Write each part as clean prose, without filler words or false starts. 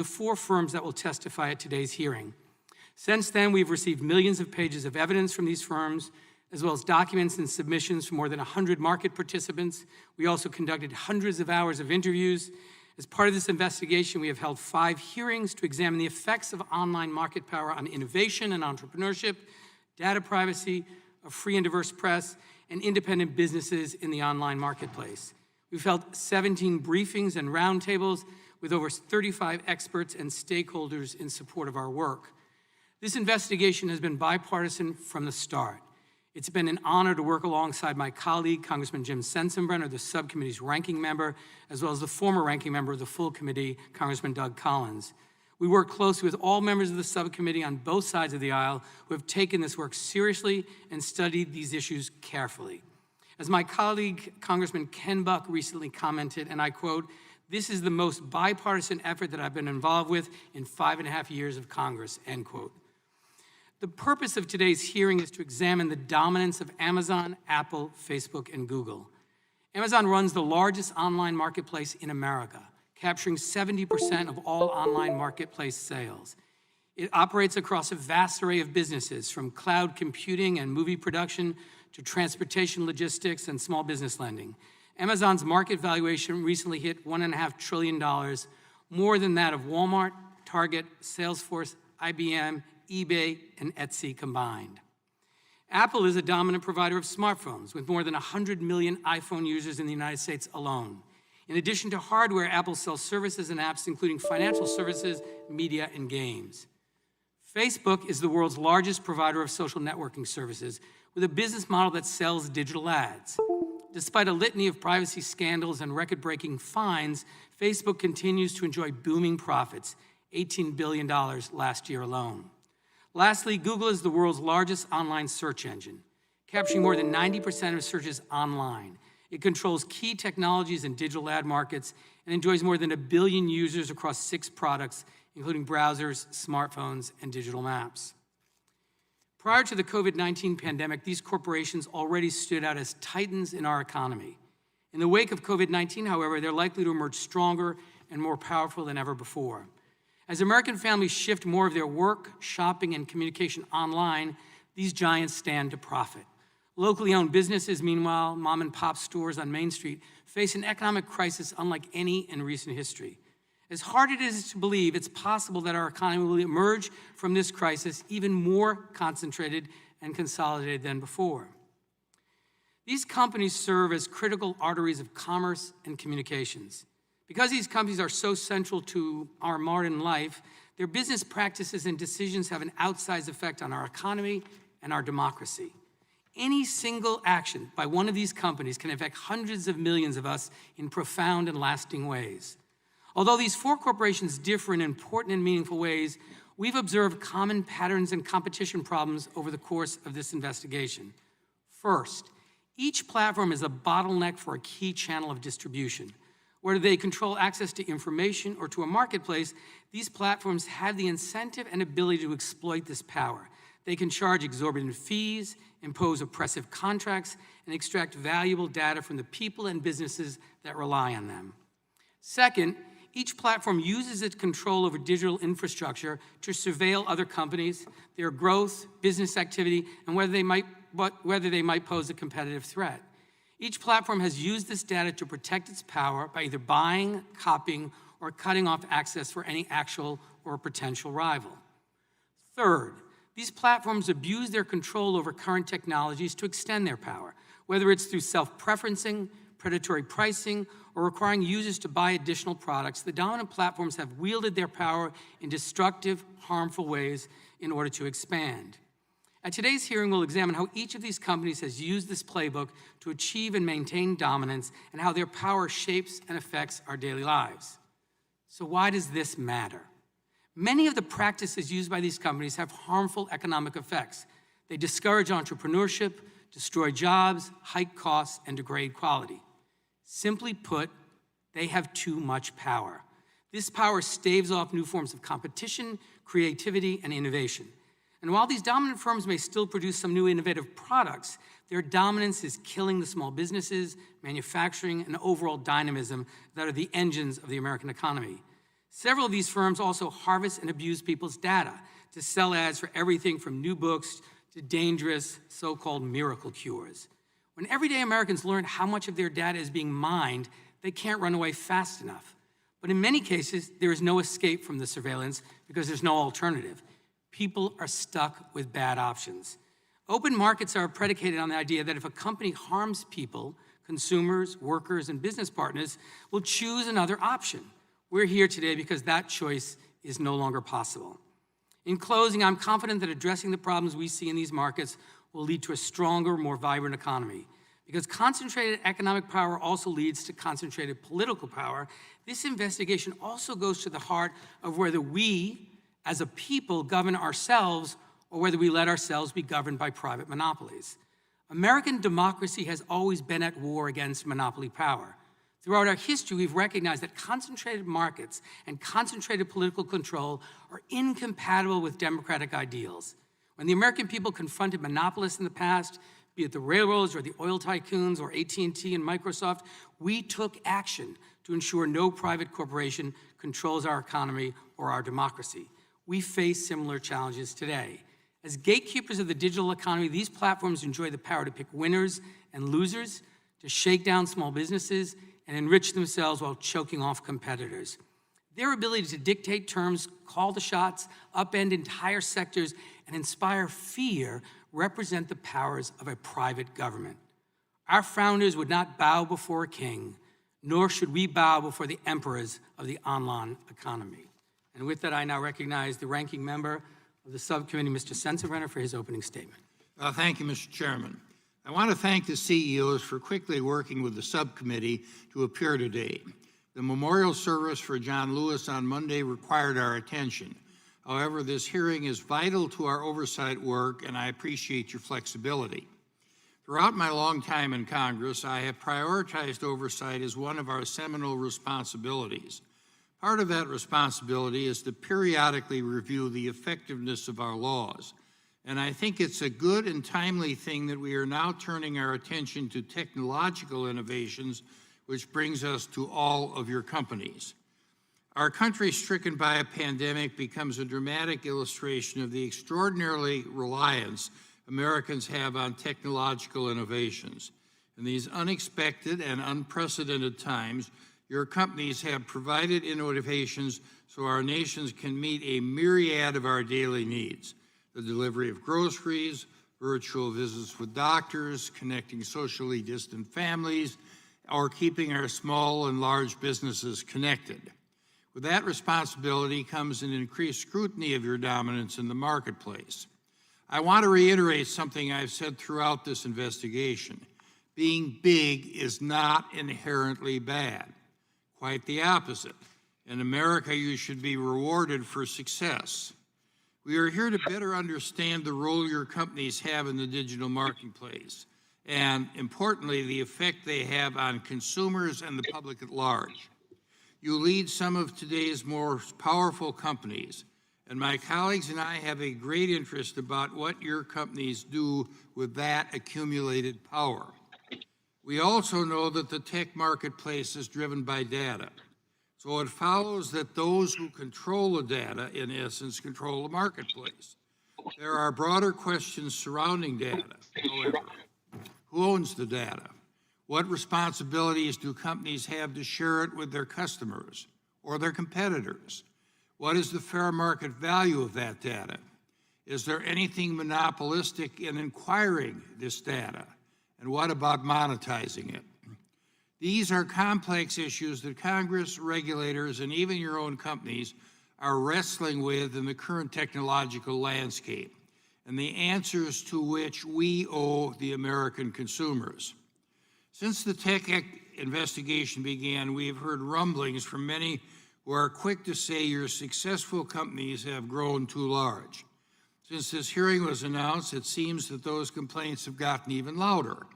the 4 firms that will testify at today's hearing. Since then, we've received millions of pages of evidence from these firms, as well as documents and submissions from more than 100 market participants. We also conducted hundreds of hours of interviews. As part of this investigation, we have held 5 hearings to examine the effects of online market power on innovation and entrepreneurship, data privacy, a free and diverse press, and independent businesses in the online marketplace. We've held 17 briefings and roundtables with over 35 experts and stakeholders in support of our work. This investigation has been bipartisan from the start. It's been an honor to work alongside my colleague, Congressman Jim Sensenbrenner, the subcommittee's ranking member, as well as the former ranking member of the full committee, Congressman Doug Collins. We work closely with all members of the subcommittee on both sides of the aisle who have taken this work seriously and studied these issues carefully. As my colleague, Congressman Ken Buck, recently commented, and I quote, "This is the most bipartisan effort that I've been involved with in 5.5 years of Congress," end quote. The purpose of today's hearing is to examine the dominance of Amazon, Apple, Facebook, and Google. Amazon runs the largest online marketplace in America, capturing 70% of all online marketplace sales. It operates across a vast array of businesses, from cloud computing and movie production to transportation logistics and small business lending. Amazon's market valuation recently hit $1.5 trillion, more than that of Walmart, Target, Salesforce, IBM, eBay, and Etsy combined. Apple is a dominant provider of smartphones with more than 100 million iPhone users in the United States alone. In addition to hardware, Apple sells services and apps including financial services, media, and games. Facebook is the world's largest provider of social networking services with a business model that sells digital ads. Despite a litany of privacy scandals and record-breaking fines, Facebook continues to enjoy booming profits, $18 billion last year alone. Lastly, Google is the world's largest online search engine, capturing more than 90% of searches online. It controls key technologies and digital ad markets and enjoys more than 1 billion users across 6 products, including browsers, smartphones, and digital maps. Prior to the COVID-19 pandemic, these corporations already stood out as titans in our economy. In the wake of COVID-19, however, they're likely to emerge stronger and more powerful than ever before. As American families shift more of their work, shopping, and communication online, these giants stand to profit. Locally owned businesses, meanwhile, mom and pop stores on Main Street, face an economic crisis unlike any in recent history. As hard it is to believe, it's possible that our economy will emerge from this crisis even more concentrated and consolidated than before. These companies serve as critical arteries of commerce and communications. Because these companies are so central to our modern life, their business practices and decisions have an outsized effect on our economy and our democracy. Any single action by one of these companies can affect hundreds of millions of us in profound and lasting ways. Although these 4 corporations differ in important and meaningful ways, we've observed common patterns and competition problems over the course of this investigation. First, each platform is a bottleneck for a key channel of distribution. Whether they control access to information or to a marketplace, these platforms have the incentive and ability to exploit this power. They can charge exorbitant fees, impose oppressive contracts, and extract valuable data from the people and businesses that rely on them. Second, each platform uses its control over digital infrastructure to surveil other companies, their growth, business activity, and whether they might pose a competitive threat. Each platform has used this data to protect its power by either buying, copying, or cutting off access for any actual or potential rival. Third, these platforms abuse their control over current technologies to extend their power, whether it's through self-preferencing, predatory pricing, or requiring users to buy additional products. The dominant platforms have wielded their power in destructive, harmful ways in order to expand. At today's hearing, we'll examine how each of these companies has used this playbook to achieve and maintain dominance and how their power shapes and affects our daily lives. So why does this matter? Many of the practices used by these companies have harmful economic effects. They discourage entrepreneurship, destroy jobs, hike costs, and degrade quality. Simply put, they have too much power. This power staves off new forms of competition, creativity, and innovation. And while these dominant firms may still produce some new innovative products, their dominance is killing the small businesses, manufacturing, and overall dynamism that are the engines of the American economy. Several of these firms also harvest and abuse people's data to sell ads for everything from new books to dangerous so-called miracle cures. When everyday Americans learn how much of their data is being mined, they can't run away fast enough. But in many cases, there is no escape from the surveillance because there's no alternative. People are stuck with bad options. Open markets are predicated on the idea that if a company harms people, consumers, workers, and business partners will choose another option. We're here today because that choice is no longer possible. In closing, I'm confident that addressing the problems we see in these markets will lead to a stronger, more vibrant economy. Because concentrated economic power also leads to concentrated political power, this investigation also goes to the heart of whether we, as a people, govern ourselves or whether we let ourselves be governed by private monopolies. American democracy has always been at war against monopoly power. Throughout our history, we've recognized that concentrated markets and concentrated political control are incompatible with democratic ideals. When the American people confronted monopolists in the past, be it the railroads or the oil tycoons or AT&T and Microsoft, we took action to ensure no private corporation controls our economy or our democracy. We face similar challenges today. As gatekeepers of the digital economy, these platforms enjoy the power to pick winners and losers, to shake down small businesses, and enrich themselves while choking off competitors. Their ability to dictate terms, call the shots, upend entire sectors, and inspire fear represent the powers of a private government. Our founders would not bow before a king, nor should we bow before the emperors of the online economy. And with that, I now recognize the ranking member of the subcommittee, Mr. Sensenbrenner, for his opening statement. Thank you, Mr. Chairman. I want to thank the CEOs for quickly working with the subcommittee to appear today. The memorial service for John Lewis on Monday required our attention. However, this hearing is vital to our oversight work, and I appreciate your flexibility. Throughout my long time in Congress, I have prioritized oversight as one of our seminal responsibilities. Part of that responsibility is to periodically review the effectiveness of our laws. And I think it's a good and timely thing that we are now turning our attention to technological innovations, which brings us to all of your companies. Our country stricken by a pandemic becomes a dramatic illustration of the extraordinary reliance Americans have on technological innovations. In these unexpected and unprecedented times, your companies have provided innovations so our nations can meet a myriad of our daily needs. The delivery of groceries, virtual visits with doctors, connecting socially distant families, or keeping our small and large businesses connected. With that responsibility comes an increased scrutiny of your dominance in the marketplace. I want to reiterate something I've said throughout this investigation. Being big is not inherently bad. Quite the opposite. In America, you should be rewarded for success. We are here to better understand the role your companies have in the digital marketplace, and importantly, the effect they have on consumers and the public at large. You lead some of today's most powerful companies, and my colleagues and I have a great interest about what your companies do with that accumulated power. We also know that the tech marketplace is driven by data. So it follows that those who control the data, in essence, control the marketplace. There are broader questions surrounding data, however. Who owns the data? What responsibilities do companies have to share it with their customers or their competitors? What is the fair market value of that data? Is there anything monopolistic in acquiring this data? And what about monetizing it? These are complex issues that Congress, regulators, and even your own companies are wrestling with in the current technological landscape, and the answers to which we owe the American consumers. Since the tech investigation began, we have heard rumblings from many who are quick to say your successful companies have grown too large. Since this hearing was announced, it seems that those complaints have gotten even louder.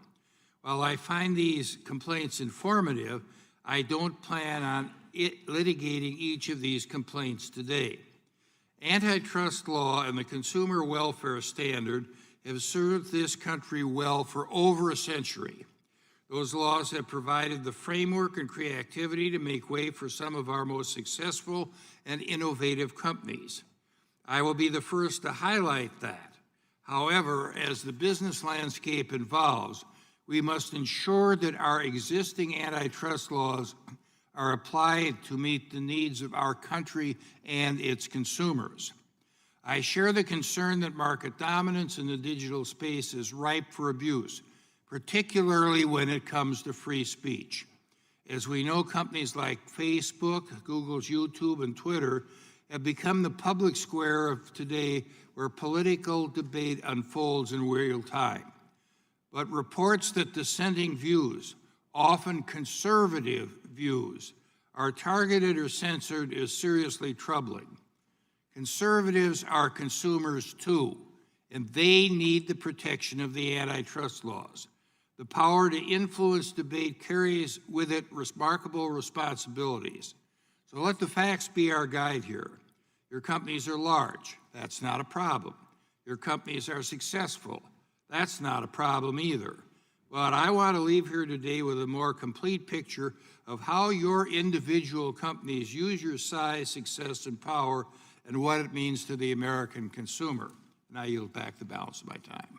While I find these complaints informative, I don't plan on litigating each of these complaints today. Antitrust law and the consumer welfare standard have served this country well for over a century. Those laws have provided the framework and creativity to make way for some of our most successful and innovative companies. I will be the first to highlight that. However, as the business landscape evolves, we must ensure that our existing antitrust laws are applied to meet the needs of our country and its consumers. I share the concern that market dominance in the digital space is ripe for abuse, particularly when it comes to free speech. As we know, companies like Facebook, Google's YouTube, and Twitter have become the public square of today where political debate unfolds in real time. But reports that dissenting views, often conservative views, are targeted or censored is seriously troubling. Conservatives are consumers too, and they need the protection of the antitrust laws. The power to influence debate carries with it remarkable responsibilities. So let the facts be our guide here. Your companies are large. That's not a problem. Your companies are successful. That's not a problem either. But I want to leave here today with a more complete picture of how your individual companies use your size, success, and power, and what it means to the American consumer. And I yield back the balance of my time.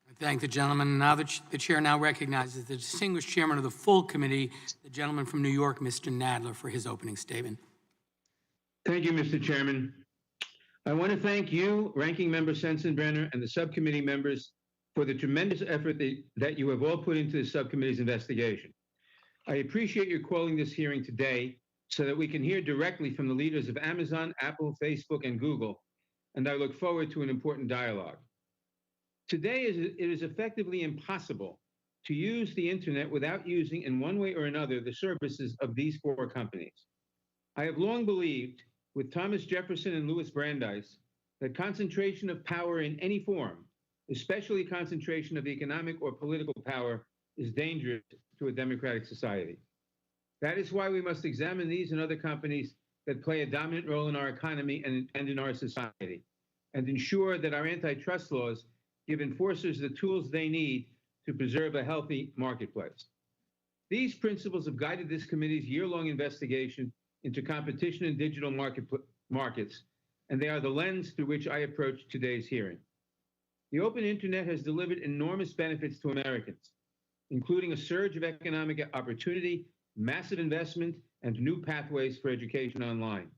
I thank the gentleman. Now the chair now recognizes the distinguished chairman of the full committee, the gentleman from New York, Mr. Nadler, for his opening statement. Thank you, Mr. Chairman. I want to thank you, Ranking Member Sensenbrenner, and the subcommittee members for the tremendous effort that you have all put into the subcommittee's investigation. I appreciate your calling this hearing today so that we can hear directly from the leaders of Amazon, Apple, Facebook, and Google, and I look forward to an important dialogue. Today, it is effectively impossible to use the internet without using, in one way or another, the services of these four companies. I have long believed, with Thomas Jefferson and Louis Brandeis, that concentration of power in any form, especially concentration of economic or political power, is dangerous to a democratic society. That is why we must examine these and other companies that play a dominant role in our economy and in our society, and ensure that our antitrust laws give enforcers the tools they need to preserve a healthy marketplace. These principles have guided this committee's year-long investigation into competition in digital markets, and they are the lens through which I approach today's hearing. The open internet has delivered enormous benefits to Americans, including a surge of economic opportunity, massive investment, and new pathways for education online.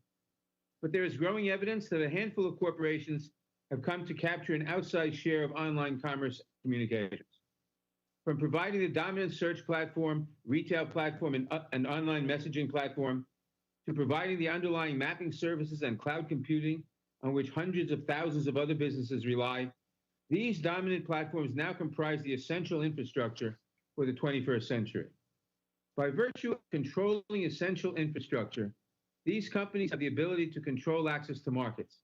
But there is growing evidence that a handful of corporations have come to capture an outsized share of online commerce communications. From providing the dominant search platform, retail platform, and online messaging platform, to providing the underlying mapping services and cloud computing on which hundreds of thousands of other businesses rely, these dominant platforms now comprise the essential infrastructure for the 21st century. By virtue of controlling essential infrastructure, these companies have the ability to control access to markets.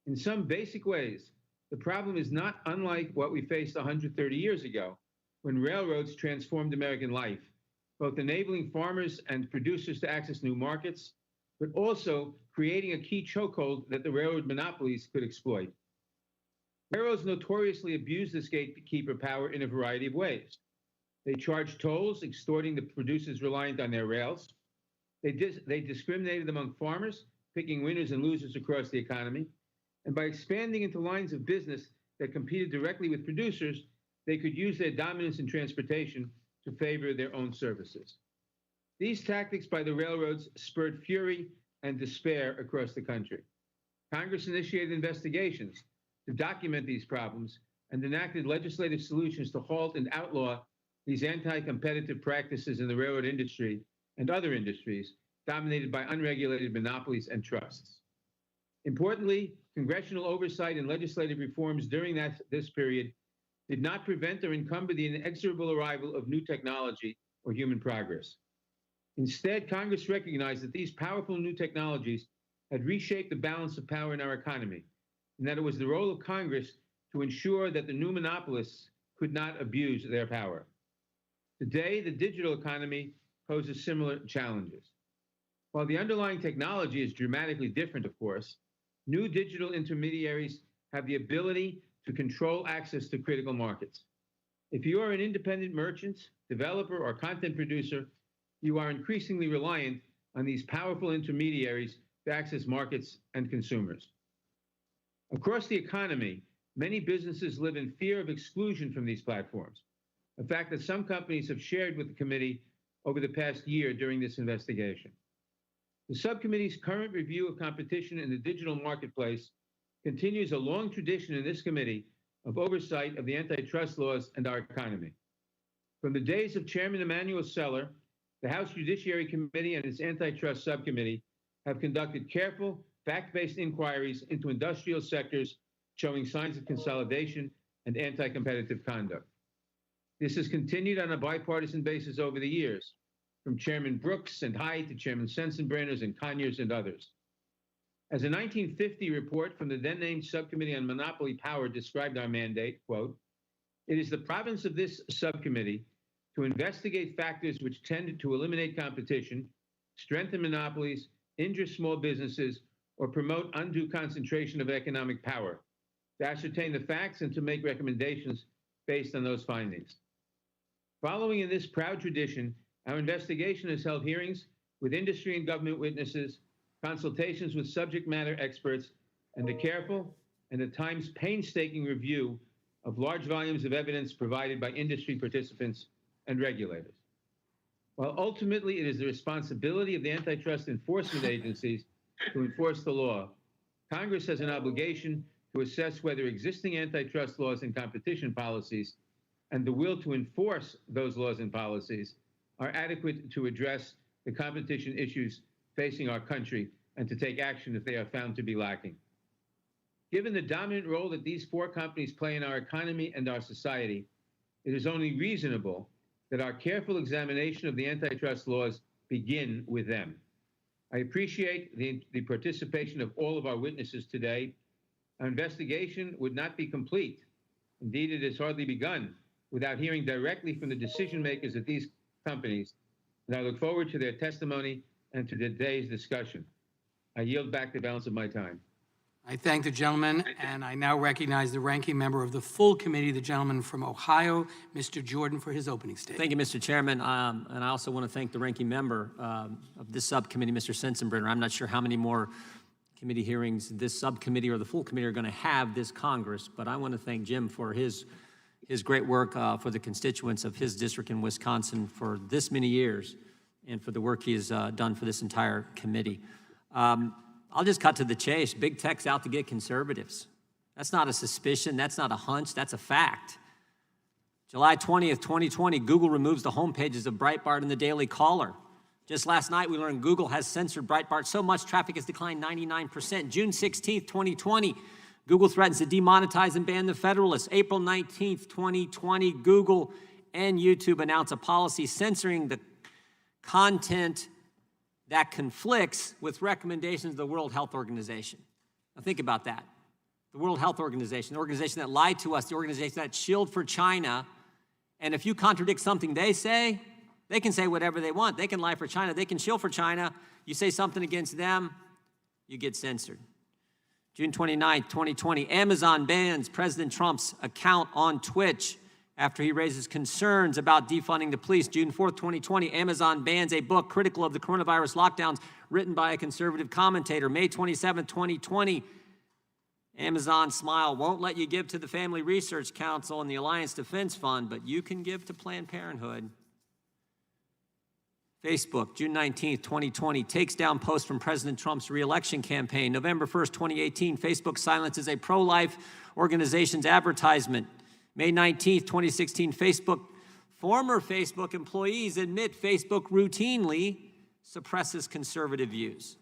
In some basic ways, the problem is not unlike what we faced 130 years ago, when railroads transformed American life, both enabling farmers and producers to access new markets, but also creating a key chokehold that the railroad monopolies could exploit. Railroads notoriously abuse this gatekeeper power in a variety of ways. They charge tolls, extorting the producers reliant on their rails. They discriminated among farmers, picking winners and losers across the economy. And by expanding into lines of business that competed directly with producers, they could use their dominance in transportation to favor their own services. These tactics by the railroads spurred fury and despair across the country. Congress initiated investigations to document these problems and enacted legislative solutions to halt and outlaw these anti-competitive practices in the railroad industry and other industries dominated by unregulated monopolies and trusts. Importantly, congressional oversight and legislative reforms during this period did not prevent or encumber the inexorable arrival of new technology or human progress. Instead, Congress recognized that these powerful new technologies had reshaped the balance of power in our economy, and that it was the role of Congress to ensure that the new monopolists could not abuse their power. Today, the digital economy poses similar challenges. While the underlying technology is dramatically different, of course, new digital intermediaries have the ability to control access to critical markets. If you are an independent merchant, developer, or content producer, you are increasingly reliant on these powerful intermediaries to access markets and consumers. Across the economy, many businesses live in fear of exclusion from these platforms, a fact that some companies have shared with the committee over the past year during this investigation. The subcommittee's current review of competition in the digital marketplace continues a long tradition in this committee of oversight of the antitrust laws and our economy. From the days of Chairman Emanuel Seller, the House Judiciary Committee and its antitrust subcommittee have conducted careful, fact-based inquiries into industrial sectors showing signs of consolidation and anti-competitive conduct. This has continued on a bipartisan basis over the years, from Chairman Brooks and Hyde to Chairman Sensenbrenner and Conyers and others. As a 1950 report from the then-named Subcommittee on Monopoly Power described our mandate, quote, "It is the province of this subcommittee to investigate factors which tend to eliminate competition, strengthen monopolies, injure small businesses, or promote undue concentration of economic power, to ascertain the facts and to make recommendations based on those findings." Following in this proud tradition, our investigation has held hearings with industry and government witnesses, consultations with subject matter experts, and the careful and at times painstaking review of large volumes of evidence provided by industry participants and regulators. While ultimately it is the responsibility of the antitrust enforcement agencies to enforce the law, Congress has an obligation to assess whether existing antitrust laws and competition policies and the will to enforce those laws and policies are adequate to address the competition issues facing our country and to take action if they are found to be lacking. Given the dominant role that these four companies play in our economy and our society, it is only reasonable that our careful examination of the antitrust laws begin with them. I appreciate the participation of all of our witnesses today. Our investigation would not be complete. Indeed, it has hardly begun without hearing directly from the decision makers at these companies, and I look forward to their testimony and to today's discussion. I yield back the balance of my time. I thank the gentleman, and I now recognize the ranking member of the full committee, the gentleman from Ohio, Mr. Jordan, for his opening statement. Thank you, Mr. Chairman. And I also want to thank the ranking member of this subcommittee, Mr. Sensenbrenner. I'm not sure how many more committee hearings this subcommittee or the full committee are going to have this Congress, but I want to thank Jim for his great work for the constituents of his district in Wisconsin for this many years and for the work he has done for this entire committee. I'll just cut to the chase. Big tech's out to get conservatives. That's not a suspicion. That's not a hunch. That's a fact. July 20th, 2020, Google removes the homepages of Breitbart and the Daily Caller. Just last night, we learned Google has censored Breitbart so much traffic has declined 99%. June 16th, 2020, Google threatens to demonetize and ban the Federalist. April 19th, 2020, Google and YouTube announce a policy censoring the content that conflicts with recommendations of the World Health Organization. Now think about that. The World Health Organization, the organization that lied to us, the organization that shilled for China, and if you contradict something they say, they can say whatever they want. They can lie for China. They can shill for China. You say something against them, you get censored. June 29th, 2020, Amazon bans President Trump's account on Twitch after he raises concerns about defunding the police. June 4th, 2020, Amazon bans a book critical of the coronavirus lockdowns written by a conservative commentator. May 27th, 2020, Amazon Smile won't let you give to the Family Research Council and the Alliance Defense Fund, but you can give to Planned Parenthood. Facebook, June 19th, 2020, takes down post from President Trump's re-election campaign. November 1st, 2018, Facebook silences a pro-life organization's advertisement. May 19th, 2016, former Facebook employees admit Facebook routinely suppresses conservative views.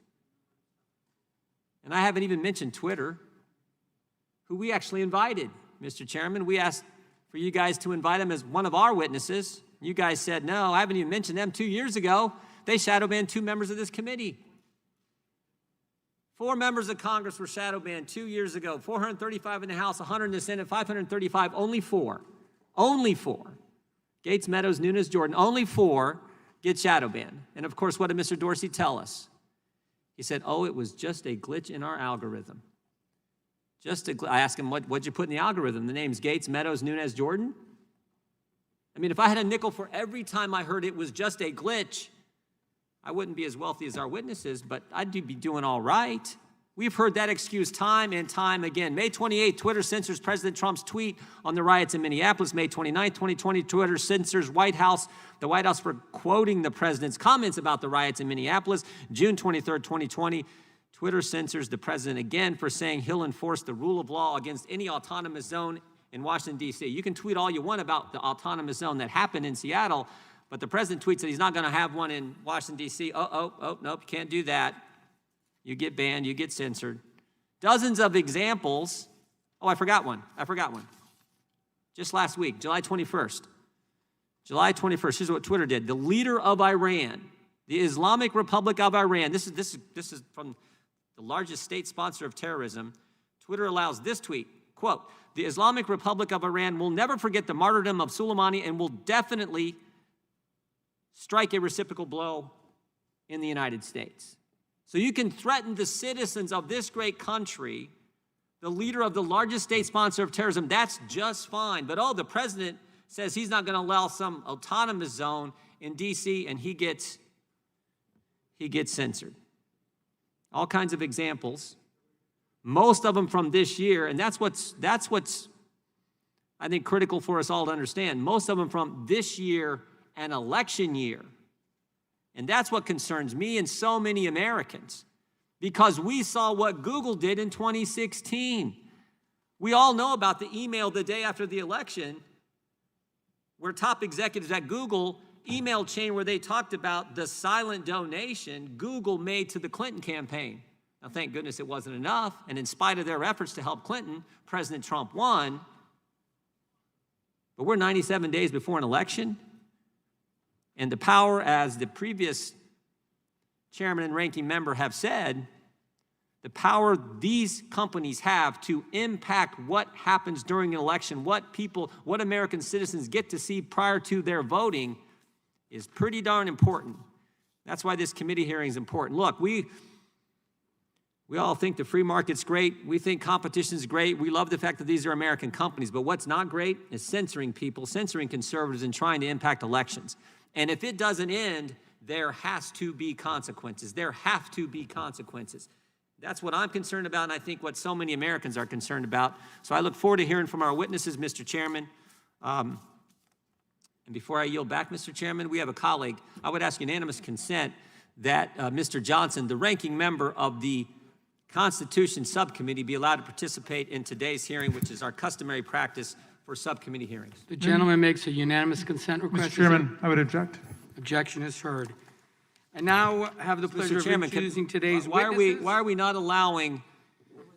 And I haven't even mentioned Twitter, who we actually invited, Mr. Chairman. We asked for you guys to invite them as one of our witnesses. You guys said no. I haven't even mentioned them 2 years ago. They shadow banned 2 members of this committee. 4 members of Congress were shadow banned 2 years ago, 435 in the House, 100 in the Senate, 535, only 4. Only 4. Gates, Meadows, Nunes, Jordan, only 4 get shadow banned. And of course, what did Mr. Dorsey tell us? He said, oh, it was just a glitch in our algorithm. I asked him, what'd you put in the algorithm? The names Gates, Meadows, Nunes, Jordan? I mean, if I had a nickel for every time I heard it was just a glitch, I wouldn't be as wealthy as our witnesses, but I'd be doing all right. We've heard that excuse time and time again. May 28th, Twitter censors President Trump's tweet on the riots in Minneapolis. May 29th, 2020, Twitter censors the White House for quoting the president's comments about the riots in Minneapolis. June 23rd, 2020, Twitter censors the president again for saying he'll enforce the rule of law against any autonomous zone in Washington, D.C. You can tweet all you want about the autonomous zone that happened in Seattle, but the president tweets that he's not going to have one in Washington, D.C. Nope, you can't do that. You get banned, you get censored. Dozens of examples. Oh, I forgot one. Just last week, July 21st. Here's what Twitter did. The leader of Iran, the Islamic Republic of Iran, this is from the largest state sponsor of terrorism. Twitter allows this tweet, quote, "The Islamic Republic of Iran will never forget the martyrdom of Soleimani and will definitely strike a reciprocal blow in the United States." So you can threaten the citizens of this great country, the leader of the largest state sponsor of terrorism, that's just fine. But the president says he's not going to allow some autonomous zone in D.C. and he gets censored. All kinds of examples, most of them from this year, and that's what's I think critical for us all to understand. Most of them from this year, an election year. And that's what concerns me and so many Americans, because we saw what Google did in 2016. We all know about the email the day after the election where top executives at Google email chain where they talked about the silent donation Google made to the Clinton campaign. Now, thank goodness it wasn't enough. And in spite of their efforts to help Clinton, President Trump won. But we're 97 days before an election. And the power, as the previous chairman and ranking member have said, the power these companies have to impact what happens during an election, what American citizens get to see prior to their voting is pretty darn important. That's why this committee hearing is important. Look, we all think the free market's great. We think competition's great. We love the fact that these are American companies. But what's not great is censoring people, censoring conservatives, and trying to impact elections. And if it doesn't end, there has to be consequences. There have to be consequences. That's what I'm concerned about, and I think what so many Americans are concerned about. So I look forward to hearing from our witnesses, Mr. Chairman. And before I yield back, Mr. Chairman, we have a colleague. I would ask unanimous consent that Mr. Johnson, the ranking member of the Constitution Subcommittee, be allowed to participate in today's hearing, which is our customary practice for subcommittee hearings. The gentleman makes a unanimous consent request. Mr. Chairman, I would object. Objection is heard. I now have the pleasure of introducing today's why witnesses. are we not allowing,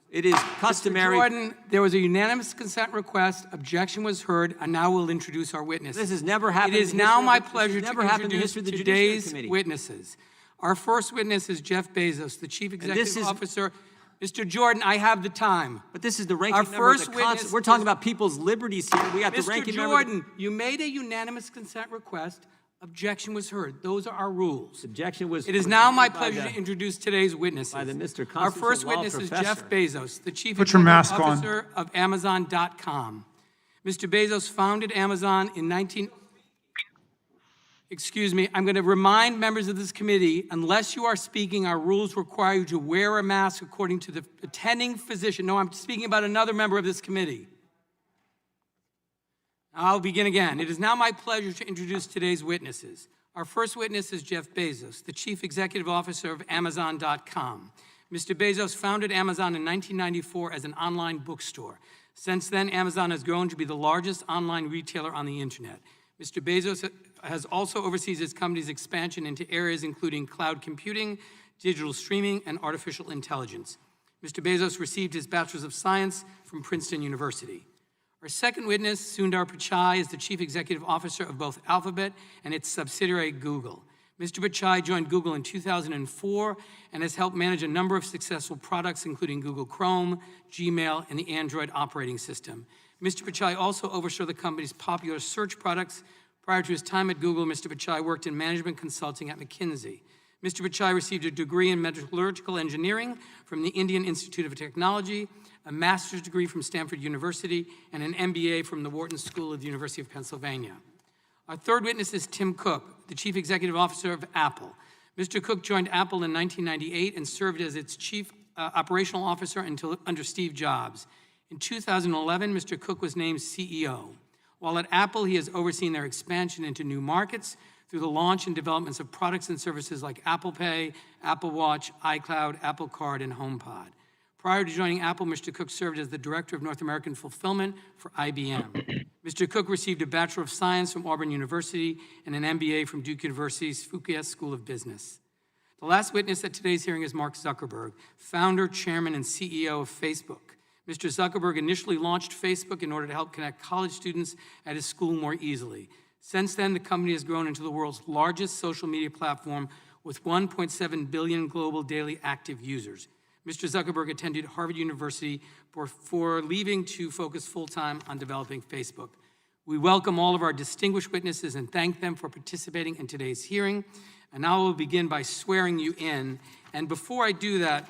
it is customary. Mr. Jordan, there was a unanimous consent request, objection was heard, and now we'll introduce our witnesses. This has never happened. It is now my pleasure to introduce the today's witnesses. Our first witness is Jeff Bezos, the Chief Executive Officer. Mr. Jordan, I have the time. But this is the ranking member of the Constitution. We're talking about people's liberties here. We got the ranking member. Mr. Jordan, you made a unanimous consent request. Objection was heard. Those are our rules. Objection was. It is now my pleasure to introduce today's witnesses. By the Mr. Our first Constitutional Law witness is Professor. Jeff Bezos, the Chief Put your Executive mask on. Officer of Amazon.com. Mr. Bezos founded Amazon in Excuse me, I'm going to remind members of this committee, unless you are speaking, our rules require you to wear a mask according to the attending physician. No, I'm speaking about another member of this committee. I'll begin again. It is now my pleasure to introduce today's witnesses. Our first witness is Jeff Bezos, the Chief Executive Officer of Amazon.com. Mr. Bezos founded Amazon in 1994 as an online bookstore. Since then, Amazon has grown to be the largest online retailer on the internet. Mr. Bezos has also oversees his company's expansion into areas including cloud computing, digital streaming, and artificial intelligence. Mr. Bezos received his Bachelor's of Science from Princeton University. Our second witness, Sundar Pichai, is the Chief Executive Officer of both Alphabet and its subsidiary Google. Mr. Pichai joined Google in 2004 and has helped manage a number of successful products, including Google Chrome, Gmail, and the Android operating system. Mr. Pichai also oversaw the company's popular search products. Prior to his time at Google, Mr. Pichai worked in management consulting at McKinsey. Mr. Pichai received a degree in metallurgical engineering from the Indian Institute of Technology, a master's degree from Stanford University, and an MBA from the Wharton School of the University of Pennsylvania. Our third witness is Tim Cook, the Chief Executive Officer of Apple. Mr. Cook joined Apple in 1998 and served as its Chief Operational Officer until under Steve Jobs. In 2011, Mr. Cook was named CEO. While at Apple, he has overseen their expansion into new markets through the launch and developments of products and services like Apple Pay, Apple Watch, iCloud, Apple Card, and HomePod. Prior to joining Apple, Mr. Cook served as the Director of North American Fulfillment for IBM. Mr. Cook received a Bachelor of Science from Auburn University and an MBA from Duke University's Fuqua School of Business. The last witness at today's hearing is Mark Zuckerberg, founder, chairman, and CEO of Facebook. Mr. Zuckerberg initially launched Facebook in order to help connect college students at his school more easily. Since then, the company has grown into the world's largest social media platform with 1.7 billion global daily active users. Mr. Zuckerberg attended Harvard University before leaving to focus full-time on developing Facebook. We welcome all of our distinguished witnesses and thank them for participating in today's hearing. And now we'll begin by swearing you in. And before I do that,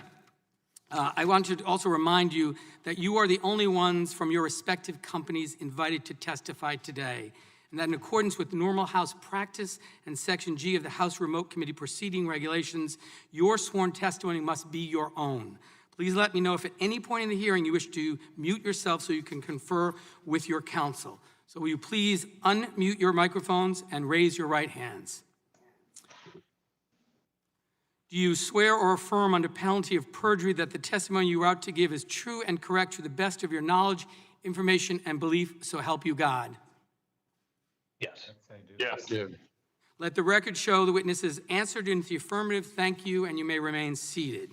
I want to also remind you that you are the only ones from your respective companies invited to testify today, and that in accordance with normal House practice and Section G of the House Remote Committee Proceeding Regulations, your sworn testimony must be your own. Please let me know if at any point in the hearing you wish to mute yourself so you can confer with your counsel. So will you please unmute your microphones and raise your right hands. Do you swear or affirm under penalty of perjury that the testimony you are about to give is true and correct to the best of your knowledge, information, and belief, so help you God? Yes. Yes. Let the record show the witnesses answered in the affirmative. Thank you, and you may remain seated.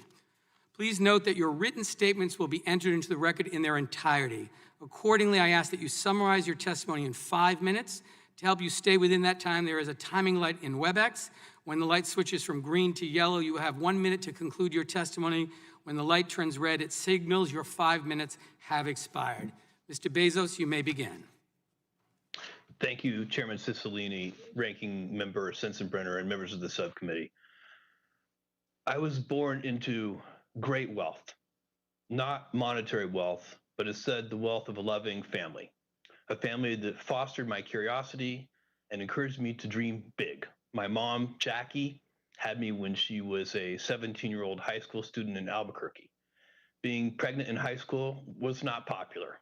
Please note that your written statements will be entered into the record in their entirety. Accordingly, I ask that you summarize your testimony in 5 minutes. To help you stay within that time, there is a timing light in WebEx. When the light switches from green to yellow, you will have 1 minute to conclude your testimony. When the light turns red, it signals your 5 minutes have expired. Mr. Bezos, you may begin. Thank you, Chairman Cicilline, Ranking Member Sensenbrenner, and members of the subcommittee. I was born into great wealth, not monetary wealth, but instead the wealth of a loving family, a family that fostered my curiosity and encouraged me to dream big. My mom, Jackie, had me when she was a 17-year-old high school student in Albuquerque. Being pregnant in high school was not popular.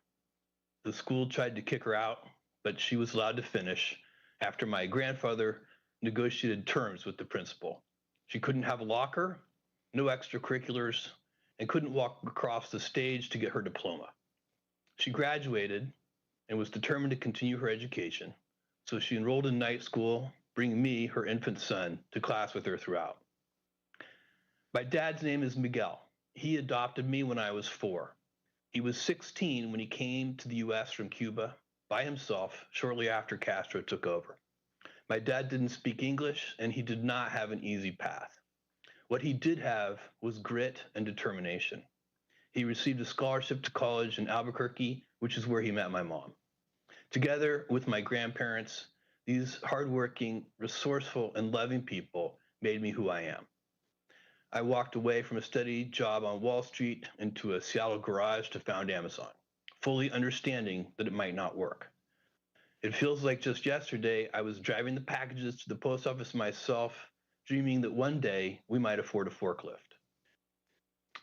The school tried to kick her out, but she was allowed to finish after my grandfather negotiated terms with the principal. She couldn't have a locker, no extracurriculars, and couldn't walk across the stage to get her diploma. She graduated and was determined to continue her education, so she enrolled in night school, bringing me, her infant son, to class with her throughout. My dad's name is Miguel. He adopted me when I was 4. He was 16 when he came to the U.S. from Cuba by himself shortly after Castro took over. My dad didn't speak English, and he did not have an easy path. What he did have was grit and determination. He received a scholarship to college in Albuquerque, which is where he met my mom. Together with my grandparents, these hardworking, resourceful, and loving people made me who I am. I walked away from a steady job on Wall Street into a Seattle garage to found Amazon, fully understanding that it might not work. It feels like just yesterday I was driving the packages to the post office myself, dreaming that one day we might afford a forklift.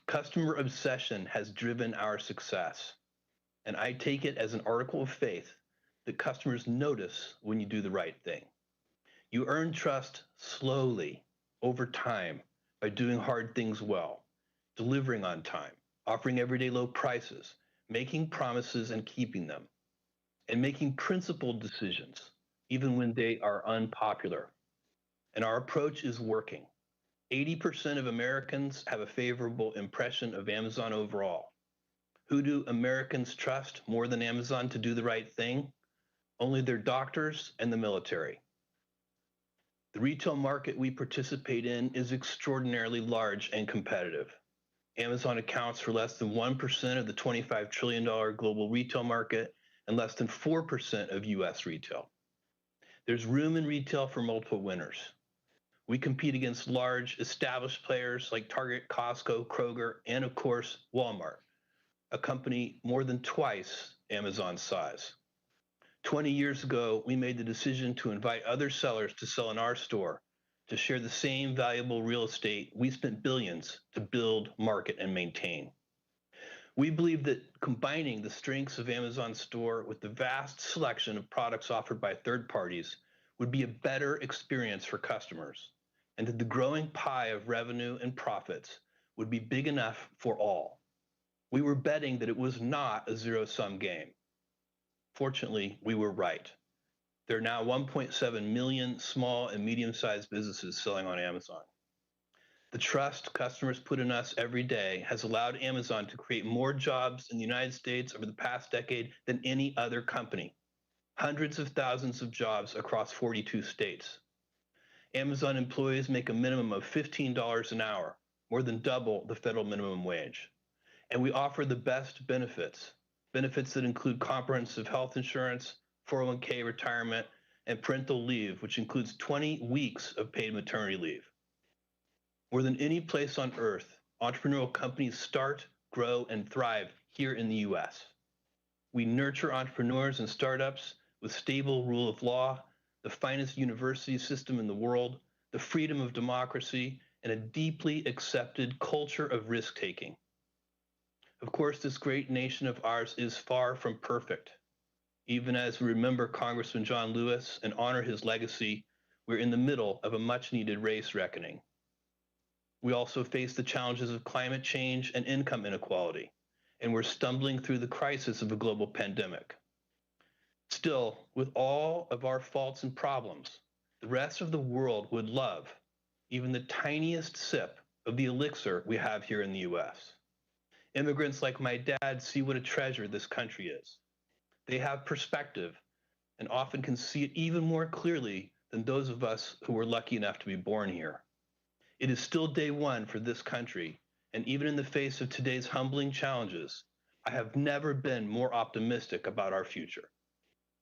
Customer obsession has driven our success, and I take it as an article of faith that customers notice when you do the right thing. You earn trust slowly over time by doing hard things well, delivering on time, offering everyday low prices, making promises and keeping them, and making principled decisions, even when they are unpopular. And our approach is working. 80% of Americans have a favorable impression of Amazon overall. Who do Americans trust more than Amazon to do the right thing? Only their doctors and the military. The retail market we participate in is extraordinarily large and competitive. Amazon accounts for less than 1% of the $25 trillion global retail market and less than 4% of US retail. There's room in retail for multiple winners. We compete against large established players like Target, Costco, Kroger, and of course, Walmart, a company more than twice Amazon's size. 20 years ago, we made the decision to invite other sellers to sell in our store to share the same valuable real estate we spent billions to build, market, and maintain. We believe that combining the strengths of Amazon Store with the vast selection of products offered by third parties would be a better experience for customers, and that the growing pie of revenue and profits would be big enough for all. We were betting that it was not a zero-sum game. Fortunately, we were right. There are now 1.7 million small and medium-sized businesses selling on Amazon. The trust customers put in us every day has allowed Amazon to create more jobs in the United States over the past decade than any other company. Hundreds of thousands of jobs across 42 states. Amazon employees make a minimum of $15 an hour, more than double the federal minimum wage. And we offer the best benefits that include comprehensive health insurance, 401k retirement, and parental leave, which includes 20 weeks of paid maternity leave. More than any place on earth, entrepreneurial companies start, grow, and thrive here in the US. We nurture entrepreneurs and startups with stable rule of law, the finest university system in the world, the freedom of democracy, and a deeply accepted culture of risk-taking. Of course, this great nation of ours is far from perfect. Even as we remember Congressman John Lewis and honor his legacy, we're in the middle of a much-needed race reckoning. We also face the challenges of climate change and income inequality, and we're stumbling through the crisis of a global pandemic. Still, with all of our faults and problems, the rest of the world would love even the tiniest sip of the elixir we have here in the US. Immigrants like my dad see what a treasure this country is. They have perspective and often can see it even more clearly than those of us who were lucky enough to be born here. It is still day one for this country, and even in the face of today's humbling challenges, I have never been more optimistic about our future.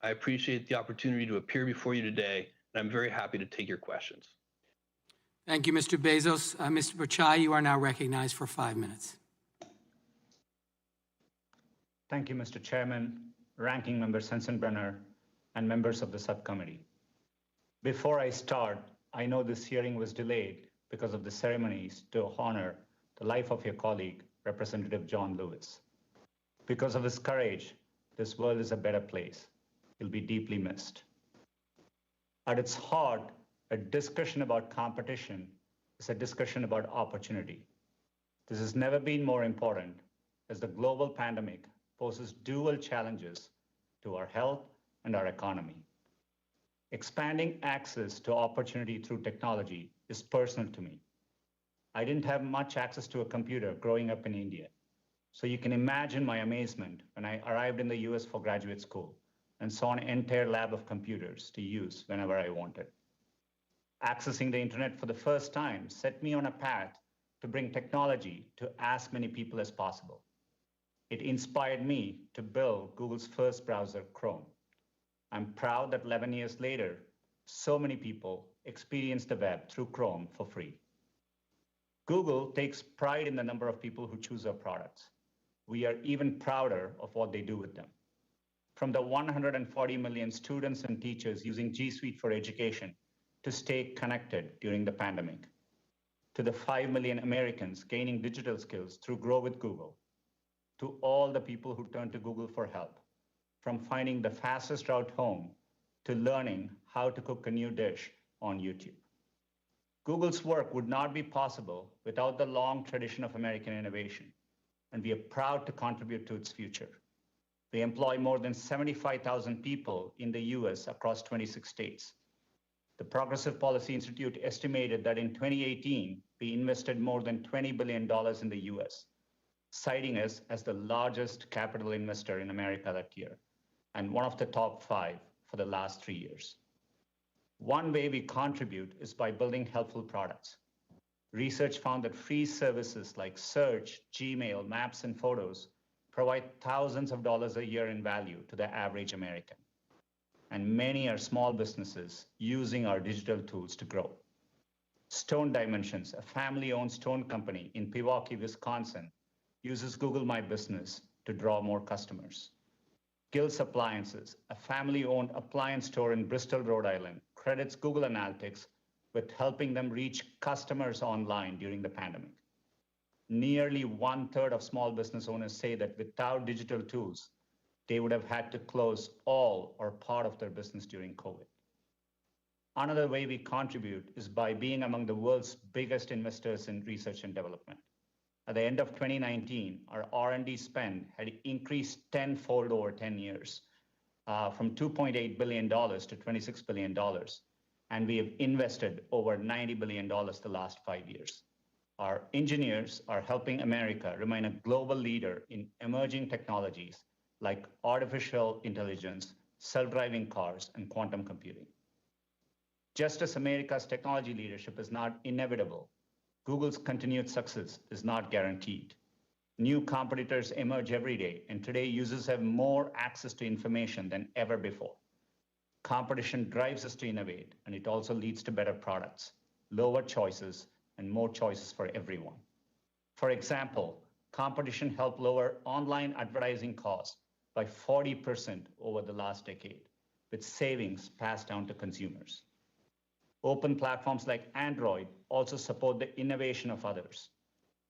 I appreciate the opportunity to appear before you today, and I'm very happy to take your questions. Thank you, Mr. Bezos. Mr. Bachai, you are now recognized for 5 minutes. Thank you, Mr. Chairman, Ranking Member Sensenbrenner, and members of the subcommittee. Before I start, I know this hearing was delayed because of the ceremonies to honor the life of your colleague, Representative John Lewis. Because of his courage, this world is a better place. He'll be deeply missed. At its heart, a discussion about competition is a discussion about opportunity. This has never been more important as the global pandemic poses dual challenges to our health and our economy. Expanding access to opportunity through technology is personal to me. I didn't have much access to a computer growing up in India, so you can imagine my amazement when I arrived in the US for graduate school and saw an entire lab of computers to use whenever I wanted. Accessing the internet for the first time set me on a path to bring technology to as many people as possible. It inspired me to build Google's first browser, Chrome. I'm proud that 11 years later, so many people experience the web through Chrome for free. Google takes pride in the number of people who choose our products. We are even prouder of what they do with them. From the 140 million students and teachers using G Suite for education to stay connected during the pandemic, to the 5 million Americans gaining digital skills through Grow with Google, to all the people who turn to Google for help, from finding the fastest route home to learning how to cook a new dish on YouTube. Google's work would not be possible without the long tradition of American innovation, and we are proud to contribute to its future. They employ more than 75,000 people in the US across 26 states. The Progressive Policy Institute estimated that in 2018, we invested more than $20 billion in the US, citing us as the largest capital investor in America that year, and one of the top 5 for the last 3 years. One way we contribute is by building helpful products. Research found that free services like Search, Gmail, Maps, and Photos provide thousands of dollars a year in value to the average American. And many are small businesses using our digital tools to grow. Stone Dimensions, a family-owned stone company in Pewaukee, Wisconsin, uses Google My Business to draw more customers. Gills Appliances, a family-owned appliance store in Bristol, Rhode Island, credits Google Analytics with helping them reach customers online during the pandemic. Nearly 1/3 of small business owners say that without digital tools, they would have had to close all or part of their business during COVID. Another way we contribute is by being among the world's biggest investors in research and development. At the end of 2019, our R&D spend had increased tenfold over 10 years, from $2.8 billion to $26 billion. And we have invested over $90 billion the last 5 years. Our engineers are helping America remain a global leader in emerging technologies like artificial intelligence, self-driving cars, and quantum computing. Just as America's technology leadership is not inevitable, Google's continued success is not guaranteed. New competitors emerge every day, and today users have more access to information than ever before. Competition drives us to innovate, and it also leads to better products, lower choices, and more choices for everyone. For example, competition helped lower online advertising costs by 40% over the last decade, with savings passed down to consumers. Open platforms like Android also support the innovation of others.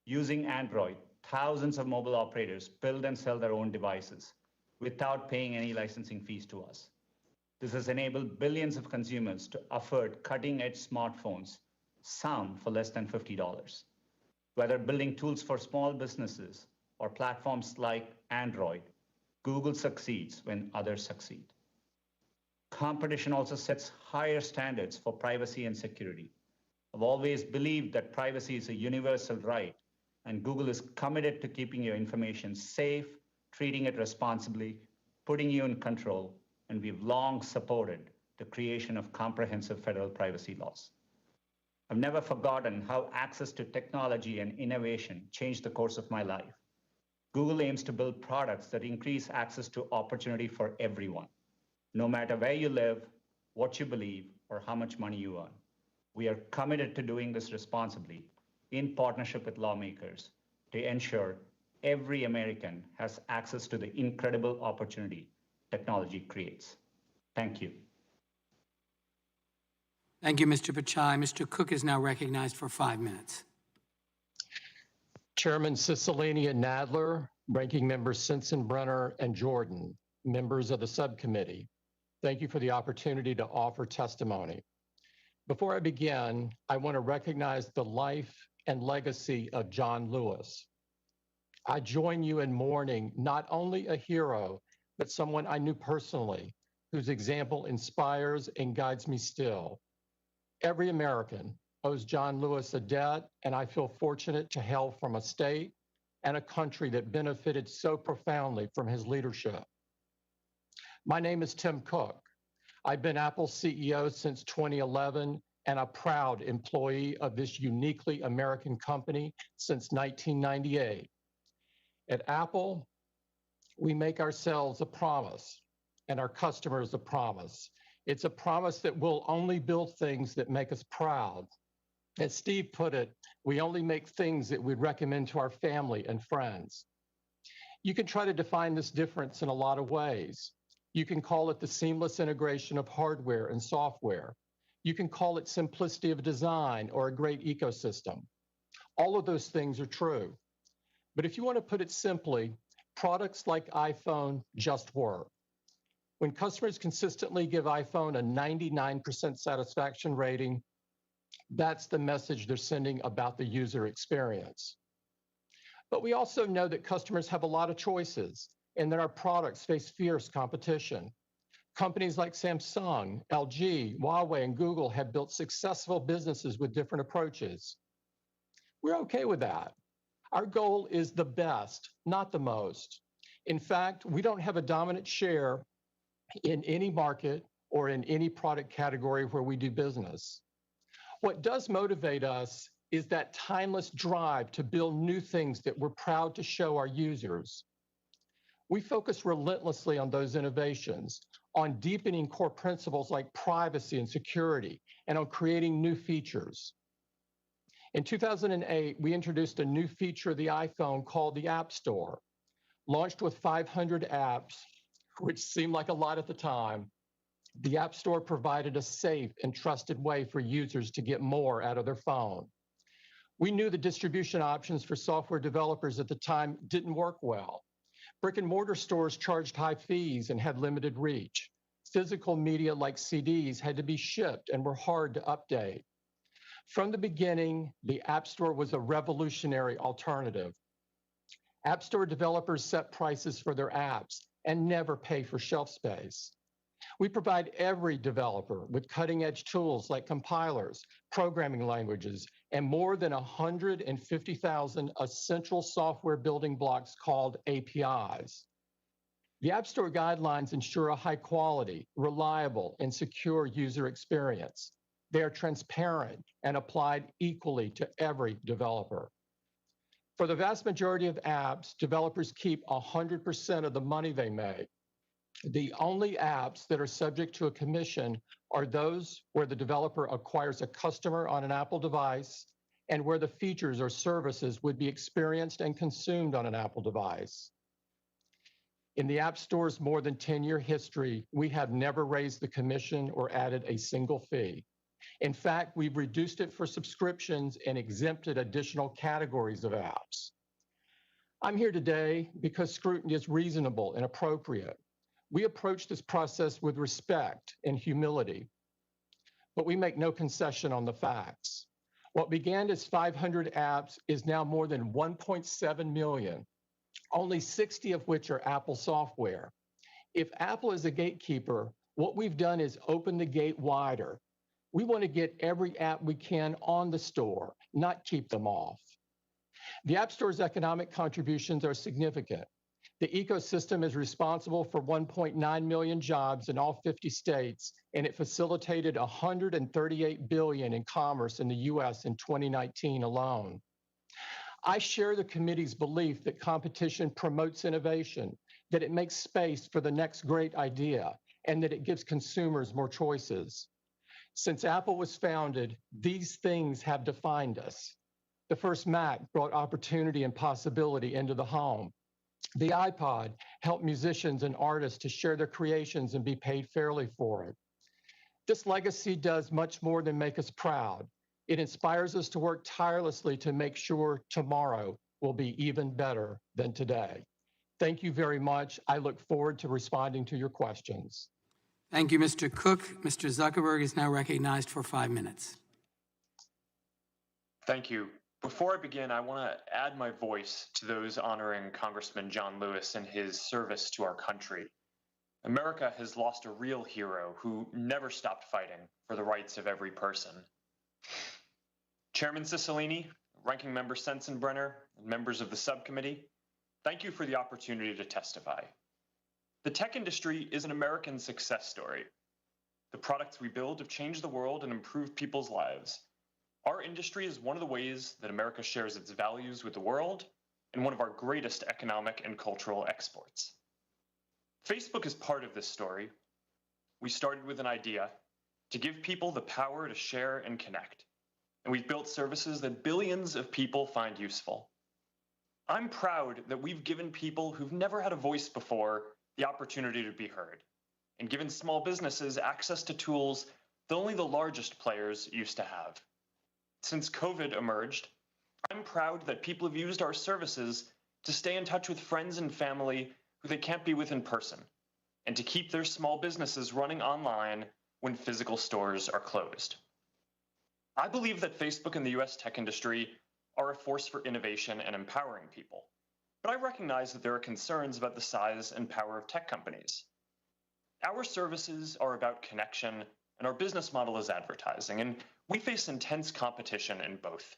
Using Android, thousands of mobile operators build and sell their own devices without paying any licensing fees to us. This has enabled billions of consumers to afford cutting-edge smartphones, some for less than $50. Whether building tools for small businesses or platforms like Android, Google succeeds when others succeed. Competition also sets higher standards for privacy and security. I've always believed that privacy is a universal right, and Google is committed to keeping your information safe, treating it responsibly, putting you in control, and we've long supported the creation of comprehensive federal privacy laws. I've never forgotten how access to technology and innovation changed the course of my life. Google aims to build products that increase access to opportunity for everyone, no matter where you live, what you believe, or how much money you earn. We are committed to doing this responsibly in partnership with lawmakers to ensure every American has access to the incredible opportunity technology creates. Thank you. Thank you, Mr. Pichai. Mr. Cook is now recognized for 5 minutes. Chairman Cicilline and Nadler, Ranking Members Sensenbrenner and Jordan, members of the subcommittee, thank you for the opportunity to offer testimony. Before I begin, I want to recognize the life and legacy of John Lewis. I join you in mourning not only a hero, but someone I knew personally, whose example inspires and guides me still. Every American owes John Lewis a debt, and I feel fortunate to hail from a state and a country that benefited so profoundly from his leadership. My name is Tim Cook. I've been Apple's CEO since 2011 and a proud employee of this uniquely American company since 1998. At Apple, we make ourselves a promise and our customers a promise. It's a promise that we'll only build things that make us proud. As Steve put it, we only make things that we'd recommend to our family and friends. You can try to define this difference in a lot of ways. You can call it the seamless integration of hardware and software. You can call it simplicity of design or a great ecosystem. All of those things are true. But if you want to put it simply, products like iPhone just work. When customers consistently give iPhone a 99% satisfaction rating, that's the message they're sending about the user experience. But we also know that customers have a lot of choices and that our products face fierce competition. Companies like Samsung, LG, Huawei, and Google have built successful businesses with different approaches. We're okay with that. Our goal is the best, not the most. In fact, we don't have a dominant share in any market or in any product category where we do business. What does motivate us is that timeless drive to build new things that we're proud to show our users. We focus relentlessly on those innovations, on deepening core principles like privacy and security, and on creating new features. In 2008, we introduced a new feature of the iPhone called the App Store. Launched with 500 apps, which seemed like a lot at the time, the App Store provided a safe and trusted way for users to get more out of their phone. We knew the distribution options for software developers at the time didn't work well. Brick and mortar stores charged high fees and had limited reach. Physical media like CDs had to be shipped and were hard to update. From the beginning, the App Store was a revolutionary alternative. App Store developers set prices for their apps and never pay for shelf space. We provide every developer with cutting-edge tools like compilers, programming languages, and more than 150,000 essential software building blocks called APIs. The App Store guidelines ensure a high-quality, reliable, and secure user experience. They are transparent and applied equally to every developer. For the vast majority of apps, developers keep 100% of the money they make. The only apps that are subject to a commission are those where the developer acquires a customer on an Apple device and where the features or services would be experienced and consumed on an Apple device. In the App Store's more than 10-year history, we have never raised the commission or added a single fee. In fact, we've reduced it for subscriptions and exempted additional categories of apps. I'm here today because scrutiny is reasonable and appropriate. We approach this process with respect and humility, but we make no concession on the facts. What began as 500 apps is now more than 1.7 million, only 60 of which are Apple software. If Apple is a gatekeeper, what we've done is open the gate wider. We want to get every app we can on the store, not keep them off. The App Store's economic contributions are significant. The ecosystem is responsible for 1.9 million jobs in all 50 states, and it facilitated $138 billion in commerce in the US in 2019 alone. I share the committee's belief that competition promotes innovation, that it makes space for the next great idea, and that it gives consumers more choices. Since Apple was founded, these things have defined us. The first Mac brought opportunity and possibility into the home. The iPod helped musicians and artists to share their creations and be paid fairly for it. This legacy does much more than make us proud. It inspires us to work tirelessly to make sure tomorrow will be even better than today. Thank you very much. I look forward to responding to your questions. Thank you, Mr. Cook. Mr. Zuckerberg is now recognized for 5 minutes. Thank you. Before I begin, I want to add my voice to those honoring Congressman John Lewis and his service to our country. America has lost a real hero who never stopped fighting for the rights of every person. Chairman Cicilline, Ranking Member Sensenbrenner, and members of the subcommittee, thank you for the opportunity to testify. The tech industry is an American success story. The products we build have changed the world and improved people's lives. Our industry is one of the ways that America shares its values with the world and one of our greatest economic and cultural exports. Facebook is part of this story. We started with an idea to give people the power to share and connect, and we've built services that billions of people find useful. I'm proud that we've given people who've never had a voice before the opportunity to be heard, and given small businesses access to tools that only the largest players used to have. Since COVID emerged, I'm proud that people have used our services to stay in touch with friends and family who they can't be with in person, and to keep their small businesses running online when physical stores are closed. I believe that Facebook and the US tech industry are a force for innovation and empowering people, but I recognize that there are concerns about the size and power of tech companies. Our services are about connection, and our business model is advertising, and we face intense competition in both.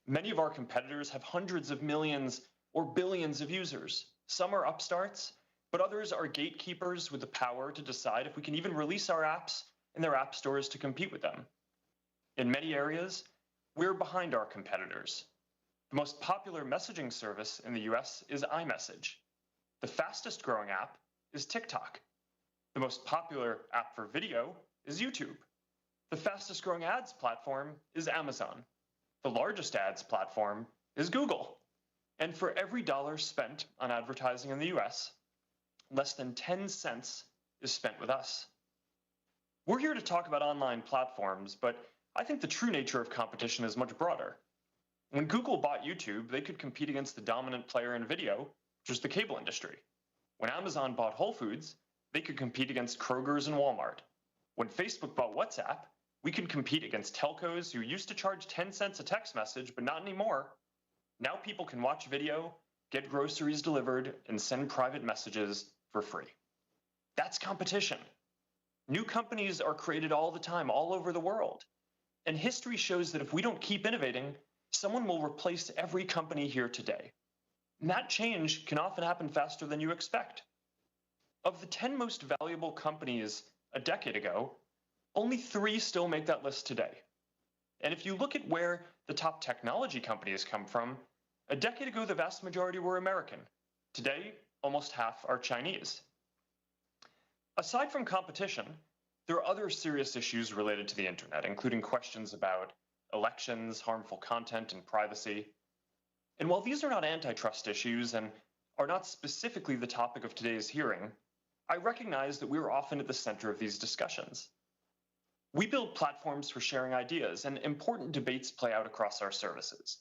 Many of our competitors have hundreds of millions or billions of users. Some are upstarts, but others are gatekeepers with the power to decide if we can even release our apps in their app stores to compete with them. In many areas, we're behind our competitors. The most popular messaging service in the US is iMessage. The fastest growing app is TikTok. The most popular app for video is YouTube. The fastest growing ads platform is Amazon. The largest ads platform is Google. And for every dollar spent on advertising in the US, less than 10 cents is spent with us. We're here to talk about online platforms, but I think the true nature of competition is much broader. When Google bought YouTube, they could compete against the dominant player in video, which was the cable industry. When Amazon bought Whole Foods, they could compete against Kroger's and Walmart. When Facebook bought WhatsApp, we could compete against telcos who used to charge 10 cents a text message, but not anymore. Now people can watch video, get groceries delivered, and send private messages for free. That's competition. New companies are created all the time, all over the world. And history shows that if we don't keep innovating, someone will replace every company here today. And that change can often happen faster than you expect. Of the 10 most valuable companies a decade ago, only 3 still make that list today. And if you look at where the top technology companies come from, a decade ago, the vast majority were American. Today, almost half are Chinese. Aside from competition, there are other serious issues related to the internet, including questions about elections, harmful content, and privacy. And while these are not antitrust issues and are not specifically the topic of today's hearing, I recognize that we are often at the center of these discussions. We build platforms for sharing ideas, and important debates play out across our services.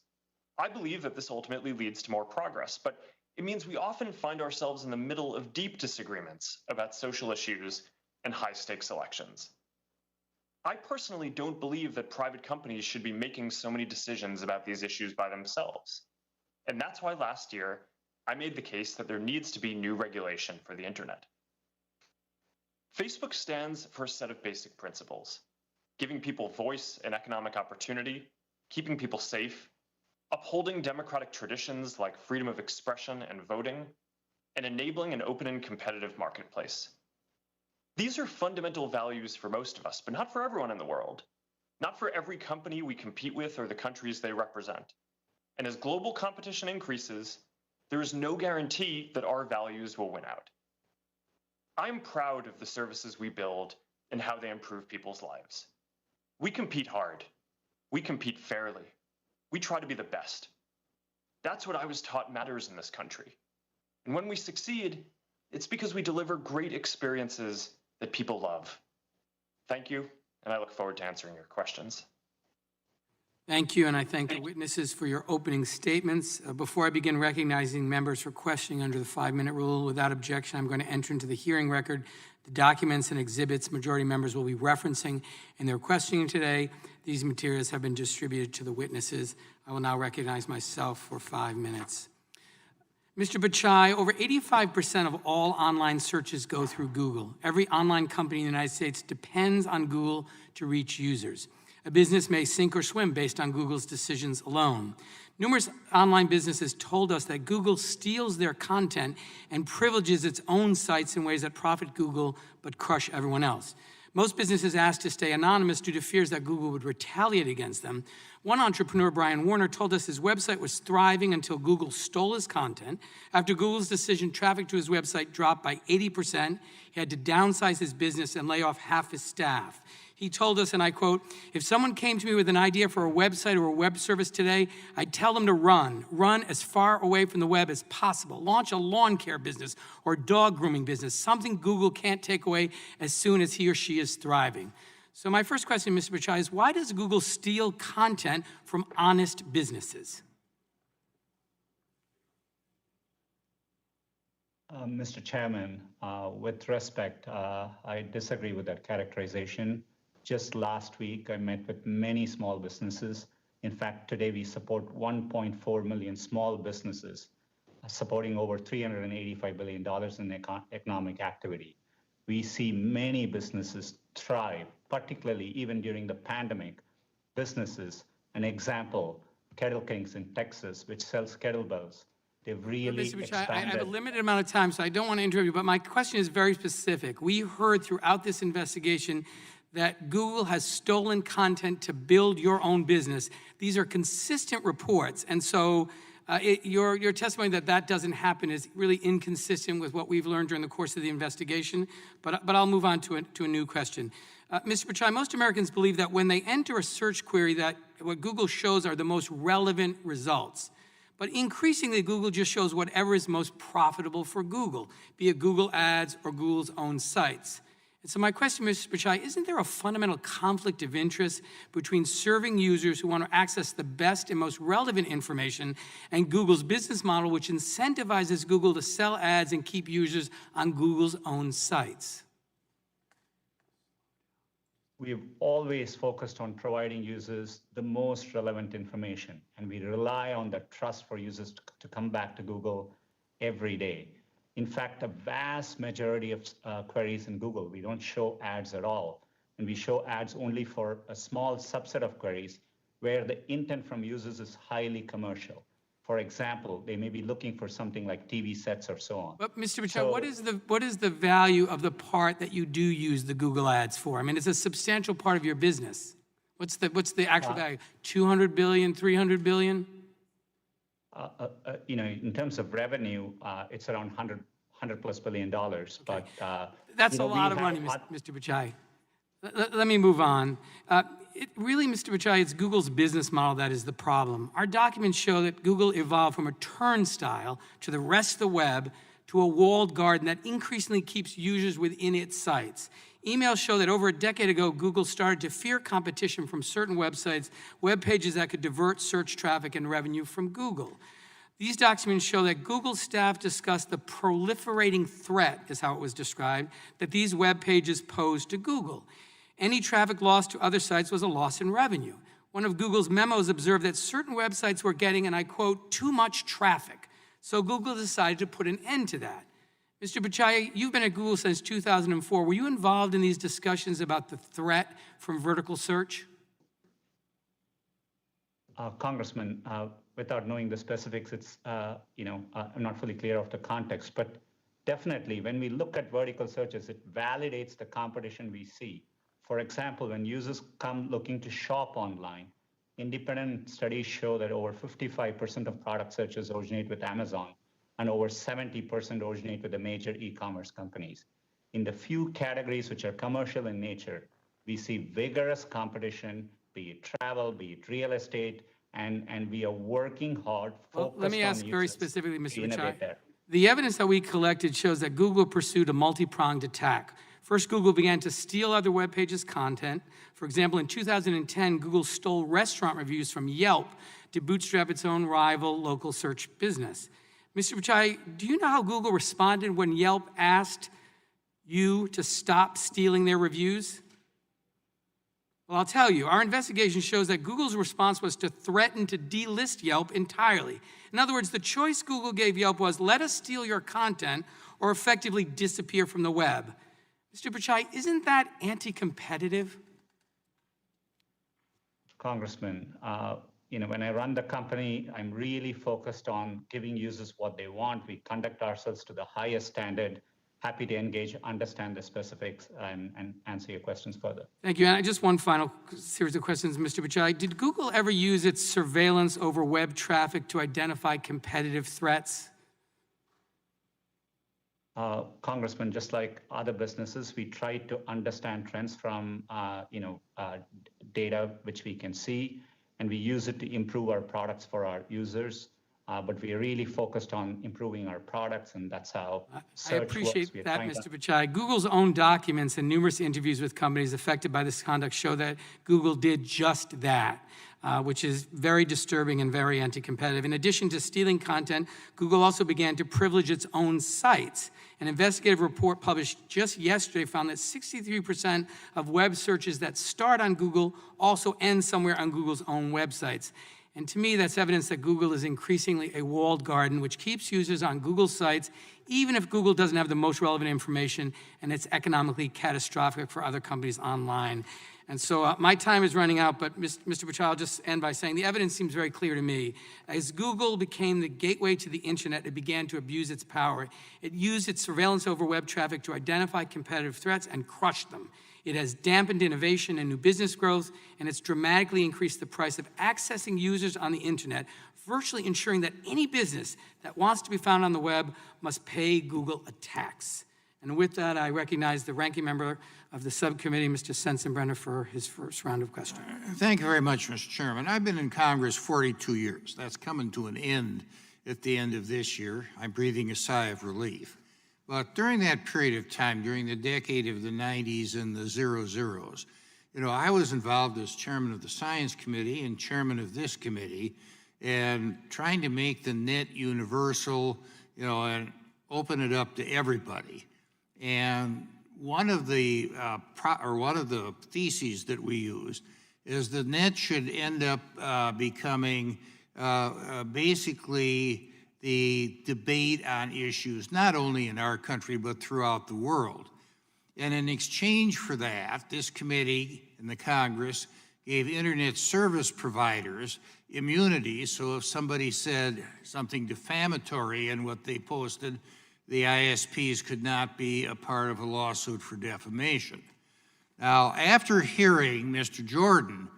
I believe that this ultimately leads to more progress, but it means we often find ourselves in the middle of deep disagreements about social issues and high-stakes elections. I personally don't believe that private companies should be making so many decisions about these issues by themselves. And that's why last year, I made the case that there needs to be new regulation for the internet. Facebook stands for a set of basic principles: giving people voice and economic opportunity, keeping people safe, upholding democratic traditions like freedom of expression and voting, and enabling an open and competitive marketplace. These are fundamental values for most of us, but not for everyone in the world. Not for every company we compete with or the countries they represent. And as global competition increases, there is no guarantee that our values will win out. I'm proud of the services we build and how they improve people's lives. We compete hard. We compete fairly. We try to be the best. That's what I was taught matters in this country. And when we succeed, it's because we deliver great experiences that people love. Thank you, and I look forward to answering your questions. Thank you, and I thank the witnesses for your opening statements. Before I begin recognizing members for questioning under the 5-minute rule, without objection, I'm going to enter into the hearing record the documents and exhibits majority members will be referencing in their questioning today. These materials have been distributed to the witnesses. I will now recognize myself for 5 minutes. Mr. Bachai, over 85% of all online searches go through Google. Every online company in the United States depends on Google to reach users. A business may sink or swim based on Google's decisions alone. Numerous online businesses told us that Google steals their content and privileges its own sites in ways that profit Google but crush everyone else. Most businesses asked to stay anonymous due to fears that Google would retaliate against them. One entrepreneur, Brian Warner, told us his website was thriving until Google stole his content. After Google's decision, traffic to his website dropped by 80%. He had to downsize his business and lay off half his staff. He told us, and I quote, "If someone came to me with an idea for a website or a web service today, I'd tell them to run as far away from the web as possible. Launch a lawn care business or dog grooming business, something Google can't take away as soon as he or she is thriving." So my first question, Mr. Bachai, is why does Google steal content from honest businesses? Mr. Chairman, with respect, I disagree with that characterization. Just last week, I met with many small businesses. In fact, today we support 1.4 million small businesses, supporting over $385 billion in economic activity. We see many businesses thrive, particularly even during the pandemic. Businesses, an example, Kettle Kings in Texas, which sells kettlebells. They've really Mr. Bachai, expanded. I have a limited amount of time, so I don't want to interrupt you, but my question is very specific. We heard throughout this investigation that Google has stolen content to build your own business. These are consistent reports, and so your testimony that doesn't happen is really inconsistent with what we've learned during the course of the investigation, but I'll move on to a new question. Mr. Bachai, most Americans believe that when they enter a search query that what Google shows are the most relevant results. But increasingly, Google just shows whatever is most profitable for Google, be it Google Ads or Google's own sites. And so my question, Mr. Pichai, isn't there a fundamental conflict of interest between serving users who want to access the best and most relevant information and Google's business model, which incentivizes Google to sell ads and keep users on Google's own sites? We've always focused on providing users the most relevant information, and we rely on the trust for users to come back to Google every day. In fact, a vast majority of queries in Google, we don't show ads at all, and we show ads only for a small subset of queries where the intent from users is highly commercial. For example, they may be looking for something like TV sets or so on. But Mr. Pichai, So- what is the value of the part that you do use the Google ads for? I mean, it's a substantial part of your business. What's the actual value? 200 billion, 300 billion? In terms of revenue, it's around $100 plus billion. But That's a we lot of have money, Mr. Pichai. Let me move on. Really, Mr. Pichai, it's Google's business model that is the problem. Our documents show that Google evolved from a turnstile to the rest of the web to a walled garden that increasingly keeps users within its sites. Emails show that over a decade ago, Google started to fear competition from certain websites, web pages that could divert search traffic and revenue from Google. These documents show that Google staff discussed the proliferating threat, is how it was described, that these web pages pose to Google. Any traffic lost to other sites was a loss in revenue. One of Google's memos observed that certain websites were getting, and I quote, too much traffic. So Google decided to put an end to that. Mr. Pichai, you've been at Google since 2004. Were you involved in these discussions about the threat from vertical search? Congressman, without knowing the specifics, it's, I'm not fully clear of the context, but definitely when we look at vertical searches, it validates the competition we see. For example, when users come looking to shop online, independent studies show that over 55% of product searches originate with Amazon and over 70% originate with the major e-commerce companies. In the few categories which are commercial in nature, we see vigorous competition, be it travel, be it real estate, and we are working hard, focused Let me on ask very users specifically, to Mr. innovate Pichai. there. The evidence that we collected shows that Google pursued a multi-pronged attack. First, Google began to steal other web pages' content. For example, in 2010, Google stole restaurant reviews from Yelp to bootstrap its own rival local search business. Mr. Pichai, do you know how Google responded when Yelp asked you to stop stealing their reviews? Well, I'll tell you, our investigation shows that Google's response was to threaten to delist Yelp entirely. In other words, the choice Google gave Yelp was, let us steal your content or effectively disappear from the web. Mr. Pichai, isn't that anti-competitive? Congressman, when I run the company, I'm really focused on giving users what they want. We conduct ourselves to the highest standard. Happy to engage, understand the specifics, and answer your questions further. Thank you. And just one final series of questions, Mr. Pichai. Did Google ever use its surveillance over web traffic to identify competitive threats? Congressman, just like other businesses, we try to understand trends from data which we can see, and we use it to improve our products for our users. But we are really focused on improving our products, and that's how search I appreciate works. that, Mr. Pichai. Google's own documents and numerous interviews with companies affected by this conduct show that Google did just that, which is very disturbing and very anti-competitive. In addition to stealing content, Google also began to privilege its own sites. An investigative report published just yesterday found that 63% of web searches that start on Google also end somewhere on Google's own websites. And to me, that's evidence that Google is increasingly a walled garden, which keeps users on Google sites, even if Google doesn't have the most relevant information, and it's economically catastrophic for other companies online. And so my time is running out, but Mr. Pichai, I'll just end by saying the evidence seems very clear to me. As Google became the gateway to the internet, it began to abuse its power. It used its surveillance over web traffic to identify competitive threats and crush them. It has dampened innovation and new business growth, and it's dramatically increased the price of accessing users on the internet, virtually ensuring that any business that wants to be found on the web must pay Google a tax. And with that, I recognize the ranking member of the subcommittee, Mr. Sensenbrenner, for his first round of questions. Thank you very much, Mr. Chairman. I've been in Congress 42 years. That's coming to an end at the end of this year. I'm breathing a sigh of relief. But during that period of time, during the decade of the 90s and the zeros, I was involved as chairman of the Science Committee and chairman of this committee, and trying to make the net universal, and open it up to everybody. And one of the theses that we use is the net should end up becoming basically the debate on issues, not only in our country, but throughout the world. And in exchange for that, this committee and the Congress gave internet service providers immunity, so if somebody said something defamatory in what they posted, the ISPs could not be a part of a lawsuit for defamation. Now, after hearing Mr. Jordan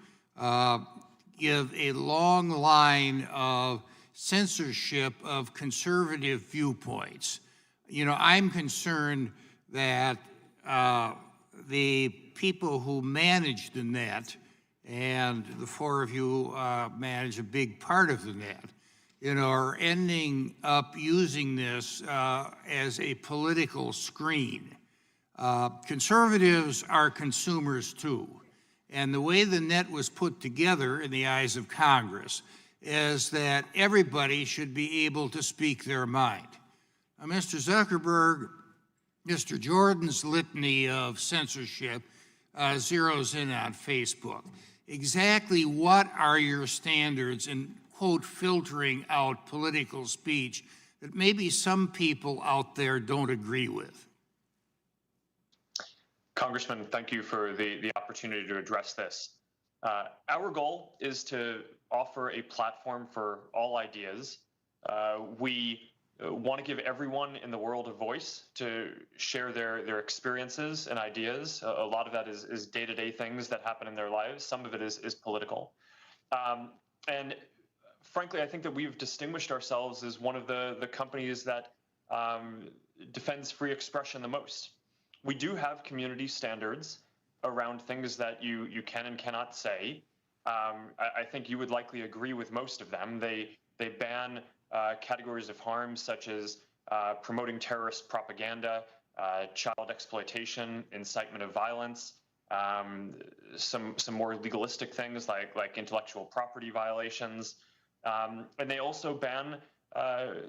give a long line of censorship of conservative viewpoints, I'm concerned that the people who manage the net, and the four of you manage a big part of the net, are ending up using this as a political screen. Conservatives are consumers too. And the way the net was put together in the eyes of Congress is that everybody should be able to speak their mind. Now, Mr. Zuckerberg, Mr. Jordan's litany of censorship zeroes in on Facebook. Exactly what are your standards in, quote, filtering out political speech that maybe some people out there don't agree with? Congressman, thank you for the opportunity to address this. Our goal is to offer a platform for all ideas. We want to give everyone in the world a voice to share their experiences and ideas. A lot of that is day-to-day things that happen in their lives. Some of it is political. And frankly, I think that we've distinguished ourselves as one of the companies that defends free expression the most. We do have community standards around things that you can and cannot say. I think you would likely agree with most of them. They ban categories of harm such as promoting terrorist propaganda, child exploitation, incitement of violence, some more legalistic things like intellectual property violations, and they also ban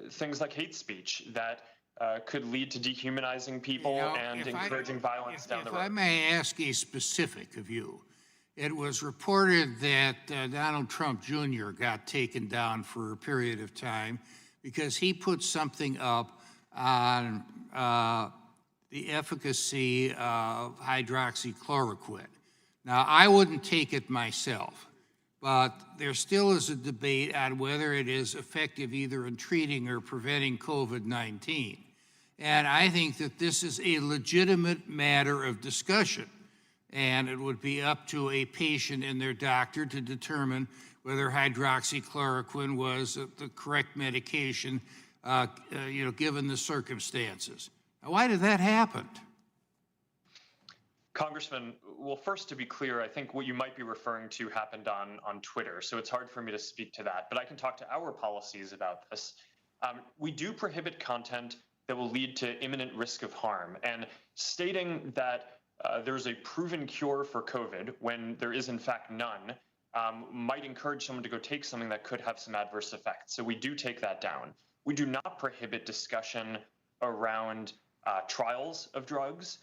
things like hate speech that could lead to dehumanizing people and encouraging violence down the road. If I may ask a specific of you, it was reported that Donald Trump Jr. got taken down for a period of time because he put something up on the efficacy of hydroxychloroquine. Now, I wouldn't take it myself, but there still is a debate on whether it is effective either in treating or preventing COVID-19. And I think that this is a legitimate matter of discussion. And it would be up to a patient and their doctor to determine whether hydroxychloroquine was the correct medication, given the circumstances. Now, why did that happen? Congressman, well, first, to be clear, I think what you might be referring to happened on Twitter, so it's hard for me to speak to that, but I can talk to our policies about this. We do prohibit content that will lead to imminent risk of harm, and stating that there's a proven cure for COVID when there is in fact none might encourage someone to go take something that could have some adverse effects. So we do take that down. We do not prohibit discussion around trials of drugs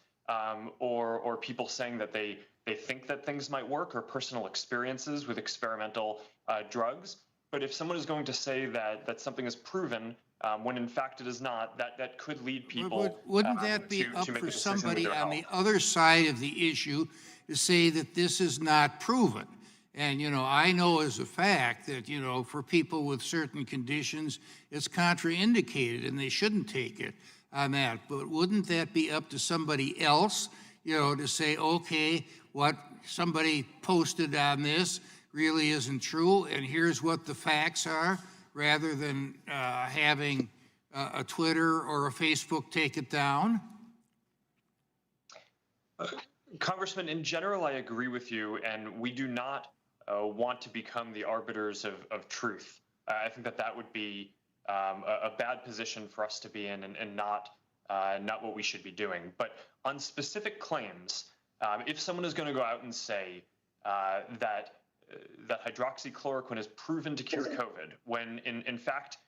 or people saying that they think that things might work or personal experiences with experimental drugs. But if someone is going to say that something is proven when in fact it is not, that could lead people Wouldn't that be up for somebody on the other side of the issue to say that this is not proven? And, I know as a fact that, for people with certain conditions, it's contraindicated and they shouldn't take it on that. But wouldn't that be up to somebody else, to say, okay, what somebody posted on this really isn't true, and here's what the facts are, rather than having a Twitter or a Facebook take it down? Congressman, in general, I agree with you, and we do not want to become the arbiters of truth. I think that would be a bad position for us to be in, and not what we should be doing. But on specific claims, if someone is going to go out and say that hydroxychloroquine is proven to cure COVID, when in fact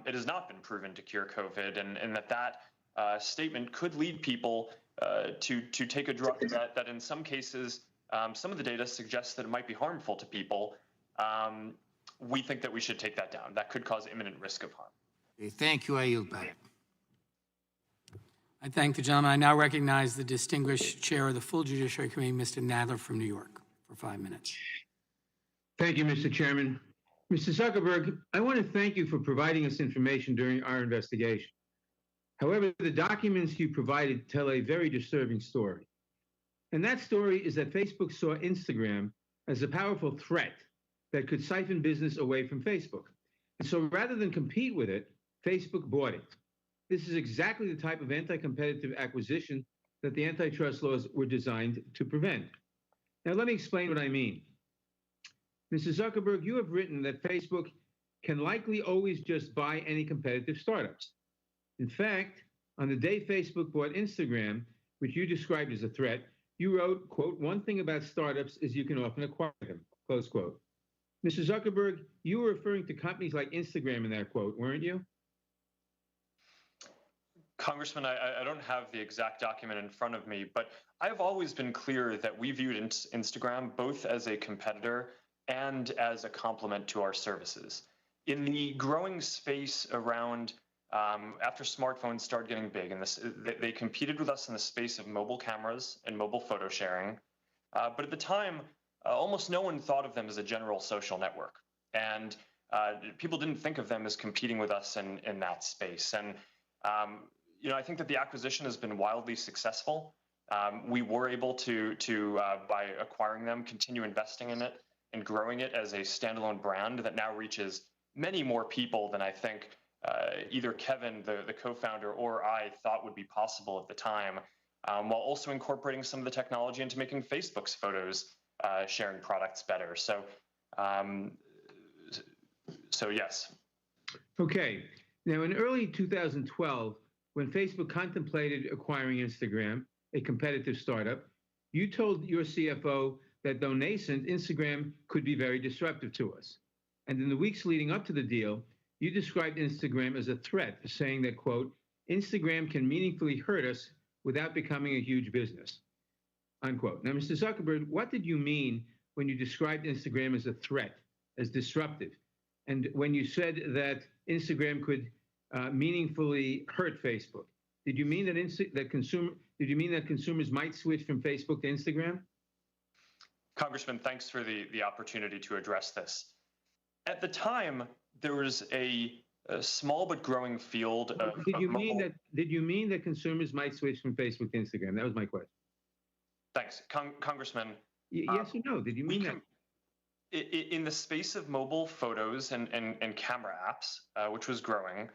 it has not been proven to cure COVID, and that statement could lead people to take a drug that in some cases, some of the data suggests that it might be harmful to people, we think that we should take that down. That could cause imminent risk of harm. Okay, thank you. I yield back. I thank the gentleman. I now recognize the distinguished chair of the full Judiciary Committee, Mr. Nadler from New York, for 5 minutes. Thank you, Mr. Chairman. Mr. Zuckerberg, I want to thank you for providing us information during our investigation. However, the documents you provided tell a very disturbing story. And that story is that Facebook saw Instagram as a powerful threat that could siphon business away from Facebook. And so rather than compete with it, Facebook bought it. This is exactly the type of anti-competitive acquisition that the antitrust laws were designed to prevent. Now, let me explain what I mean. Mr. Zuckerberg, you have written that Facebook can likely always just buy any competitive startups. In fact, on the day Facebook bought Instagram, which you described as a threat, you wrote, quote, "One thing about startups is you can often acquire them," close quote. Mr. Zuckerberg, you were referring to companies like Instagram in that quote, weren't you? Congressman, I don't have the exact document in front of me, but I've always been clear that we viewed Instagram both as a competitor and as a complement to our services. In the growing space around after smartphones started getting big, and they competed with us in the space of mobile cameras and mobile photo sharing. But at the time, almost no one thought of them as a general social network. And people didn't think of them as competing with us in that space. And I think that the acquisition has been wildly successful. We were able to by acquiring them, continue investing in it and growing it as a standalone brand that now reaches many more people than I think either Kevin, the co-founder, or I thought would be possible at the time, while also incorporating some of the technology into making Facebook's photos sharing products better. So yes. Okay. Now, in early 2012, when Facebook contemplated acquiring Instagram, a competitive startup, you told your CFO that though nascent, Instagram could be very disruptive to us. And in the weeks leading up to the deal, you described Instagram as a threat, saying that, quote, "Instagram can meaningfully hurt us without becoming a huge business," unquote. Now, Mr. Zuckerberg, what did you mean when you described Instagram as a threat, as disruptive? And when you said that Instagram could meaningfully hurt Facebook, did you mean that consumers might switch from Facebook to Instagram? Congressman, thanks for the opportunity to address this. At the time, there was a small but growing field of. Did you mean that consumers might switch from Facebook to Instagram? That was my question. Thanks, Congressman. Yes or no? Did you mean that? In the space of mobile photos and camera apps, which was growing,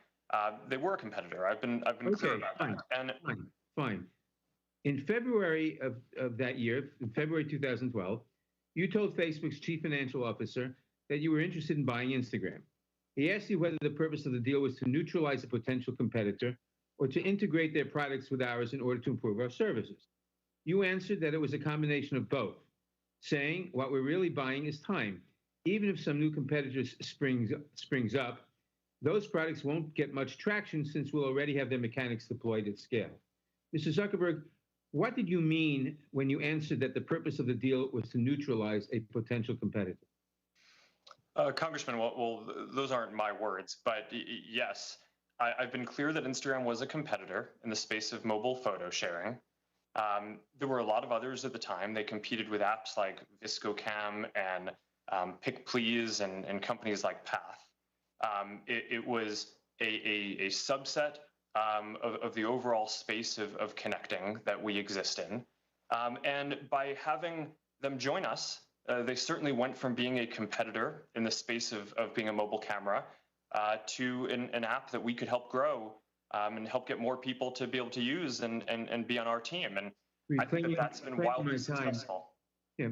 they were a competitor. I've been clear about that. Fine. In February of that year, in February 2012, you told Facebook's chief financial officer that you were interested in buying Instagram. He asked you whether the purpose of the deal was to neutralize a potential competitor or to integrate their products with ours in order to improve our services. You answered that it was a combination of both, saying what we're really buying is time. Even if some new competitors springs up, those products won't get much traction since we'll already have their mechanics deployed at scale. Mr. Zuckerberg, what did you mean when you answered that the purpose of the deal was to neutralize a potential competitor? Congressman, well, those aren't my words, but yes, I've been clear that Instagram was a competitor in the space of mobile photo sharing. There were a lot of others at the time. They competed with apps like ViscoCam and PicPlease and companies like Path. It was a subset of the overall space of connecting that we exist in. And by having them join us, they certainly went from being a competitor in the space of being a mobile camera to an app that we could help grow and help get more people to be able to use and be on our team. And Reclaiming- I think that that's been reclaiming wildly my time. successful. Yeah.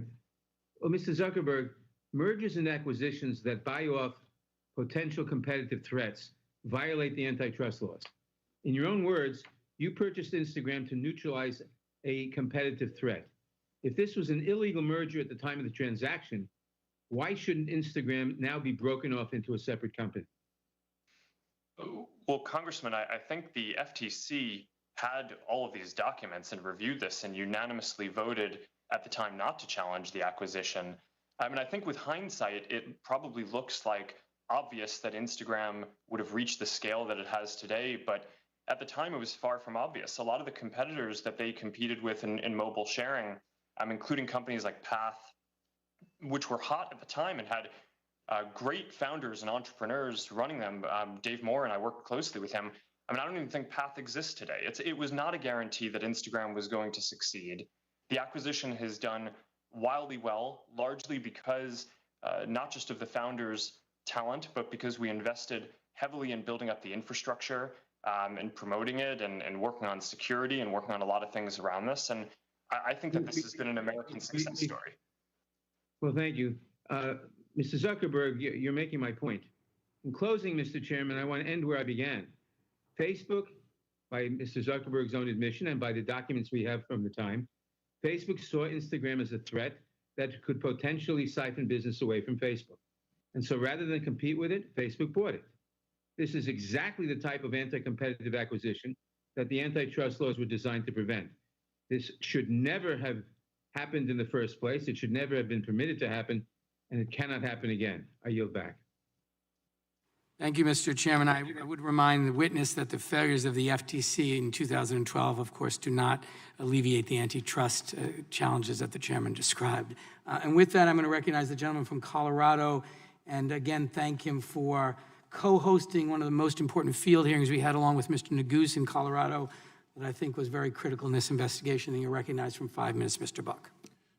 Well, Mr. Zuckerberg, mergers and acquisitions that buy off potential competitive threats violate the antitrust laws. In your own words, you purchased Instagram to neutralize a competitive threat. If this was an illegal merger at the time of the transaction, why shouldn't Instagram now be broken off into a separate company? Well, Congressman, I think the FTC had all of these documents and reviewed this and unanimously voted at the time not to challenge the acquisition. I mean, I think with hindsight, it probably looks like obvious that Instagram would have reached the scale that it has today, but at the time it was far from obvious. A lot of the competitors that they competed with in mobile sharing, including companies like Path, which were hot at the time and had great founders and entrepreneurs running them. Dave Moore and I worked closely with him. I mean, I don't even think Path exists today. It was not a guarantee that Instagram was going to succeed. The acquisition has done wildly well, largely because not just of the founders' talent, but because we invested heavily in building up the infrastructure and promoting it and working on security and working on a lot of things around this. And I think that this has been an American success story. Well, thank you. Mr. Zuckerberg, you're making my point. In closing, Mr. Chairman, I want to end where I began. Facebook, by Mr. Zuckerberg's own admission and by the documents we have from the time, Facebook saw Instagram as a threat that could potentially siphon business away from Facebook. And so rather than compete with it, Facebook bought it. This is exactly the type of anti-competitive acquisition that the antitrust laws were designed to prevent. This should never have happened in the first place. It should never have been permitted to happen, and it cannot happen again. I yield back. Thank you, Mr. Chairman. I would remind the witness that the failures of the FTC in 2012, of course, do not alleviate the antitrust challenges that the chairman described. And with that, I'm going to recognize the gentleman from Colorado and again thank him for co-hosting one of the most important field hearings we had along with Mr. Neguse in Colorado that I think was very critical in this investigation. And you're recognized from 5 minutes, Mr. Buck.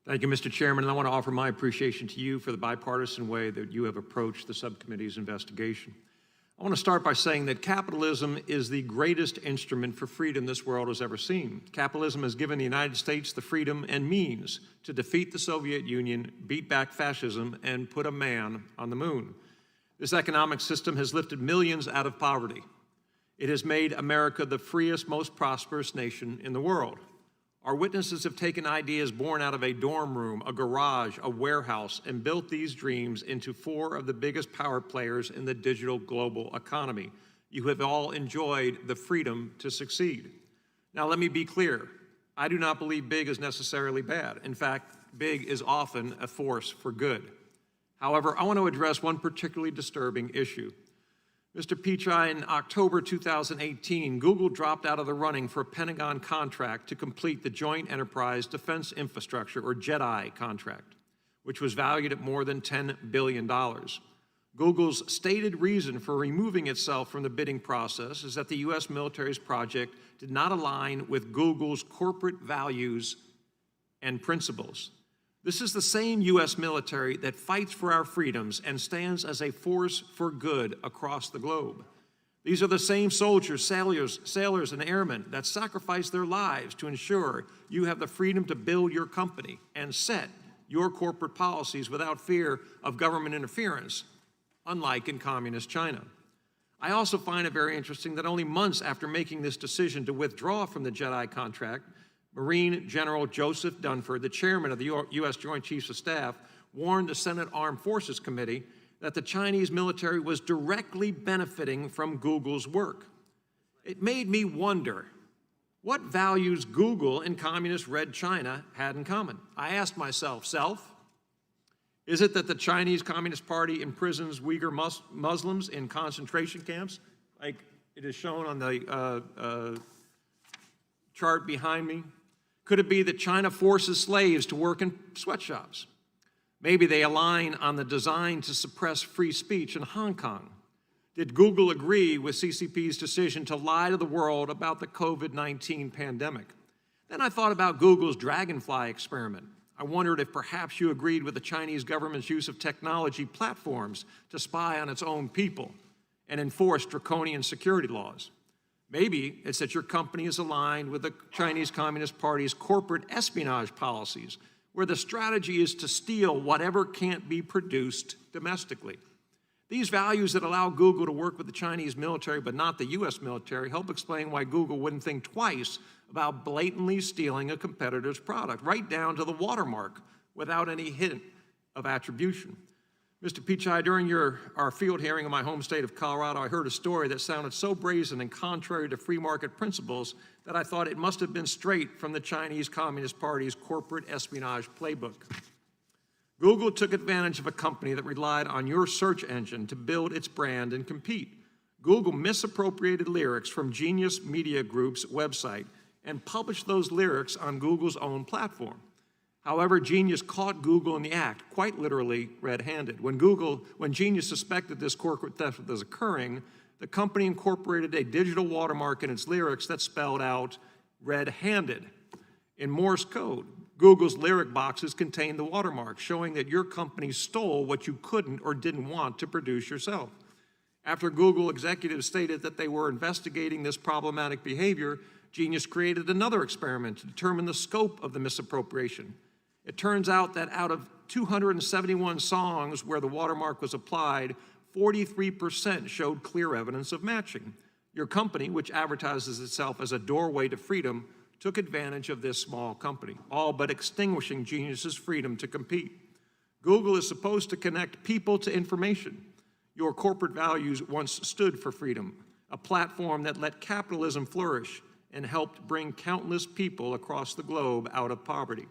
Thank you, Mr. Chairman, and I want to offer my appreciation to you for the bipartisan way that you have approached the subcommittee's investigation. I want to start by saying that capitalism is the greatest instrument for freedom this world has ever seen. Capitalism has given the United States the freedom and means to defeat the Soviet Union, beat back fascism, and put a man on the moon. This economic system has lifted millions out of poverty. It has made America the freest, most prosperous nation in the world. Our witnesses have taken ideas born out of a dorm room, a garage, a warehouse, and built these dreams into 4 of the biggest power players in the digital global economy. You have all enjoyed the freedom to succeed. Now, let me be clear. I do not believe big is necessarily bad. In fact, big is often a force for good. However, I want to address one particularly disturbing issue. Mr. Pichai, in October 2018, Google dropped out of the running for a Pentagon contract to complete the Joint Enterprise Defense Infrastructure, or JEDI contract, which was valued at more than $10 billion. Google's stated reason for removing itself from the bidding process is that the U.S. military's project did not align with Google's corporate values and principles. This is the same U.S. military that fights for our freedoms and stands as a force for good across the globe. These are the same soldiers, sailors, and airmen that sacrifice their lives to ensure you have the freedom to build your company and set your corporate policies without fear of government interference, unlike in communist China. I also find it very interesting that only months after making this decision to withdraw from the JEDI contract, Marine General Joseph Dunford, the chairman of the U.S. Joint Chiefs of Staff, warned the Senate Armed Forces Committee that the Chinese military was directly benefiting from Google's work. It made me wonder what values Google and communist Red China had in common. I asked myself, is it that the Chinese Communist Party imprisons Uyghur Muslims in concentration camps, like it is shown on the chart behind me? Could it be that China forces slaves to work in sweatshops? Maybe they align on the design to suppress free speech in Hong Kong. Did Google agree with CCP's decision to lie to the world about the COVID-19 pandemic? Then I thought about Google's Dragonfly experiment. I wondered if perhaps you agreed with the Chinese government's use of technology platforms to spy on its own people and enforce draconian security laws. Maybe it's that your company is aligned with the Chinese Communist Party's corporate espionage policies, where the strategy is to steal whatever can't be produced domestically. These values that allow Google to work with the Chinese military but not the US military help explain why Google wouldn't think twice about blatantly stealing a competitor's product, right down to the watermark, without any hint of attribution. Mr. Pichai, during our field hearing in my home state of Colorado, I heard a story that sounded so brazen and contrary to free market principles that I thought it must have been straight from the Chinese Communist Party's corporate espionage playbook. Google took advantage of a company that relied on your search engine to build its brand and compete. Google misappropriated lyrics from Genius Media Group's website and published those lyrics on Google's own platform. However, Genius caught Google in the act, quite literally red-handed. When Genius suspected this corporate theft was occurring, the company incorporated a digital watermark in its lyrics that spelled out red-handed. In Morse code, Google's lyric boxes contained the watermark, showing that your company stole what you couldn't or didn't want to produce yourself. After Google executives stated that they were investigating this problematic behavior, Genius created another experiment to determine the scope of the misappropriation. It turns out that out of 271 songs where the watermark was applied, 43% showed clear evidence of matching. Your company, which advertises itself as a doorway to freedom, took advantage of this small company, all but extinguishing Genius's freedom to compete. Google is supposed to connect people to information. Your corporate values once stood for freedom, a platform that let capitalism flourish and helped bring countless people across the globe out of poverty.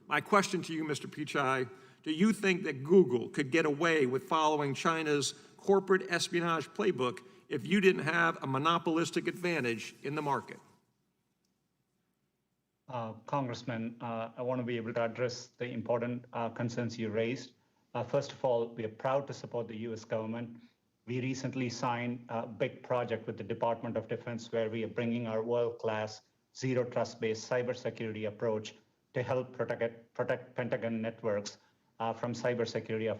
My question to you, Mr. Pichai, do you think that Google could get away with following China's corporate espionage playbook if you didn't have a monopolistic advantage in the market? Congressman, I want to be able to address the important concerns you raised. First of all, we are proud to support the U.S. government. We recently signed a big project with the Department of Defense where we are bringing our world-class zero trust-based cybersecurity approach to help protect Pentagon networks from cybersecurity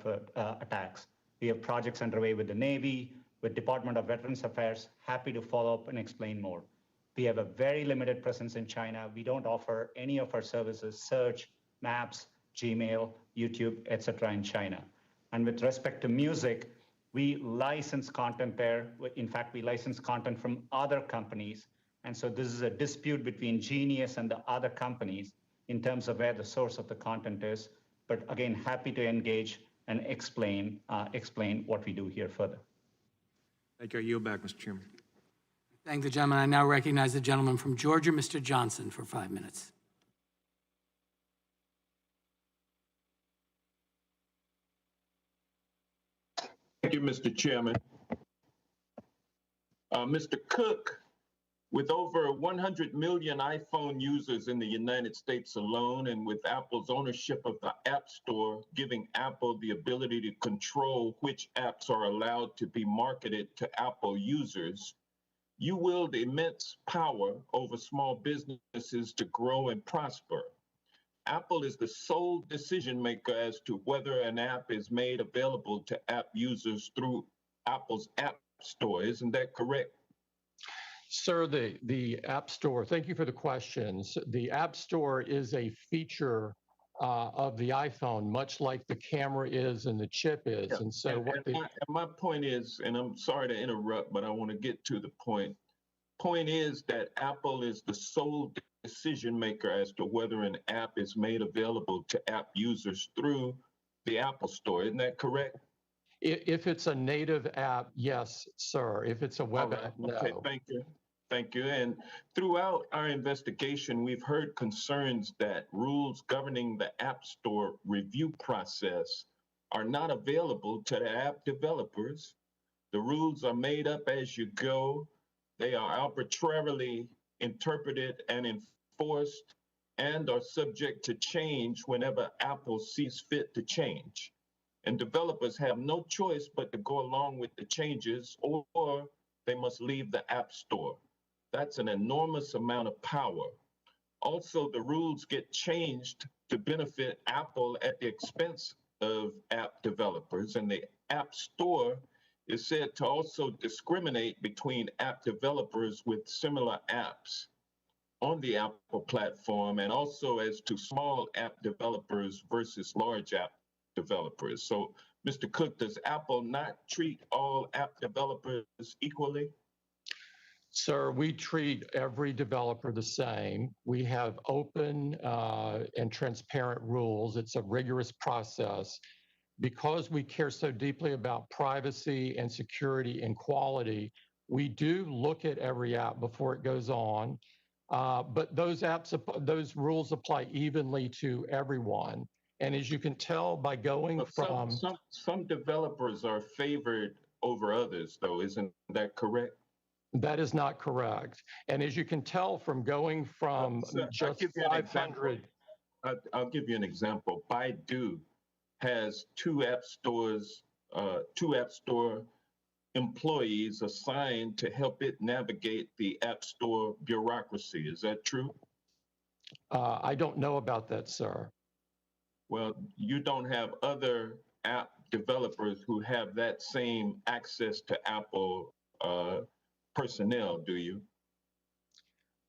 attacks. We have projects underway with the Navy, with Department of Veterans Affairs. Happy to follow up and explain more. We have a very limited presence in China. We don't offer any of our services, search, maps, Gmail, YouTube, etc. in China. And with respect to music, we license content there. In fact, we license content from other companies. And so this is a dispute between Genius and the other companies in terms of where the source of the content is. But again, happy to engage and explain what we do here further. Thank you. I yield back, Mr. Chairman. Thank the gentleman. I now recognize the gentleman from Georgia, Mr. Johnson, for 5 minutes. Thank you, Mr. Chairman. Mr. Cook, with over 100 million iPhone users in the United States alone, and with Apple's ownership of the App Store, giving Apple the ability to control which apps are allowed to be marketed to Apple users, you wield immense power over small businesses to grow and prosper. Apple is the sole decision maker as to whether an app is made available to app users through Apple's App Store. Isn't that correct? Sir, the App Store, thank you for the questions. The App Store is a feature of the iPhone, much like the camera is and the chip is. Yeah. And so my point is, and I'm sorry to interrupt, but I want to get to the point. Point is that Apple is the sole decision maker as to whether an app is made available to app users through the Apple Store. Isn't that correct? If it's a native app, yes, sir. If it's a web app, no. Okay, thank you. Thank you. And throughout our investigation, we've heard concerns that rules governing the App Store review process are not available to the app developers. The rules are made up as you go. They are arbitrarily interpreted and enforced and are subject to change whenever Apple sees fit to change. And developers have no choice but to go along with the changes, or they must leave the App Store. That's an enormous amount of power. Also, the rules get changed to benefit Apple at the expense of app developers, and the App Store is said to also discriminate between app developers with similar apps on the Apple platform, and also as to small app developers versus large app developers. So, Mr. Cook, does Apple not treat all app developers equally? Sir, we treat every developer the same. We have open and transparent rules. It's a rigorous process. Because we care so deeply about privacy and security and quality, we do look at every app before it goes on. But those rules apply evenly to everyone. And as you can tell by going But from... Some developers are favored over others, though. Isn't that correct? That is not correct. And as you can tell from going from just 500... I'll give you an example. Baidu has two app store employees assigned to help it navigate the app store bureaucracy. Is that true? I don't know about that, sir. Well, you don't have other app developers who have that same access to Apple personnel, do you?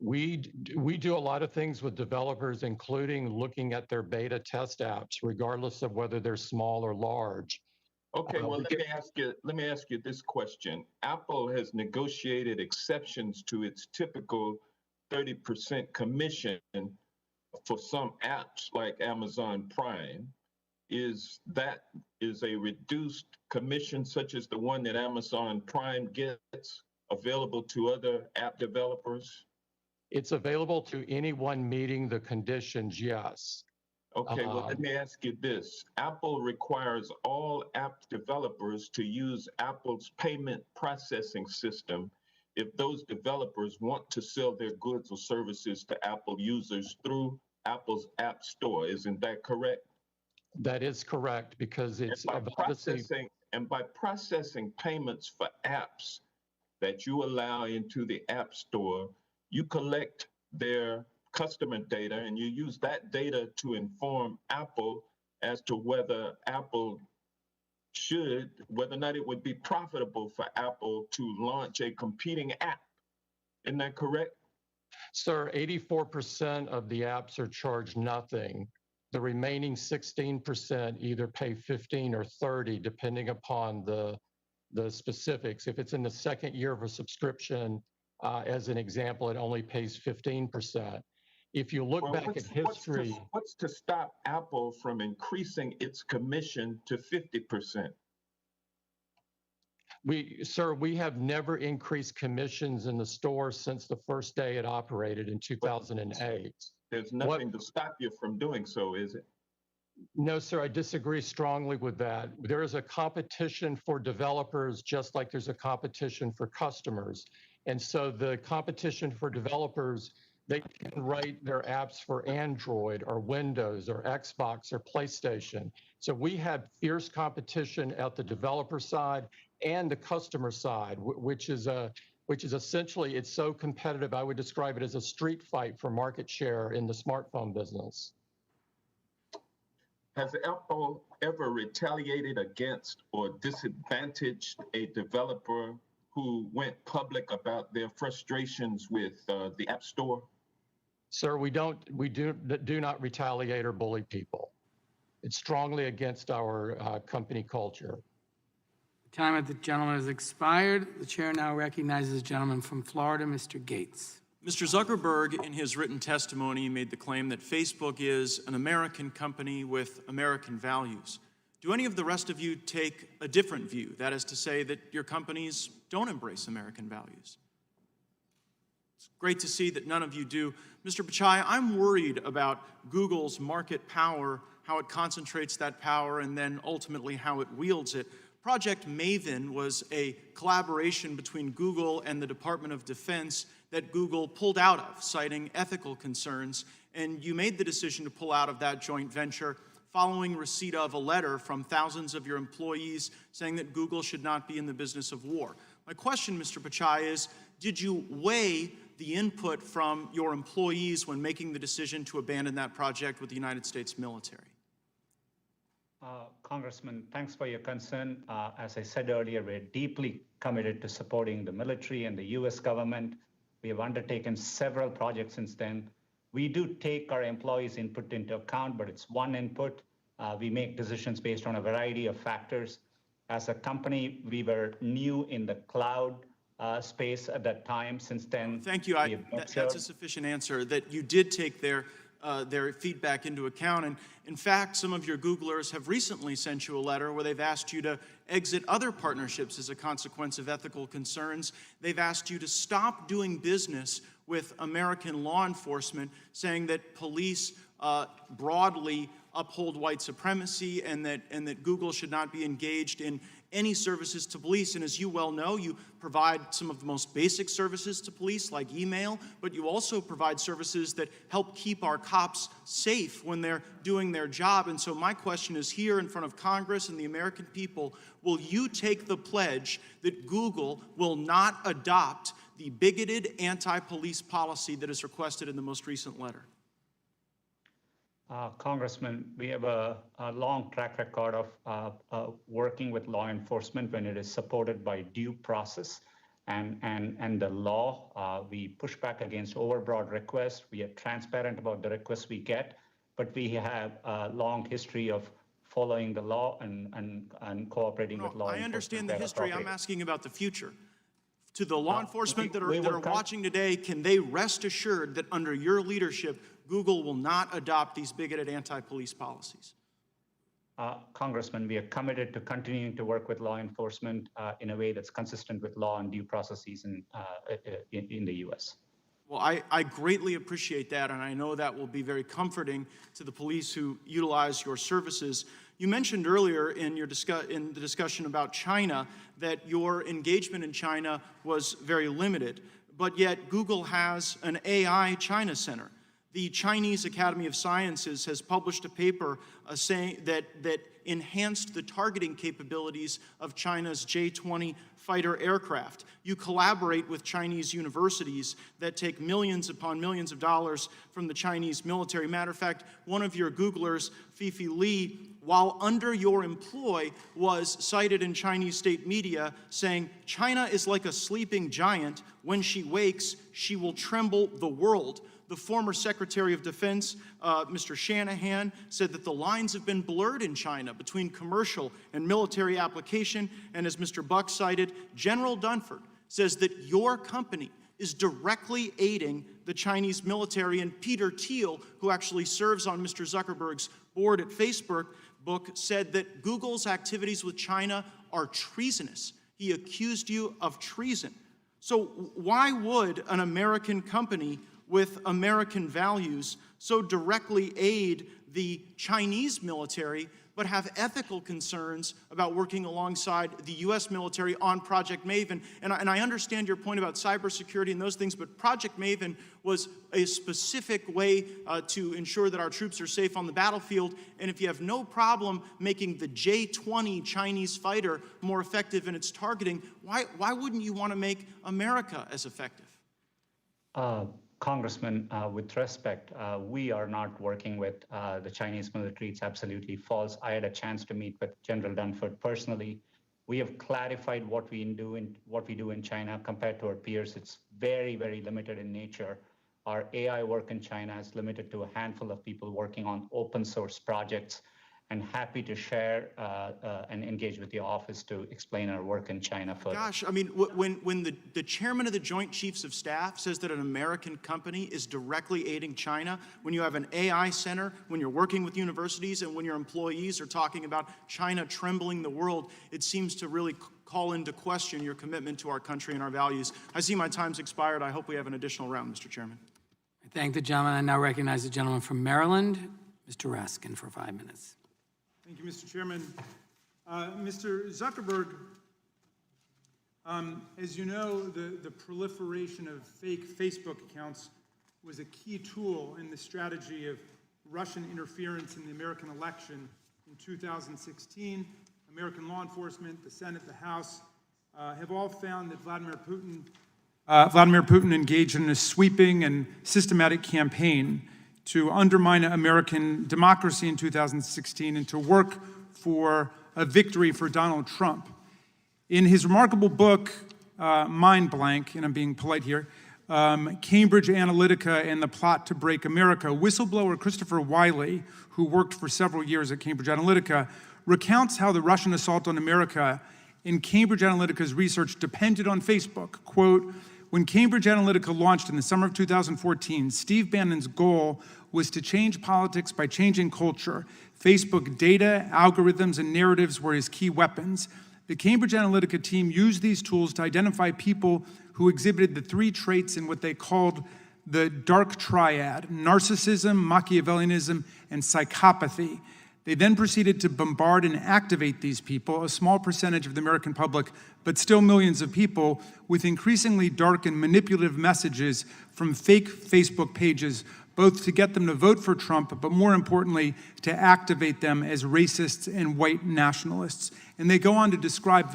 We do a lot of things with developers, including looking at their beta test apps, regardless of whether they're small or large. Okay, well, let me ask you this question. Apple has negotiated exceptions to its typical 30% commission for some apps like Amazon Prime. Is a reduced commission such as the one that Amazon Prime gets available to other app developers? It's available to anyone meeting the conditions, yes. Okay, well, let me ask you this. Apple requires all app developers to use Apple's payment processing system if those developers want to sell their goods or services to Apple users through Apple's App Store. Isn't that correct? That is correct, because it's by processing payments for apps that you allow into the App Store, you collect their customer data and you use that data to inform Apple as to whether or not it would be profitable for Apple to launch a competing app. Isn't that correct? Sir, 84% of the apps are charged nothing. The remaining 16% either pay 15 or 30, depending upon the specifics. If it's in the second year of a subscription, as an example, it only pays 15%. If you look back at history... What's to stop Apple from increasing its commission to 50%? Sir, we have never increased commissions in the store since the first day it operated in 2008. There's nothing to stop you from doing so, is it? No, sir, I disagree strongly with that. There is a competition for developers just like there's a competition for customers. And so the competition for developers, they can write their apps for Android or Windows or Xbox or PlayStation. So we have fierce competition at the developer side and the customer side, which is essentially, it's so competitive, I would describe it as a street fight for market share in the smartphone business. Has Apple ever retaliated against or disadvantaged a developer who went public about their frustrations with the App Store? Sir, we do not retaliate or bully people. It's strongly against our company culture. The time of the gentleman has expired. The chair now recognizes the gentleman from Florida, Mr. Gates. Mr. Zuckerberg, in his written testimony, made the claim that Facebook is an American company with American values. Do any of the rest of you take a different view? That is to say that your companies don't embrace American values. It's great to see that none of you do. Mr. Pichai, I'm worried about Google's market power, how it concentrates that power, and then ultimately how it wields it. Project Maven was a collaboration between Google and the Department of Defense that Google pulled out of, citing ethical concerns, and you made the decision to pull out of that joint venture following receipt of a letter from thousands of your employees saying that Google should not be in the business of war. My question, Mr. Pichai, is did you weigh the input from your employees when making the decision to abandon that project with the United States military? Congressman, thanks for your concern. As I said earlier, we're deeply committed to supporting the military and the U.S. government. We have undertaken several projects since then. We do take our employees' input into account, but it's one input. We make decisions based on a variety of factors. As a company, we were new in the cloud space at that time. Since then, Thank you. we have That's matured. a sufficient answer, that you did take their feedback into account. And in fact, some of your Googlers have recently sent you a letter where they've asked you to exit other partnerships as a consequence of ethical concerns. They've asked you to stop doing business with American law enforcement, saying that police broadly uphold white supremacy and that Google should not be engaged in any services to police. And as you well know, you provide some of the most basic services to police, like email, but you also provide services that help keep our cops safe when they're doing their job. And so my question is, here in front of Congress and the American people, will you take the pledge that Google will not adopt the bigoted anti-police policy that is requested in the most recent letter? Congressman, we have a long track record of working with law enforcement when it is supported by due process and the law. We push back against overbroad requests. We are transparent about the requests we get, but we have a long history of following the law and cooperating with law enforcement. I understand the where history. I'm appropriate. asking about the future. To the law enforcement that we are will watching today, can they rest assured that under your leadership, Google will not adopt these bigoted anti-police policies? Congressman, we are committed to continuing to work with law enforcement in a way that's consistent with law and due processes in the U.S. Well, I greatly appreciate that, and I know that will be very comforting to the police who utilize your services. You mentioned earlier in the discussion about China that your engagement in China was very limited, but yet Google has an AI China Center. The Chinese Academy of Sciences has published a paper saying that enhanced the targeting capabilities of China's J-20 fighter aircraft. You collaborate with Chinese universities that take millions upon millions of dollars from the Chinese military. Matter of fact, one of your Googlers, Fifi Li, while under your employ, was cited in Chinese state media saying, "China is like a sleeping giant. When she wakes, she will tremble the world." The former Secretary of Defense, Mr. Shanahan, said that the lines have been blurred in China between commercial and military application. And as Mr. Buck cited, General Dunford says that your company is directly aiding the Chinese military. And Peter Thiel, who actually serves on Mr. Zuckerberg's board at Facebook, said that Google's activities with China are treasonous. He accused you of treason. So why would an American company with American values so directly aid the Chinese military, but have ethical concerns about working alongside the U.S. military on Project Maven? And I understand your point about cybersecurity and those things, but Project Maven was a specific way to ensure that our troops are safe on the battlefield. And if you have no problem making the J-20 Chinese fighter more effective in its targeting, why wouldn't you want to make America as effective? Congressman, with respect, we are not working with the Chinese military. It's absolutely false. I had a chance to meet with General Dunford personally. We have clarified what we do in China compared to our peers. It's very, very limited in nature. Our AI work in China is limited to a handful of people working on open source projects, and happy to share and engage with the office to explain our work in China further. Gosh, I mean, when the chairman of the Joint Chiefs of Staff says that an American company is directly aiding China, when you have an AI center, when you're working with universities, and when your employees are talking about China trembling the world, it seems to really call into question your commitment to our country and our values. I see my time's expired. I hope we have an additional round, Mr. Chairman. I thank the gentleman. I now recognize the gentleman from Maryland, Mr. Raskin, for 5 minutes. Thank you, Mr. Chairman. Mr. Zuckerberg, as you know, the proliferation of fake Facebook accounts was a key tool in the strategy of Russian interference in the American election in 2016. American law enforcement, the Senate, the House, have all found that Vladimir Putin engaged in a sweeping and systematic campaign to undermine American democracy in 2016 and to work for a victory for Donald Trump. In his remarkable book, Mind Blank, and I'm being polite here, Cambridge Analytica and the Plot to Break America, whistleblower Christopher Wiley, who worked for several years at Cambridge Analytica, recounts how the Russian assault on America in Cambridge Analytica's research depended on Facebook. Quote, when Cambridge Analytica launched in the summer of 2014, Steve Bannon's goal was to change politics by changing culture. Facebook data, algorithms, and narratives were his key weapons. The Cambridge Analytica team used these tools to identify people who exhibited the three traits in what they called the dark triad: narcissism, Machiavellianism, and psychopathy. They then proceeded to bombard and activate these people, a small percentage of the American public, but still millions of people, with increasingly dark and manipulative messages from fake Facebook pages, both to get them to vote for Trump, but more importantly, to activate them as racists and white nationalists. And they go on to describe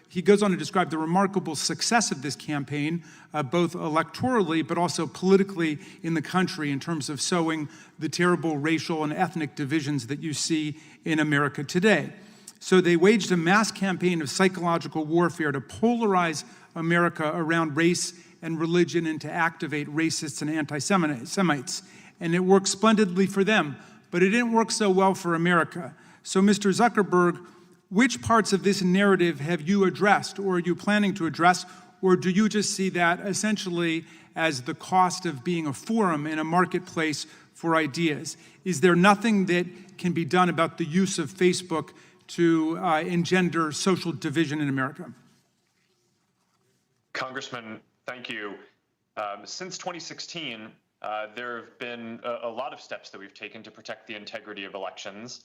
he goes on to describe the remarkable success of this campaign, both electorally, but also politically in the country in terms of sowing the terrible racial and ethnic divisions that you see in America today. So they waged a mass campaign of psychological warfare to polarize America around race and religion and to activate racists and anti-Semites. And it worked splendidly for them, but it didn't work so well for America. So Mr. Zuckerberg, which parts of this narrative have you addressed, or are you planning to address, or do you just see that essentially as the cost of being a forum and a marketplace for ideas? Is there nothing that can be done about the use of Facebook to engender social division in America? Congressman, thank you. Since 2016, there have been a lot of steps that we've taken to protect the integrity of elections.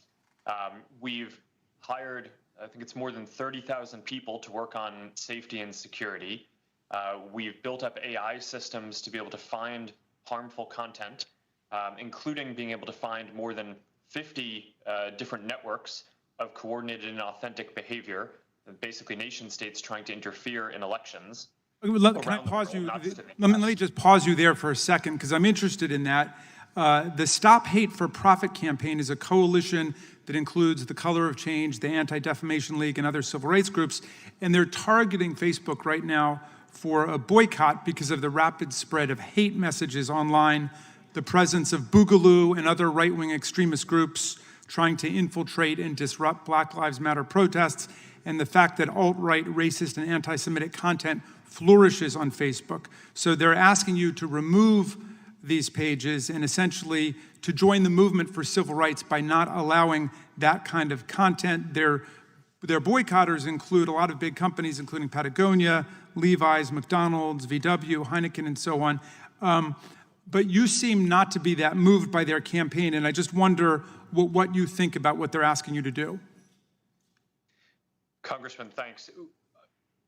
We've hired, I think it's more than 30,000 people to work on safety and security. We've built up AI systems to be able to find harmful content, including being able to find more than 50 different networks of coordinated and authentic behavior, basically nation states trying to interfere in elections. Can I pause you? Let me just pause you there for a second, because I'm interested in that. The Stop Hate for Profit campaign is a coalition that includes the Color of Change, the Anti-Defamation League, and other civil rights groups, and they're targeting Facebook right now for a boycott because of the rapid spread of hate messages online, the presence of Boogaloo and other right-wing extremist groups trying to infiltrate and disrupt Black Lives Matter protests, and the fact that alt-right, racist, and anti-Semitic content flourishes on Facebook. So they're asking you to remove these pages and essentially to join the movement for civil rights by not allowing that kind of content. Their boycotters include a lot of big companies, including Patagonia, Levi's, McDonald's, VW, Heineken, and so on. But you seem not to be that moved by their campaign, and I just wonder what you think about what they're asking you to do. Congressman, thanks.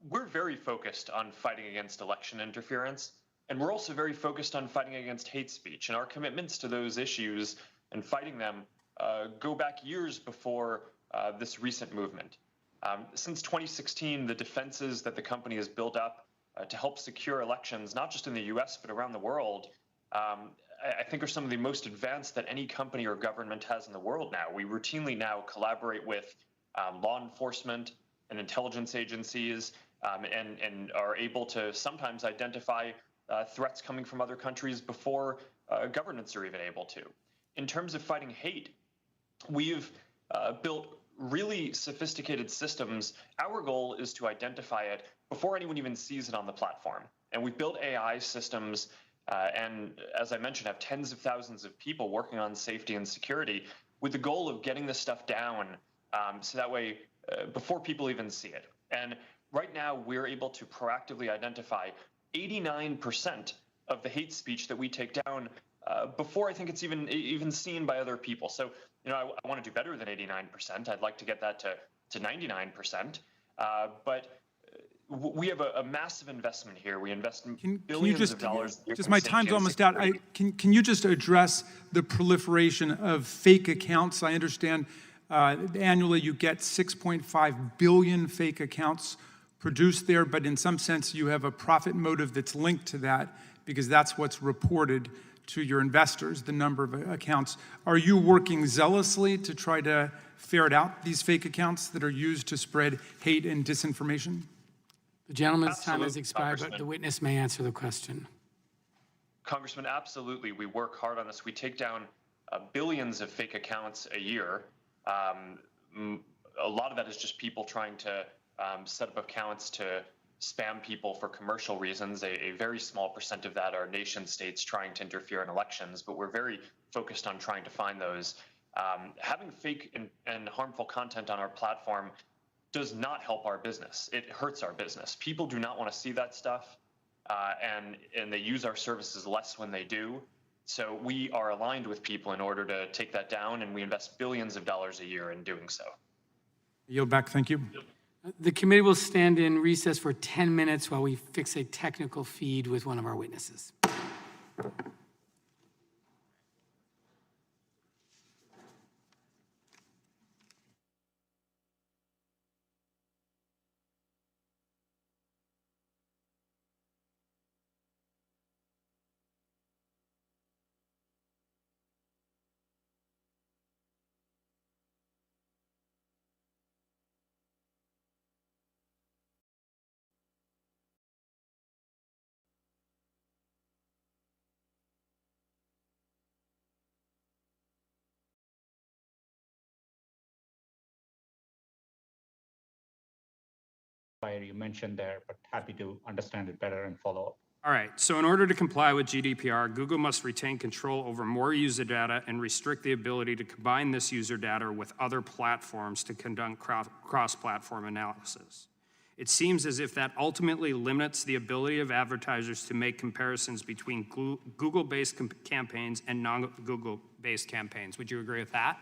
We're very focused on fighting against election interference, and we're also very focused on fighting against hate speech. And our commitments to those issues and fighting them go back years before this recent movement. Since 2016, the defenses that the company has built up to help secure elections, not just in the US, but around the world, I think are some of the most advanced that any company or government has in the world now. We routinely now collaborate with law enforcement and intelligence agencies and are able to sometimes identify threats coming from other countries before governments are even able to. In terms of fighting hate, we've built really sophisticated systems. Our goal is to identify it before anyone even sees it on the platform. And we've built AI systems and, as I mentioned, have tens of thousands of people working on safety and security with the goal of getting this stuff down so that way before people even see it. And right now, we're able to proactively identify 89% of the hate speech that we take down before I think it's even seen by other people. So, I want to do better than 89%. I'd like to get that to 99%. But we have a massive investment here. We invest billions of dollars. Just my time's almost out. Can you just address the proliferation of fake accounts? I understand annually you get 6.5 billion fake accounts produced there, but in some sense you have a profit motive that's linked to that because that's what's reported to your investors, the number of accounts. Are you working zealously to try to ferret out these fake accounts that are used to spread hate and disinformation? The gentleman's time has Absolutely, expired, but Congressman. the witness may answer the question. Congressman, absolutely. We work hard on this. We take down billions of fake accounts a year. A lot of that is just people trying to set up accounts to spam people for commercial reasons. A very small percent of that are nation states trying to interfere in elections, but we're very focused on trying to find those. Having fake and harmful content on our platform does not help our business. It hurts our business. People do not want to see that stuff, and they use our services less when they do. So we are aligned with people in order to take that down, and we invest billions of dollars a year in doing so. Yield back, thank you. The committee will stand in recess for 10 minutes while we fix a technical feed with one of our witnesses. You mentioned there, but happy to understand it better and follow up. All right, so in order to comply with GDPR, Google must retain control over more user data and restrict the ability to combine this user data with other platforms to conduct cross-platform analysis. It seems as if that ultimately limits the ability of advertisers to make comparisons between Google-based campaigns and non-Google-based campaigns. Would you agree with that?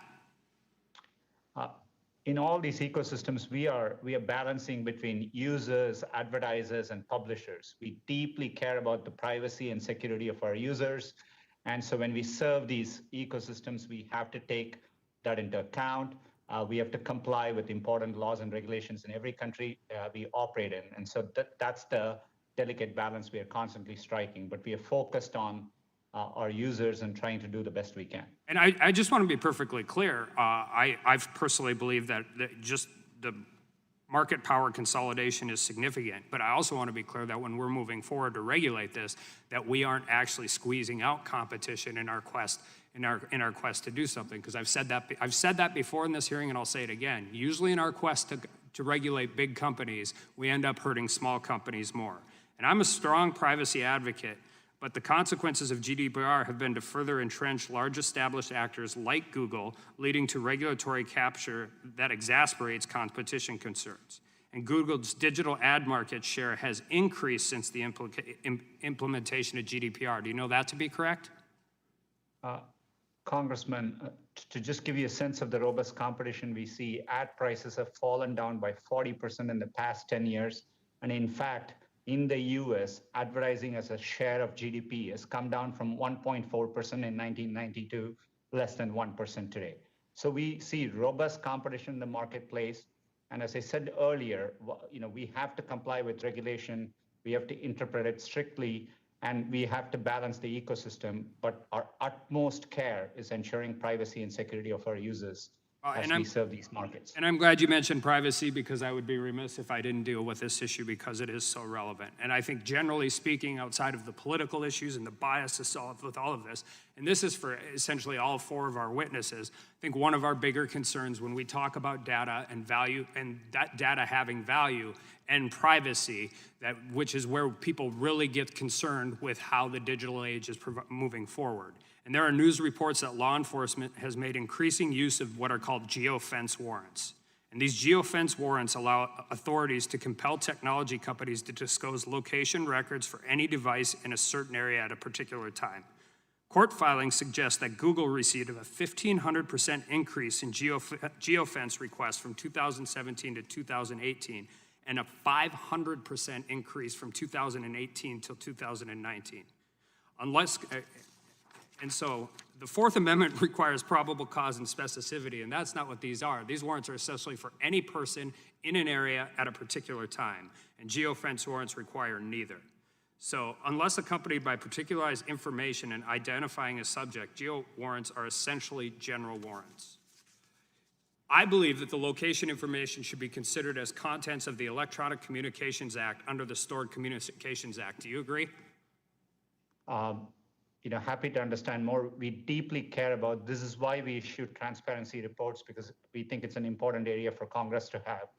In all these ecosystems, we are balancing between users, advertisers, and publishers. We deeply care about the privacy and security of our users. And so when we serve these ecosystems, we have to take that into account. We have to comply with important laws and regulations in every country we operate in. And so that's the delicate balance we are constantly striking. But we are focused on our users and trying to do the best we can. And I just want to be perfectly clear. I personally believe that just the market power consolidation is significant, but I also want to be clear that when we're moving forward to regulate this, that we aren't actually squeezing out competition in our quest to do something. Because I've said that before in this hearing, and I'll say it again. Usually in our quest to regulate big companies, we end up hurting small companies more. And I'm a strong privacy advocate, but the consequences of GDPR have been to further entrench large established actors like Google, leading to regulatory capture that exasperates competition concerns. And Google's digital ad market share has increased since the implementation of GDPR. Do you know that to be correct? Congressman, to just give you a sense of the robust competition we see, ad prices have fallen down by 40% in the past 10 years. And in fact, in the US, advertising as a share of GDP has come down from 1.4% in 1992, less than 1% today. So we see robust competition in the marketplace. And as I said earlier, we have to comply with regulation. We have to interpret it strictly, and we have to balance the ecosystem. But our utmost care is ensuring privacy and security of our users as we serve these markets. And I'm glad you mentioned privacy, because I would be remiss if I didn't deal with this issue, because it is so relevant. And I think generally speaking, outside of the political issues and the biases with all of this, and this is for essentially all four of our witnesses, I think one of our bigger concerns when we talk about data and value, and that data having value and privacy, which is where people really get concerned with how the digital age is moving forward. And there are news reports that law enforcement has made increasing use of what are called geofence warrants. And these geofence warrants allow authorities to compel technology companies to disclose location records for any device in a certain area at a particular time. Court filings suggest that Google received a 1,500% increase in geofence requests from 2017 to 2018, and a 500% increase from 2018 till 2019. And so the Fourth Amendment requires probable cause and specificity, and that's not what these are. These warrants are essentially for any person in an area at a particular time, and geofence warrants require neither. So unless accompanied by particularized information and identifying a subject, geo warrants are essentially general warrants. I believe that the location information should be considered as contents of the Electronic Communications Act under the Stored Communications Act. Do you agree? Happy to understand more. We deeply care about, this is why we issue transparency reports, because we think it's an important area for Congress to have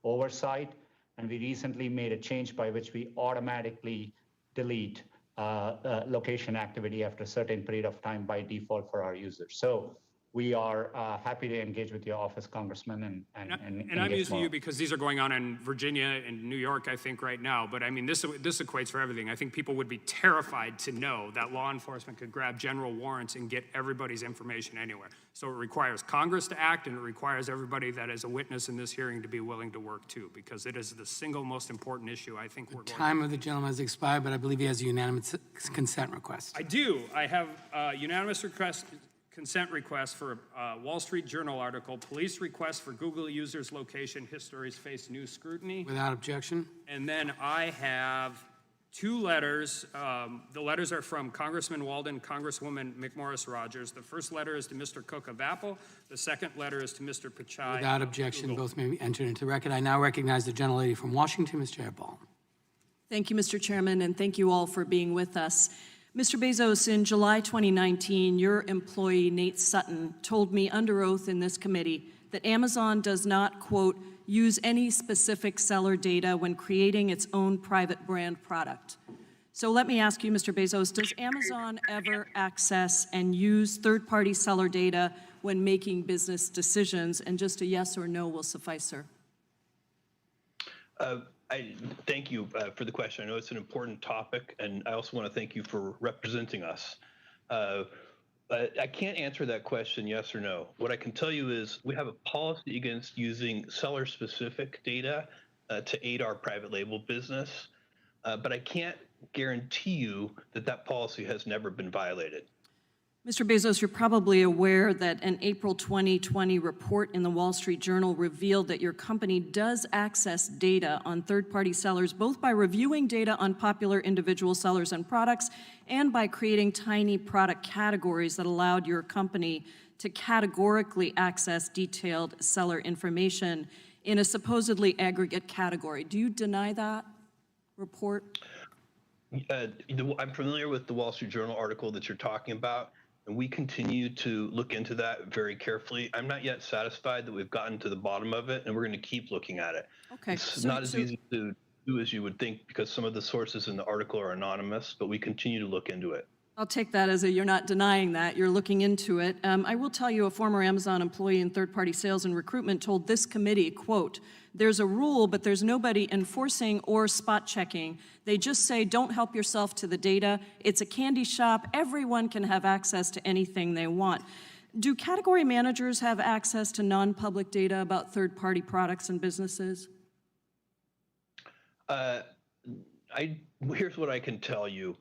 oversight. And we recently made a change by which we automatically delete location activity after a certain period of time by default for our users. So we are happy to engage with your office, Congressman, and I'm using you because these are going on in Virginia and New York, I think, right now. But I mean, this equates for everything. I think people would be terrified to know that law enforcement could grab general warrants and get everybody's information anywhere. So it requires Congress to act, and it requires everybody that is a witness in this hearing to be willing to work too, because it is the single most important issue I think we're going to. Time of the gentleman has expired, but I believe he has a unanimous consent request. I do. I have unanimous consent request for a Wall Street Journal article, police request for Google users' location histories face new scrutiny. Without objection. And then I have two letters. The letters are from Congressman Walden, Congresswoman McMorris Rogers. The first letter is to Mr. Cook of Apple. The second letter is to Mr. Pichai. Without objection, both may be entered into the record. I now recognize the gentlelady from Washington, Ms. Jayapal. Thank you, Mr. Chairman, and thank you all for being with us. Mr. Bezos, in July 2019, your employee, Nate Sutton, told me under oath in this committee that Amazon does not, quote, use any specific seller data when creating its own private brand product. So let me ask you, Mr. Bezos, does Amazon ever access and use third-party seller data when making business decisions? And just a yes or no will suffice, sir. I thank you for the question. I know it's an important topic, and I also want to thank you for representing us. I can't answer that question yes or no. What I can tell you is we have a policy against using seller-specific data to aid our private label business, but I can't guarantee you that that policy has never been violated. Mr. Bezos, you're probably aware that an April 2020 report in the Wall Street Journal revealed that your company does access data on third-party sellers, both by reviewing data on popular individual sellers and products and by creating tiny product categories that allowed your company to categorically access detailed seller information in a supposedly aggregate category. Do you deny that report? I'm familiar with the Wall Street Journal article that you're talking about. And we continue to look into that very carefully. I'm not yet satisfied that we've gotten to the bottom of it, and we're going to keep looking at it. Okay. It's not as easy to do as you would think, because some of the sources in the article are anonymous, but we continue to look into it. I'll take that as a you're not denying that, you're looking into it. I will tell you a former Amazon employee in third-party sales and recruitment told this committee, quote, there's a rule, but there's nobody enforcing or spot checking. They just say, don't help yourself to the data. It's a candy shop. Everyone can have access to anything they want. Do category managers have access to non-public data about third-party products and businesses? Here's what I can tell you.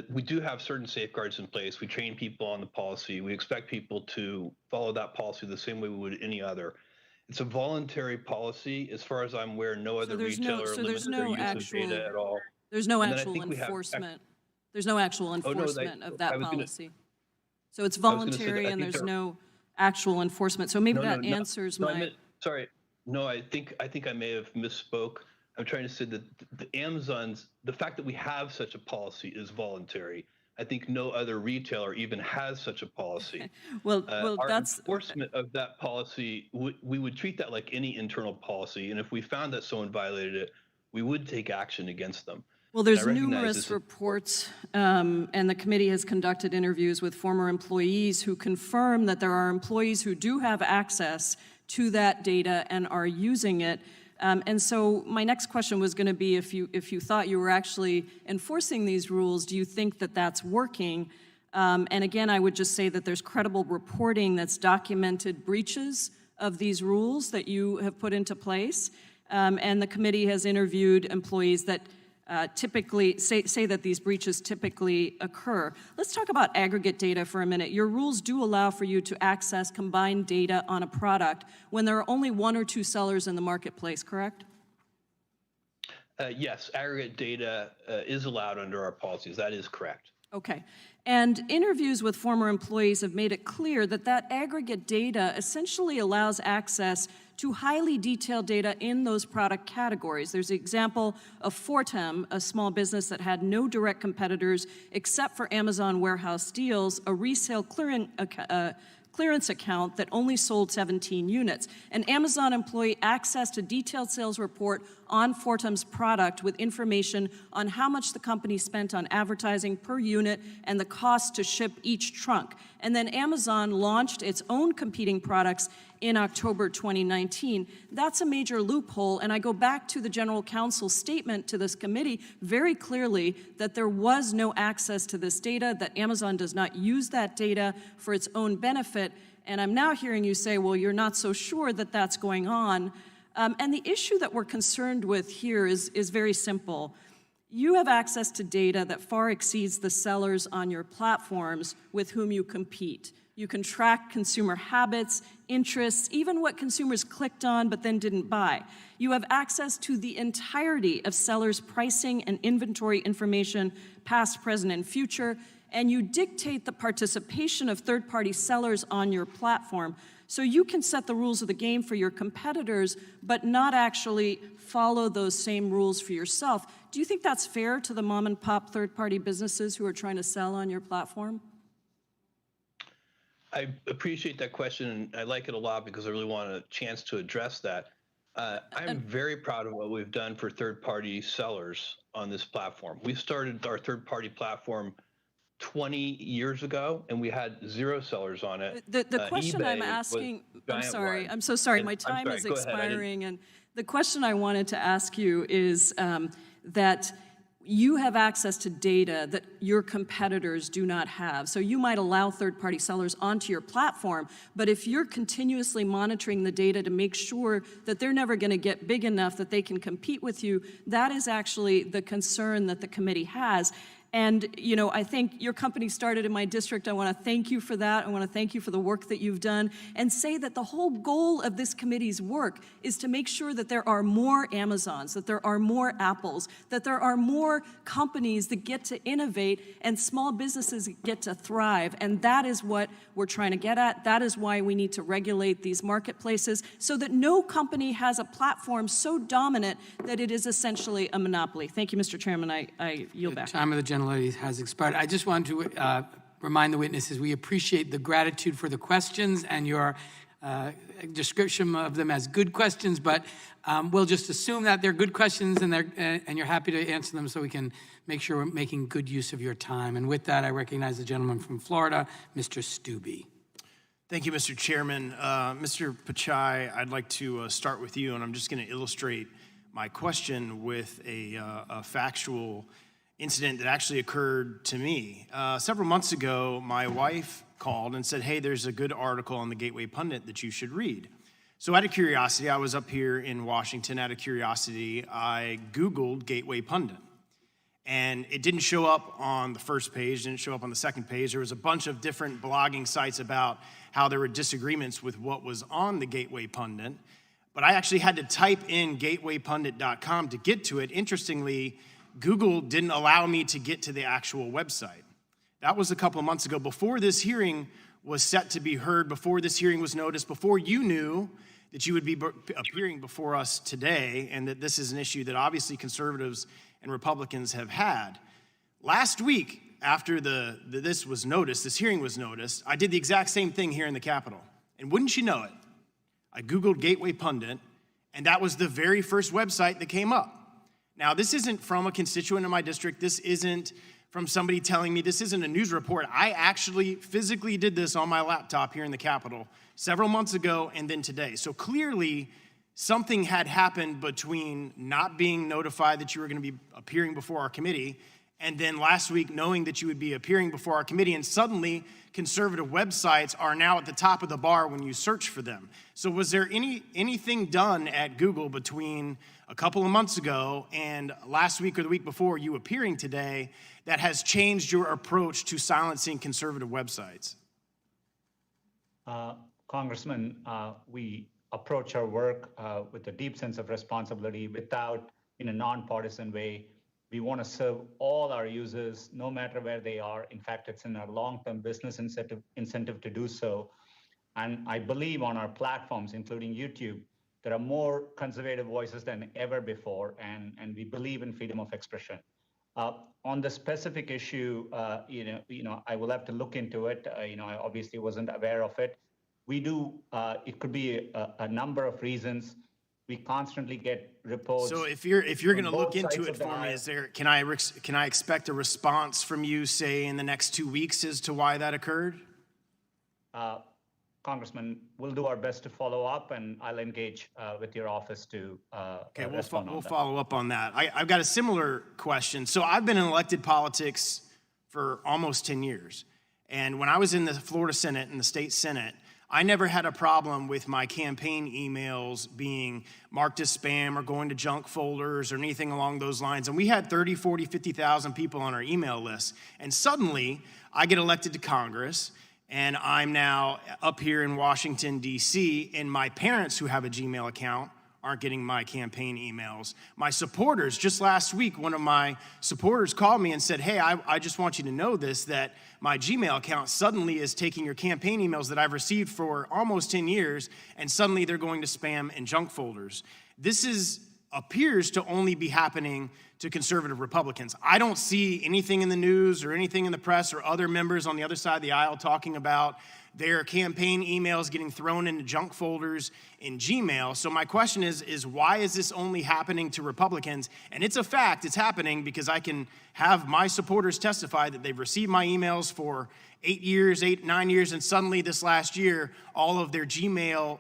We do have certain safeguards in place. We train people on the policy. We expect people to follow that policy the same way we would any other. It's a voluntary policy. As far as I'm aware, no other retailer limits their use of data at all. There's no actual enforcement. There's no actual enforcement of that policy. So it's voluntary and there's no actual enforcement. So maybe that answers my... Sorry. No, I think I may have misspoke. I'm trying to say that the fact that we have such a policy is voluntary. I think no other retailer even has such a policy. Well, our that's enforcement of that policy. We would treat that like any internal policy, and if we found that someone violated it, we would take action against them. Well, there's numerous reports, and the committee has conducted interviews with former employees who confirm that there are employees who do have access to that data and are using it. And so my next question was going to be, if you thought you were actually enforcing these rules, do you think that that's working? And again, I would just say that there's credible reporting that's documented breaches of these rules that you have put into place. And the committee has interviewed employees that typically say that these breaches typically occur. Let's talk about aggregate data for a minute. Your rules do allow for you to access combined data on a product when there are only one or two sellers in the marketplace, correct? Yes, aggregate data is allowed under our policies. That is correct. Okay. And interviews with former employees have made it clear that that aggregate data essentially allows access to highly detailed data in those product categories. There's the example of Fortem, a small business that had no direct competitors except for Amazon Warehouse Deals, a resale clearance account that only sold 17 units. An Amazon employee accessed a detailed sales report on Fortem's product with information on how much the company spent on advertising per unit and the cost to ship each trunk. And then Amazon launched its own competing products in October 2019. That's a major loophole, and I go back to the General Counsel's statement to this committee very clearly that there was no access to this data, that Amazon does not use that data for its own benefit, and I'm now hearing you say, well, you're not so sure that that's going on. And the issue that we're concerned with here is very simple. You have access to data that far exceeds the sellers on your platforms with whom you compete. You can track consumer habits, interests, even what consumers clicked on but then didn't buy. You have access to the entirety of sellers' pricing and inventory information, past, present, and future, and you dictate the participation of third-party sellers on your platform. So you can set the rules of the game for your competitors, but not actually follow those same rules for yourself. Do you think that's fair to the mom-and-pop third-party businesses who are trying to sell on your platform? I appreciate that question, and I like it a lot because I really want a chance to address that. I'm very proud of what we've done for third-party sellers on this platform. We started our third-party platform 20 years ago, and we had 0 sellers on it. The question I'm asking, I'm so sorry, my time is expiring, and the question I wanted to ask you is that you have access to data that your competitors do not have. So you might allow third-party sellers onto your platform, but if you're continuously monitoring the data to make sure that they're never going to get big enough that they can compete with you, that is actually the concern that the committee has. And, you know, I think your company started in my district. I want to thank you for that. I want to thank you for the work that you've done and say that the whole goal of this committee's work is to make sure that there are more Amazons, that there are more Apples, that there are more companies that get to innovate and small businesses get to thrive. And that is what we're trying to get at. That is why we need to regulate these marketplaces so that no company has a platform so dominant that it is essentially a monopoly. Thank you, Mr. Chairman. I yield back. Time of the gentlelady has expired. I just want to remind the witnesses we appreciate the gratitude for the questions and your description of them as good questions, but we'll just assume that they're good questions and you're happy to answer them so we can make sure we're making good use of your time. And with that, I recognize the gentleman from Florida, Mr. Stubbe. Thank you, Mr. Chairman. Mr. Pichai, I'd like to start with you, and I'm just going to illustrate my question with a factual incident that actually occurred to me. Several months ago, my wife called and said, hey, there's a good article on the Gateway Pundit that you should read. So out of curiosity, I was up here in Washington, out of curiosity, I Googled Gateway Pundit. And it didn't show up on the first page, didn't show up on the second page. There was a bunch of different blogging sites about how there were disagreements with what was on the Gateway Pundit. But I actually had to type in gatewaypundit.com to get to it. Interestingly, Google didn't allow me to get to the actual website. That was a couple of months ago, before this hearing was set to be heard, before this hearing was noticed, before you knew that you would be appearing before us today, and that this is an issue that obviously conservatives and Republicans have had. Last week, after this was noticed, this hearing was noticed, I did the exact same thing here in the Capitol. And wouldn't you know it, I Googled Gateway Pundit, and that was the very first website that came up. Now, this isn't from a constituent in my district. This isn't from somebody telling me. This isn't a news report. I actually physically did this on my laptop here in the Capitol several months ago and then today. So clearly, something had happened between not being notified that you were going to be appearing before our committee and then last week knowing that you would be appearing before our committee, and suddenly conservative websites are now at the top of the bar when you search for them. So was there anything done at Google between a couple of months ago and last week or the week before you appearing today that has changed your approach to silencing conservative websites? Congressman, we approach our work with a deep sense of responsibility without in a nonpartisan way. We want to serve all our users, no matter where they are. In fact, it's in our long-term business incentive to do so. And I believe on our platforms, including YouTube, there are more conservative voices than ever before, and we believe in freedom of expression. On the specific issue, I will have to look into it. I obviously wasn't aware of it. We do. It could be a number of reasons. We constantly get reports. So if you're going to look into it for me, can I expect a response from you, say, in the next 2 weeks as to why that occurred? Congressman, we'll do our best to follow up, and I'll engage with your office to okay, respond on we'll that. follow up on that. I've got a similar question. So I've been in elected politics for almost 10 years. And when I was in the Florida Senate and the state Senate, I never had a problem with my campaign emails being marked as spam or going to junk folders or anything along those lines. And we had 30, 40, 50,000 people on our email list. And suddenly I get elected to Congress, and I'm now up here in Washington, D.C., and my parents who have a Gmail account aren't getting my campaign emails. My supporters, just last week, one of my supporters called me and said, hey, I just want you to know this, that my Gmail account suddenly is taking your campaign emails that I've received for almost 10 years, and suddenly they're going to spam and junk folders. This appears to only be happening to conservative Republicans. I don't see anything in the news or anything in the press or other members on the other side of the aisle talking about their campaign emails getting thrown into junk folders in Gmail. So my question is why is this only happening to Republicans? And it's a fact, it's happening because I can have my supporters testify that they've received my emails for 9 years, and suddenly this last year, all of their Gmail,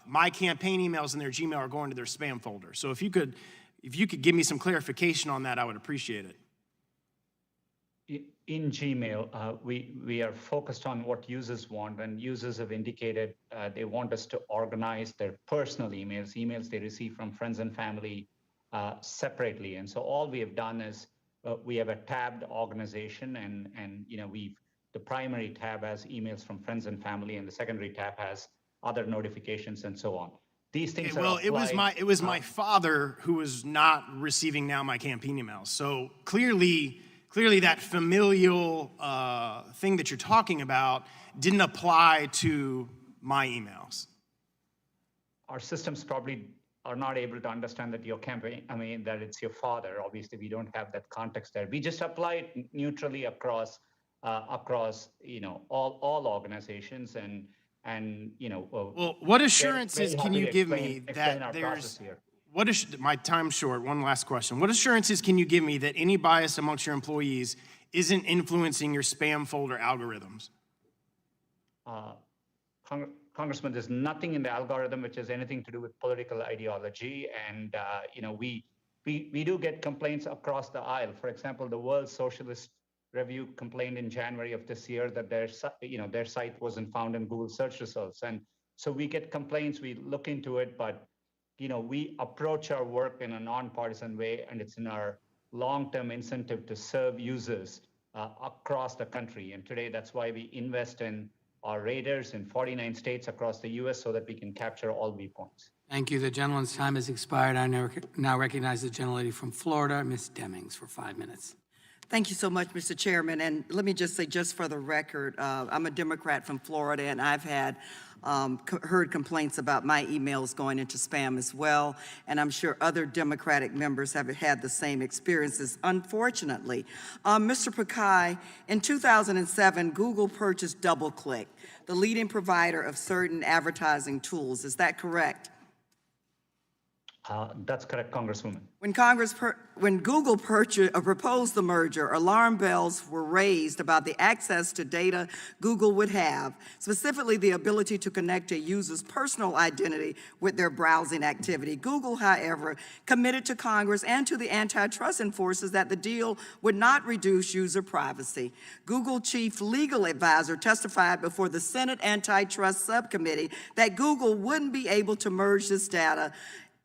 my campaign emails in their Gmail are going to their spam folder. So if you could give me some clarification on that, I would appreciate it. In Gmail, we are focused on what users want, and users have indicated they want us to organize their personal emails they receive from friends and family separately. And so all we have done is we have a tabbed organization, and the primary tab has emails from friends and family, and the secondary tab has other notifications and so on. These things are applied. It was my father who was not receiving now my campaign emails. So clearly that familial thing that you're talking about didn't apply to my emails. Our systems probably are not able to understand that that it's your father. Obviously, we don't have that context there. We just apply it neutrally across all organizations Well, what assurances can you give me that there's my time's short. One last question. What assurances can you give me that any bias amongst your employees isn't influencing your spam folder algorithms? Congressman, there's nothing in the algorithm which has anything to do with political ideology, and we do get complaints across the aisle. For example, the World Socialist Review complained in January of this year that their site wasn't found in Google search results, and so we get complaints. We look into it, but we approach our work in a nonpartisan way, and it's in our long-term incentive to serve users across the country. And today, that's why we invest in our radars in 49 states across the U.S. so that we can capture all viewpoints. Thank you. The gentleman's time has expired. I now recognize the gentlelady from Florida, Ms. Demings, for 5 minutes. Thank you so much, Mr. Chairman. And let me just say, just for the record, I'm a Democrat from Florida, and I've had heard complaints about my emails going into spam as well, and I'm sure other Democratic members have had the same experiences, unfortunately. Mr. Pakai, in 2007, Google purchased DoubleClick, the leading provider of certain advertising tools. Is that correct? That's correct, Congresswoman. When Google proposed the merger, alarm bells were raised about the access to data Google would have, specifically the ability to connect a user's personal identity with their browsing activity. Google, however, committed to Congress and to the antitrust enforcers that the deal would not reduce user privacy. Google chief legal advisor testified before the Senate Antitrust Subcommittee that Google wouldn't be able to merge this data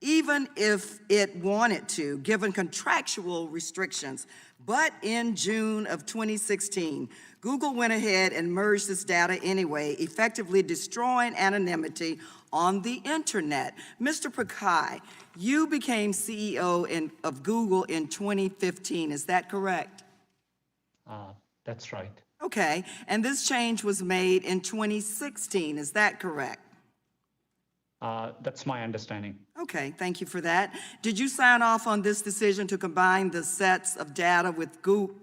even if it wanted to, given contractual restrictions. But in June of 2016, Google went ahead and merged this data anyway, effectively destroying anonymity on the internet. Mr. Pakai, you became CEO of Google in 2015, is that correct? That's right. Okay, and this change was made in 2016, is that correct? That's my understanding. Okay, thank you for that. Did you sign off on this decision to combine the sets of data with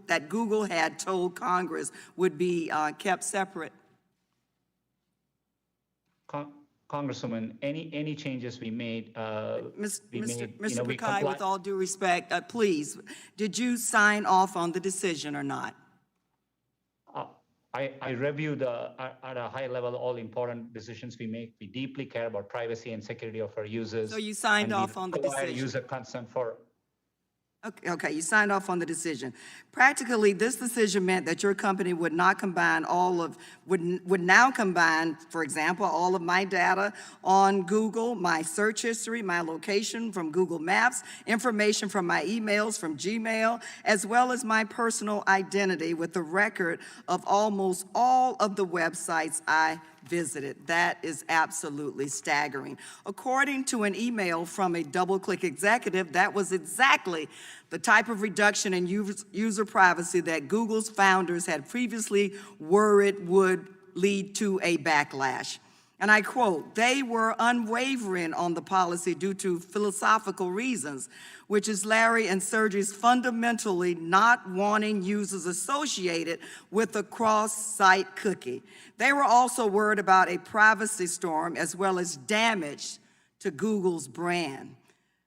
that Google had told Congress would be kept separate? Congresswoman, any changes we made, Mr. we Pakai, with all due respect, please, did you sign off on the decision or not? I review at a high level all important decisions we make. We deeply care about privacy and security of our users. So you signed and we off on the require decision? User consent for. Okay, you signed off on the decision. Practically, this decision meant that your company would not combine would now combine, for example, all of my data on Google, my search history, my location from Google Maps, information from my emails from Gmail, as well as my personal identity with the record of almost all of the websites I visited. That is absolutely staggering. According to an email from a DoubleClick executive, that was exactly the type of reduction in user privacy that Google's founders had previously worried would lead to a backlash. And I quote, "They were unwavering on the policy due to philosophical reasons, which is Larry and Sergey's fundamentally not wanting users associated with a cross-site cookie. They were also worried about a privacy storm as well as damage to Google's brand."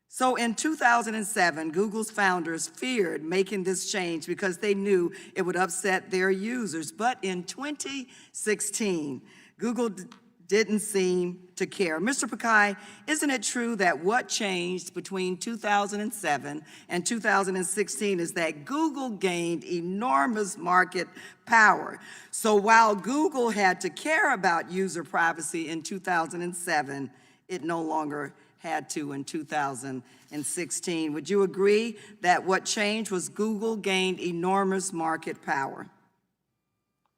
So in 2007, Google's founders feared making this change because they knew it would upset their users. But in 2016, Google didn't seem to care. Mr. Pakai, isn't it true that what changed between 2007 and 2016 is that Google gained enormous market power? So while Google had to care about user privacy in 2007, it no longer had to in 2016. Would you agree that what changed was Google gained enormous market power?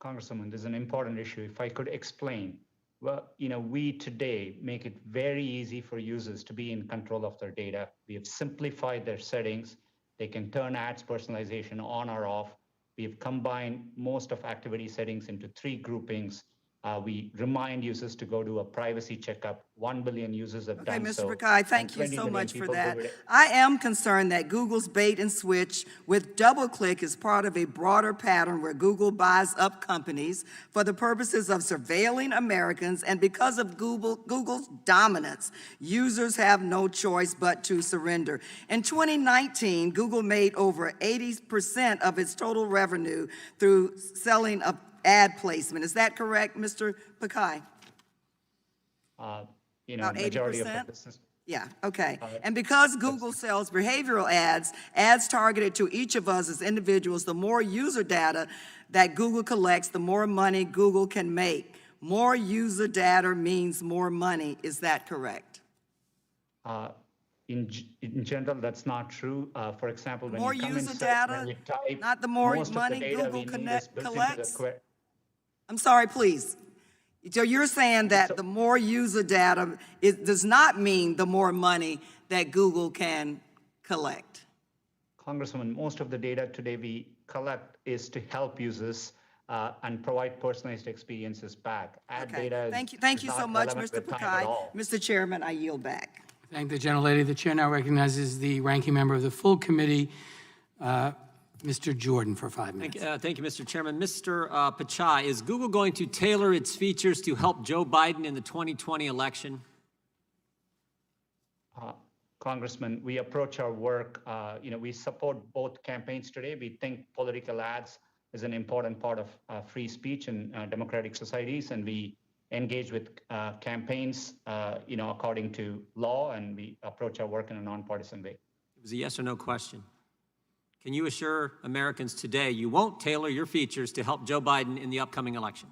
Congresswoman, this is an important issue. If I could explain. Well, we today make it very easy for users to be in control of their data. We have simplified their settings. They can turn ads personalization on or off. We have combined most of activity settings into 3 groupings. We remind users to go do a privacy checkup. 1 billion users have done so. Mr. Pakai, thank you so much for that. I am concerned that Google's bait and switch with DoubleClick is part of a broader pattern where Google buys up companies for the purposes of surveilling Americans, and because of Google's dominance, users have no choice but to surrender. In 2019, Google made over 80% of its total revenue through selling of ad placement. Is that correct, Mr. Pakai? About majority 80%? of the business. Yeah, okay. And because Google sells behavioral ads targeted to each of us as individuals, the more user data that Google collects, the more money Google can make. More user data means more money. Is that correct? In general, that's not true. For example, when More you come user in search, data, when you type, not the more most of the money data Google we need is built into the collects? que- I'm sorry, please. So you're saying that the more user data does not mean the more money that Google can collect? Congresswoman, most of the data today we collect is to help users and provide personalized experiences back. Ad data Thank you so not much, relevant Mr. with time at Pakai. all. Mr. Chairman, I yield back. Thank the gentlelady. The chair now recognizes the ranking member of the full committee, Mr. Jordan, for 5 minutes. Thank you, Mr. Chairman. Mr. Pachai, is Google going to tailor its features to help Joe Biden in the 2020 election? Congressman, we approach our work, we support both campaigns today. We think political ads is an important part of free speech in democratic societies, and we engage with campaigns, according to law, and we approach our work in a nonpartisan way. It was a yes or no question. Can you assure Americans today you won't tailor your features to help Joe Biden in the upcoming election?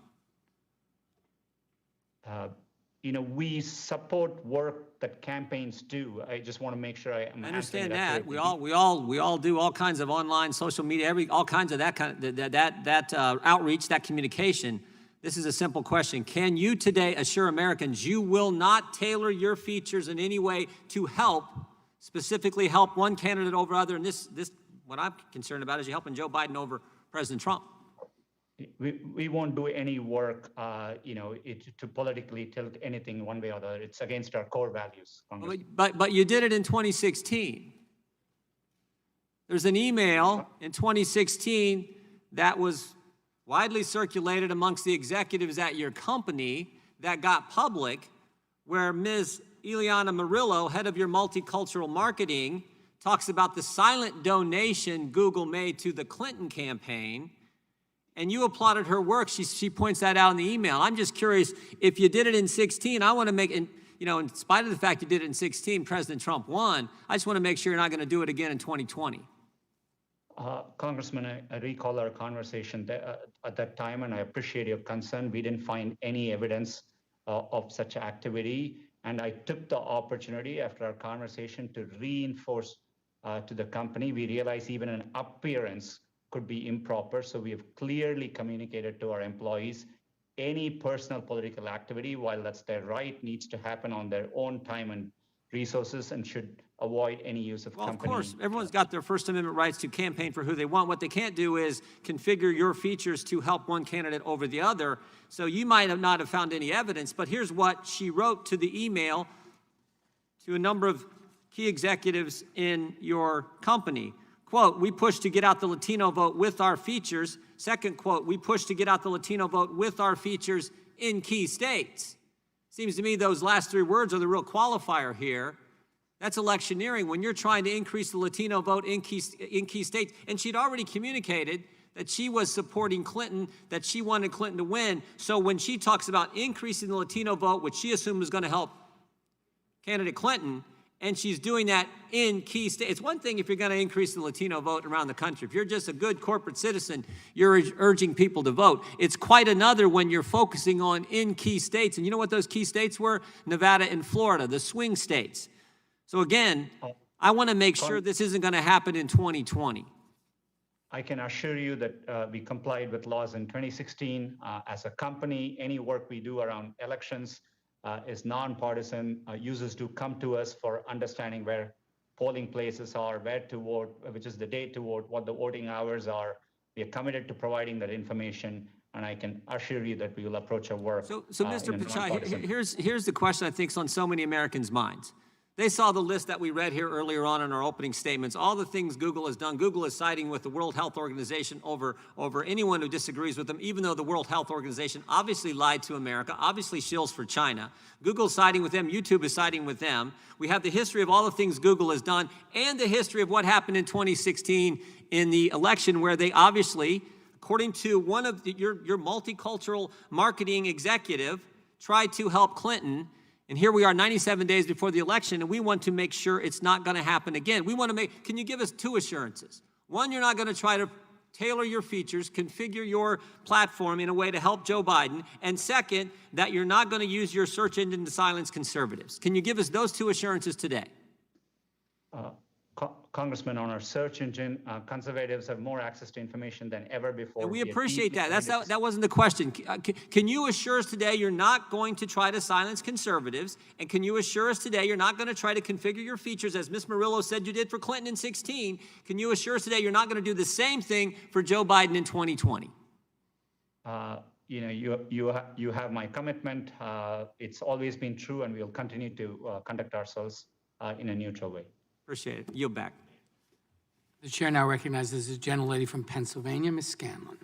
we support work that campaigns do. I just want to make sure I'm I understand answering that. correctly. We all do all kinds of online, social media, all kinds of that outreach, that communication. This is a simple question. Can you today assure Americans you will not tailor your features in any way to specifically help one candidate over other? And this, what I'm concerned about is you helping Joe Biden over President Trump. We won't do any work, to politically tilt anything one way or the other. It's against our core values, Congressman. But you did it in 2016. There's an email in 2016 that was widely circulated amongst the executives at your company that got public, where Ms. Ileana Murillo, head of your multicultural marketing, talks about the silent donation Google made to the Clinton campaign. And you applauded her work. She points that out in the email. I'm just curious, if you did it in 16, I want to make, in spite of the fact you did it in 16, President Trump won, I just want to make sure you're not going to do it again in 2020. Congressman, I recall our conversation at that time, and I appreciate your concern. We didn't find any evidence of such activity. And I took the opportunity after our conversation to reinforce to the company. We realized even an appearance could be improper. So we have clearly communicated to our employees any personal political activity, while that's their right, needs to happen on their own time and resources and should avoid any use of company. Of course, everyone's got their First Amendment rights to campaign for who they want. What they can't do is configure your features to help one candidate over the other. So you might have not have found any evidence, but here's what she wrote to the email to a number of key executives in your company. Quote, we push to get out the Latino vote with our features. Second quote, we push to get out the Latino vote with our features in key states. Seems to me those last three words are the real qualifier here. That's electioneering when you're trying to increase the Latino vote in key states. And she'd already communicated that she was supporting Clinton, that she wanted Clinton to win. So when she talks about increasing the Latino vote, which she assumed was going to help candidate Clinton, and she's doing that in key states. It's one thing if you're going to increase the Latino vote around the country. If you're just a good corporate citizen, you're urging people to vote. It's quite another when you're focusing on in key states. And you know what those key states were? Nevada and Florida, the swing states. So again, I want to make sure this isn't going to happen in 2020. I can assure you that we complied with laws in 2016. As a company, any work we do around elections is nonpartisan. Users do come to us for understanding where polling places are, where to vote, which is the date to vote, what the voting hours are. We are committed to providing that information, and I can assure you that we will approach our work. So Mr. Pichai, here's the question I think is on so many Americans' minds. They saw the list that we read here earlier on in our opening statements, all the things Google has done. Google is siding with the World Health Organization over anyone who disagrees with them, even though the World Health Organization obviously lied to America, obviously shills for China. Google's siding with them, YouTube is siding with them. We have the history of all the things Google has done and the history of what happened in 2016 in the election, where they obviously, according to one of your multicultural marketing executive, tried to help Clinton. And here we are 97 days before the election, and we want to make sure it's not going to happen again. We want to can you give us two assurances? One, you're not going to try to tailor your features, configure your platform in a way to help Joe Biden. And second, that you're not going to use your search engine to silence conservatives. Can you give us those two assurances today? Congressman, on our search engine, conservatives have more access to information than ever before. And we appreciate that. That wasn't the question. Can you assure us today you're not going to try to silence conservatives? And can you assure us today you're not going to try to configure your features, as Ms. Murillo said you did for Clinton in 2016? Can you assure us today you're not going to do the same thing for Joe Biden in 2020? You have my commitment. It's always been true, and we'll continue to conduct ourselves in a neutral way. Appreciate it. Yield back. The chair now recognizes the gentlelady from Pennsylvania, Ms. Scanlon.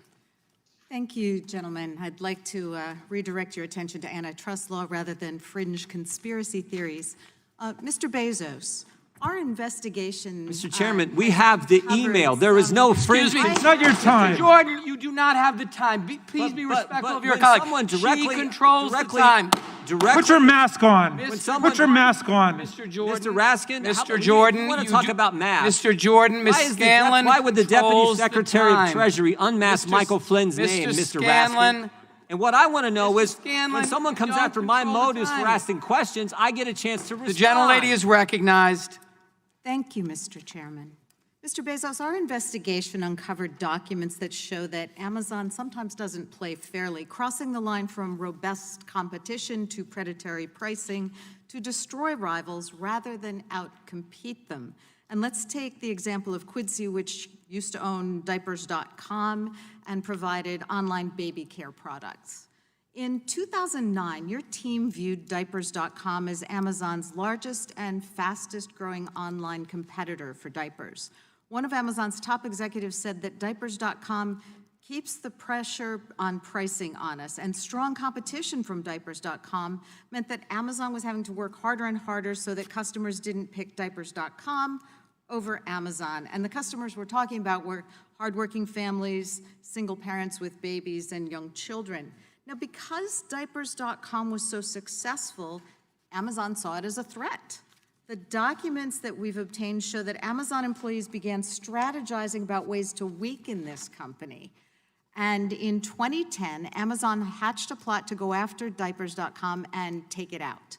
Thank you, gentlemen. I'd like to redirect your attention to antitrust law rather than fringe conspiracy theories. Mr. Bezos, our investigation... Mr. Chairman, we have the email. There is no fringe... Excuse me, it's not your time. Mr. Jordan, you do not have the time. Please be respectful of your colleague. She controls the time. Put your mask on. Put your mask on. Mr. Jordan. Mr. Raskin, Mr. Jordan. You want to talk about masks. Mr. Jordan, Ms. Scanlon. Why would the Deputy controls Secretary the of Treasury unmask Michael Flynn's name, Mr. Scanlon Raskin? And what I want to know is, Scanlon, when someone comes don't after my control the motives for time. asking questions, I get a chance to respond. The gentlelady is recognized. Thank you, Mr. Chairman. Mr. Bezos, our investigation uncovered documents that show that Amazon sometimes doesn't play fairly, crossing the line from robust competition to predatory pricing to destroy rivals rather than outcompete them. And let's take the example of Quidsi, which used to own diapers.com and provided online baby care products. In 2009, your team viewed diapers.com as Amazon's largest and fastest growing online competitor for diapers. One of Amazon's top executives said that diapers.com keeps the pressure on pricing on us, and strong competition from diapers.com meant that Amazon was having to work harder and harder so that customers didn't pick diapers.com over Amazon. And the customers we're talking about were hardworking families, single parents with babies, and young children. Now, because diapers.com was so successful, Amazon saw it as a threat. The documents that we've obtained show that Amazon employees began strategizing about ways to weaken this company. And in 2010, Amazon hatched a plot to go after diapers.com and take it out.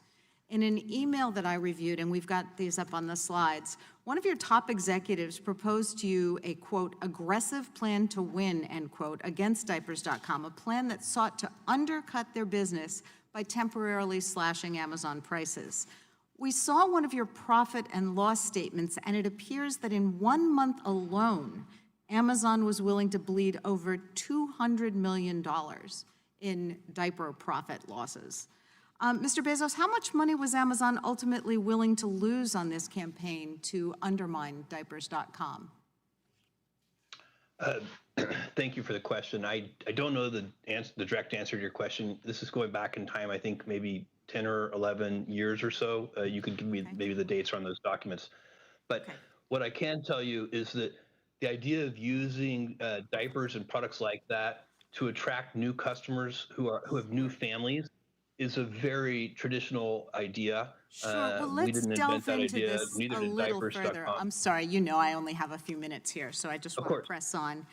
In an email that I reviewed, and we've got these up on the slides, one of your top executives proposed to you a, quote, aggressive plan to win, end quote, against diapers.com, a plan that sought to undercut their business by temporarily slashing Amazon prices. We saw one of your profit and loss statements, and it appears that in 1 month alone, Amazon was willing to bleed over $200 million in diaper profit losses. Mr. Bezos, how much money was Amazon ultimately willing to lose on this campaign to undermine diapers.com? Thank you for the question. I don't know the direct answer to your question. This is going back in time, I think maybe 10 or 11 years or so. You could give me maybe the dates on those documents. But what I can tell you is that the idea of using diapers and products like that to attract new customers who have new families is a very traditional idea. Sure, well, we let's didn't delve invent that into idea, this neither a did little further. diapers.com. I'm sorry, you know I only have a few minutes here, so I just want to press on.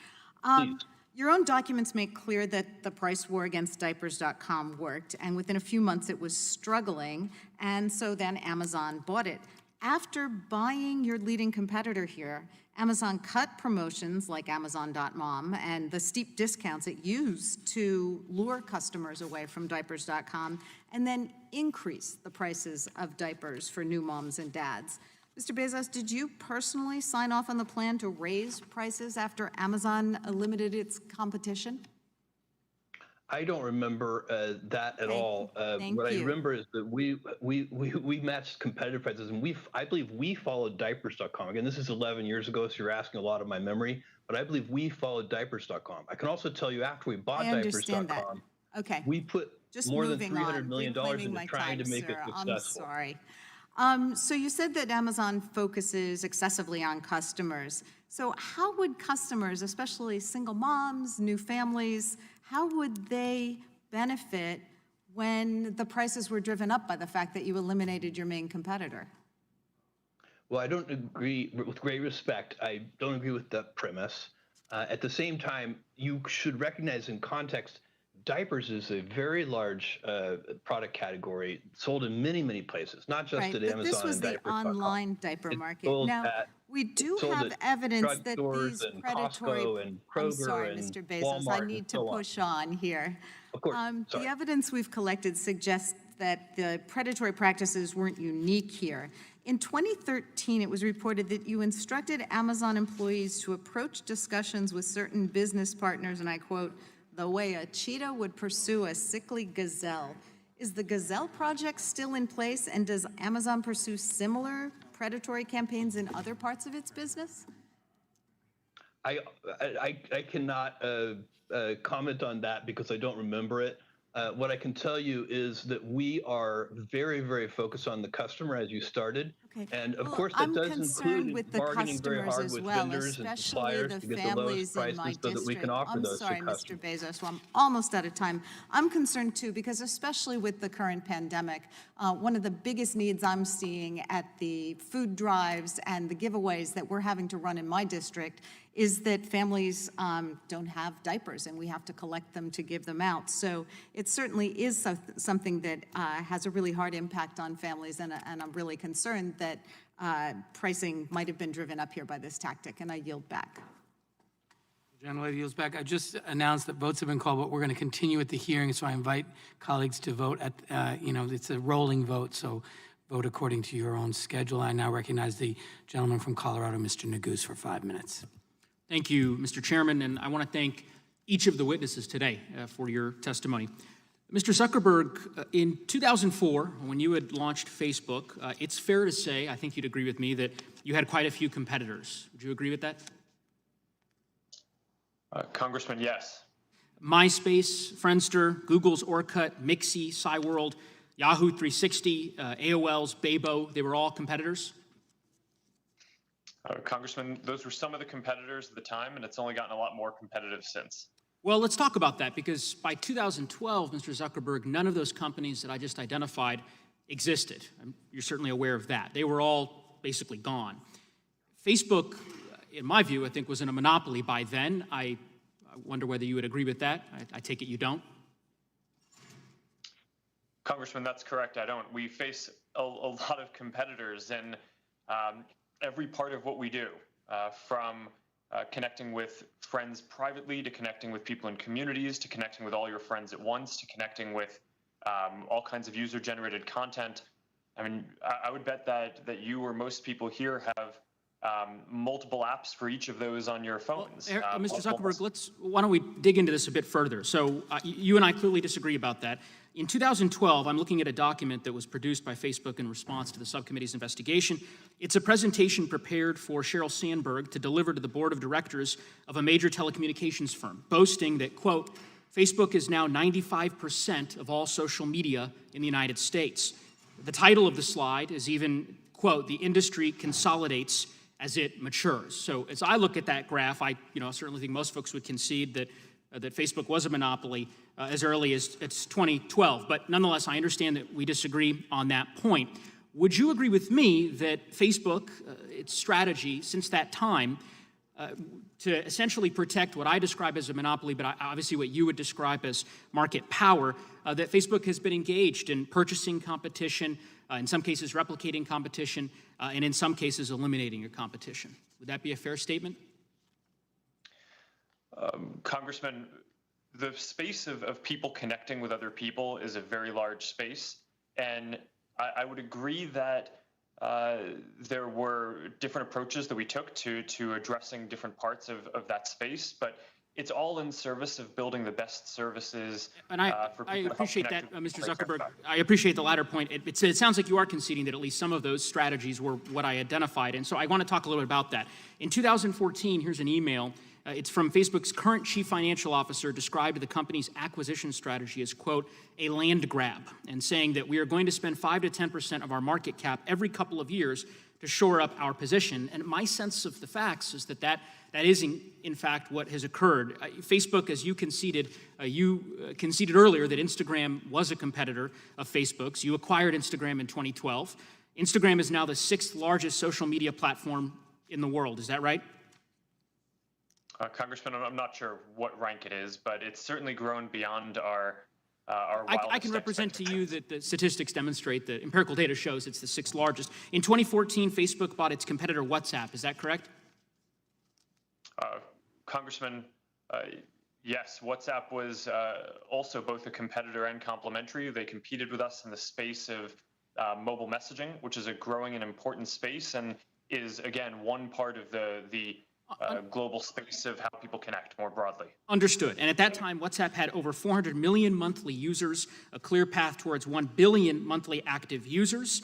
Please. Your own documents make clear that the price war against diapers.com worked, and within a few months it was struggling, and so then Amazon bought it. After buying your leading competitor here, Amazon cut promotions like Amazon.mom and the steep discounts it used to lure customers away from diapers.com, and then increased the prices of diapers for new moms and dads. Mr. Bezos, did you personally sign off on the plan to raise prices after Amazon limited its competition? I don't remember that at all. What I remember is that we matched competitive prices, and I believe we followed diapers.com. Again, this is 11 years ago, so you're asking a lot of my memory, but I believe we followed diapers.com. I can also tell you after we bought diapers.com, we put more than $300 million into trying to make it successful. I'm sorry. So you said that Amazon focuses excessively on customers. So how would customers, especially single moms, new families, how would they benefit when the prices were driven up by the fact that you eliminated your main competitor? Well, I don't agree, with great respect, I don't agree with that premise. At the same time, you should recognize in context, diapers is a very large product category sold in many, many places, not just at Amazon and This was the diapers.com. online diaper market. Now, we do sold have at evidence that drugstores these and predatory... Costco and Kroger I'm sorry, and Mr. Bezos, I Walmart need and to so on. push on here. Of course, The evidence we've collected suggests that the predatory practices weren't unique here. In 2013, it was reported that you instructed Amazon employees to approach discussions with certain business partners, and I quote, the way a cheetah would pursue a sickly gazelle. Is the Gazelle Project still in place, and does Amazon pursue similar predatory campaigns in other parts of its business? I cannot comment on that because I don't remember it. What I can tell you is that we are very, very focused on the customer as you started. And of course, that does include bargaining very hard with vendors and suppliers to get the lowest prices so that we can offer those to customers. I'm sorry, Mr. Bezos, well, I'm almost out of time. I'm concerned too, because especially with the current pandemic, one of the biggest needs I'm seeing at the food drives and the giveaways that we're having to run in my district is that families don't have diapers, and we have to collect them to give them out. So it certainly is something that has a really hard impact on families, and I'm really concerned that pricing might have been driven up here by this tactic, and I yield back. Gentlelady yields back. I just announced that votes have been called, but we're going to continue with the hearing, so I invite colleagues to vote at, it's a rolling vote, so vote according to your own schedule. I now recognize the gentleman from Colorado, Mr. Neguse, for 5 minutes. Thank you, Mr. Chairman, and I want to thank each of the witnesses today for your testimony. Mr. Zuckerberg, in 2004, when you had launched Facebook, it's fair to say, I think you'd agree with me, that you had quite a few competitors. Would you agree with that? Congressman, yes. MySpace, Friendster, Google's Orkut, Mixi, Cyworld, Yahoo 360, AOL's Bebo, they were all competitors? Congressman, those were some of the competitors at the time, and it's only gotten a lot more competitive since. Well, let's talk about that, because by 2012, Mr. Zuckerberg, none of those companies that I just identified existed. You're certainly aware of that. They were all basically gone. Facebook, in my view, I think was in a monopoly by then. I wonder whether you would agree with that. I take it you don't. Congressman, that's correct. I don't. We face a lot of competitors in every part of what we do, from connecting with friends privately, to connecting with people in communities, to connecting with all your friends at once, to connecting with all kinds of user-generated content. I mean, I would bet that you or most people here have multiple apps for each of those on your phones. Well, Mr. Zuckerberg, why don't we dig into this a bit further? So you and I clearly disagree about that. In 2012, I'm looking at a document that was produced by Facebook in response to the subcommittee's investigation. It's a presentation prepared for Sheryl Sandberg to deliver to the board of directors of a major telecommunications firm, boasting that, quote, Facebook is now 95% of all social media in the United States. The title of the slide is even, quote, the industry consolidates as it matures. So as I look at that graph, I certainly think most folks would concede that Facebook was a monopoly as early as 2012. But nonetheless, I understand that we disagree on that point. Would you agree with me that Facebook, its strategy since that time, to essentially protect what I describe as a monopoly, but obviously what you would describe as market power, that Facebook has been engaged in purchasing competition, in some cases replicating competition, and in some cases eliminating a competition? Would that be a fair statement? Congressman, the space of people connecting with other people is a very large space, and I would agree that there were different approaches that we took to addressing different parts of that space, but it's all in service of building the best services. And I appreciate that, Mr. Zuckerberg. I appreciate the latter point. It sounds like you are conceding that at least some of those strategies were what I identified, and so I want to talk a little bit about that. In 2014, here's an email. It's from Facebook's current chief financial officer, described the company's acquisition strategy as, quote, a land grab, and saying that we are going to spend 5 to 10% of our market cap every couple of years to shore up our position. And my sense of the facts is that is in fact what has occurred. Facebook, as you conceded earlier that Instagram was a competitor of Facebook's. You acquired Instagram in 2012. Instagram is now the 6th largest social media platform in the world. Is that right? Congressman, I'm not sure what rank it is, but it's certainly grown beyond our wildest I can represent to you that the statistics demonstrate that empirical data shows it's the 6th largest. In 2014, Facebook bought its competitor WhatsApp. Is that correct? Congressman, yes, WhatsApp was also both a competitor and complementary. They competed with us in the space of mobile messaging, which is a growing and important space, and is, again, one part of the global space of how people connect more broadly. Understood. And at that time, WhatsApp had over 400 million monthly users, a clear path towards 1 billion monthly active users.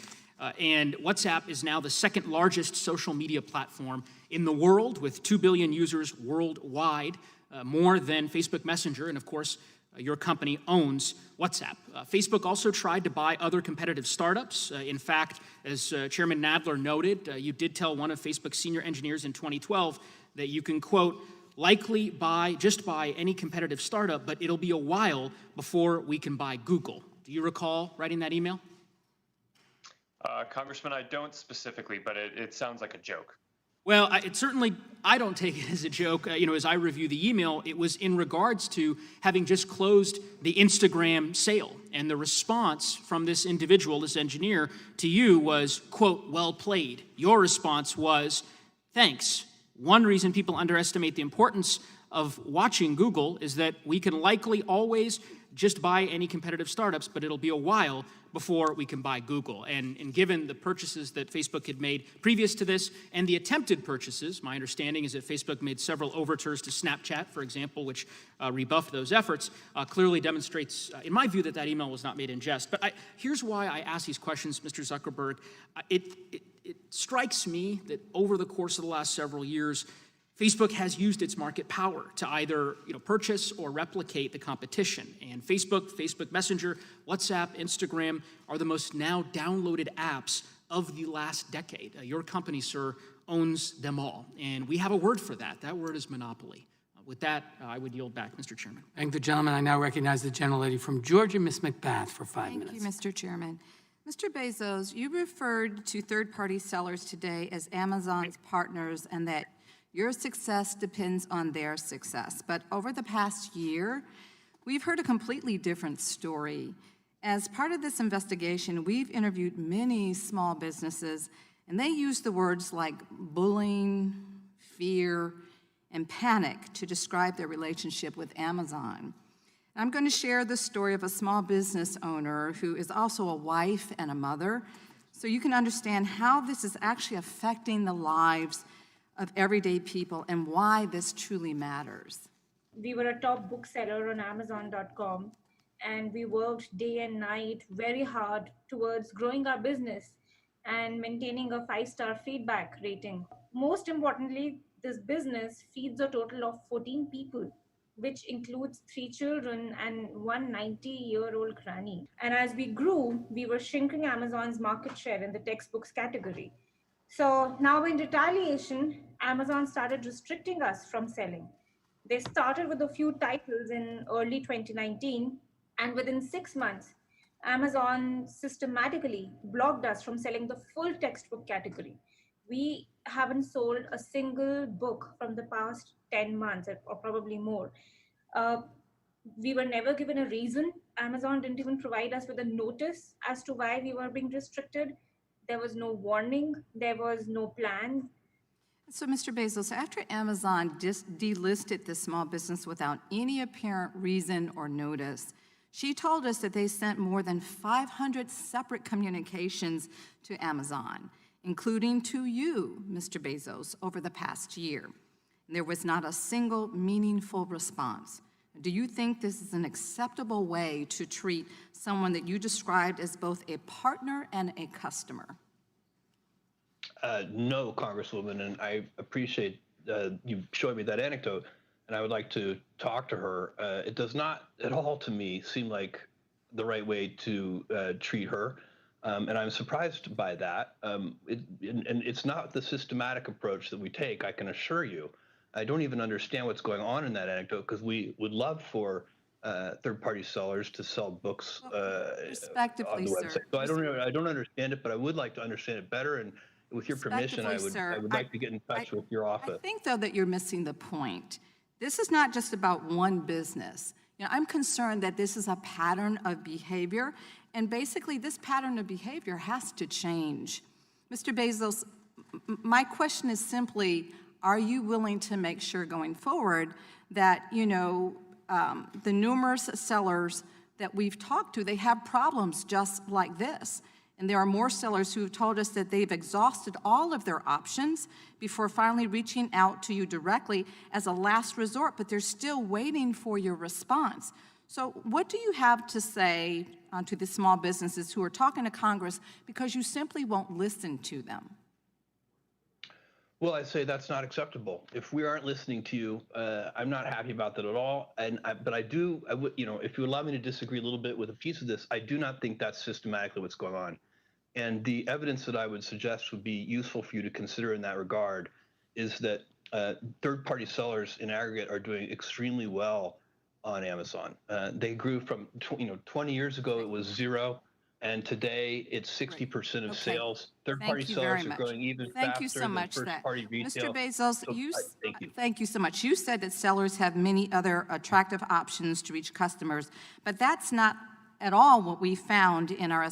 And WhatsApp is now the 2nd largest social media platform in the world, with 2 billion users worldwide, more than Facebook Messenger. And of course, your company owns WhatsApp. Facebook also tried to buy other competitive startups. In fact, as Chairman Nadler noted, you did tell one of Facebook's senior engineers in 2012 that you can, quote, likely just buy any competitive startup, but it'll be a while before we can buy Google. Do you recall writing that email? Congressman, I don't specifically, but it sounds like a joke. Well, I don't take it as a joke. As I review the email, it was in regards to having just closed the Instagram sale. And the response from this individual, this engineer, to you was, quote, well played. Your response was, thanks. One reason people underestimate the importance of watching Google is that we can likely always just buy any competitive startups, but it'll be a while before we can buy Google. And given the purchases that Facebook had made previous to this and the attempted purchases, my understanding is that Facebook made several overtures to Snapchat, for example, which rebuffed those efforts, clearly demonstrates, in my view, that email was not made in jest. But here's why I ask these questions, Mr. Zuckerberg. It strikes me that over the course of the last several years, Facebook has used its market power to either purchase or replicate the competition. And Facebook Messenger, WhatsApp, Instagram are the most now downloaded apps of the last decade. Your company, sir, owns them all. And we have a word for that. That word is monopoly. With that, I would yield back, Mr. Chairman. Thank the gentleman. I now recognize the gentlelady from Georgia, Ms. McBath, for 5 minutes. Thank you, Mr. Chairman. Mr. Bezos, you referred to third-party sellers today as Amazon's partners and that your success depends on their success. But over the past year, we've heard a completely different story. As part of this investigation, we've interviewed many small businesses, and they use the words like bullying, fear, and panic to describe their relationship with Amazon. I'm going to share the story of a small business owner who is also a wife and a mother, so you can understand how this is actually affecting the lives of everyday people and why this truly matters. We were a top bookseller on Amazon.com, and we worked day and night very hard towards growing our business and maintaining a 5-star feedback rating. Most importantly, this business feeds a total of 14 people, which includes 3 children and one 90-year-old granny. And as we grew, we were shrinking Amazon's market share in the textbooks category. So now in retaliation, Amazon started restricting us from selling. They started with a few titles in early 2019, and within 6 months, Amazon systematically blocked us from selling the full textbook category. We haven't sold a single book from the past 10 months or probably more. We were never given a reason. Amazon didn't even provide us with a notice as to why we were being restricted. There was no warning. There was no plan. So, Mr. Bezos, after Amazon delisted the small business without any apparent reason or notice, she told us that they sent more than 500 separate communications to Amazon, including to you, Mr. Bezos, over the past year. There was not a single meaningful response. Do you think this is an acceptable way to treat someone that you described as both a partner and a customer? No, Congresswoman, and I appreciate you showing me that anecdote, and I would like to talk to her. It does not at all to me seem like the right way to treat her, and I'm surprised by that. And it's not the systematic approach that we take, I can assure you. I don't even understand what's going on in that anecdote because we would love for third-party sellers to sell books on the website. Sir. So I don't understand it, but I would like to understand it better. And with your permission, I would like to get in touch with your office. I think, though, that you're missing the point. This is not just about one business. I'm concerned that this is a pattern of behavior, and basically this pattern of behavior has to change. Mr. Bezos, my question is simply, are you willing to make sure going forward that, the numerous sellers that we've talked to, they have problems just like this? And there are more sellers who have told us that they've exhausted all of their options before finally reaching out to you directly as a last resort, but they're still waiting for your response. So what do you have to say to the small businesses who are talking to Congress because you simply won't listen to them? Well, I say that's not acceptable. If we aren't listening to you, I'm not happy about that at all. But I would, if you allow me to disagree a little bit with a piece of this, I do not think that's systematically what's going on. And the evidence that I would suggest would be useful for you to consider in that regard is that third-party sellers in aggregate are doing extremely well on Amazon. They grew from, 20 years ago it was 0. And today, it's 60% of Okay. sales. Third-party Thank you very sellers are much. growing even Thank you faster so than much. first-party retail. Mr. Bezos, So, thank you. thank you so much. You said that sellers have many other attractive options to reach customers, but that's not at all what we found in our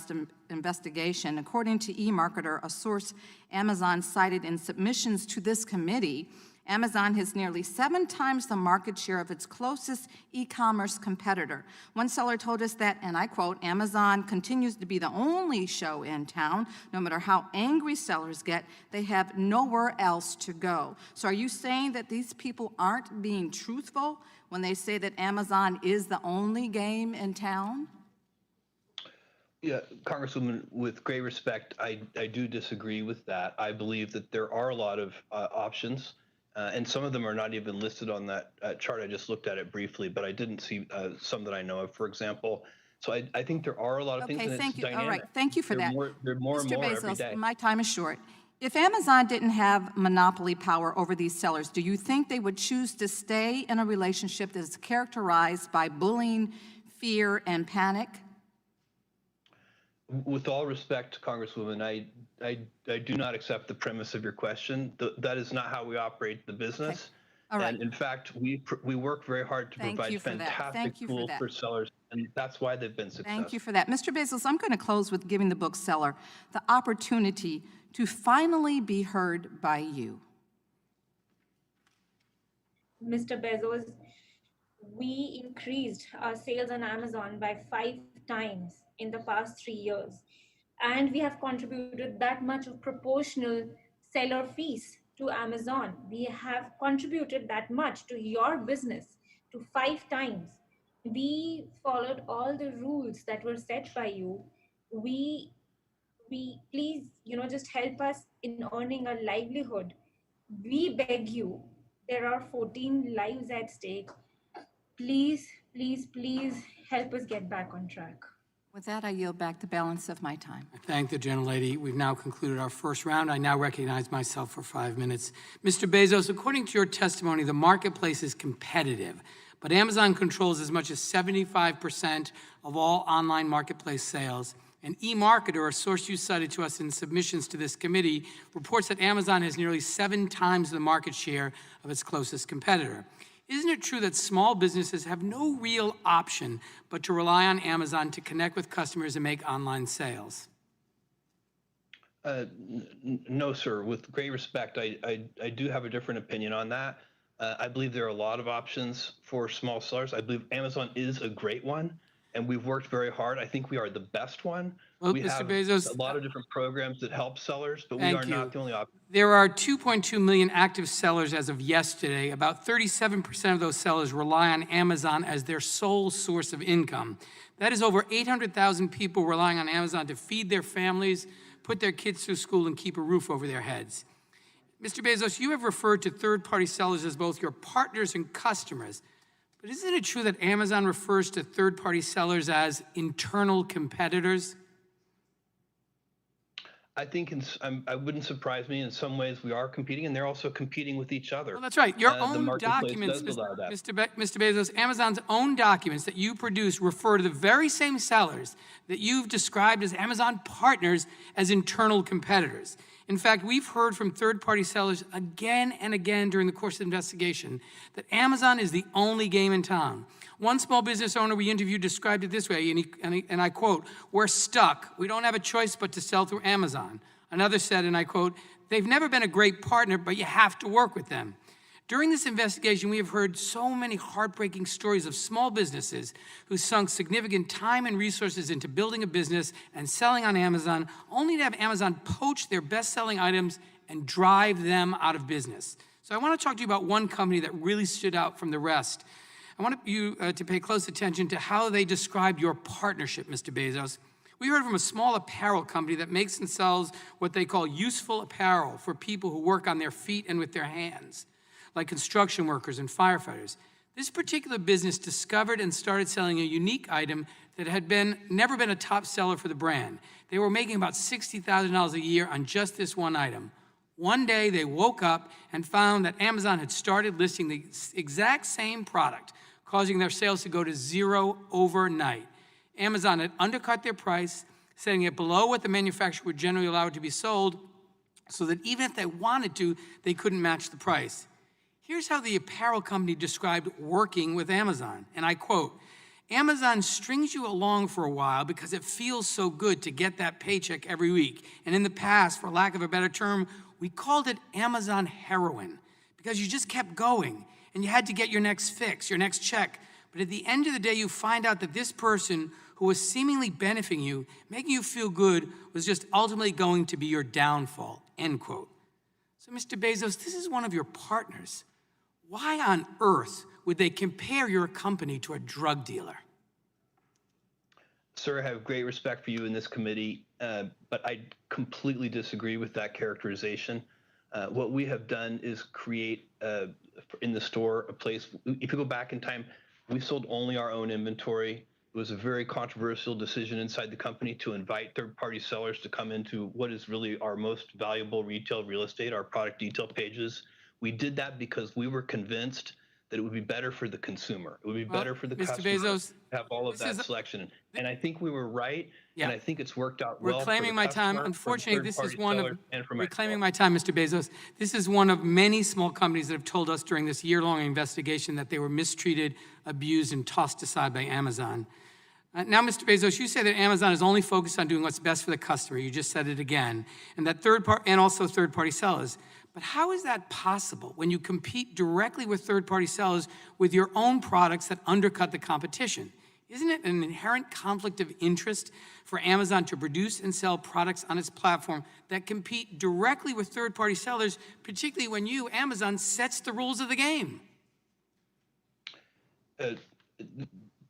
investigation. According to eMarketer, a source Amazon cited in submissions to this committee, Amazon has nearly 7 times the market share of its closest e-commerce competitor. One seller told us that, and I quote, Amazon continues to be the only show in town. No matter how angry sellers get, they have nowhere else to go. So are you saying that these people aren't being truthful when they say that Amazon is the only game in town? Yeah, Congresswoman, with great respect, I do disagree with that. I believe that there are a lot of options, and some of them are not even listed on that chart. I just looked at it briefly, but I didn't see some that I know of, for example. So I think there are a lot of things, and thank it's you. dynamic. All right, thank you for They're that. More and more Mr. every Bezos, day. my time is short. If Amazon didn't have monopoly power over these sellers, do you think they would choose to stay in a relationship that is characterized by bullying, fear, and panic? With all respect, Congresswoman, I do not accept the premise of your question. That is not how we operate the business. All right. And in fact, we work very hard to Thank provide you for that. fantastic Thank you for tools that. for sellers, and that's why they've been successful. Thank you for that. Mr. Bezos, I'm going to close with giving the bookseller the opportunity to finally be heard by you. Mr. Bezos, we increased our sales on Amazon by 5 times in the past 3 years. And we have contributed that much of proportional seller fees to Amazon. We have contributed that much to your business to 5 times. We followed all the rules that were set by you. We please, just help us in earning a livelihood. We beg you. There are 14 lives at stake. Please, please, please help us get back on track. With that, I yield back the balance of my time. I thank the gentlelady. We've now concluded our first round. I now recognize myself for 5 minutes. Mr. Bezos, according to your testimony, the marketplace is competitive, but Amazon controls as much as 75% of all online marketplace sales. And eMarketer, a source you cited to us in submissions to this committee, reports that Amazon has nearly 7 times the market share of its closest competitor. Isn't it true that small businesses have no real option but to rely on Amazon to connect with customers and make online sales? No, sir. With great respect, I do have a different opinion on that. I believe there are a lot of options for small sellers. I believe Amazon is a great one, and we've worked very hard. I think we are the best one. Well, we Mr. have Bezos, a lot of different programs that help sellers, but we thank are you. not the only option. There are 2.2 million active sellers as of yesterday. About 37% of those sellers rely on Amazon as their sole source of income. That is over 800,000 people relying on Amazon to feed their families, put their kids through school, and keep a roof over their heads. Mr. Bezos, you have referred to third-party sellers as both your partners and customers. But isn't it true that Amazon refers to third-party sellers as internal competitors? I think I wouldn't surprise me. In some ways, we are competing, and they're also competing with each other. Well, that's right. Your The own marketplace documents, does allow that. Mr. Bezos, Amazon's own documents that you produce refer to the very same sellers that you've described as Amazon partners as internal competitors. In fact, we've heard from third-party sellers again and again during the course of the investigation that Amazon is the only game in town. One small business owner we interviewed described it this way, and I quote, "We're stuck. We don't have a choice but to sell through Amazon." Another said, and I quote, "They've never been a great partner, but you have to work with them." During this investigation, we have heard so many heartbreaking stories of small businesses who sunk significant time and resources into building a business and selling on Amazon, only to have Amazon poach their best-selling items and drive them out of business. So I want to talk to you about one company that really stood out from the rest. I want you to pay close attention to how they described your partnership, Mr. Bezos. We heard from a small apparel company that makes and sells what they call useful apparel for people who work on their feet and with their hands, like construction workers and firefighters. This particular business discovered and started selling a unique item that had never been a top seller for the brand. They were making about $60,000 a year on just this one item. One day, they woke up and found that Amazon had started listing the exact same product, causing their sales to go to zero overnight. Amazon had undercut their price, setting it below what the manufacturer would generally allow it to be sold, so that even if they wanted to, they couldn't match the price. Here's how the apparel company described working with Amazon, and I quote, "Amazon strings you along for a while because it feels so good to get that paycheck every week. And in the past, for lack of a better term, we called it Amazon heroin because you just kept going and you had to get your next fix, your next check. But at the end of the day, you find out that this person who was seemingly benefiting you, making you feel good, was just ultimately going to be your downfall," end quote. So, Mr. Bezos, this is one of your partners. Why on earth would they compare your company to a drug dealer? Sir, I have great respect for you in this committee, but I completely disagree with that characterization. What we have done is create in the store a place. If you go back in time, we sold only our own inventory. It was a very controversial decision inside the company to invite third-party sellers to come into what is really our most valuable retail real estate, our product detail pages. We did that because we were convinced that it would be better for the consumer. It would be better for the Mr. customer Bezos, to have all of that selection. And I think we were right, and I think it's worked out well. Reclaiming my time. Unfortunately, this is one of reclaiming my time, Mr. Bezos. This is one of many small companies that have told us during this year-long investigation that they were mistreated, abused, and tossed aside by Amazon. Now, Mr. Bezos, you say that Amazon is only focused on doing what's best for the customer. You just said it again, and that also third-party sellers. But how is that possible when you compete directly with third-party sellers with your own products that undercut the competition? Isn't it an inherent conflict of interest for Amazon to produce and sell products on its platform that compete directly with third-party sellers, particularly when you, Amazon, sets the rules of the game?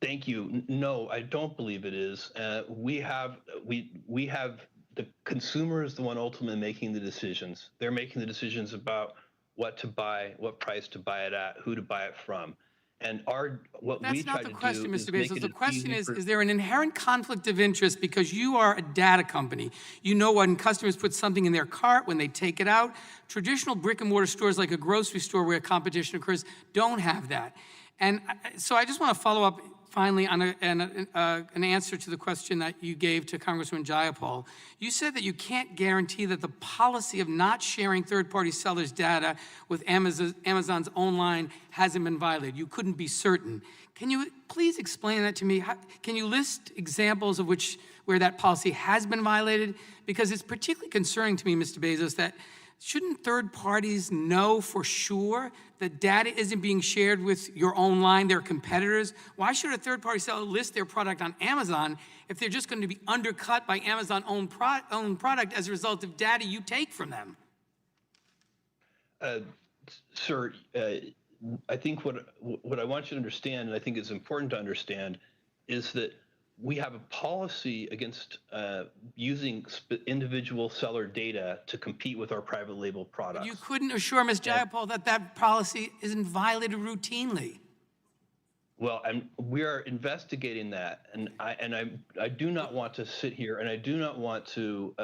Thank you. No, I don't believe it is. We have the consumer is the one ultimately making the decisions. They're making the decisions about what to buy, what price to buy it at, who to buy it from. And That's not the question, Mr. Bezos. The question is there an inherent conflict of interest because you are a data company? You know when customers put something in their cart, when they take it out. Traditional brick and mortar stores like a grocery store where competition occurs don't have that. And so I just want to follow up finally on an answer to the question that you gave to Congressman Jayapal. You said that you can't guarantee that the policy of not sharing third-party sellers' data with Amazon's own line hasn't been violated. You couldn't be certain. Can you please explain that to me? Can you list examples of where that policy has been violated? Because it's particularly concerning to me, Mr. Bezos, that shouldn't third parties know for sure that data isn't being shared with your own line, their competitors? Why should a third-party seller list their product on Amazon if they're just going to be undercut by Amazon's own product as a result of data you take from them? Sir, I think what I want you to understand, and I think it's important to understand, is that we have a policy against using individual seller data to compete with our private label products. You couldn't assure Ms. Jayapal that that policy isn't violated routinely. Well, we are investigating that, and I do not want to sit here, and I do not want to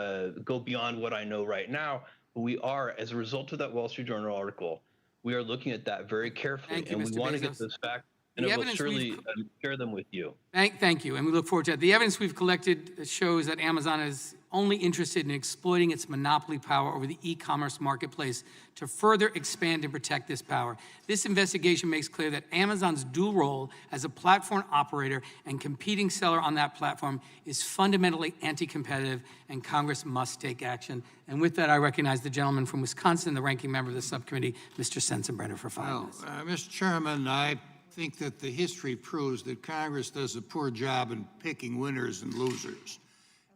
go beyond what I know right now. But we are, as a result of that Wall Street Journal article, we are looking at that very carefully, Thank you, and Mr. we want to Bezos. get this back. And I will surely share them with you. Thank you, and we look forward to that. The evidence we've collected shows that Amazon is only interested in exploiting its monopoly power over the e-commerce marketplace to further expand and protect this power. This investigation makes clear that Amazon's dual role as a platform operator and competing seller on that platform is fundamentally anti-competitive, and Congress must take action. And with that, I recognize the gentleman from Wisconsin, the ranking member of the subcommittee, Mr. Sensenbrenner, for 5 minutes. Mr. Chairman, I think that the history proves that Congress does a poor job in picking winners and losers.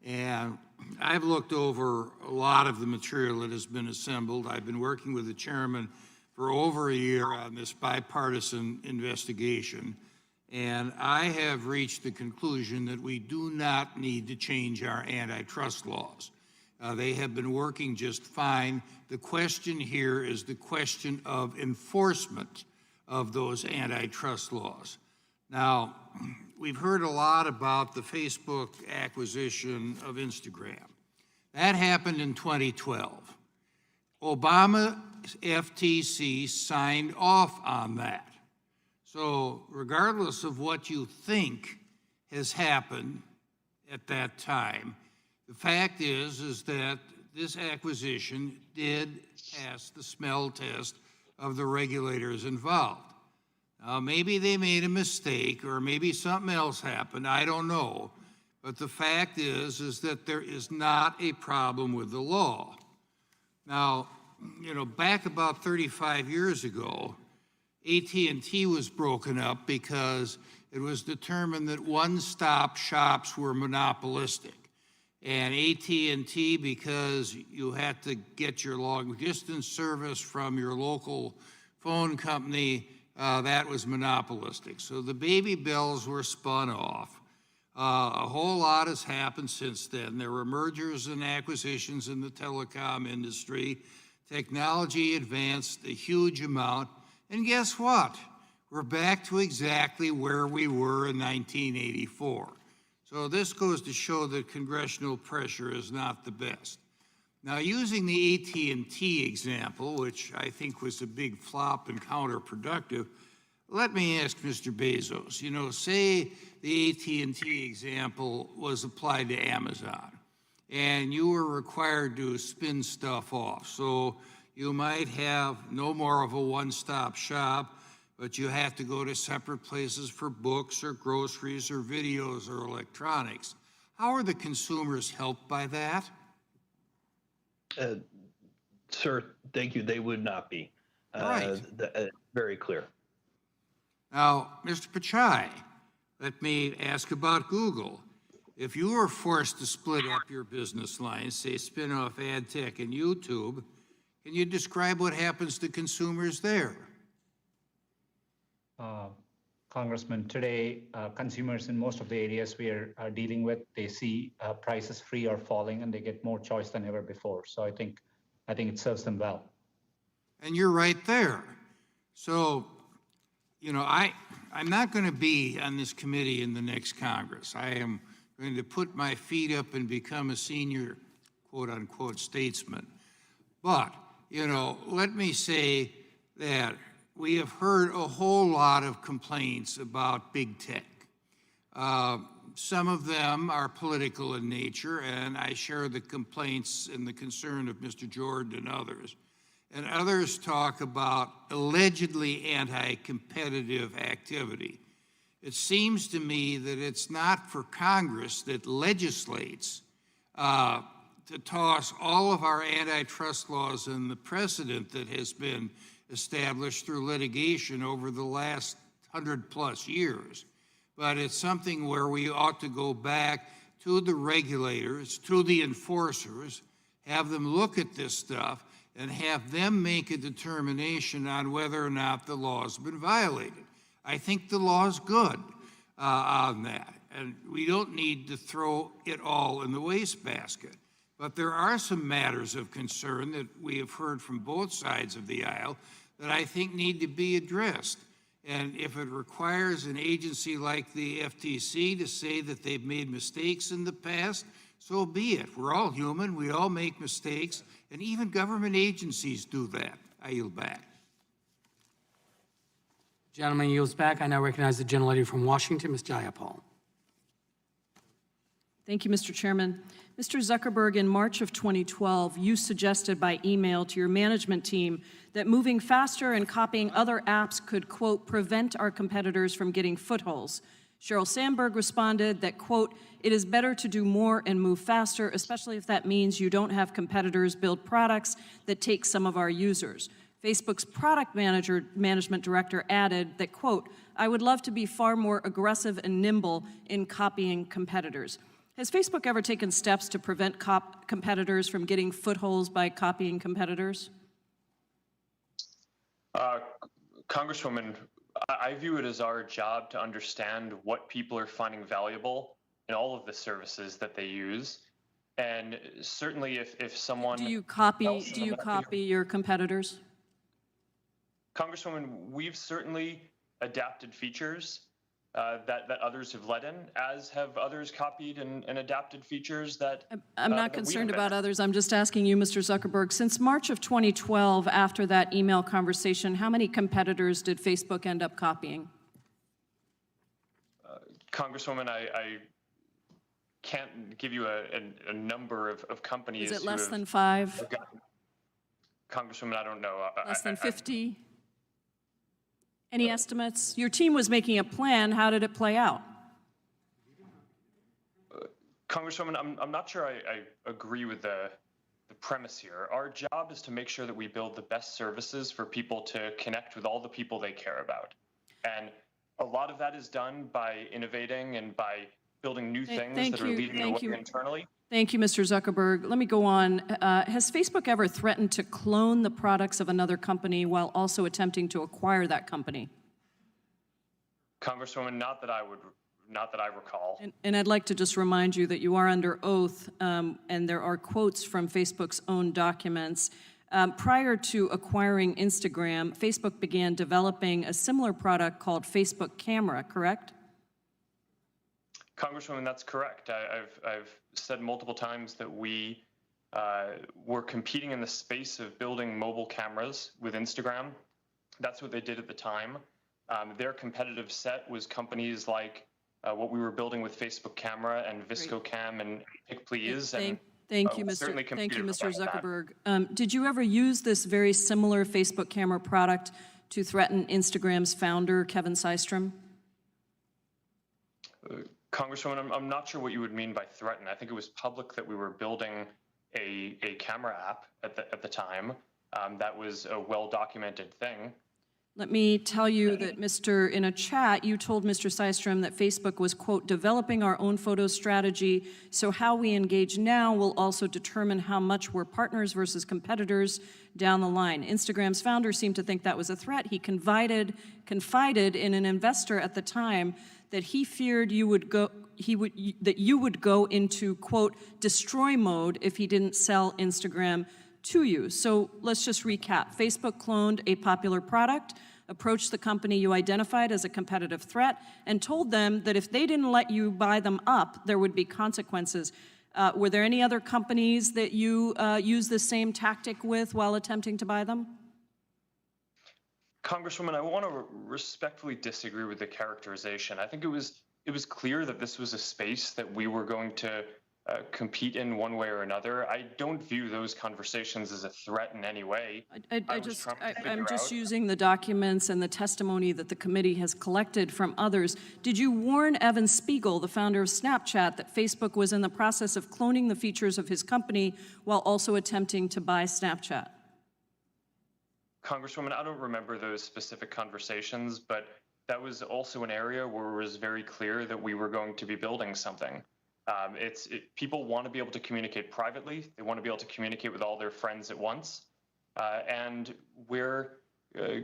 And I've looked over a lot of the material that has been assembled. I've been working with the chairman for over a year on this bipartisan investigation, and I have reached the conclusion that we do not need to change our antitrust laws. They have been working just fine. The question here is the question of enforcement of those antitrust laws. Now, we've heard a lot about the Facebook acquisition of Instagram. That happened in 2012. Obama's FTC signed off on that. So regardless of what you think has happened at that time, The fact is that this acquisition did pass the smell test of the regulators involved. Now, maybe they made a mistake or maybe something else happened, I don't know. But the fact is that there is not a problem with the law. Now, back about 35 years ago, AT&T was broken up because it was determined that one-stop shops were monopolistic. And AT&T, because you had to get your long-distance service from your local phone company, that was monopolistic. So the baby bells were spun off. A whole lot has happened since then. There were mergers and acquisitions in the telecom industry. Technology advanced a huge amount. And guess what? We're back to exactly where we were in 1984. So this goes to show that congressional pressure is not the best. Now, using the AT&T example, which I think was a big flop and counterproductive, let me ask Mr. Bezos, say the AT&T example was applied to Amazon, and you were required to spin stuff off. So you might have no more of a one-stop shop, but you have to go to separate places for books or groceries or videos or electronics. How are the consumers helped by that? Sir, thank you. They would not be. Right. Very clear. Now, Mr. Pichai, let me ask about Google. If you were forced to split up your business lines, say spin off AdTech and YouTube, can you describe what happens to consumers there? Congressman, today, consumers in most of the areas we are dealing with, they see prices free or falling, and they get more choice than ever before. So I think it serves them well. And you're right there. So, I'm not going to be on this committee in the next Congress. I am going to put my feet up and become a senior, quote unquote, statesman. But, let me say that we have heard a whole lot of complaints about big tech. Some of them are political in nature, and I share the complaints and the concern of Mr. Jordan and others. And others talk about allegedly anti-competitive activity. It seems to me that it's not for Congress that legislates to toss all of our antitrust laws and the precedent that has been established through litigation over the last 100+ years. But it's something where we ought to go back to the regulators, to the enforcers, have them look at this stuff, and have them make a determination on whether or not the law's been violated. I think the law's good on that, and we don't need to throw it all in the wastebasket. But there are some matters of concern that we have heard from both sides of the aisle that I think need to be addressed. And if it requires an agency like the FTC to say that they've made mistakes in the past, so be it. We're all human, we all make mistakes, and even government agencies do that. I yield back. Gentleman yields back. I now recognize the gentlelady from Washington, Ms. Jayapal. Thank you, Mr. Chairman. Mr. Zuckerberg, in March of 2012, you suggested by email to your management team that moving faster and copying other apps could, quote, prevent our competitors from getting footholds. Sheryl Sandberg responded that, quote, it is better to do more and move faster, especially if that means you don't have competitors build products that take some of our users. Facebook's product management director added that, quote, I would love to be far more aggressive and nimble in copying competitors. Has Facebook ever taken steps to prevent competitors from getting footholds by copying competitors? Congresswoman, I view it as our job to understand what people are finding valuable in all of the services that they use. And certainly if someone— Do you copy your competitors? Congresswoman, we've certainly adapted features that others have led in, as have others copied and adapted features that— I'm not concerned about others. I'm just asking you, Mr. Zuckerberg, since March of 2012, after that email conversation, how many competitors did Facebook end up copying? Congresswoman, I can't give you a number of companies. Is it who less have- than 5? have gotten- Congresswoman, I don't know. Less than 50? Any estimates? Your team was making a plan. How did it play out? Congresswoman, I'm not sure I agree with the premise here. Our job is to make sure that we build the best services for people to connect with all the people they care about. And a lot of that is done by innovating and by building new things that are leading the way internally. Thank you, Mr. Zuckerberg. Let me go on. Has Facebook ever threatened to clone the products of another company while also attempting to acquire that company? Congresswoman, not that I recall. And I'd like to just remind you that you are under oath, and there are quotes from Facebook's own documents. Prior to acquiring Instagram, Facebook began developing a similar product called Facebook Camera, correct? Congresswoman, that's correct. I've said multiple times that we were competing in the space of building mobile cameras with Instagram. That's what they did at the time. Their competitive set was companies like what we were building with Facebook Camera and ViscoCam and PicPlease. Thank you, Mr. Zuckerberg. Did you ever use this very similar Facebook Camera product to threaten Instagram's founder, Kevin Systrom? Congresswoman, I'm not sure what you would mean by threaten. I think it was public that we were building a camera app at the time. That was a well-documented thing. Let me tell you that, in a chat, you told Mr. Systrom that Facebook was, quote, developing our own photo strategy, so how we engage now will also determine how much we're partners versus competitors down the line. Instagram's founder seemed to think that was a threat. He confided in an investor at the time that he feared you would go into, quote, destroy mode if he didn't sell Instagram to you. So let's just recap. Facebook cloned a popular product, approached the company you identified as a competitive threat, and told them that if they didn't let you buy them up, there would be consequences. Were there any other companies that you used the same tactic with while attempting to buy them? Congresswoman, I want to respectfully disagree with the characterization. I think it was clear that this was a space that we were going to compete in one way or another. I don't view those conversations as a threat in any way. I'm just using the documents and the testimony that the committee has collected from others. Did you warn Evan Spiegel, the founder of Snapchat, that Facebook was in the process of cloning the features of his company while also attempting to buy Snapchat? Congresswoman, I don't remember those specific conversations, but that was also an area where it was very clear that we were going to be building something. People want to be able to communicate privately. They want to be able to communicate with all their friends at once. And we're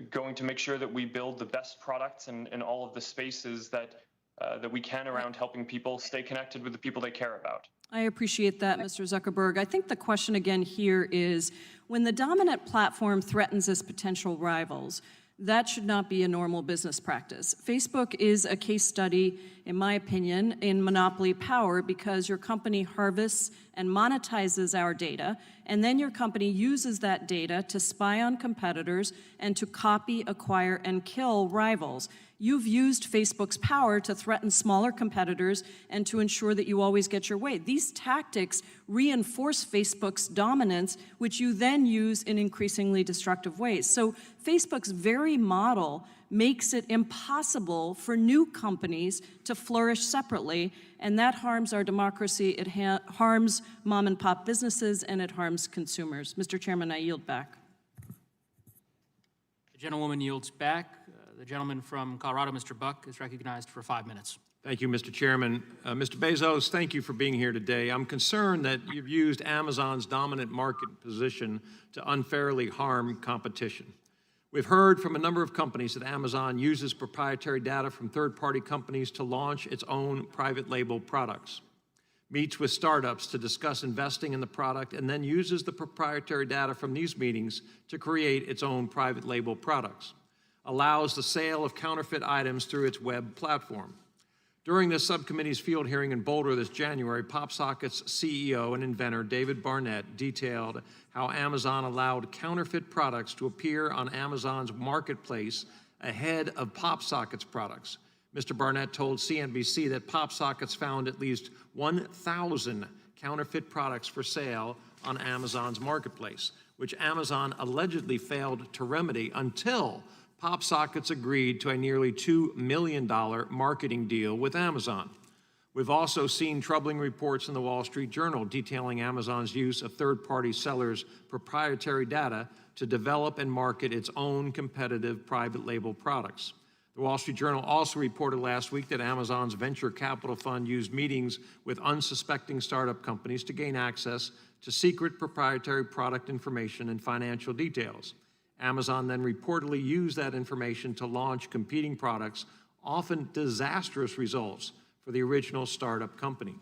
going to make sure that we build the best products in all of the spaces that we can around helping people stay connected with the people they care about. I appreciate that, Mr. Zuckerberg. I think the question again here is, when the dominant platform threatens its potential rivals, that should not be a normal business practice. Facebook is a case study, in my opinion, in monopoly power because your company harvests and monetizes our data, and then your company uses that data to spy on competitors and to copy, acquire, and kill rivals. You've used Facebook's power to threaten smaller competitors and to ensure that you always get your way. These tactics reinforce Facebook's dominance, which you then use in increasingly destructive ways. So Facebook's very model makes it impossible for new companies to flourish separately, and that harms our democracy, it harms mom and pop businesses, and it harms consumers. Mr. Chairman, I yield back. The gentlewoman yields back. The gentleman from Colorado, Mr. Buck, is recognized for 5 minutes. Thank you, Mr. Chairman. Mr. Bezos, thank you for being here today. I'm concerned that you've used Amazon's dominant market position to unfairly harm competition. We've heard from a number of companies that Amazon uses proprietary data from third-party companies to launch its own private label products, meets with startups to discuss investing in the product, and then uses the proprietary data from these meetings to create its own private label products, allows the sale of counterfeit items through its web platform. During this subcommittee's field hearing in Boulder this January, PopSocket's CEO and inventor David Barnett detailed how Amazon allowed counterfeit products to appear on Amazon's marketplace ahead of PopSocket's products, Mr. Barnett told CNBC that PopSockets found at least 1,000 counterfeit products for sale on Amazon's marketplace, which Amazon allegedly failed to remedy until PopSockets agreed to a nearly $2 million marketing deal with Amazon. We've also seen troubling reports in the Wall Street Journal detailing Amazon's use of third-party sellers' proprietary data to develop and market its own competitive private label products. The Wall Street Journal also reported last week that Amazon's venture capital fund used meetings with unsuspecting startup companies to gain access to secret proprietary product information and financial details. Amazon then reportedly used that information to launch competing products, often disastrous results for the original startup company.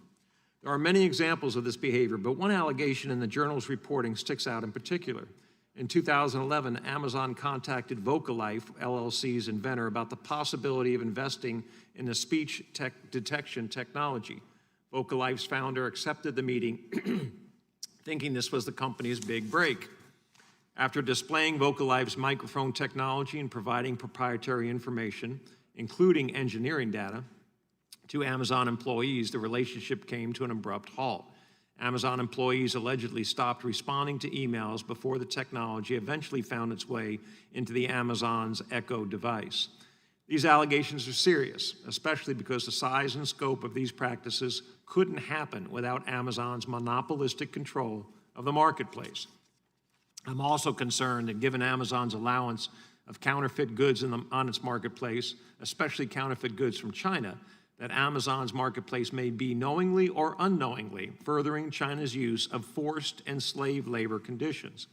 There are many examples of this behavior, but one allegation in the journal's reporting sticks out in particular. In 2011, Amazon contacted Vocalife, LLC's inventor, about the possibility of investing in the speech detection technology. Vocalife's founder accepted the meeting, thinking this was the company's big break. After displaying Vocalife's microphone technology and providing proprietary information, including engineering data, to Amazon employees, the relationship came to an abrupt halt. Amazon employees allegedly stopped responding to emails before the technology eventually found its way into the Amazon's Echo device. These allegations are serious, especially because the size and scope of these practices couldn't happen without Amazon's monopolistic control of the marketplace. I'm also concerned that given Amazon's allowance of counterfeit goods on its marketplace, especially counterfeit goods from China, that Amazon's marketplace may be knowingly or unknowingly furthering China's use of forced and slave labor conditions.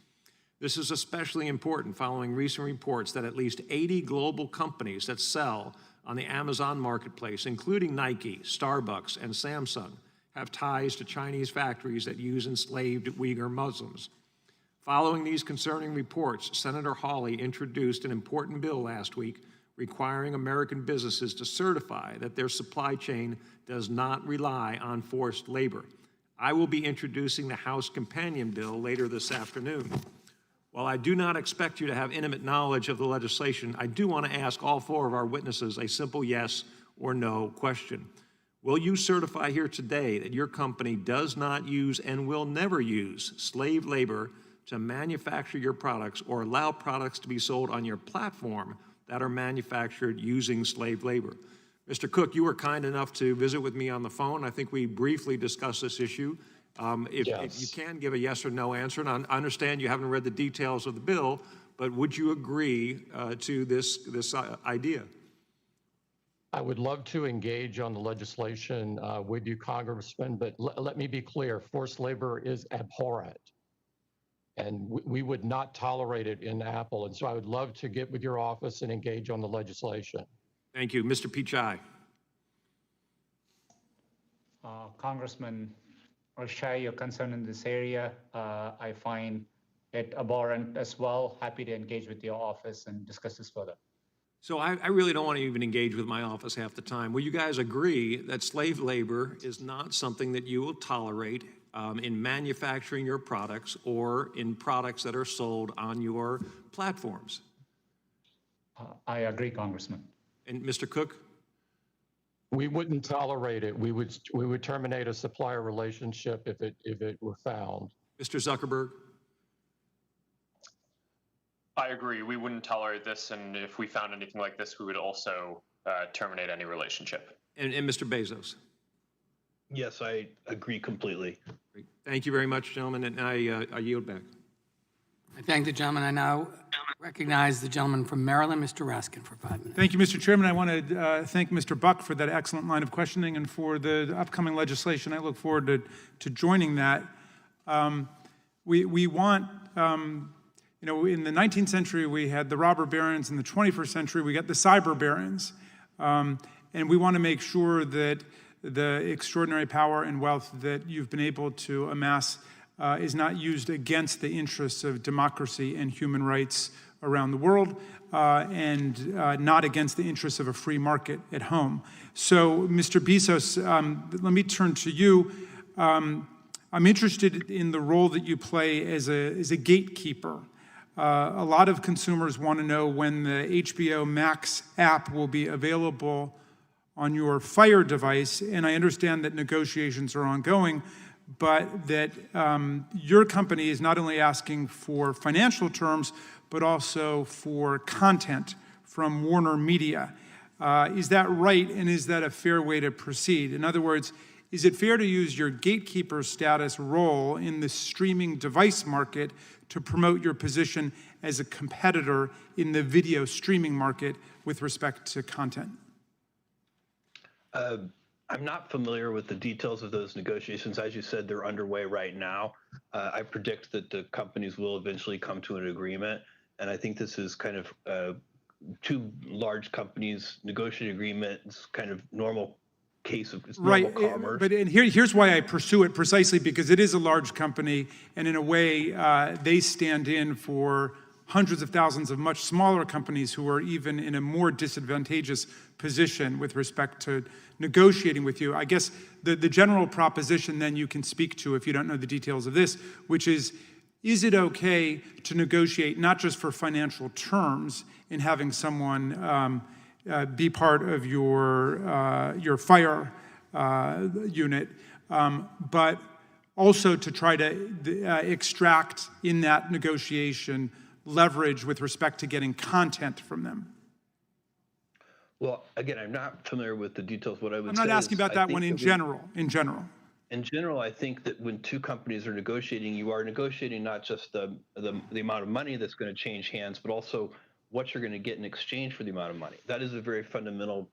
This is especially important following recent reports that at least 80 global companies that sell on the Amazon marketplace, including Nike, Starbucks, and Samsung, have ties to Chinese factories that use enslaved Uyghur Muslims. Following these concerning reports, Senator Hawley introduced an important bill last week requiring American businesses to certify that their supply chain does not rely on forced labor. I will be introducing the House companion bill later this afternoon. While I do not expect you to have intimate knowledge of the legislation, I do want to ask all four of our witnesses a simple yes or no question. Will you certify here today that your company does not use and will never use slave labor to manufacture your products or allow products to be sold on your platform that are manufactured using slave labor? Mr. Cook, you were kind enough to visit with me on the phone. I think we briefly discussed this issue. If you can give a yes or no answer, and I understand you haven't read the details of the bill, but would you agree to this idea? I would love to engage on the legislation with you, Congressman, but let me be clear, forced labor is abhorrent. And we would not tolerate it in Apple. And so I would love to get with your office and engage on the legislation. Thank you. Mr. Pichai. Congressman, I share your concern in this area. I find it abhorrent as well. Happy to engage with your office and discuss this further. So I really don't want to even engage with my office half the time. Will you guys agree that slave labor is not something that you will tolerate in manufacturing your products or in products that are sold on your platforms? I agree, Congressman. And Mr. Cook? We wouldn't tolerate it. We would terminate a supplier relationship if it were found. Mr. Zuckerberg? I agree. We wouldn't tolerate this, and if we found anything like this, we would also terminate any relationship. And Mr. Bezos? Yes, I agree completely. Great. Thank you very much, gentlemen, and I yield back. I thank the gentleman. I now recognize the gentleman from Maryland, Mr. Raskin, for 5 minutes. Thank you, Mr. Chairman. I want to thank Mr. Buck for that excellent line of questioning and for the upcoming legislation. I look forward to joining that. We want, in the 19th century, we had the robber barons. In the 21st century, we got the cyber barons. And we want to make sure that the extraordinary power and wealth that you've been able to amass is not used against the interests of democracy and human rights around the world, and not against the interests of a free market at home. So, Mr. Bezos, let me turn to you. I'm interested in the role that you play as a gatekeeper. A lot of consumers want to know when the HBO Max app will be available on your Fire device, and I understand that negotiations are ongoing, but that your company is not only asking for financial terms, but also for content from Warner Media. Is that right, and is that a fair way to proceed? In other words, is it fair to use your gatekeeper status role in the streaming device market to promote your position as a competitor in the video streaming market with respect to content? I'm not familiar with the details of those negotiations. As you said, they're underway right now. I predict that the companies will eventually come to an agreement, and I think this is kind of two large companies negotiating agreement. It's kind of normal case of normal commerce. But here's why I pursue it, precisely because it is a large company, and in a way, they stand in for hundreds of thousands of much smaller companies who are even in a more disadvantageous position with respect to negotiating with you. I guess the general proposition then you can speak to, if you don't know the details of this, which is it okay to negotiate not just for financial terms in having someone be part of your Fire unit, but also to try to extract in that negotiation leverage with respect to getting content from them? Well, again, I'm not familiar with the details. What I would I'm not say asking is about I that think one in that general. In general, I think that when two companies are negotiating, you are negotiating not just the amount of money that's going to change hands, but also what you're going to get in exchange for the amount of money. That is a very fundamental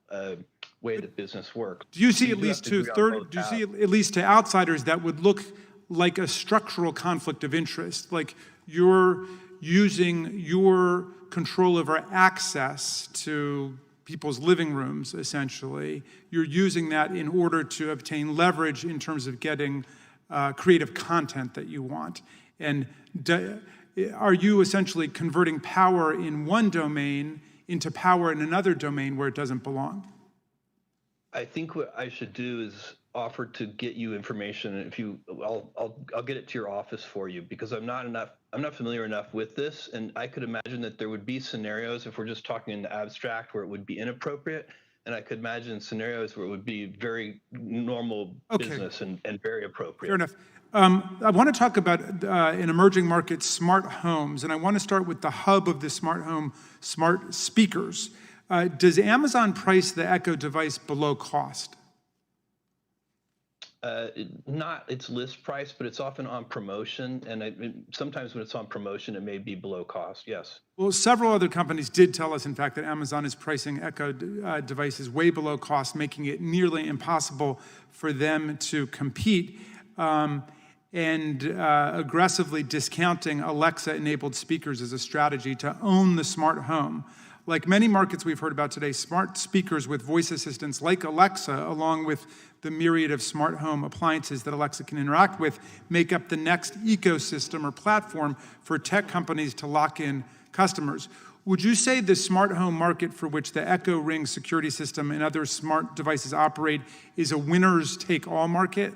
way that business works. Do you see at least to outsiders that would look like a structural conflict of interest, like you're using your control over access to people's living rooms, essentially. You're using that in order to obtain leverage in terms of getting creative content that you want. And are you essentially converting power in one domain into power in another domain where it doesn't belong? I think what I should do is offer to get you information. If you, I'll get it to your office for you, because I'm not familiar enough with this, and I could imagine that there would be scenarios, if we're just talking in the abstract, where it would be inappropriate, and I could imagine scenarios where it would be very normal business and very appropriate. Fair enough. I want to talk about an emerging market, smart homes, and I want to start with the hub of the smart home, smart speakers. Does Amazon price the Echo device below cost? Not its list price, but it's often on promotion, and sometimes when it's on promotion, it may be below cost, yes. Well, several other companies did tell us, in fact, that Amazon is pricing Echo devices way below cost, making it nearly impossible for them to compete, and aggressively discounting Alexa-enabled speakers as a strategy to own the smart home. Like many markets we've heard about today, smart speakers with voice assistants like Alexa, along with the myriad of smart home appliances that Alexa can interact with, make up the next ecosystem or platform for tech companies to lock in customers. Would you say the smart home market for which the Echo Ring security system and other smart devices operate is a winners-take-all market?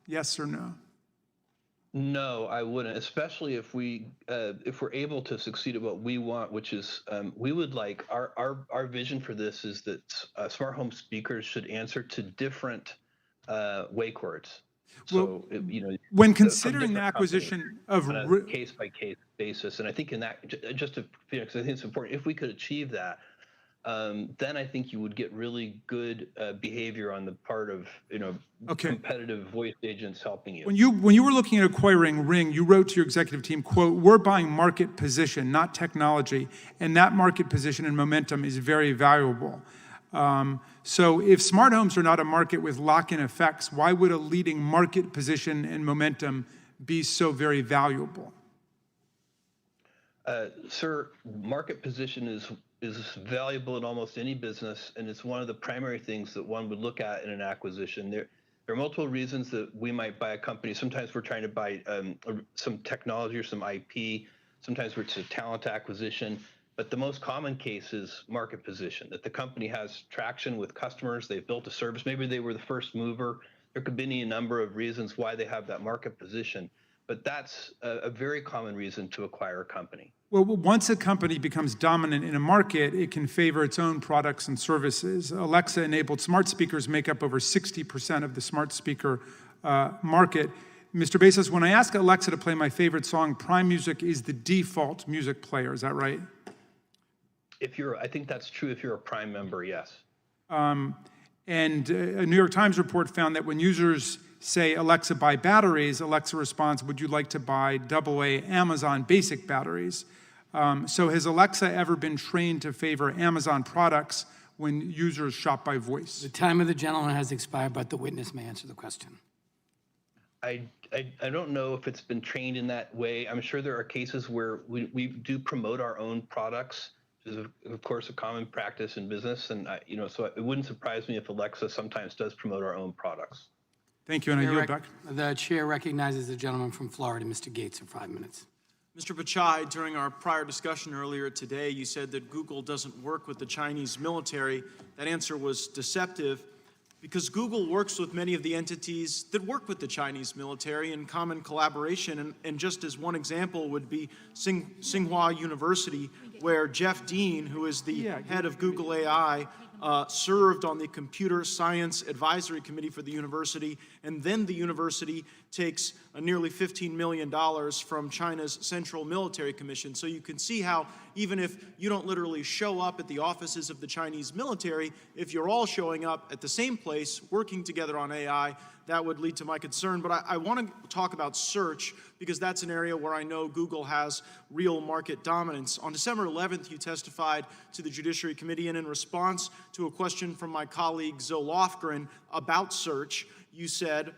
Yes or no? No, I wouldn't, especially if we're able to succeed at what we want, which is we would like our vision for this is that smart home speakers should answer to different wake words. Well, So when considering the acquisition of on a case by case basis, and I think in that just to Phoenix, I think it's important if we could achieve that. Then I think you would get really good behavior on the part of competitive voice agents helping you. When you were looking at acquiring Ring, you wrote to your executive team, quote, "We're buying market position, not technology, and that market position and momentum is very valuable." So if smart homes are not a market with lock-in effects, why would a leading market position and momentum be so very valuable? Sir, market position is valuable in almost any business, and it's one of the primary things that one would look at in an acquisition. There are multiple reasons that we might buy a company. Sometimes we're trying to buy some technology or some IP. Sometimes it's a talent acquisition. But the most common case is market position, that the company has traction with customers. They've built a service. Maybe they were the first mover. There could be any number of reasons why they have that market position. but that's a very common reason to acquire a company. Well, once a company becomes dominant in a market, it can favor its own products and services. Alexa-enabled smart speakers make up over 60% of the smart speaker market. Mr. Bezos, when I ask Alexa to play my favorite song, Prime Music is the default music player. Is that right? I think that's true if you're a Prime member, yes. And a New York Times report found that when users say, Alexa, buy batteries, Alexa responds, would you like to buy AA Amazon basic batteries? So has Alexa ever been trained to favor Amazon products when users shop by voice? The time of the gentleman has expired, but the witness may answer the question. I don't know if it's been trained in that way. I'm sure there are cases where we do promote our own products, which is of course a common practice in business, and so it wouldn't surprise me if Alexa sometimes does promote our own products. Thank you, and I yield back. The chair recognizes the gentleman from Florida, Mr. Gates, for 5 minutes. Mr. Pichai, during our prior discussion earlier today, you said that Google doesn't work with the Chinese military. That answer was deceptive because Google works with many of the entities that work with the Chinese military in common collaboration. And just as one example would be Tsinghua University, where Jeff Dean, who is the head of Google AI, served on the Computer Science Advisory Committee for the university, and then the university takes nearly $15 million from China's Central Military Commission. So you can see how even if you don't literally show up at the offices of the Chinese military, if you're all showing up at the same place, working together on AI, that would lead to my concern. But I want to talk about search because that's an area where I know Google has real market dominance. On December 11th, you testified to the Judiciary Committee, and in response to a question from my colleague Zoe Lofgren about search, you said,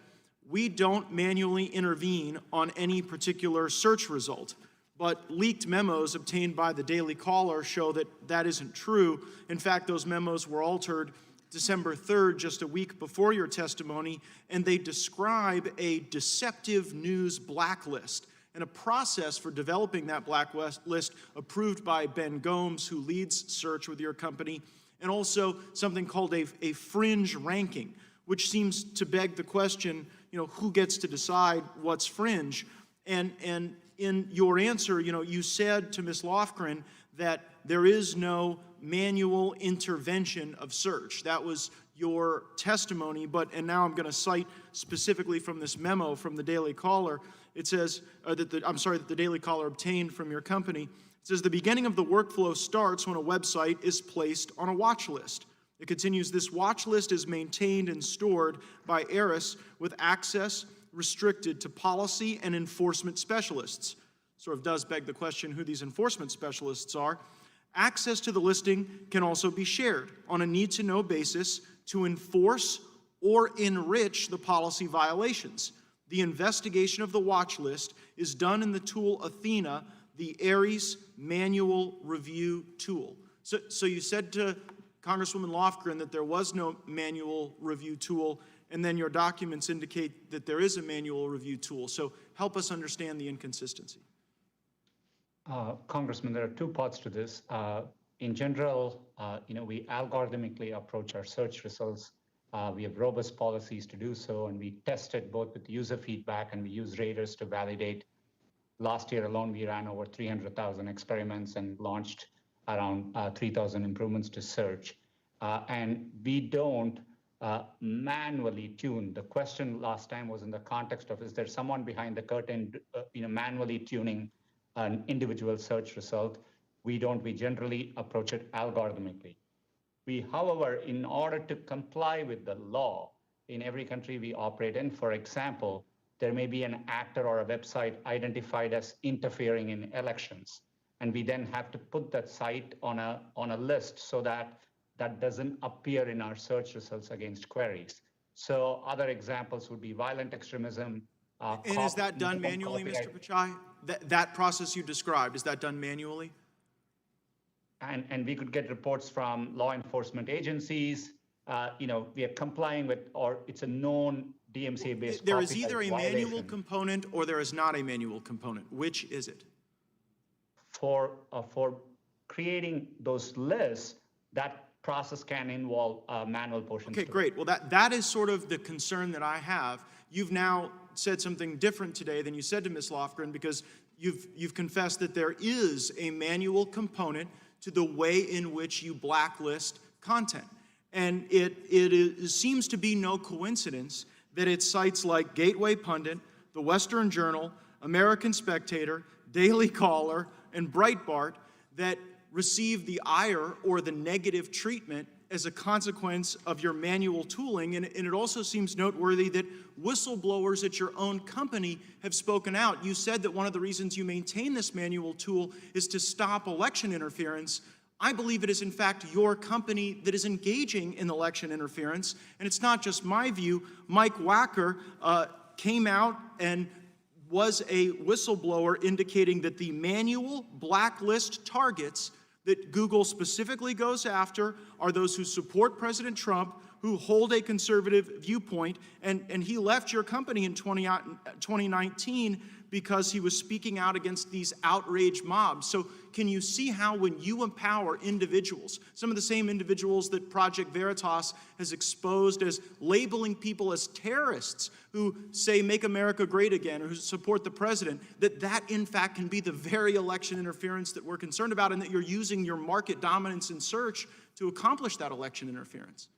"We don't manually intervene on any particular search result." But leaked memos obtained by the Daily Caller show that that isn't true. In fact, those memos were altered December 3rd, just a week before your testimony, and they describe a deceptive news blacklist and a process for developing that blacklist approved by Ben Gomes, who leads search with your company, and also something called a fringe ranking, which seems to beg the question, who gets to decide what's fringe? And in your answer, you said to Ms. Lofgren that there is no manual intervention of search. That was your testimony, and now I'm going to cite specifically from this memo from the Daily Caller. It says, that the Daily Caller obtained from your company. It says, the beginning of the workflow starts when a website is placed on a watch list. It continues, this watch list is maintained and stored by ARIS with access restricted to policy and enforcement specialists. Sort of does beg the question who these enforcement specialists are. Access to the listing can also be shared on a need-to-know basis to enforce or enrich the policy violations. The investigation of the watch list is done in the tool Athena, the ARIS manual review tool. So you said to Congresswoman Lofgren that there was no manual review tool, and then your documents indicate that there is a manual review tool. So help us understand the inconsistency. Congressman, there are two parts to this. In general, we algorithmically approach our search results. We have robust policies to do so, and we test it both with user feedback and we use raters to validate. Last year alone, we ran over 300,000 experiments and launched around 3,000 improvements to search. And we don't manually tune. The question last time was in the context of, is there someone behind the curtain, manually tuning an individual search result? We don't. We generally approach it algorithmically. We, however, in order to comply with the law in every country we operate in, for example, there may be an actor or a website identified as interfering in elections, and we then have to put that site on a list so that that doesn't appear in our search results against queries. So other examples would be violent extremism. And is that done manually, Mr. Pichai? That process you described, is that done manually? And we could get reports from law enforcement agencies. We are complying with, or it's a known DMCA-based. There is either a manual component or there is not a manual component. Which is it? For creating those lists, that process can involve manual portions. Okay, great. Well, that is sort of the concern that I have. You've now said something different today than you said to Ms. Lofgren, because you've confessed that there is a manual component to the way in which you blacklist content. And it seems to be no coincidence that it's sites like Gateway Pundit, The Western Journal, American Spectator, Daily Caller, and Breitbart that receive the ire or the negative treatment as a consequence of your manual tooling. And it also seems noteworthy that whistleblowers at your own company have spoken out. You said that one of the reasons you maintain this manual tool is to stop election interference. I believe it is, in fact, your company that is engaging in election interference. And it's not just my view. Mike Wacker came out and was a whistleblower indicating that the manual blacklist targets that Google specifically goes after are those who support President Trump, who hold a conservative viewpoint, and he left your company in 2019 because he was speaking out against these outrage mobs. So can you see how when you empower individuals, some of the same individuals that Project Veritas has exposed as labeling people as terrorists who say make America great again or who support the president, that in fact can be the very election interference that we're concerned about, and that you're using your market dominance in search to accomplish that election interference?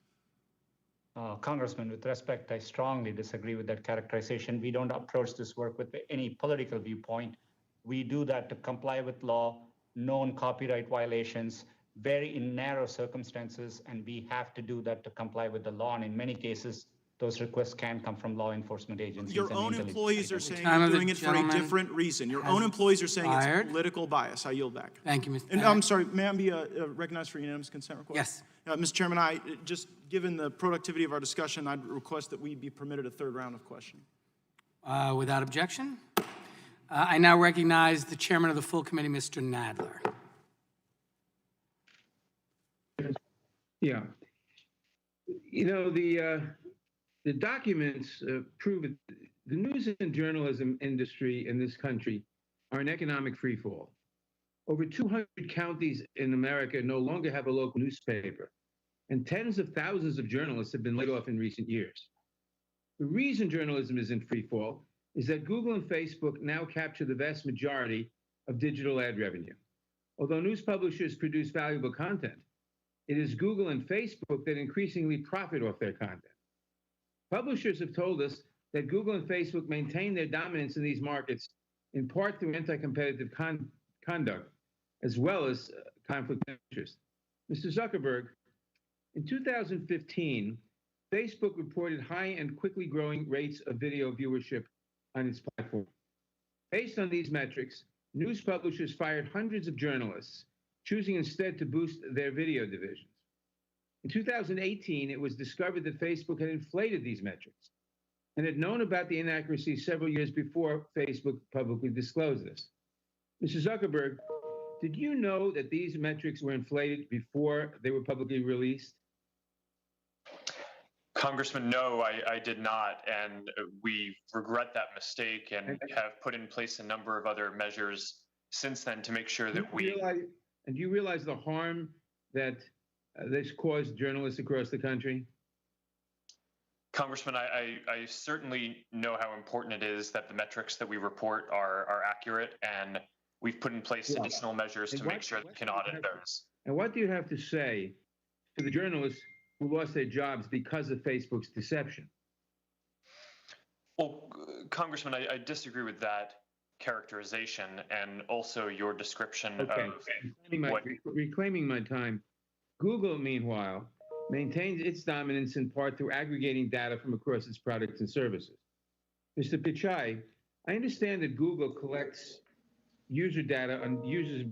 Congressman, with respect, I strongly disagree with that characterization. We don't approach this work with any political viewpoint. We do that to comply with law, known copyright violations, very in narrow circumstances, and we have to do that to comply with the law. And in many cases, those requests can come from law enforcement agencies. Your own employees are saying Time you're of the doing it for a gentleman different reason. Your has own employees are saying expired. it's political bias. I yield back. Thank you, Mr. And Barrett. I'm sorry, may I be recognized for unanimous consent request? Yes. Mr. Chairman, just given the productivity of our discussion, I'd request that we be permitted a third round of questioning. Without objection. I now recognize the chairman of the full committee, Mr. Nadler. Yeah. You know, the documents prove that the news and journalism industry in this country are an economic freefall. Over 200 counties in America no longer have a local newspaper, and tens of thousands of journalists have been laid off in recent years. The reason journalism is in freefall is that Google and Facebook now capture the vast majority of digital ad revenue. Although news publishers produce valuable content, it is Google and Facebook that increasingly profit off their content. Publishers have told us that Google and Facebook maintain their dominance in these markets in part through anti-competitive conduct, as well as conflict of interest. Mr. Zuckerberg, in 2015, Facebook reported high and quickly growing rates of video viewership on its platform. Based on these metrics, news publishers fired hundreds of journalists, choosing instead to boost their video divisions. In 2018, it was discovered that Facebook had inflated these metrics and had known about the inaccuracies several years before Facebook publicly disclosed this. Mr. Zuckerberg, did you know that these metrics were inflated before they were publicly released? Congressman, no, I did not. And we regret that mistake and have put in place a number of other measures since then to make sure that we... And do you realize the harm that this caused journalists across the country? Congressman, I certainly know how important it is that the metrics that we report are accurate, and we've put in place additional measures to make sure that we can audit those. And what do you have to say to the journalists who lost their jobs because of Facebook's deception? Well, Congressman, I disagree with that characterization and also your description of what... Reclaiming my time, Google, meanwhile, maintains its dominance in part through aggregating data from across its products and services. Mr. Pichai, I understand that Google collects user data on users'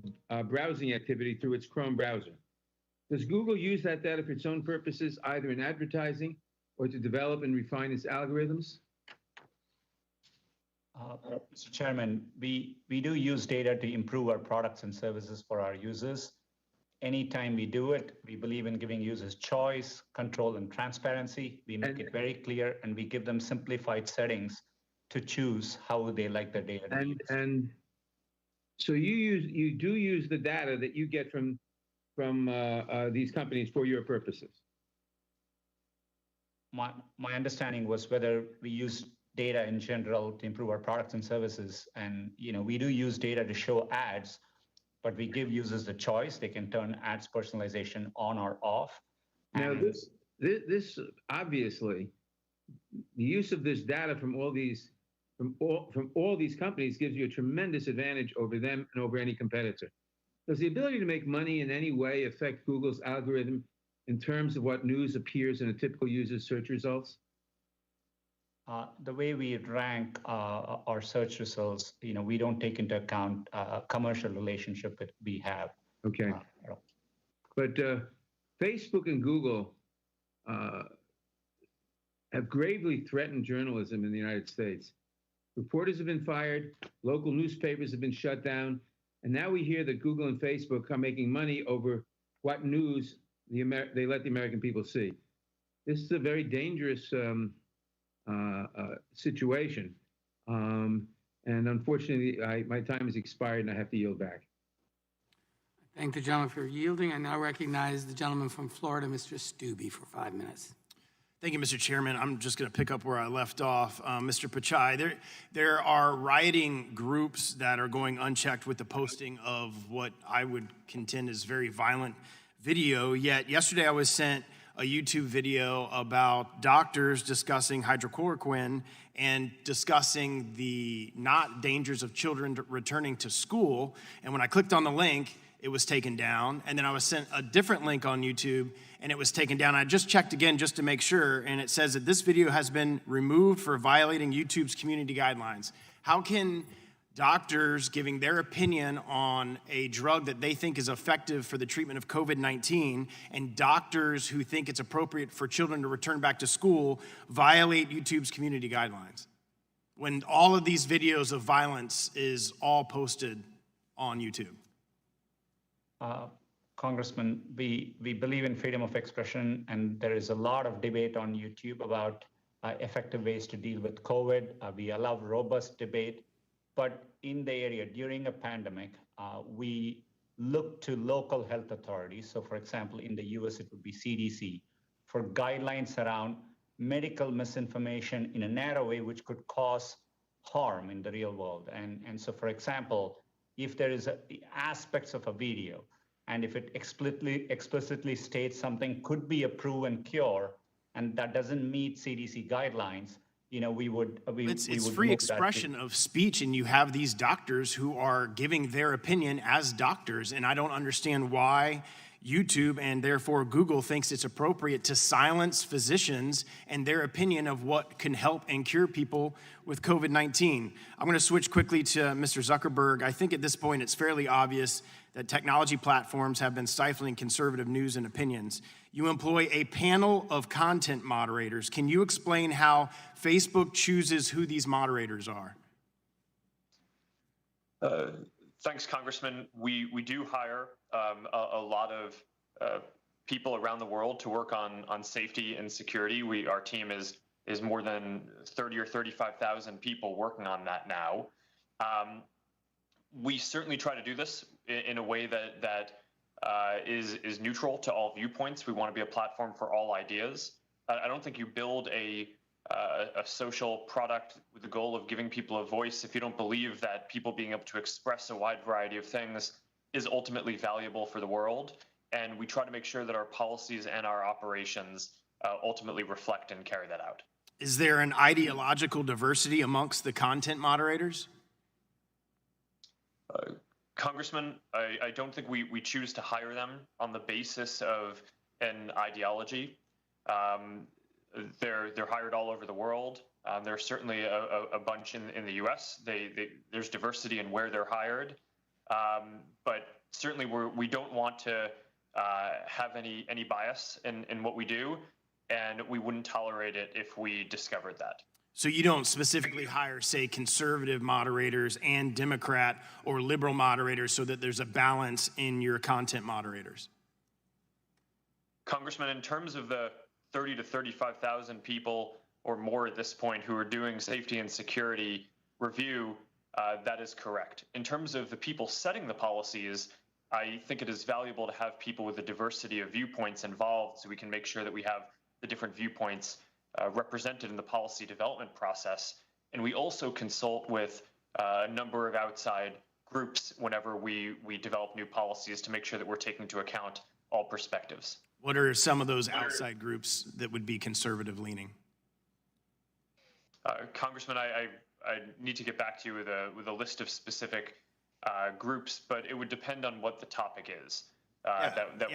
browsing activity through its Chrome browser. Does Google use that data for its own purposes, either in advertising or to develop and refine its algorithms? Mr. Chairman, we do use data to improve our products and services for our users. Anytime we do it, we believe in giving users choice, control, and transparency. We make it very clear, and we give them simplified settings to choose how they like their data. And so you do use the data that you get from these companies for your purposes. My understanding was whether we use data in general to improve our products and services. And we do use data to show ads, but we give users the choice. They can turn ads personalization on or off. Now, this obviously, the use of this data from all these companies gives you a tremendous advantage over them and over any competitor. Does the ability to make money in any way affect Google's algorithm in terms of what news appears in a typical user's search results? The way we rank our search results, we don't take into account commercial relationship that we have. Okay. But Facebook and Google have gravely threatened journalism in the United States. Reporters have been fired, local newspapers have been shut down, and now we hear that Google and Facebook are making money over what news they let the American people see. This is a very dangerous situation. And unfortunately, my time has expired and I have to yield back. Thank the gentleman for yielding. I now recognize the gentleman from Florida, Mr. Stubbe, for 5 minutes. Thank you, Mr. Chairman. I'm just going to pick up where I left off. Mr. Pichai, there are rioting groups that are going unchecked with the posting of what I would contend is very violent video. Yet yesterday I was sent a YouTube video about doctors discussing hydrochloroquine and discussing the not dangers of children returning to school. And when I clicked on the link, it was taken down. And then I was sent a different link on YouTube and it was taken down. I just checked again just to make sure, and it says that this video has been removed for violating YouTube's community guidelines. How can doctors giving their opinion on a drug that they think is effective for the treatment of COVID-19 and doctors who think it's appropriate for children to return back to school violate YouTube's community guidelines when all of these videos of violence is all posted on YouTube? Congressman, we believe in freedom of expression, and there is a lot of debate on YouTube about effective ways to deal with COVID. We allow robust debate, but in the area during a pandemic, we look to local health authorities. So for example, in the US, it would be CDC for guidelines around medical misinformation in a narrow way, which could cause harm in the real world. And so for example, if there is aspects of a video, and if it explicitly states something could be a proven cure, and that doesn't meet CDC guidelines, we would. It's free expression of speech, and you have these doctors who are giving their opinion as doctors, and I don't understand why YouTube and therefore Google thinks it's appropriate to silence physicians and their opinion of what can help and cure people with COVID-19. I'm going to switch quickly to Mr. Zuckerberg. I think at this point it's fairly obvious that technology platforms have been stifling conservative news and opinions. You employ a panel of content moderators. Can you explain how Facebook chooses who these moderators are? Thanks, Congressman. We do hire a lot of people around the world to work on safety and security. Our team is more than 30 or 35,000 people working on that now. We certainly try to do this in a way that is neutral to all viewpoints. We want to be a platform for all ideas. I don't think you build a social product with the goal of giving people a voice if you don't believe that people being able to express a wide variety of things is ultimately valuable for the world. And we try to make sure that our policies and our operations ultimately reflect and carry that out. Is there an ideological diversity amongst the content moderators? Congressman, I don't think we choose to hire them on the basis of an ideology. They're hired all over the world. There's certainly a bunch in the U.S. There's diversity in where they're hired, but certainly we don't want to have any bias in what we do, and we wouldn't tolerate it if we discovered that. So you don't specifically hire, say, conservative moderators and Democrat or liberal moderators so that there's a balance in your content moderators? Congressman, in terms of the 30 to 35,000 people or more at this point who are doing safety and security review, that is correct. In terms of the people setting the policies, I think it is valuable to have people with a diversity of viewpoints involved so we can make sure that we have the different viewpoints represented in the policy development process. And we also consult with a number of outside groups whenever we develop new policies to make sure that we're taking into account all perspectives. What are some of those outside groups that would be conservative leaning? Congressman, I need to get back to you with a list of specific groups, but it would depend on what the topic is.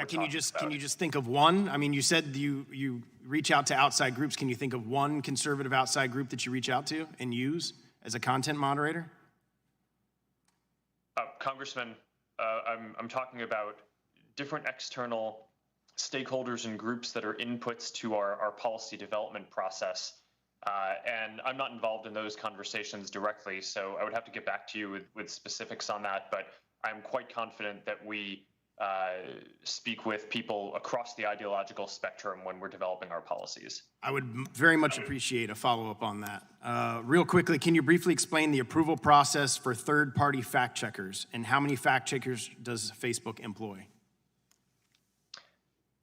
Can you just think of one? I mean, you said you reach out to outside groups. Can you think of one conservative outside group that you reach out to and use as a content moderator? Congressman, I'm talking about different external stakeholders and groups that are inputs to our policy development process. And I'm not involved in those conversations directly, so I would have to get back to you with specifics on that. But I'm quite confident that we speak with people across the ideological spectrum when we're developing our policies. I would very much appreciate a follow-up on that. Real quickly, can you briefly explain the approval process for third-party fact checkers, and how many fact checkers does Facebook employ?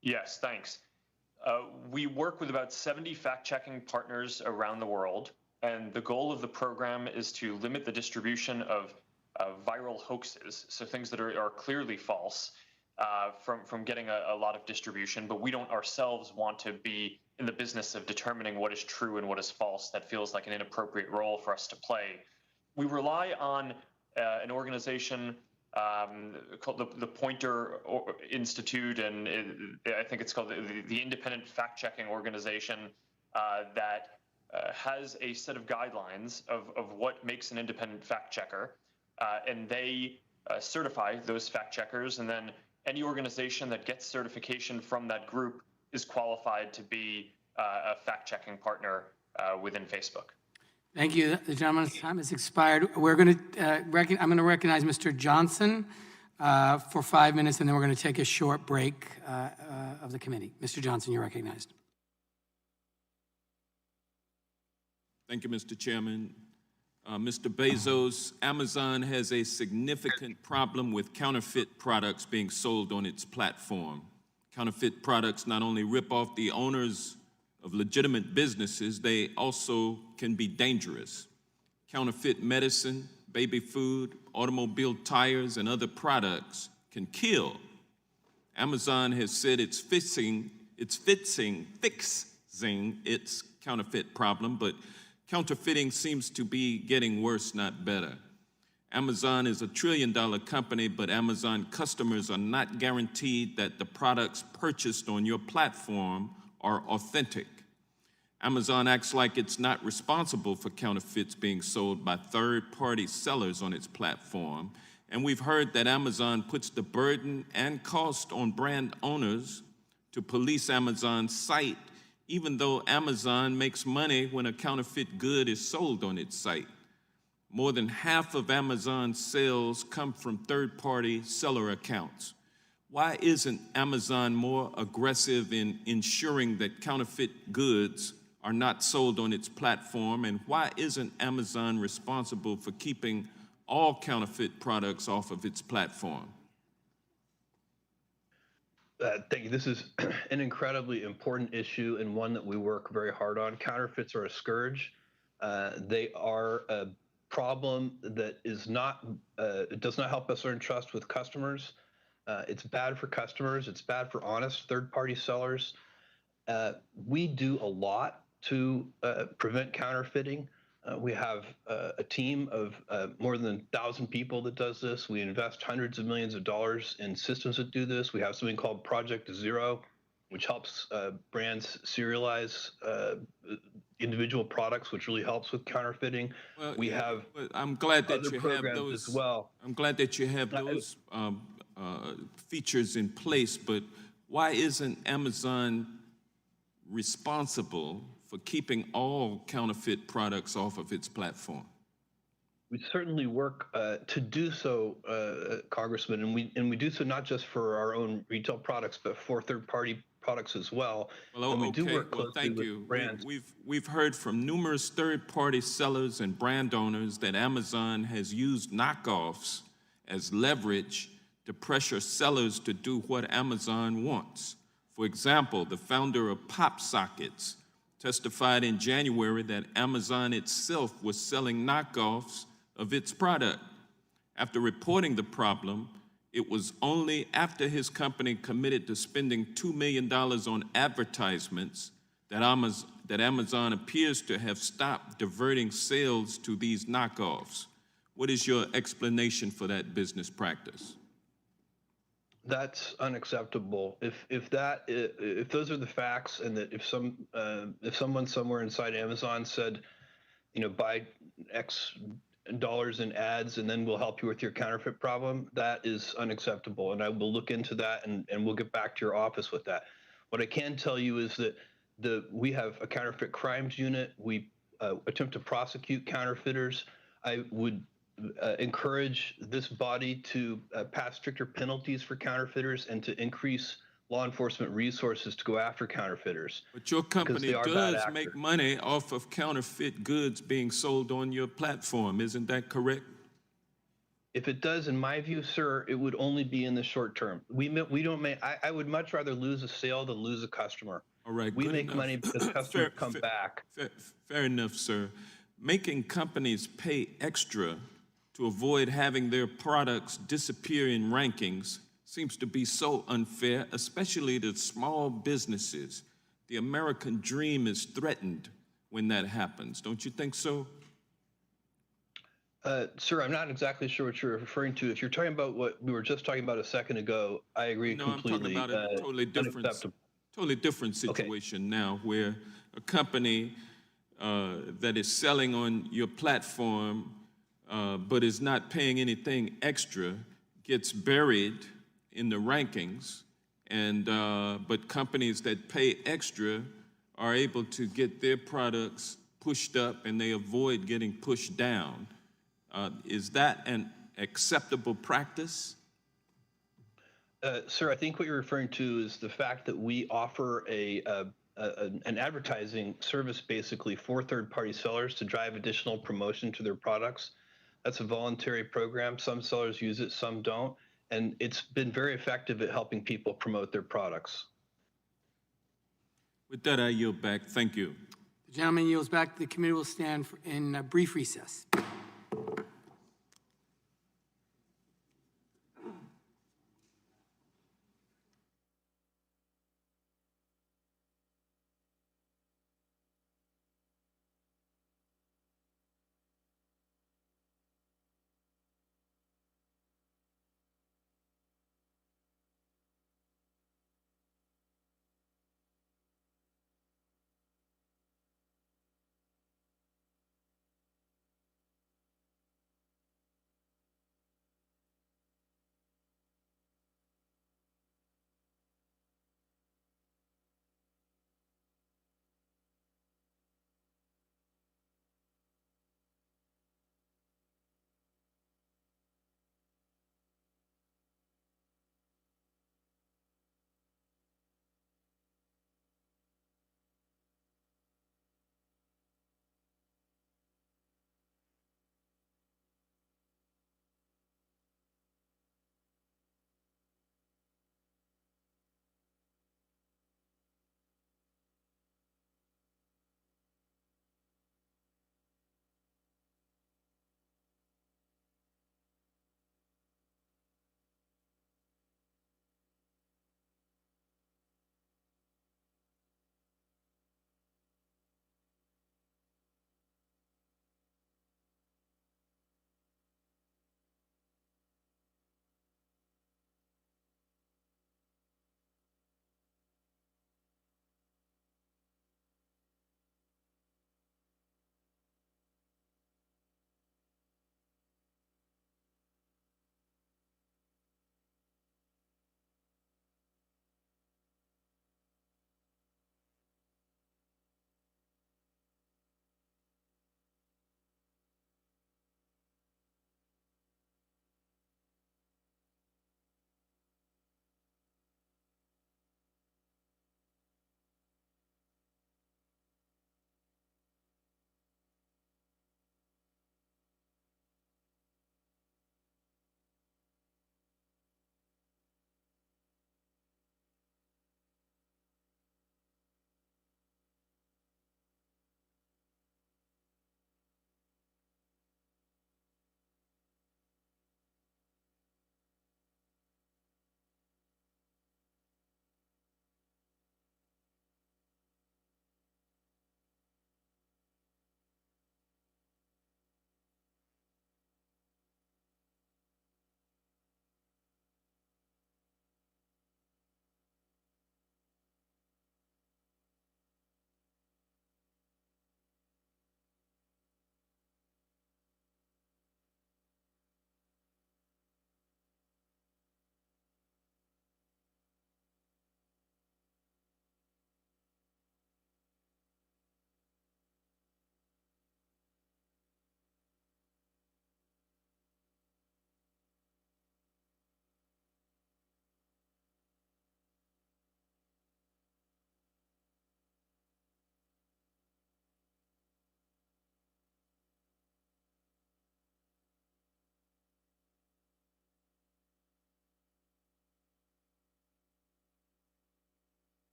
Yes, thanks. We work with about 70 fact-checking partners around the world, and the goal of the program is to limit the distribution of viral hoaxes, so things that are clearly false, from getting a lot of distribution, but we don't ourselves want to be in the business of determining what is true and what is false. That feels like an inappropriate role for us to play. We rely on an organization called the Poynter Institute, and I think it's called the Independent Fact-Checking Organization, that has a set of guidelines of what makes an independent fact-checker, and they certify those fact-checkers, and then any organization that gets certification from that group is qualified to be a fact-checking partner within Facebook. Thank you. The gentleman's time has expired. We're going to I'm going to recognize Mr. Johnson for 5 minutes, and then we're going to take a short break of the committee. Mr. Johnson, you're recognized. Thank you, Mr. Chairman. Mr. Bezos, Amazon has a significant problem with counterfeit products being sold on its platform. Counterfeit products not only rip off the owners of legitimate businesses, they also can be dangerous. Counterfeit medicine, baby food, automobile tires, and other products can kill. Amazon has said it's fixing its counterfeit problem, but counterfeiting seems to be getting worse, not better. Amazon is a $1 trillion company, but Amazon customers are not guaranteed that the products purchased on your platform are authentic. Amazon acts like it's not responsible for counterfeits being sold by third-party sellers on its platform, and we've heard that Amazon puts the burden and cost on brand owners to police Amazon's site, even though Amazon makes money when a counterfeit good is sold on its site. More than half of Amazon's sales come from third-party seller accounts. Why isn't Amazon more aggressive in ensuring that counterfeit goods are not sold on its platform? And why isn't Amazon responsible for keeping all counterfeit products off of its platform? Thank you. This is an incredibly important issue and one that we work very hard on. Counterfeits are a scourge. They are a problem that is not, it does not help us earn trust with customers. It's bad for customers. It's bad for honest third-party sellers. We do a lot to prevent counterfeiting. We have a team of more than 1,000 people that does this. We invest hundreds of millions of dollars in systems that do this. We have something called Project Zero, which helps brands serialize individual products, which really helps with counterfeiting. Well, we have I'm glad that other you have programs those as well. I'm glad that you have those features in place, but why isn't Amazon responsible for keeping all counterfeit products off of its platform? We certainly work to do so, Congressman, and we do so not just for our own retail products, but for third-party products as well. Well, and we do work well, closely thank with you. brands. We've heard from numerous third-party sellers and brand owners that Amazon has used knockoffs as leverage to pressure sellers to do what Amazon wants. For example, the founder of PopSockets testified in January that Amazon itself was selling knockoffs of its product. After reporting the problem, it was only after his company committed to spending $2 million on advertisements that Amazon appears to have stopped diverting sales to these knockoffs. What is your explanation for that business practice? That's unacceptable. If those are the facts, and that if someone somewhere inside Amazon said, buy X dollars in ads and then we'll help you with your counterfeit problem, that is unacceptable. And I will look into that, and we'll get back to your office with that. What I can tell you is that we have a counterfeit crimes unit. We attempt to prosecute counterfeiters. I would encourage this body to pass stricter penalties for counterfeiters and to increase law enforcement resources to go after counterfeiters. But your company bad does actors. make money off of counterfeit goods being sold on your platform. Isn't that correct? If it does, in my view, sir, it would only be in the short term. We don't make. I would much rather lose a sale than lose a customer. All right, we good make enough. money because customers come back. Fair enough, sir. Making companies pay extra to avoid having their products disappear in rankings seems to be so unfair, especially to small businesses. The American dream is threatened when that happens. Don't you think so? Sir, I'm not exactly sure what you're referring to. If you're talking about what we were just talking about a second ago, I agree completely. I'm talking about a totally different situation now, where a company that is selling on your platform but is not paying anything extra gets buried in the rankings, and but companies that pay extra are able to get their products pushed up, and they avoid getting pushed down. Is that an acceptable practice? Sir, I think what you're referring to is the fact that we offer an advertising service basically for third-party sellers to drive additional promotion to their products. That's a voluntary program. Some sellers use it, some don't. And it's been very effective at helping people promote their products. With that, I yield back. Thank you. The gentleman yields back. The committee will stand in a brief recess.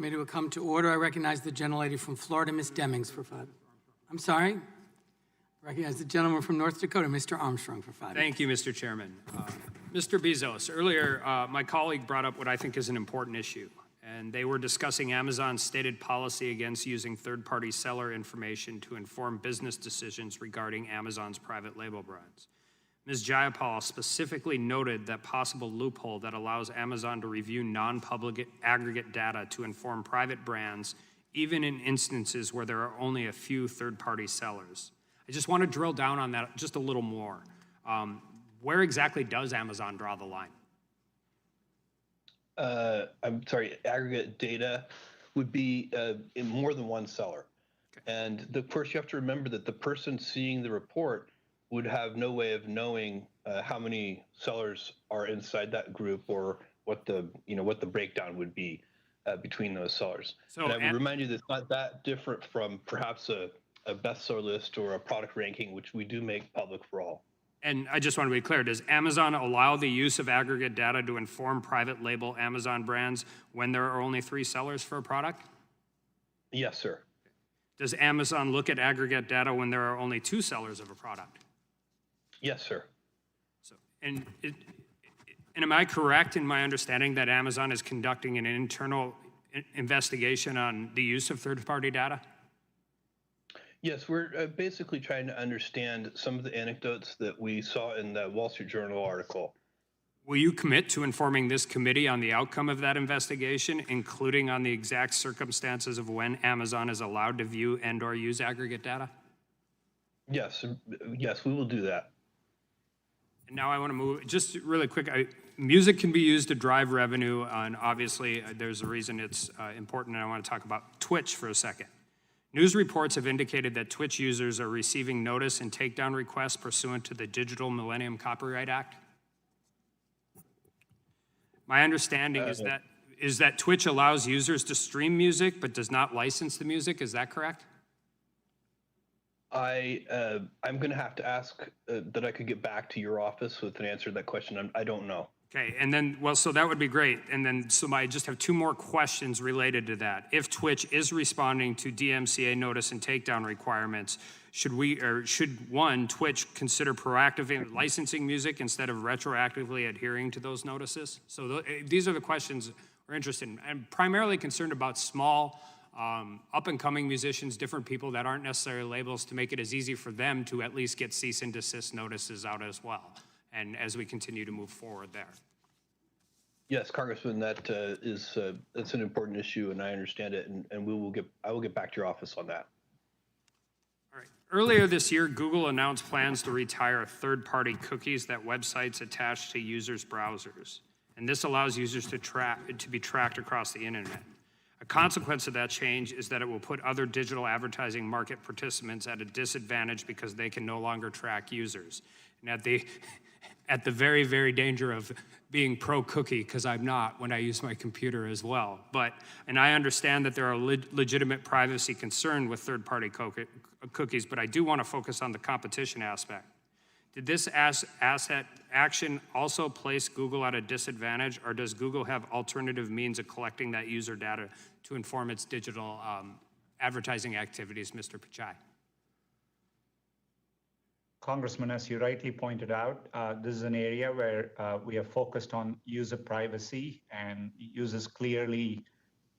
Committee will come to order. I recognize the gentlelady from Florida, Ms. Demings, for 5. I'm sorry? I recognize the gentleman from North Dakota, Mr. Armstrong, for 5 minutes. Thank you, Mr. Chairman. Mr. Bezos, earlier my colleague brought up what I think is an important issue, and they were discussing Amazon's stated policy against using third-party seller information to inform business decisions regarding Amazon's private label brands. Ms. Jayapal specifically noted that possible loophole that allows Amazon to review non-public aggregate data to inform private brands, even in instances where there are only a few third-party sellers. I just want to drill down on that just a little more. Where exactly does Amazon draw the line? I'm sorry, aggregate data would be in more than one seller. Okay. And of course, you have to remember that the person seeing the report would have no way of knowing how many sellers are inside that group or what the breakdown would be between those sellers. So, and I would remind you that it's not that different from perhaps a bestseller list or a product ranking, which we do make public for all. And I just want to be clear, does Amazon allow the use of aggregate data to inform private label Amazon brands when there are only 3 sellers for a product? Yes, sir. Does Amazon look at aggregate data when there are only 2 sellers of a product? Yes, sir. So, and am I correct in my understanding that Amazon is conducting an internal investigation on the use of third-party data? Yes, we're basically trying to understand some of the anecdotes that we saw in the Wall Street Journal article. Will you commit to informing this committee on the outcome of that investigation, including on the exact circumstances of when Amazon is allowed to view and/or use aggregate data? Yes, yes, we will do that. And now I want to move, just really quick, music can be used to drive revenue, and obviously there's a reason it's important, and I want to talk about Twitch for a second. News reports have indicated that Twitch users are receiving notice and takedown requests pursuant to the Digital Millennium Copyright Act. My understanding is that Twitch allows users to stream music but does not license the music. Is that correct? I'm going to have to ask that I could get back to your office with an answer to that question. I don't know. Okay, and then, well, so that would be great. And then, so I just have 2 more questions related to that. If Twitch is responding to DMCA notice and takedown requirements, should Twitch consider proactively licensing music instead of retroactively adhering to those notices? So these are the questions we're interested in. I'm primarily concerned about small, up-and-coming musicians, different people that aren't necessarily labels, to make it as easy for them to at least get cease and desist notices out as well. And as we continue to move forward there. Yes, Congressman, that's an important issue, and I understand it, and I will get back to your office on that. All right. Earlier this year, Google announced plans to retire third-party cookies that websites attach to users' browsers, and this allows users to be tracked across the internet. A consequence of that change is that it will put other digital advertising market participants at a disadvantage because they can no longer track users. And at the very, very danger of being pro-cookie, because I'm not when I use my computer as well. And I understand that there are legitimate privacy concerns with third-party cookies, but I do want to focus on the competition aspect. Did this asset action also place Google at a disadvantage, or does Google have alternative means of collecting that user data to inform its digital advertising activities, Mr. Pichai? Congressman, as you rightly pointed out, this is an area where we are focused on user privacy, and users clearly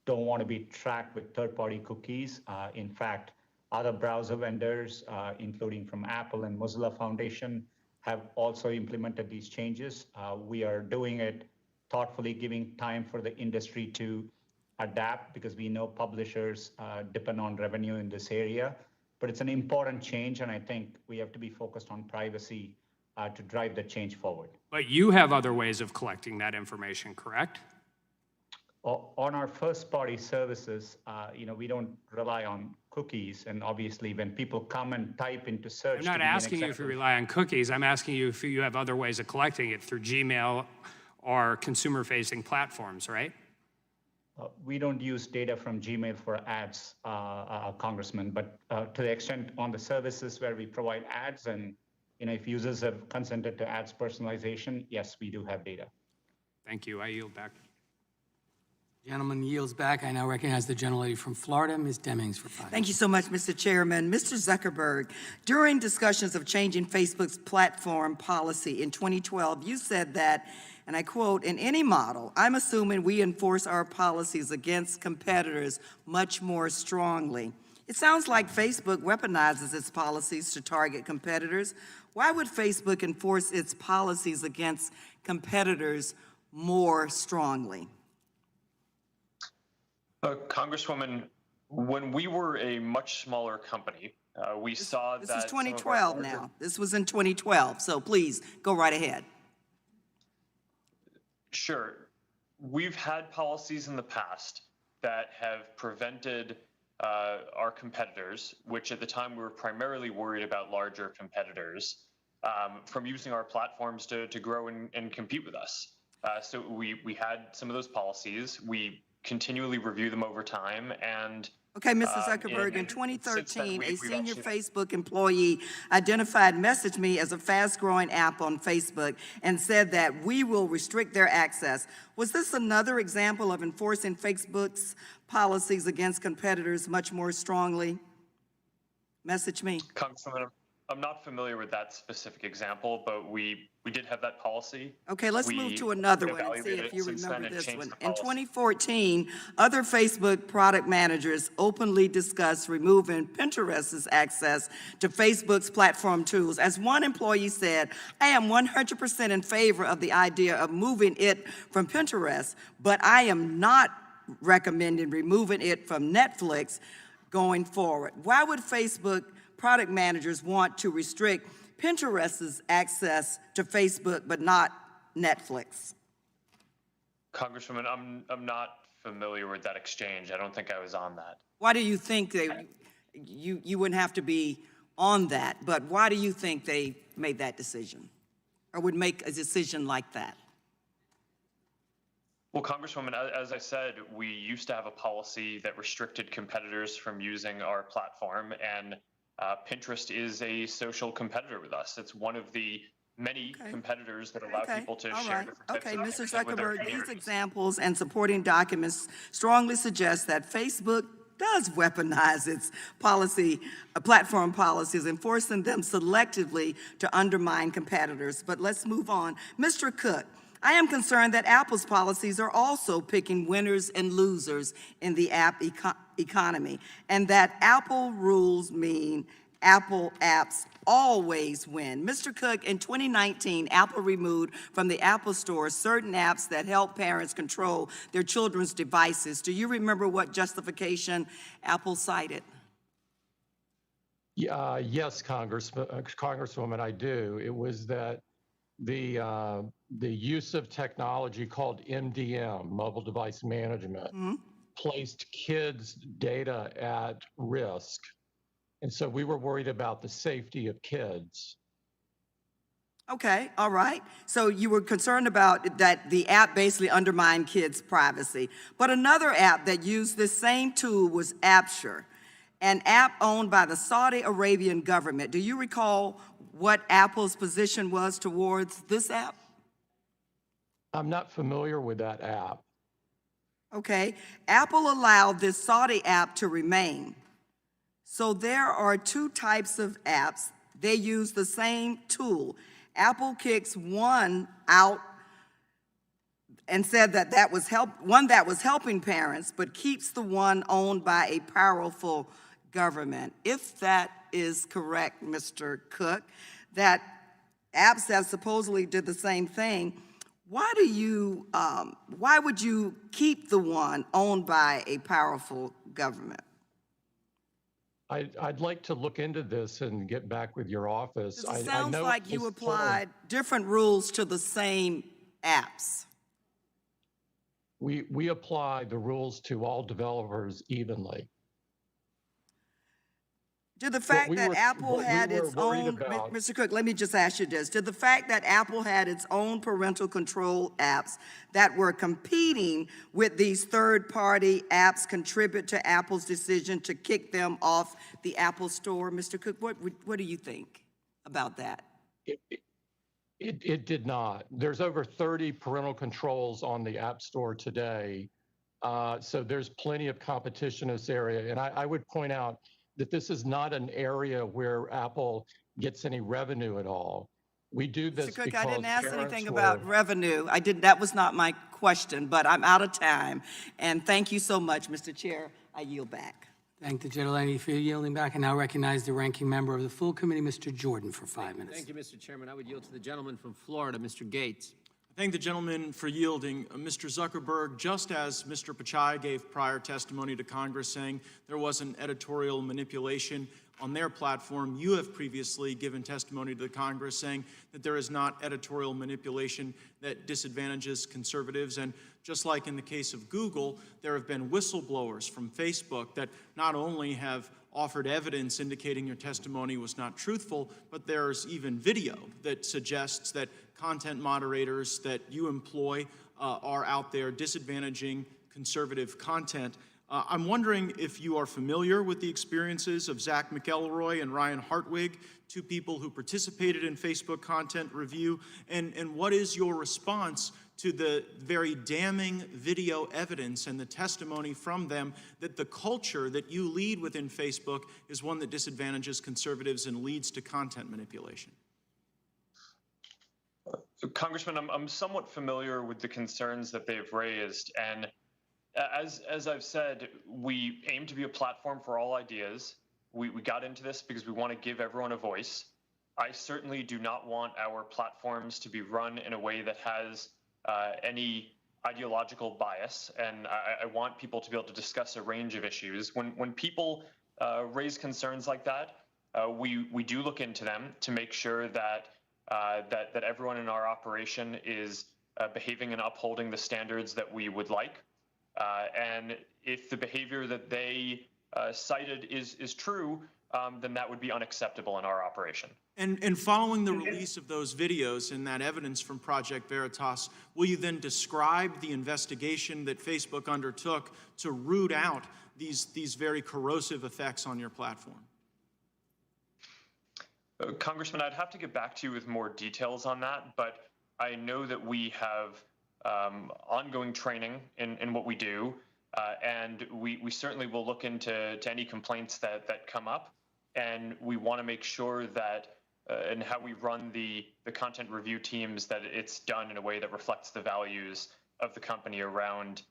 don't want to be tracked with third-party cookies. In fact, other browser vendors, including from Apple and Mozilla Foundation, have also implemented these changes. We are doing it thoughtfully, giving time for the industry to adapt, because we know publishers depend on revenue in this area. But it's an important change, and I think we have to be focused on privacy to drive the change forward. But you have other ways of collecting that information, correct? On our first-party services, we don't rely on cookies, and obviously when people come and type into search... I'm not asking you if you rely on cookies. I'm asking you if you have other ways of collecting it through Gmail or consumer-facing platforms, right? We don't use data from Gmail for ads, Congressman, but to the extent on the services where we provide ads, and if users have consented to ads personalization, yes, we do have data. Thank you. I yield back. Gentleman yields back. I now recognize the gentlelady from Florida, Ms. Demings, for 5 minutes. Thank you so much, Mr. Chairman. Mr. Zuckerberg, during discussions of changing Facebook's platform policy in 2012, you said that, and I quote, "In any model, I'm assuming we enforce our policies against competitors much more strongly." It sounds like Facebook weaponizes its policies to target competitors. Why would Facebook enforce its policies against competitors more strongly? Congresswoman, when we were a much smaller company, we saw that. This is some of our 2012 larger- now. This was in 2012, so please go right ahead. Sure. We've had policies in the past that have prevented our competitors, which at the time we were primarily worried about larger competitors, from using our platforms to grow and compete with us. So we had some of those policies. We continually review them over time. And Okay, Mr. Zuckerberg, in since then, 2013, a we've senior actually- Facebook employee identified MessageMe as a fast-growing app on Facebook and said that we will restrict their access. Was this another example of enforcing Facebook's policies against competitors much more strongly? MessageMe. Congresswoman, I'm not familiar with that specific example, but we did have that policy. Okay, let's We move to another one and see evaluated if it you since then remember and this changed one. the In policy. 2014, other Facebook product managers openly discussed removing Pinterest's access to Facebook's platform tools. As one employee said, "I am 100% in favor of the idea of moving it from Pinterest, but I am not recommending removing it from Netflix going forward." Why would Facebook product managers want to restrict Pinterest's access to Facebook, but not Netflix? Congresswoman, I'm not familiar with that exchange. I don't think I was on that. Why do you think you wouldn't have to be on that, but why do you think they made that decision or would make a decision like that? Well, Congresswoman, as I said, we used to have a policy that restricted competitors from using our platform, and Pinterest is a social competitor with us. It's one of the many competitors that allow people to all share right. different types Okay, of Mr. content with their Zuckerberg, these communities. examples and supporting documents strongly suggest that Facebook does weaponize its platform policies, enforcing them selectively to undermine competitors. But let's move on. Mr. Cook, I am concerned that Apple's policies are also picking winners and losers in the app economy, and that Apple rules mean Apple apps always win. Mr. Cook, in 2019, Apple removed from the Apple Store certain apps that help parents control their children's devices. Do you remember what justification Apple cited? Yes, Congresswoman, I do. It was that the use of technology called MDM, mobile device management, placed kids' data at risk. And so we were worried about the safety of kids. Okay, all right. So you were concerned about that the app basically undermined kids' privacy. But another app that used this same tool was Appsure, an app owned by the Saudi Arabian government. Do you recall what Apple's position was towards this app? I'm not familiar with that app. Okay, Apple allowed this Saudi app to remain. So there are two types of apps. They use the same tool. Apple kicks one out and said that that was one that was helping parents, but keeps the one owned by a powerful government. If that is correct, Mr. Cook, that apps that supposedly did the same thing, why would you keep the one owned by a powerful government? I'd like to look into this and get back with your office. It sounds like you applied different rules to the same apps. We apply the rules to all developers evenly. Did the fact that Apple had its own, Mr. Cook, let me just ask you this. Did the fact that Apple had its own parental control apps that were competing with these third-party apps contribute to Apple's decision to kick them off the Apple Store? Mr. Cook, what do you think about that? It did not. There's over 30 parental controls on the App Store today, So there's plenty of competition in this area. And I would point out that this is not an area where Apple gets any revenue at all. We do this Mr. Cook, because I didn't ask parents anything were- about revenue. That was not my question, but I'm out of time. And thank you so much, Mr. Chair. I yield back. Thank the gentlelady for yielding back, and now recognize the ranking member of the full committee, Mr. Jordan, for 5 minutes. Thank you, Mr. Chairman. I would yield to the gentleman from Florida, Mr. Gates. I thank the gentleman for yielding. Mr. Zuckerberg, just as Mr. Pichai gave prior testimony to Congress saying there wasn't editorial manipulation on their platform, you have previously given testimony to the Congress saying that there is not editorial manipulation that disadvantages conservatives. And just like in the case of Google, there have been whistleblowers from Facebook that not only have offered evidence indicating your testimony was not truthful, but there's even video that suggests that content moderators that you employ are out there disadvantaging conservative content. I'm wondering if you are familiar with the experiences of Zach McElroy and Ryan Hartwig, two people who participated in Facebook content review, and what is your response to the very damning video evidence and the testimony from them that the culture that you lead within Facebook is one that disadvantages conservatives and leads to content manipulation? Congressman, I'm somewhat familiar with the concerns that they've raised, and as I've said, we aim to be a platform for all ideas. We got into this because we want to give everyone a voice. I certainly do not want our platforms to be run in a way that has any ideological bias, and I want people to be able to discuss a range of issues. When people raise concerns like that, we do look into them to make sure that that everyone in our operation is behaving and upholding the standards that we would like. And if the behavior that they cited is true, then that would be unacceptable in our operation. And following the release of those videos and that evidence from Project Veritas, will you then describe the investigation that Facebook undertook to root out these very corrosive effects on your platform? Congressman, I'd have to get back to you with more details on that, but I know that we have ongoing training in what we do, and we certainly will look into any complaints that come up, and we want to make sure that in how we run the content review teams, that it's done in a way that reflects the values of the company around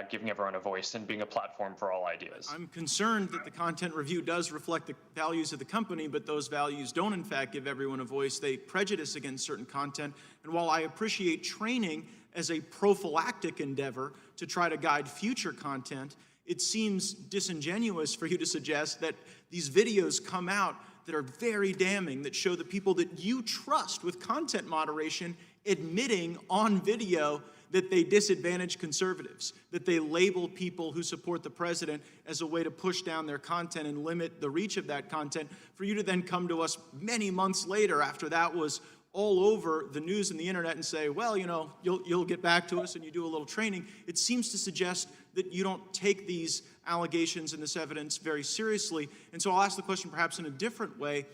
giving everyone a voice and being a platform for all ideas. I'm concerned that the content review does reflect the values of the company, but those values don't in fact give everyone a voice. They prejudice against certain content. And while I appreciate training as a prophylactic endeavor to try to guide future content, it seems disingenuous for you to suggest that these videos come out that are very damning, that show the people that you trust with content moderation admitting on video that they disadvantage conservatives, that they label people who support the president as a way to push down their content and limit the reach of that content, for you to then come to us many months later after that was all over the news and the internet and say, well, you know, you'll get back to us and you do a little training. It seems to suggest that you don't take these allegations and this evidence very seriously. And so I'll ask the question perhaps in a different way.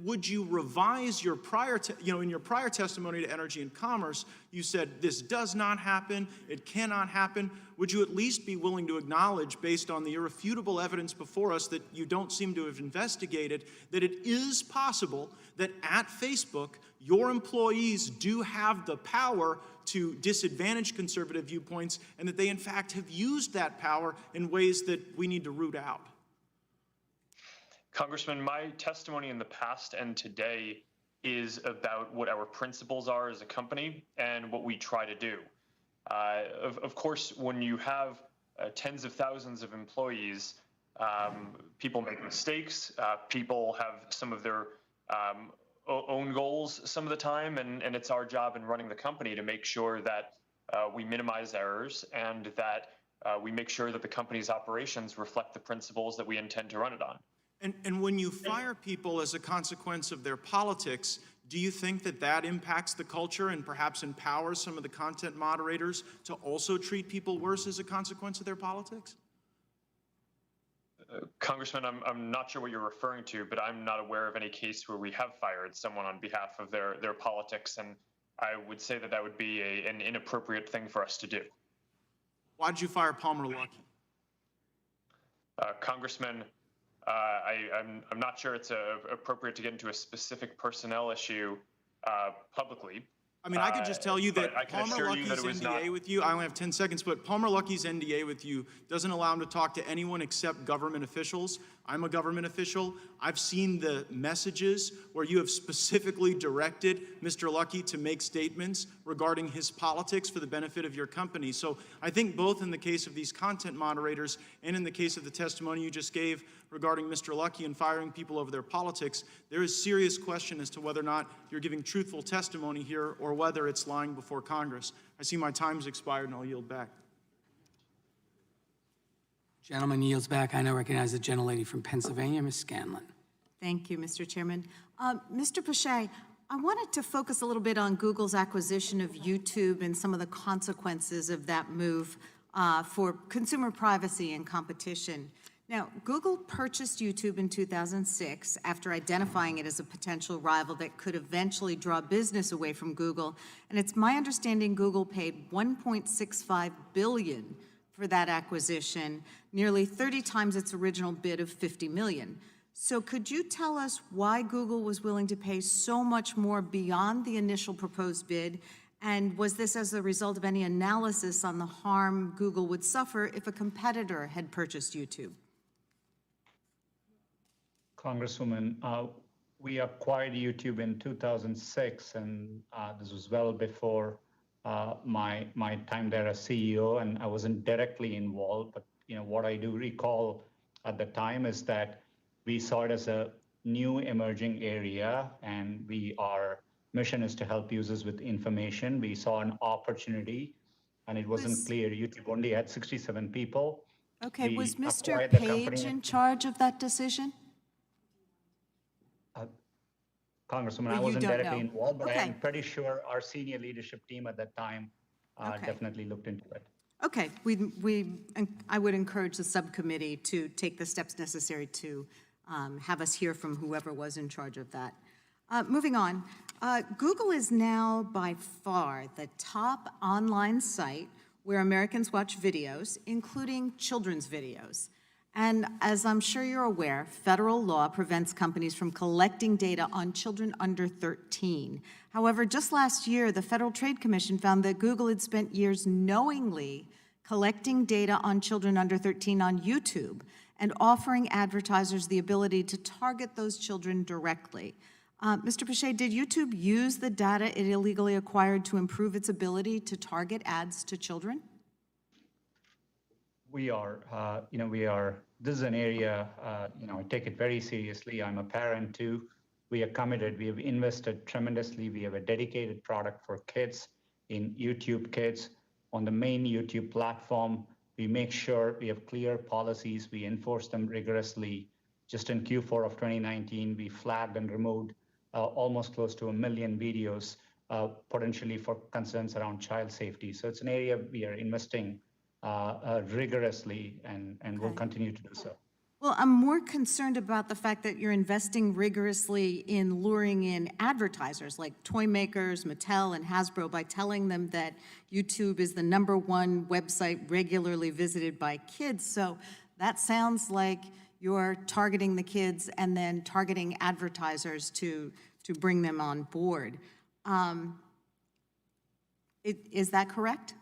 Would you revise your prior, in your prior testimony to Energy and Commerce, you said this does not happen, it cannot happen. Would you at least be willing to acknowledge, based on the irrefutable evidence before us that you don't seem to have investigated, that it is possible that at Facebook, your employees do have the power to disadvantage conservative viewpoints, and that they in fact have used that power in ways that we need to root out? Congressman, my testimony in the past and today is about what our principles are as a company and what we try to do. Of course, when you have tens of thousands of employees, people make mistakes, people have some of their own goals some of the time, and it's our job in running the company to make sure that we minimize errors and that we make sure that the company's operations reflect the principles that we intend to run it on. And when you fire people as a consequence of their politics, do you think that that impacts the culture and perhaps empowers some of the content moderators to also treat people worse as a consequence of their politics? Congressman, I'm not sure what you're referring to, but I'm not aware of any case where we have fired someone on behalf of their politics, and I would say that that would be an inappropriate thing for us to do. Why did you fire Palmer Luckey? Congressman, I'm not sure it's appropriate to get into a specific personnel issue publicly. I mean, I could just tell you that I can Palmer assure you that Luckey's it was NDA not. with you, I only have 10 seconds, but Palmer Luckey's NDA with you doesn't allow him to talk to anyone except government officials. I'm a government official. I've seen the messages where you have specifically directed Mr. Luckey to make statements regarding his politics for the benefit of your company. So I think both in the case of these content moderators and in the case of the testimony you just gave regarding Mr. Luckey and firing people over their politics, there is serious question as to whether or not you're giving truthful testimony here or whether it's lying before Congress. I see my time's expired and I'll yield back. Gentleman yields back. I now recognize the gentlelady from Pennsylvania, Ms. Scanlon. Thank you, Mr. Chairman. Mr. Pache, I wanted to focus a little bit on Google's acquisition of YouTube and some of the consequences of that move for consumer privacy and competition. Now, Google purchased YouTube in 2006 after identifying it as a potential rival that could eventually draw business away from Google. And it's my understanding Google paid $1.65 billion for that acquisition, nearly 30 times its original bid of $50 million. So could you tell us why Google was willing to pay so much more beyond the initial proposed bid? And was this as a result of any analysis on the harm Google would suffer if a competitor had purchased YouTube? Congresswoman, we acquired YouTube in 2006, and this was well before my time there as CEO, and I wasn't directly involved. But what I do recall at the time is that we saw it as a new emerging area, and our mission is to help users with information. We saw an opportunity, and it wasn't clear. YouTube only had 67 people. Okay, was Mr. acquired the Page company. in charge of that decision? Congresswoman, Well, I you wasn't don't directly know. involved, but Okay. I'm pretty sure our senior leadership team at that time Okay. definitely looked into it. Okay, I would encourage the subcommittee to take the steps necessary to have us hear from whoever was in charge of that. Moving on, Google is now by far the top online site where Americans watch videos, including children's videos. And as I'm sure you're aware, federal law prevents companies from collecting data on children under 13. However, just last year, the Federal Trade Commission found that Google had spent years knowingly collecting data on children under 13 on YouTube and offering advertisers the ability to target those children directly. Mr. Pache, did YouTube use the data it illegally acquired to improve its ability to target ads to children? This is an area, I take it very seriously. I'm a parent too. We are committed. We have invested tremendously. We have a dedicated product for kids in YouTube Kids. On the main YouTube platform, we make sure we have clear policies. We enforce them rigorously. Just in Q4 of 2019, we flagged and removed almost close to 1 million videos, potentially for concerns around child safety. So it's an area we are investing rigorously and will continue to do so. Well, I'm more concerned about the fact that you're investing rigorously in luring in advertisers like toy makers, Mattel, and Hasbro by telling them that YouTube is the #1 website regularly visited by kids. So that sounds like you're targeting the kids and then targeting advertisers to bring them on board. Is that correct?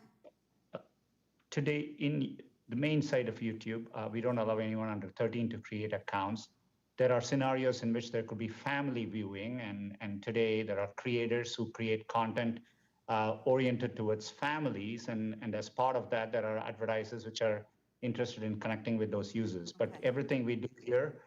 Today, in the main site of YouTube, we don't allow anyone under 13 to create accounts. There are scenarios in which there could be family viewing, and today there are creators who create content oriented towards families, and as part of that, there are advertisers which are interested in connecting with those users. But everything we do here,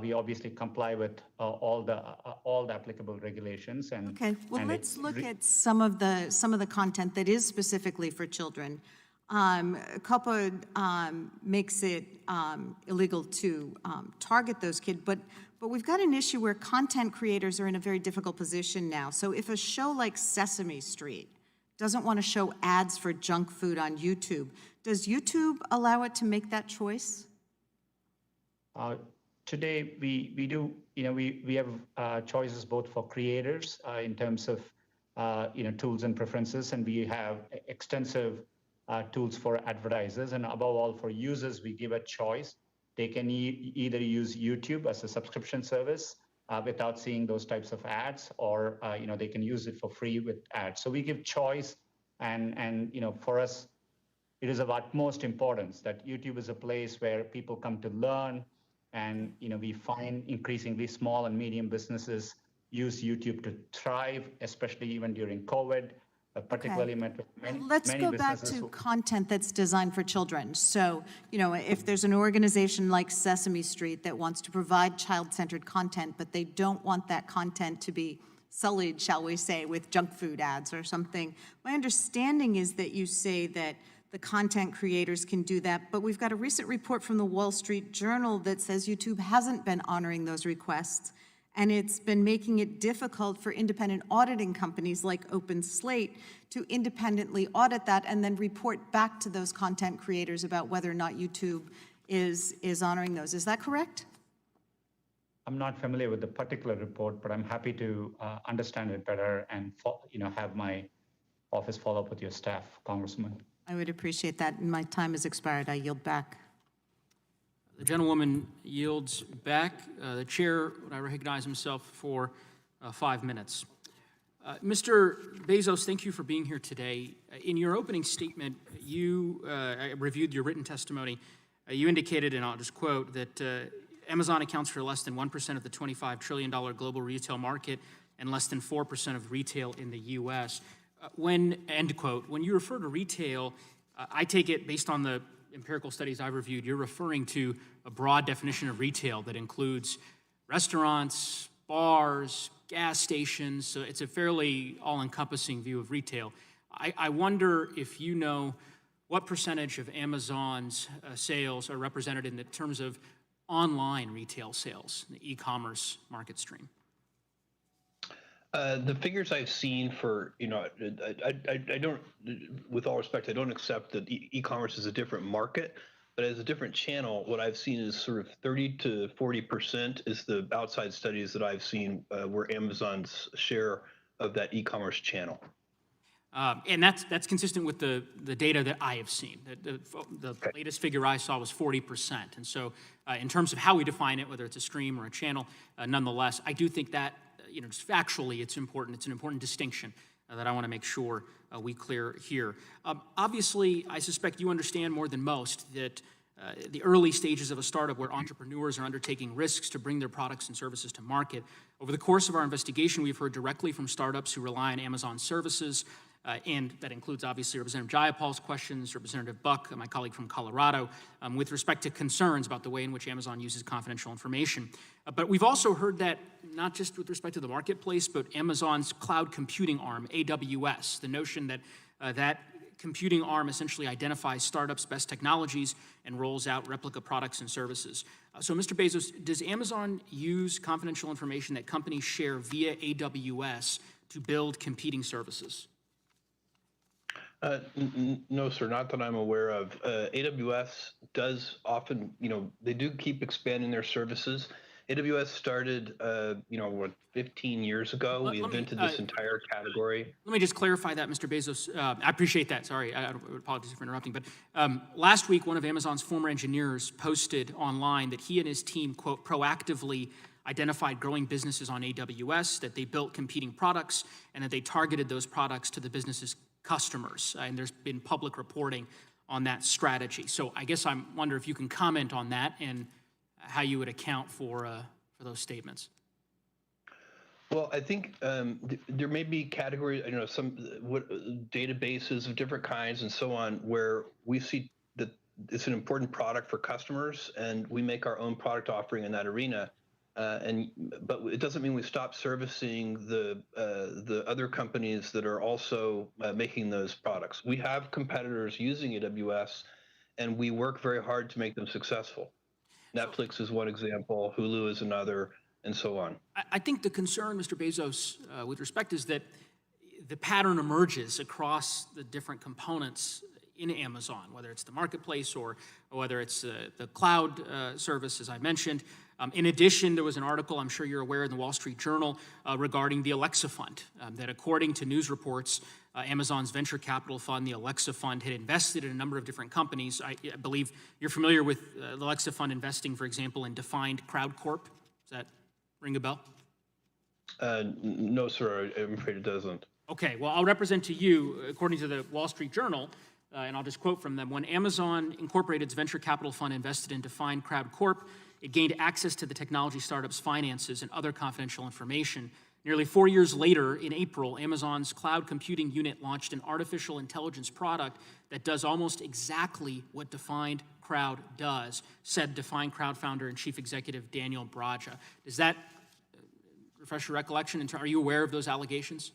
we obviously comply with all the applicable regulations. Okay, well, let's look at some of the content that is specifically for children. COPPA makes it illegal to target those kids, but we've got an issue where content creators are in a very difficult position now. So if a show like Sesame Street doesn't want to show ads for junk food on YouTube, does YouTube allow it to make that choice? Today, we do, we have choices both for creators in terms of, tools and preferences, and we have extensive tools for advertisers, and above all, for users, we give a choice. They can either use YouTube as a subscription service without seeing those types of ads, or they can use it for free with ads. So we give choice, and for us, it is of utmost importance that YouTube is a place where people come to learn, and we find increasingly small and medium businesses use YouTube to thrive, especially even during COVID. Particularly Let's go back to content that's designed for children. So, if there's an organization like Sesame Street that wants to provide child-centered content, but they don't want that content to be sullied, shall we say, with junk food ads or something, my understanding is that you say that the content creators can do that, but we've got a recent report from the Wall Street Journal that says YouTube hasn't been honoring those requests. And it's been making it difficult for independent auditing companies like OpenSlate to independently audit that and then report back to those content creators about whether or not YouTube is honoring those. Is that correct? I'm not familiar with the particular report, but I'm happy to understand it better and have my office follow up with your staff, Congressman. I would appreciate that. My time has expired. I yield back. The gentlewoman yields back. The chair, would I recognize himself for 5 minutes. Mr. Bezos, thank you for being here today. In your opening statement, I reviewed your written testimony. You indicated, and I'll just quote, that Amazon accounts for less than 1% of the $25 trillion global retail market and less than 4% of retail in the U.S. End quote. When you refer to retail, I take it based on the empirical studies I've reviewed, you're referring to a broad definition of retail that includes restaurants, bars, gas stations. So it's a fairly all-encompassing view of retail. I wonder if you know what percentage of Amazon's sales are represented in terms of online retail sales, the e-commerce market stream. The figures I've seen for, I don't, with all respect, I don't accept that e-commerce is a different market, but as a different channel, what I've seen is sort of 30 to 40% is the outside studies that I've seen where Amazon's share of that e-commerce channel. And that's consistent with the data that I have seen. The latest figure I saw was 40%. And so in terms of how we define it, whether it's a stream or a channel, nonetheless, I do think that just factually, it's important. It's an important distinction that I want to make sure we clear here. Obviously, I suspect you understand more than most that the early stages of a startup where entrepreneurs are undertaking risks to bring their products and services to market. Over the course of our investigation, we've heard directly from startups who rely on Amazon services, and that includes obviously Representative Jayapal's questions, Representative Buck, my colleague from Colorado, with respect to concerns about the way in which Amazon uses confidential information. But we've also heard that not just with respect to the marketplace, but Amazon's cloud computing arm, AWS, the notion that that computing arm essentially identifies startups' best technologies and rolls out replica products and services. So Mr. Bezos, does Amazon use confidential information that companies share via AWS to build competing services? No, sir, not that I'm aware of. AWS does often, they do keep expanding their services. AWS started, 15 years ago. We invented this entire category. Let me just clarify that, Mr. Bezos. I appreciate that. Sorry, I apologize for interrupting. But last week, one of Amazon's former engineers posted online that he and his team, quote, proactively identified growing businesses on AWS, that they built competing products, and that they targeted those products to the businesses' customers, and there's been public reporting on that strategy. So I guess I wonder if you can comment on that and how you would account for those statements. Well, I think there may be categories, some databases of different kinds and so on, where we see that it's an important product for customers, and we make our own product offering in that arena. But it doesn't mean we stop servicing the other companies that are also making those products. We have competitors using AWS, and we work very hard to make them successful. Netflix is one example, Hulu is another, and so on. I think the concern, Mr. Bezos, with respect is that the pattern emerges across the different components in Amazon, whether it's the marketplace or whether it's the cloud service, as I mentioned, In addition, there was an article, I'm sure you're aware, in the Wall Street Journal regarding the Alexa Fund, that according to news reports, Amazon's venture capital fund, the Alexa Fund, had invested in a number of different companies. I believe you're familiar with the Alexa Fund investing, for example, in Defined Crowd Corp. Does that ring a bell? No, sir, I'm afraid it doesn't. Okay, well, I'll represent to you, according to the Wall Street Journal, and I'll just quote from them, when Amazon Incorporated's venture capital fund invested in Defined Crowd Corp, it gained access to the technology startup's finances and other confidential information. Nearly 4 years later, in April, Amazon's cloud computing unit launched an artificial intelligence product that does almost exactly what Defined Crowd does, said Defined Crowd founder and chief executive Daniel Braja. Does that refresh your recollection? Are you aware of those allegations?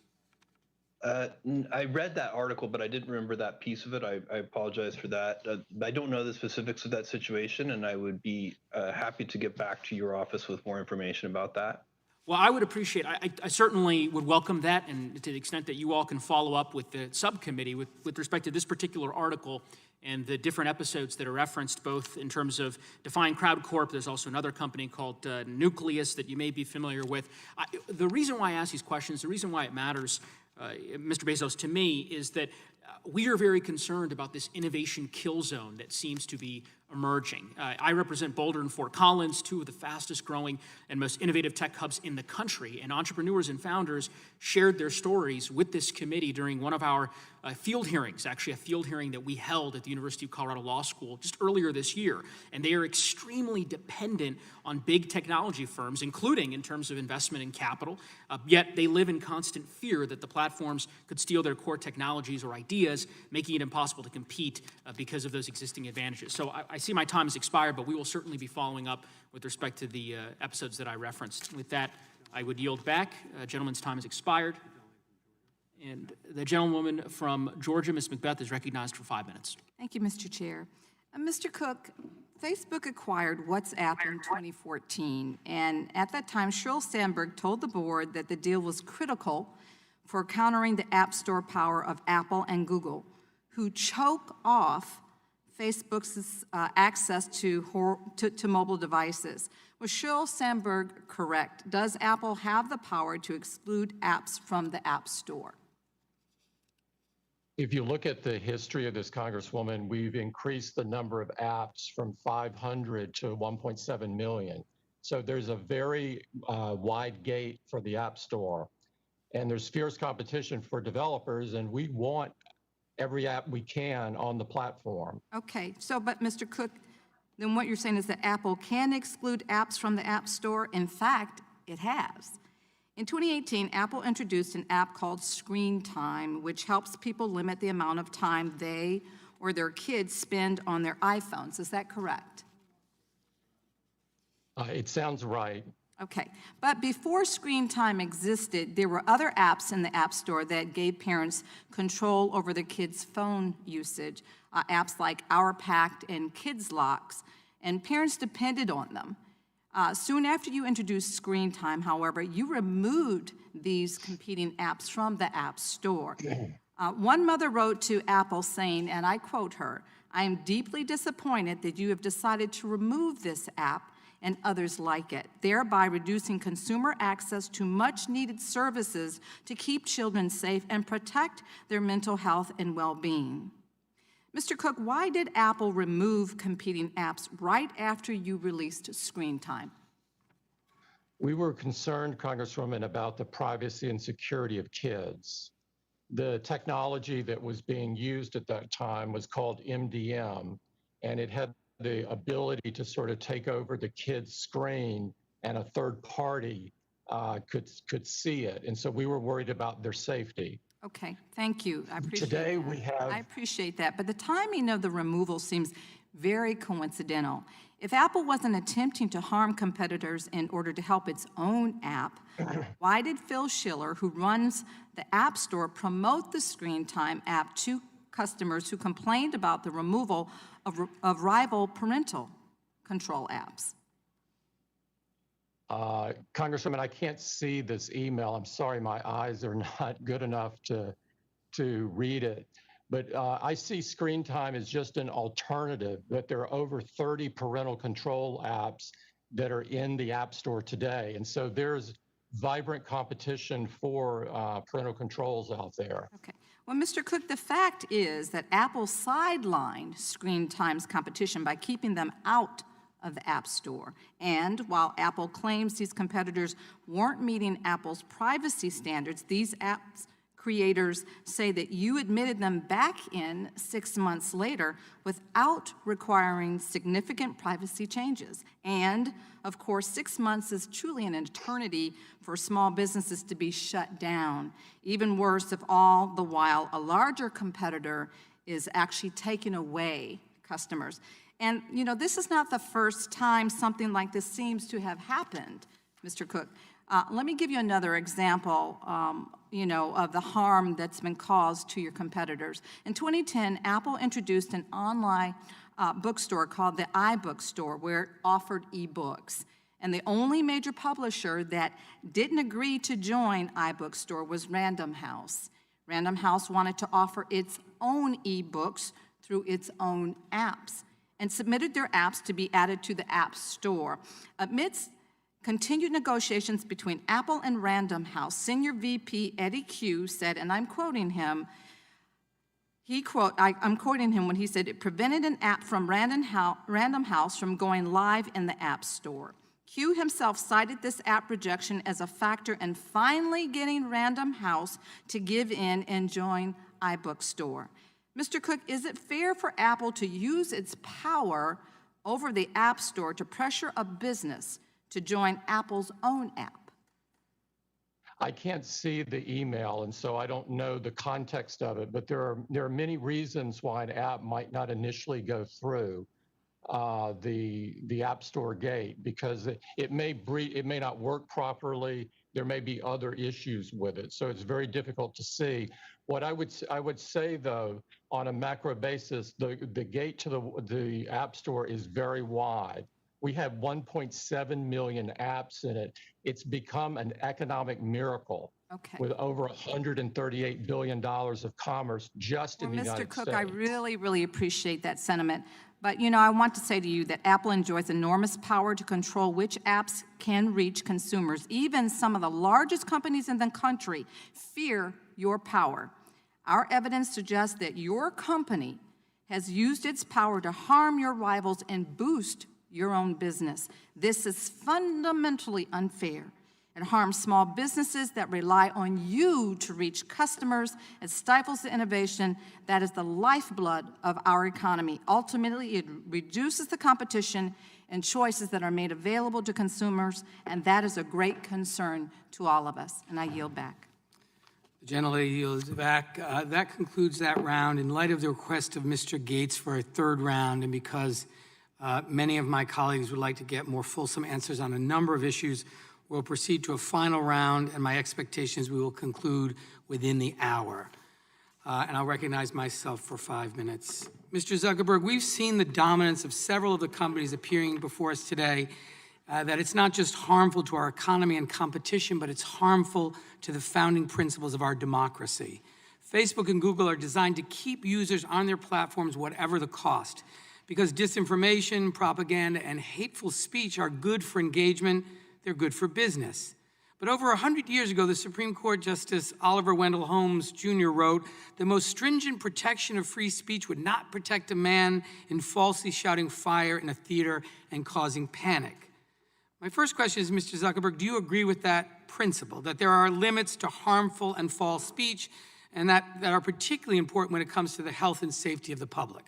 I read that article, but I didn't remember that piece of it. I apologize for that. I don't know the specifics of that situation, and I would be happy to get back to your office with more information about that. Well, I would appreciate, I certainly would welcome that, and to the extent that you all can follow up with the subcommittee with respect to this particular article and the different episodes that are referenced, both in terms of Defined Crowd Corp. There's also another company called Nucleus that you may be familiar with. The reason why I ask these questions, the reason why it matters, Mr. Bezos, to me, is that we are very concerned about this innovation kill zone that seems to be emerging. I represent Boulder and Fort Collins, two of the fastest growing and most innovative tech hubs in the country, and entrepreneurs and founders shared their stories with this committee during one of our field hearings, actually a field hearing that we held at the University of Colorado Law School just earlier this year. And they are extremely dependent on big technology firms, including in terms of investment and capital, yet they live in constant fear that the platforms could steal their core technologies or ideas, making it impossible to compete because of those existing advantages. So I see my time has expired, but we will certainly be following up with respect to the episodes that I referenced. With that, I would yield back. Gentleman's time has expired. And the gentlewoman from Georgia, Ms. Macbeth, is recognized for 5 minutes. Thank you, Mr. Chair. Mr. Cook, Facebook acquired WhatsApp in 2014, and at that time, Sheryl Sandberg told the board that the deal was critical for countering the App Store power of Apple and Google, who choke off Facebook's access to mobile devices. Was Sheryl Sandberg correct? Does Apple have the power to exclude apps from the App Store? If you look at the history of this Congresswoman, we've increased the number of apps from 500 to 1.7 million. So there's a very wide gate for the App Store. And there's fierce competition for developers, and we want every app we can on the platform. Okay, so, but Mr. Cook, then what you're saying is that Apple can exclude apps from the App Store. In fact, it has. In 2018, Apple introduced an app called Screen Time, which helps people limit the amount of time they or their kids spend on their iPhones. Is that correct? It sounds right. Okay, but before Screen Time existed, there were other apps in the App Store that gave parents control over their kids' phone usage, apps like Our Pact and Kids Locks, and parents depended on them. Soon after you introduced Screen Time, however, you removed these competing apps from the App Store. One mother wrote to Apple saying, and I quote her, "I am deeply disappointed that you have decided to remove this app and others like it, thereby reducing consumer access to much-needed services to keep children safe and protect their mental health and well-being." Mr. Cook, why did Apple remove competing apps right after you released Screen Time? We were concerned, Congresswoman, about the privacy and security of kids. The technology that was being used at that time was called MDM, and it had the ability to sort of take over the kid's screen, and a third party could see it. And so we were worried about their safety. Okay, thank you. I appreciate Today that. we have... I appreciate that, but the timing of the removal seems very coincidental. If Apple wasn't attempting to harm competitors in order to help its own app, why did Phil Schiller, who runs the App Store, promote the Screen Time app to customers who complained about the removal of rival parental control apps? Congresswoman, I can't see this email. I'm sorry, my eyes are not good enough to read it. But I see Screen Time as just an alternative, that there are over 30 parental control apps that are in the App Store today. And so there's vibrant competition for parental controls out there. Okay. Well, Mr. Cook, the fact is that Apple sidelined Screen Time's competition by keeping them out of the App Store. And while Apple claims these competitors weren't meeting Apple's privacy standards, these apps creators say that you admitted them back in 6 months later without requiring significant privacy changes. And, of course, 6 months is truly an eternity for small businesses to be shut down. Even worse, if all the while a larger competitor is actually taking away customers. And, you know, this is not the first time something like this seems to have happened, Mr. Cook. Let me give you another example, of the harm that's been caused to your competitors. In 2010, Apple introduced an online bookstore called the iBookstore, where it offered ebooks. And the only major publisher that didn't agree to join iBookstore was Random House. Random House wanted to offer its own ebooks through its own apps and submitted their apps to be added to the App Store. Amidst continued negotiations between Apple and Random House, Senior VP Eddie Q said, and I'm quoting him, I'm quoting him when he said, it prevented an app from Random House from going live in the App Store. Q himself cited this app rejection as a factor in finally getting Random House to give in and join iBookstore. Mr. Cook, is it fair for Apple to use its power over the App Store to pressure a business to join Apple's own app? I can't see the email, and so I don't know the context of it, but there are many reasons why an app might not initially go through the App Store gate, because it may not work properly. There may be other issues with it, so it's very difficult to see. What I would say, though, on a macro basis, the gate to the App Store is very wide. We have 1.7 million apps in it. It's become an economic miracle with over $138 billion of commerce just in the United States. Mr. Cook, I really, really appreciate that sentiment. But, I want to say to you that Apple enjoys enormous power to control which apps can reach consumers. Even some of the largest companies in the country fear your power. Our evidence suggests that your company has used its power to harm your rivals and boost your own business. This is fundamentally unfair. It harms small businesses that rely on you to reach customers. It stifles the innovation that is the lifeblood of our economy. Ultimately, it reduces the competition and choices that are made available to consumers, and that is a great concern to all of us. And I yield back. The gentlelady yields back. That concludes that round. In light of the request of Mr. Gates for a third round, and because many of my colleagues would like to get more fulsome answers on a number of issues, we'll proceed to a final round, and my expectation is we will conclude within the hour. And I'll recognize myself for 5 minutes. Mr. Zuckerberg, we've seen the dominance of several of the companies appearing before us today, that it's not just harmful to our economy and competition, but it's harmful to the founding principles of our democracy. Facebook and Google are designed to keep users on their platforms whatever the cost. Because disinformation, propaganda, and hateful speech are good for engagement, they're good for business. But over 100 years ago, the Supreme Court Justice Oliver Wendell Holmes Jr. wrote, "The most stringent protection of free speech would not protect a man in falsely shouting fire in a theater and causing panic." My first question is, Mr. Zuckerberg, do you agree with that principle, that there are limits to harmful and false speech, and that are particularly important when it comes to the health and safety of the public?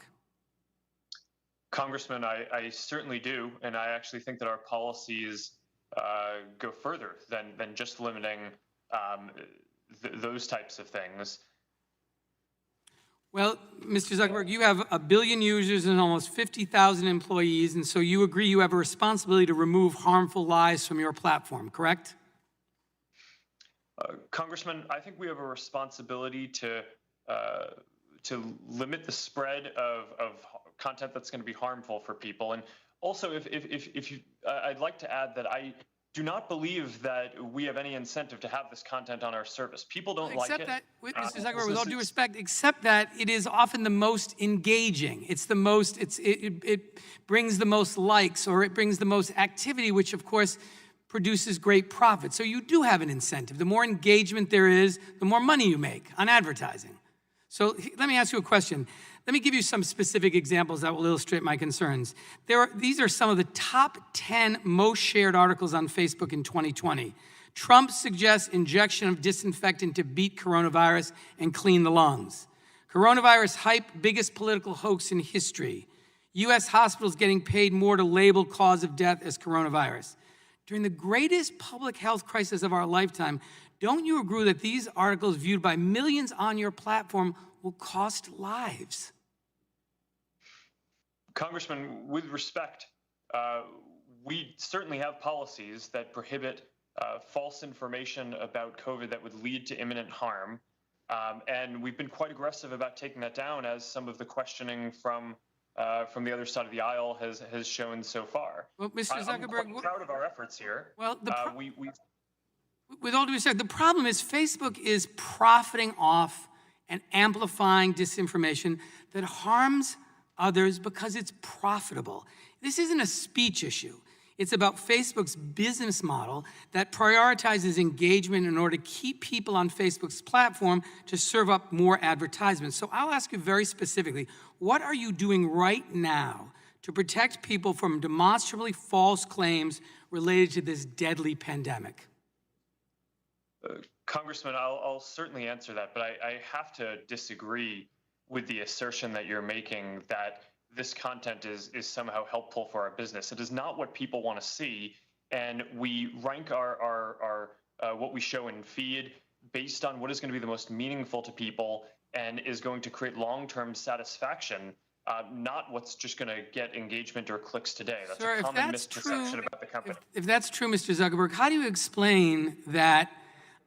Congressman, I certainly do, and I actually think that our policies go further than just limiting those types of things. Well, Mr. Zuckerberg, you have 1 billion users and almost 50,000 employees, and so you agree you have a responsibility to remove harmful lies from your platform, correct? Congressman, I think we have a responsibility to limit the spread of content that's going to be harmful for people. And also, if you, I'd like to add that do not believe that we have any incentive to have this content on our service. People don't like it. Except that, Mr. Zuckerberg, this with all is- due respect, except that it is often the most engaging. It's the most, it brings the most likes, or it brings the most activity, which of course produces great profit. So you do have an incentive. The more engagement there is, the more money you make on advertising. So let me ask you a question. Let me give you some specific examples that will illustrate my concerns. These are some of the top 10 most shared articles on Facebook in 2020. Trump suggests injection of disinfectant to beat coronavirus and clean the lungs. Coronavirus hype, biggest political hoax in history. U.S. hospitals getting paid more to label cause of death as coronavirus. During the greatest public health crisis of our lifetime, don't you agree that these articles viewed by millions on your platform will cost lives? Congressman, with respect, we certainly have policies that prohibit false information about COVID that would lead to imminent harm. And we've been quite aggressive about taking that down, as some of the questioning from the other side of the aisle has shown so far. Well, Mr. Zuckerberg, I'm quite proud of our efforts here. Well, we've with all due respect, the problem is Facebook is profiting off and amplifying disinformation that harms others because it's profitable. This isn't a speech issue. It's about Facebook's business model that prioritizes engagement in order to keep people on Facebook's platform to serve up more advertisements. So I'll ask you very specifically, what are you doing right now to protect people from demonstrably false claims related to this deadly pandemic? Congressman, I'll certainly answer that, but I have to disagree with the assertion that you're making that this content is somehow helpful for our business. It is not what people want to see, and we rank our what we show in feed based on what is going to be the most meaningful to people and is going to create long-term satisfaction, not what's just going to get engagement or clicks today. That's Sir, a common misperception about the company. If that's true, Mr. Zuckerberg, how do you explain that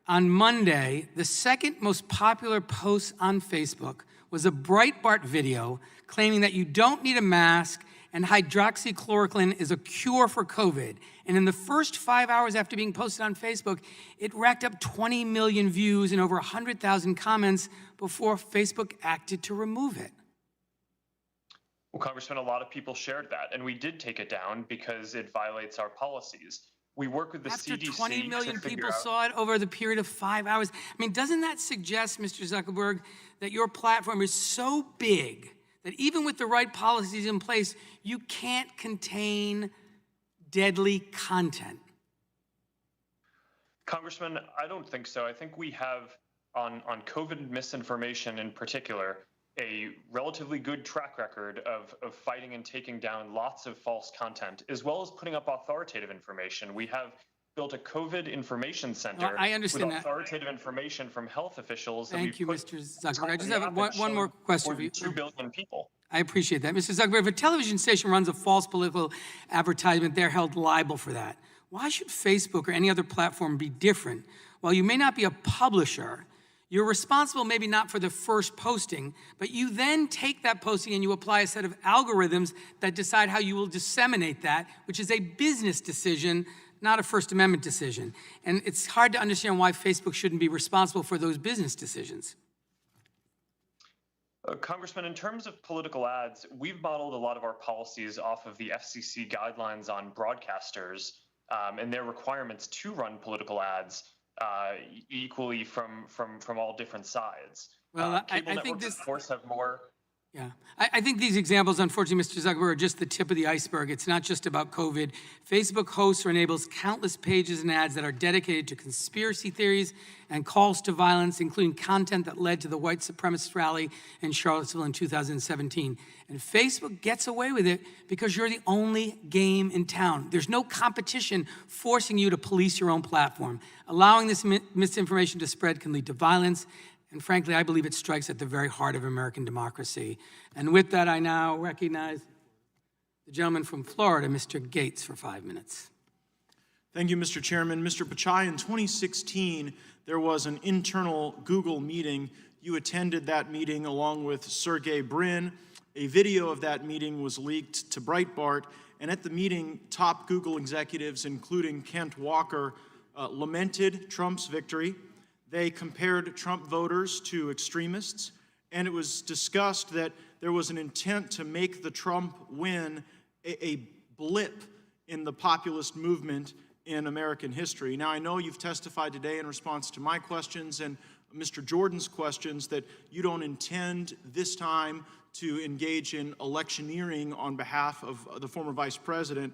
on Monday, the second most popular post on Facebook was a Breitbart video claiming that you don't need a mask and hydroxychloroquine is a cure for COVID. And in the first 5 hours after being posted on Facebook, it racked up 20 million views and over 100,000 comments before Facebook acted to remove it. Well, Congressman, a lot of people shared that, and we did take it down because it violates our policies. We work with the After CDC 20 million to figure people out- saw it over the period of 5 hours. I mean, doesn't that suggest, Mr. Zuckerberg, that your platform is so big that even with the right policies in place, you can't contain deadly content? Congressman, I don't think so. I think we have, on COVID misinformation in particular, a relatively good track record of fighting and taking down lots of false content, as well as putting up authoritative information. We have built a COVID information center I understand with that. authoritative information from health officials. that Thank we've you, put Mr. Zuckerberg. I just on the have app one and more shown question more for you. than 2 billion people. I appreciate that. Mr. Zuckerberg, if a television station runs a false political advertisement, they're held liable for that. Why should Facebook or any other platform be different? While you may not be a publisher, you're responsible maybe not for the first posting, but you then take that posting and you apply a set of algorithms that decide how you will disseminate that, which is a business decision, not a First Amendment decision. And it's hard to understand why Facebook shouldn't be responsible for those business decisions. Congressman, in terms of political ads, we've modeled a lot of our policies off of the FCC guidelines on broadcasters and their requirements to run political ads equally from all different sides. Well, Cable I networks, think this, of course, have more. yeah, I think these examples, unfortunately, Mr. Zuckerberg, are just the tip of the iceberg. It's not just about COVID. Facebook hosts or enables countless pages and ads that are dedicated to conspiracy theories and calls to violence, including content that led to the white supremacist rally in Charlottesville in 2017. And Facebook gets away with it because you're the only game in town. There's no competition forcing you to police your own platform. Allowing this misinformation to spread can lead to violence. And frankly, I believe it strikes at the very heart of American democracy. And with that, I now recognize the gentleman from Florida, Mr. Gates, for 5 minutes. Thank you, Mr. Chairman. Mr. Pichai, in 2016, there was an internal Google meeting. You attended that meeting along with Sergey Brin. A video of that meeting was leaked to Breitbart, and at the meeting, top Google executives, including Kent Walker, lamented Trump's victory. They compared Trump voters to extremists, and it was discussed that there was an intent to make the Trump win a blip in the populist movement in American history. Now, I know you've testified today in response to my questions and Mr. Jordan's questions that you don't intend this time to engage in electioneering on behalf of the former vice president.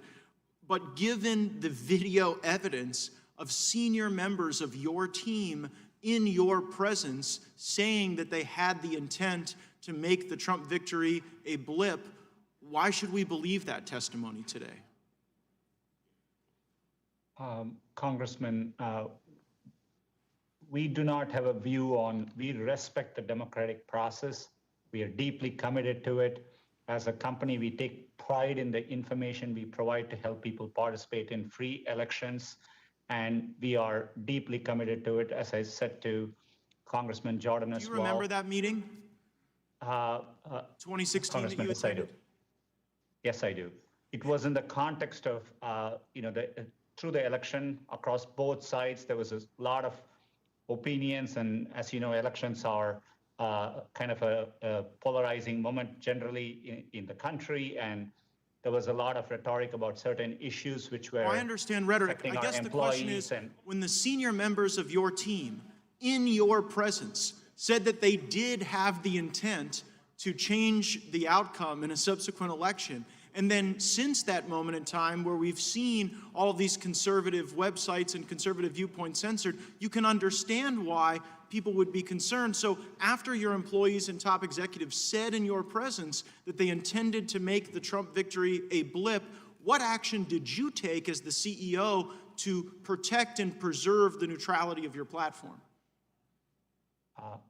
But given the video evidence of senior members of your team in your presence saying that they had the intent to make the Trump victory a blip, why should we believe that testimony today? Congressman, we do not have a view on, we respect the democratic process. We are deeply committed to it. As a company, we take pride in the information we provide to help people participate in free elections. And we are deeply committed to it, as I said to Congressman Jordan as well. Do you remember that meeting? 2016 that you yes, I do. Yes, I do. It was in the context of, through the election across both sides, there was a lot of opinions. And as you know, elections are kind of a polarizing moment generally in the country. And there was a lot of rhetoric about certain issues which were. I understand rhetoric. I guess the question is, when the senior members of your team in your presence said that they did have the intent to change the outcome in a subsequent election, and then since that moment in time where we've seen all of these conservative websites and conservative viewpoints censored, you can understand why people would be concerned. So after your employees and top executives said in your presence that they intended to make the Trump victory a blip, what action did you take as the CEO to protect and preserve the neutrality of your platform?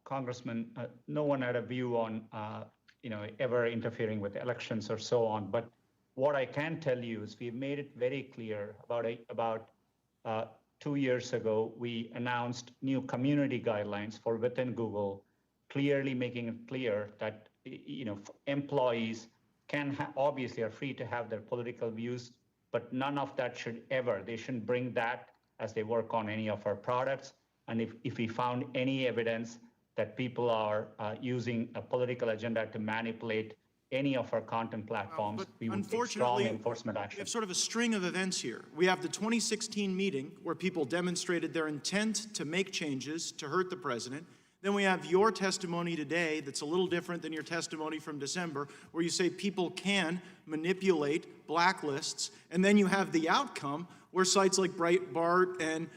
Congressman, no one had a view on ever interfering with elections or so on. But what I can tell you is we've made it very clear. About 2 years ago, we announced new community guidelines for within Google, clearly making it clear that employees obviously are free to have their political views, but none of that they shouldn't bring that as they work on any of our products. And if we found any evidence that people are using a political agenda to manipulate any of our content platforms, we would take strong enforcement action. We have sort of a string of events here. We have the 2016 meeting where people demonstrated their intent to make changes to hurt the president. Then we have your testimony today that's a little different than your testimony from December, where you say people can manipulate blacklists. And then you have the outcome where sites like Breitbart and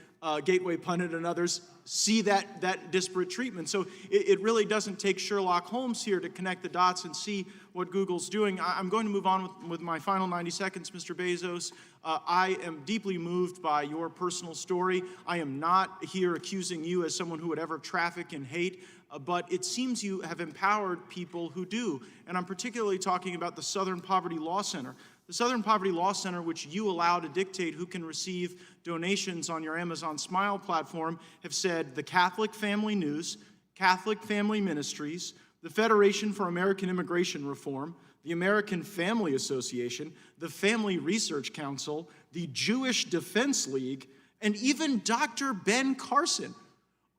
Gateway Pundit and others see that disparate treatment. So it really doesn't take Sherlock Holmes here to connect the dots and see what Google's doing. I'm going to move on with my final 90 seconds, Mr. Bezos. I am deeply moved by your personal story. I am not here accusing you as someone who would ever traffic in hate, but it seems you have empowered people who do. And I'm particularly talking about the Southern Poverty Law Center. The Southern Poverty Law Center, which you allow to dictate who can receive donations on your Amazon Smile platform, have said the Catholic Family News, Catholic Family Ministries, the Federation for American Immigration Reform, the American Family Association, the Family Research Council, the Jewish Defense League, and even Dr. Ben Carson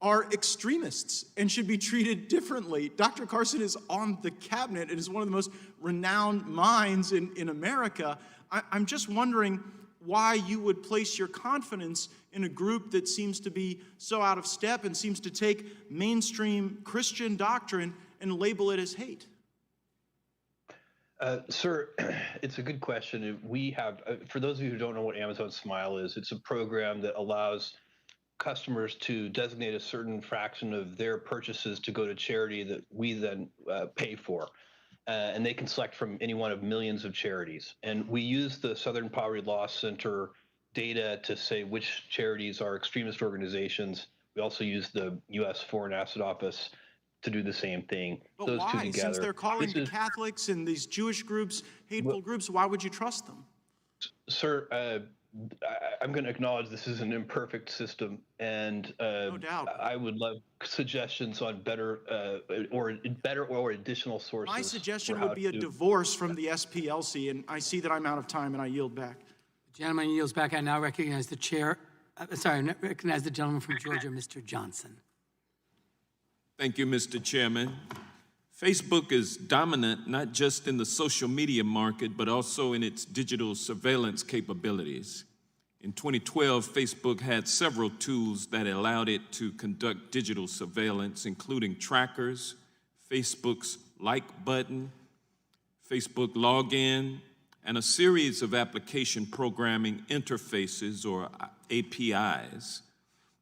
are extremists and should be treated differently. Dr. Carson is on the cabinet and is one of the most renowned minds in America. I'm just wondering why you would place your confidence in a group that seems to be so out of step and seems to take mainstream Christian doctrine and label it as hate. Sir, it's a good question. We have, for those of you who don't know what Amazon Smile is, it's a program that allows customers to designate a certain fraction of their purchases to go to charity that we then pay for. And they can select from any one of millions of charities. And we use the Southern Poverty Law Center data to say which charities are extremist organizations. We also use the U.S. Foreign Asset Office to do the same thing. But Those two why? together. Since they're calling the Catholics and these Jewish groups hateful groups, why would you trust them? Sir, I'm going to acknowledge this is an imperfect system, and No doubt. I would love suggestions on better or additional sources. My suggestion for how would be a to- divorce from the SPLC, and I see that I'm out of time, and I yield back. The gentleman yields back. I now recognize the chair. Recognize the gentleman from Georgia, Mr. Johnson. Thank you, Mr. Chairman. Facebook is dominant not just in the social media market, but also in its digital surveillance capabilities. In 2012, Facebook had several tools that allowed it to conduct digital surveillance, including trackers, Facebook's like button, Facebook login, and a series of application programming interfaces, or APIs.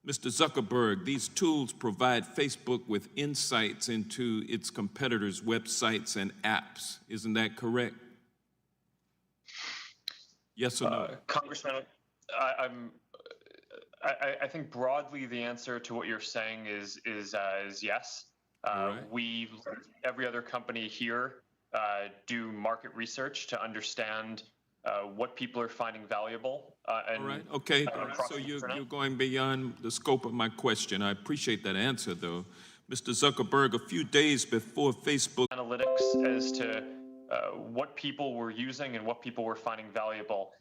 Mr. Zuckerberg, these tools provide Facebook with insights into its competitors' websites and apps. Isn't that correct? Yes or no? Congressman, I think broadly the answer to what you're saying is yes. We, like every other company here, do market research to understand what people are finding valuable. All right, okay, so you're going beyond the scope of my question. I appreciate that answer, though. Mr. Zuckerberg, a few days before Facebook... Analytics as to what people were using and what people were finding valuable.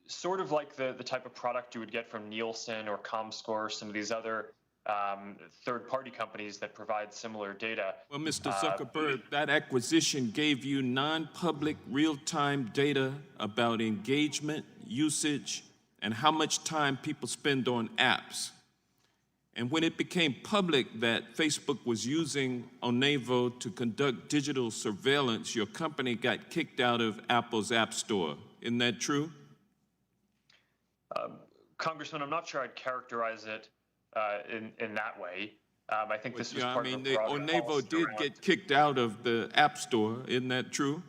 Sort of like the type of product you would get from Nielsen or ComScore, some of these other third-party companies that provide similar data. Well, Mr. Zuckerberg, that acquisition gave you non-public real-time data about engagement, usage, and how much time people spend on apps. And when it became public that Facebook was using Onevo to conduct digital surveillance, your company got kicked out of Apple's App Store. Isn't that true? Congressman, I'm not sure I'd characterize it in that way. I think this was part of a broader Onevo policy did around- get kicked out of the App Store. Isn't that true?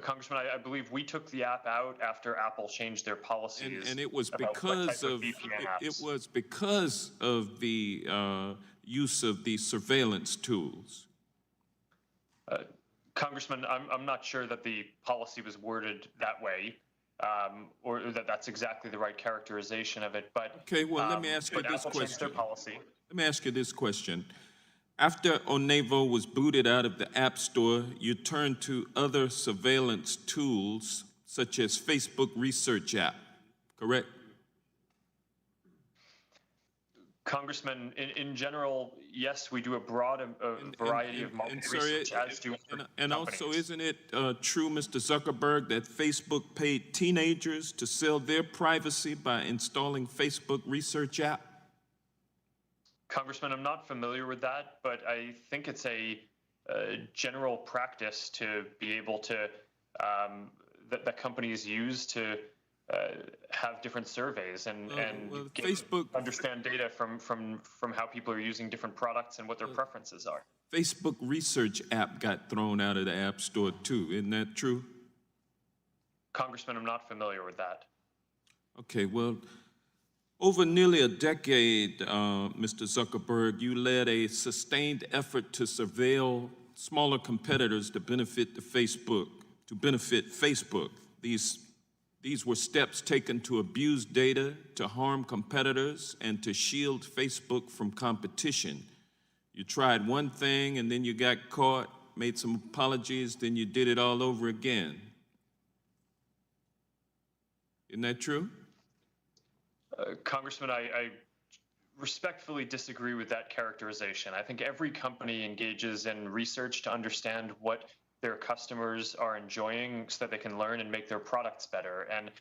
Congressman, I believe we took the app out after Apple changed their policies. And it was about what because type of VPN apps. it was because of the use of the surveillance tools. Congressman, I'm not sure that the policy was worded that way, or that that's exactly the right characterization of it. But Okay, well, let me ask you but this Apple changed their question. policy. Let me ask you this question. After Onevo was booted out of the App Store, you turned to other surveillance tools, such as Facebook Research app, correct? Congressman, in general, yes, we do a broad variety of market research, as do other And also, companies. isn't it true, Mr. Zuckerberg, that Facebook paid teenagers to sell their privacy by installing Facebook Research app? Congressman, I'm not familiar with that, but I think it's a general practice to be able to, that companies use to have different surveys and understand data from how people are using different products and what their preferences are. Facebook Research app got thrown out of the App Store too, isn't that true? Congressman, I'm not familiar with that. Okay, well, over nearly a decade, Mr. Zuckerberg, you led a sustained effort to surveil smaller competitors to benefit Facebook. These were steps taken to abuse data, to harm competitors, and to shield Facebook from competition. You tried one thing, and then you got caught, made some apologies, then you did it all over again. Isn't that true? Congressman, I respectfully disagree with that characterization. I think every company engages in research to understand what their customers are enjoying so that they can learn and make their products better. And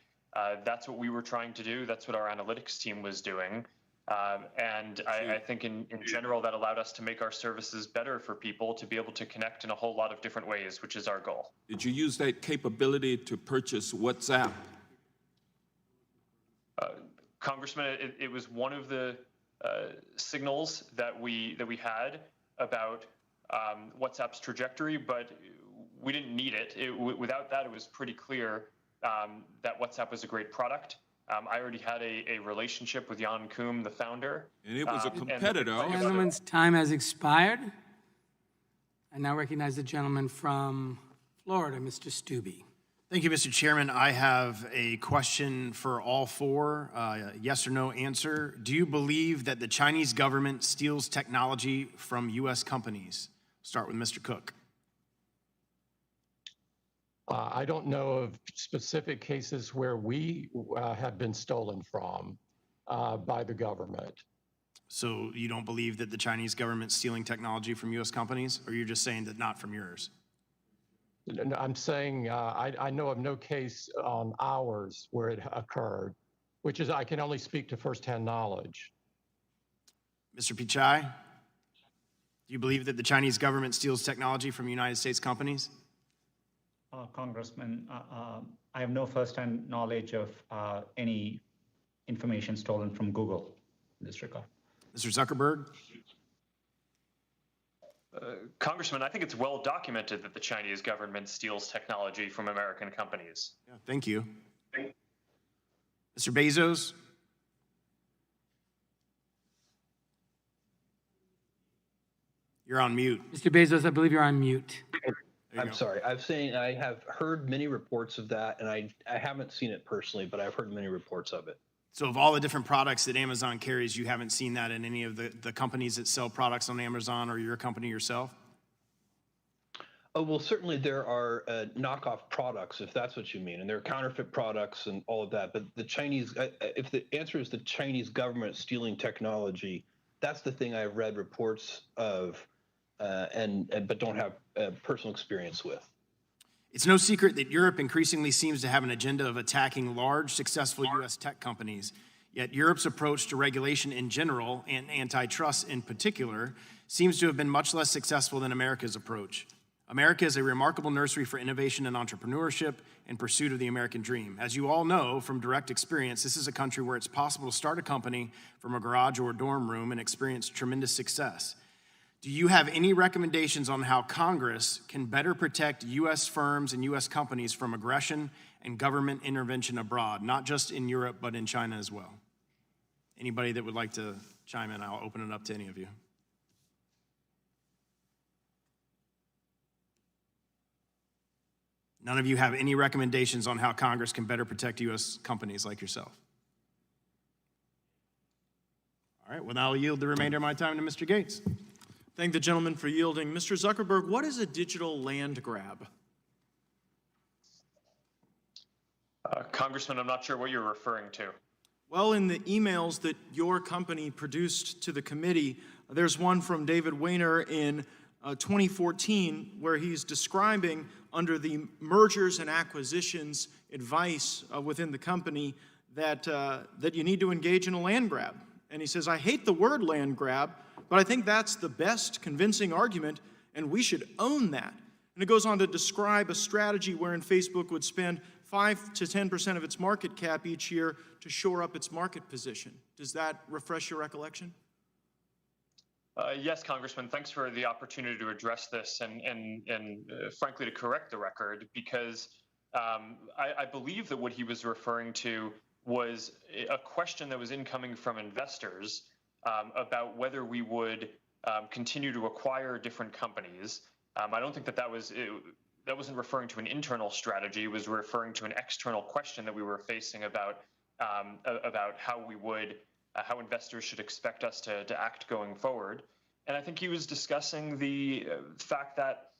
that's what we were trying to do. That's what our analytics team was doing. And I think in general, that allowed us to make our services better for people to be able to connect in a whole lot of different ways, which is our goal. Did you use that capability to purchase WhatsApp? Congressman, it was one of the signals that we had about WhatsApp's trajectory, but we didn't need it. Without that, it was pretty clear that WhatsApp was a great product. I already had a relationship with Jan Koum, the founder. And it was a competitor. The gentleman's time has expired. I now recognize the gentleman from Florida, Mr. Stubbe. Thank you, Mr. Chairman. I have a question for all four, yes or no answer. Do you believe that the Chinese government steals technology from U.S. companies? Start with Mr. Cook. I don't know of specific cases where we have been stolen from by the government. So you don't believe that the Chinese government's stealing technology from U.S. companies, or you're just saying that not from yours? I'm saying I know of no case on ours where it occurred, which is I can only speak to firsthand knowledge. Mr. Pichai, do you believe that the Chinese government steals technology from United States companies? Congressman, I have no firsthand knowledge of any information stolen from Google in this regard. Mr. Zuckerberg? Congressman, I think it's well documented that the Chinese government steals technology from American companies. Yeah, thank you. Mr. Bezos? You're on mute. Mr. Bezos, I believe you're on mute. I'm sorry. I have heard many reports of that, and I haven't seen it personally, but I've heard many reports of it. So of all the different products that Amazon carries, you haven't seen that in any of the companies that sell products on Amazon or your company yourself? Oh, well, certainly there are knockoff products, if that's what you mean, and there are counterfeit products and all of that. But the Chinese, if the answer is the Chinese government stealing technology, that's the thing I've read reports of, but don't have personal experience with. It's no secret that Europe increasingly seems to have an agenda of attacking large, successful U.S. tech companies. Yet Europe's approach to regulation in general, and antitrust in particular, seems to have been much less successful than America's approach. America is a remarkable nursery for innovation and entrepreneurship in pursuit of the American dream. As you all know from direct experience, this is a country where it's possible to start a company from a garage or a dorm room and experience tremendous success. Do you have any recommendations on how Congress can better protect U.S. firms and U.S. companies from aggression and government intervention abroad, not just in Europe, but in China as well? Anybody that would like to chime in, I'll open it up to any of you. None of you have any recommendations on how Congress can better protect U.S. companies like yourself? All right, well, now I'll yield the remainder of my time to Mr. Gates. Thank the gentleman for yielding. Mr. Zuckerberg, what is a digital land grab? Congressman, I'm not sure what you're referring to. Well, in the emails that your company produced to the committee, there's one from David Wehner in 2014 where he's describing under the mergers and acquisitions advice within the company that you need to engage in a land grab. And he says, I hate the word land grab, but I think that's the best convincing argument, and we should own that. And it goes on to describe a strategy wherein Facebook would spend 5 to 10% of its market cap each year to shore up its market position. Does that refresh your recollection? Yes, Congressman, thanks for the opportunity to address this and frankly, to correct the record, because I believe that what he was referring to was a question that was incoming from investors about whether we would continue to acquire different companies. I don't think that wasn't referring to an internal strategy. It was referring to an external question that we were facing about how investors should expect us to act going forward. And I think he was discussing the fact that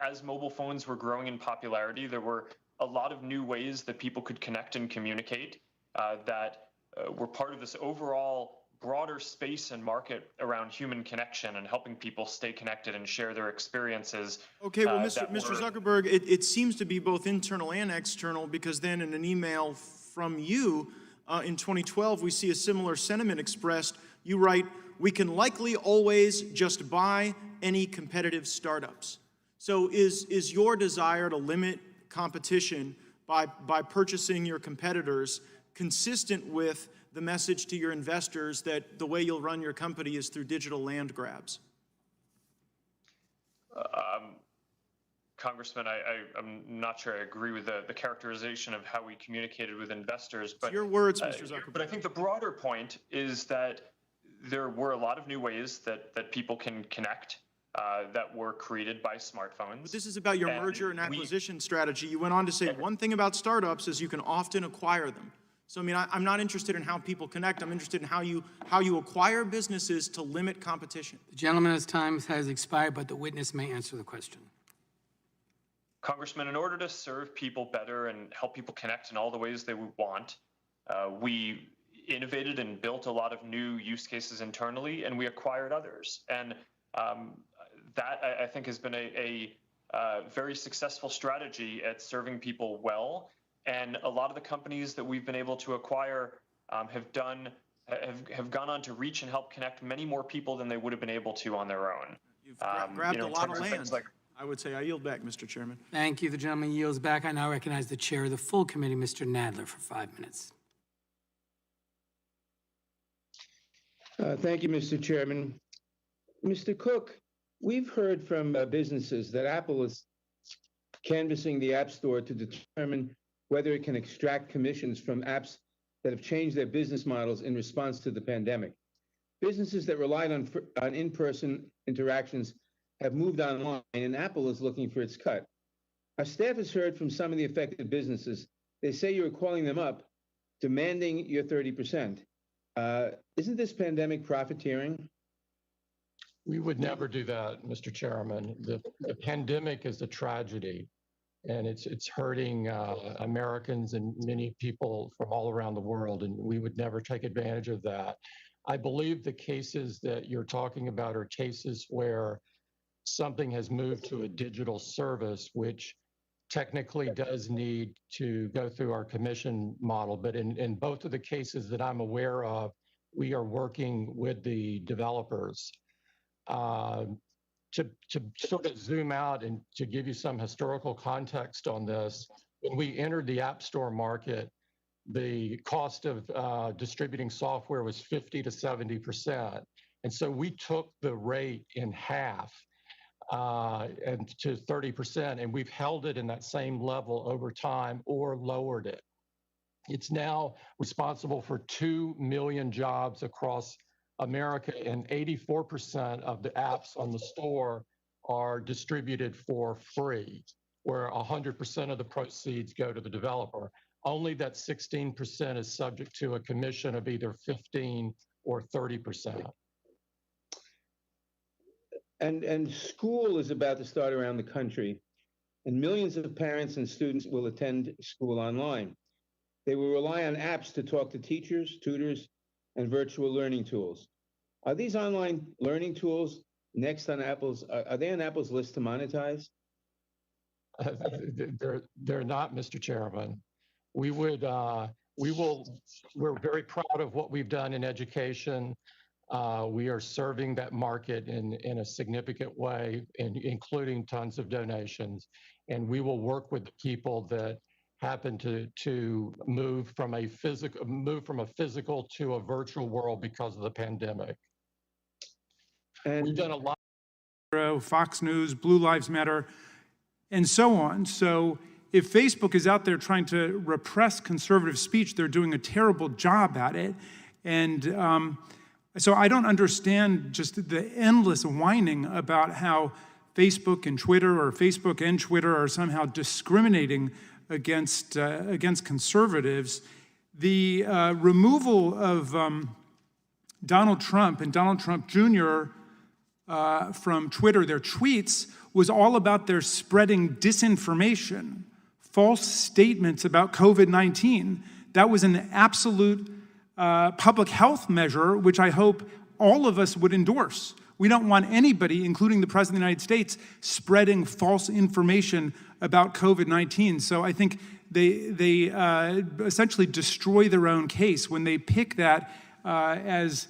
as mobile phones were growing in popularity, there were a lot of new ways that people could connect and communicate that were part of this overall broader space and market around human connection and helping people stay connected and share their experiences. Okay, well, Mr. Zuckerberg, it seems to be both internal and external, because then in an email from you in 2012, we see a similar sentiment expressed. You write, we can likely always just buy any competitive startups. So is your desire to limit competition by purchasing your competitors consistent with the message to your investors that the way you'll run your company is through digital land grabs? Congressman, I'm not sure I agree with the characterization of how we communicated with investors. But it's your words, Mr. Zuckerberg. But I think the broader point is that there were a lot of new ways that people can connect that were created by smartphones. But this is about your merger and acquisition strategy. You went on to say one thing about startups is you can often acquire them. So, I mean, I'm not interested in how people connect. I'm interested in how you acquire businesses to limit competition. The gentleman's time has expired, but the witness may answer the question. Congressman, in order to serve people better and help people connect in all the ways they would want, we innovated and built a lot of new use cases internally, and we acquired others. And that, I think, has been a very successful strategy at serving people well. And a lot of the companies that we've been able to acquire have gone on to reach and help connect many more people than they would have been able to on their own. You've grabbed a lot of land. I would say I yield back, Mr. Chairman. Thank you. The gentleman yields back. I now recognize the chair of the full committee, Mr. Nadler, for 5 minutes. Thank you, Mr. Chairman. Mr. Cook, we've heard from businesses that Apple is canvassing the App Store to determine whether it can extract commissions from apps that have changed their business models in response to the pandemic. Businesses that relied on in-person interactions have moved online, and Apple is looking for its cut. Our staff has heard from some of the affected businesses. They say you're calling them up, demanding your 30%. Isn't this pandemic profiteering? We would never do that, Mr. Chairman. The pandemic is a tragedy, and it's hurting Americans and many people from all around the world, and we would never take advantage of that. I believe the cases that you're talking about are cases where something has moved to a digital service, which technically does need to go through our commission model. But in both of the cases that I'm aware of, we are working with the developers. To sort of zoom out and to give you some historical context on this, when we entered the App Store market, the cost of distributing software was 50 to 70%. And so we took the rate in half and to 30%, and we've held it in that same level over time or lowered it. It's now responsible for 2 million jobs across America, and 84% of the apps on the store are distributed for free, where 100% of the proceeds go to the developer. Only that 16% is subject to a commission of either 15 or 30%. And school is about to start around the country, and millions of parents and students will attend school online. They will rely on apps to talk to teachers, tutors, and virtual learning tools. Are these online learning tools next on Apple's, are they on Apple's list to monetize? They're not, Mr. Chairman. We're very proud of what we've done in education. We are serving that market in a significant way, including tons of donations. And we will work with the people that happen to move from a physical to a virtual world because of the pandemic. And we've done a lot. Fox News, Blue Lives Matter, and so on. So if Facebook is out there trying to repress conservative speech, they're doing a terrible job at it. And so I don't understand just the endless whining about how Facebook and Twitter are somehow discriminating against conservatives. The removal of Donald Trump and Donald Trump Jr. From Twitter, their tweets, was all about their spreading disinformation, false statements about COVID-19. That was an absolute public health measure, which I hope all of us would endorse. We don't want anybody, including the President of the United States, spreading false information about COVID-19. So I think they essentially destroy their own case when they pick that as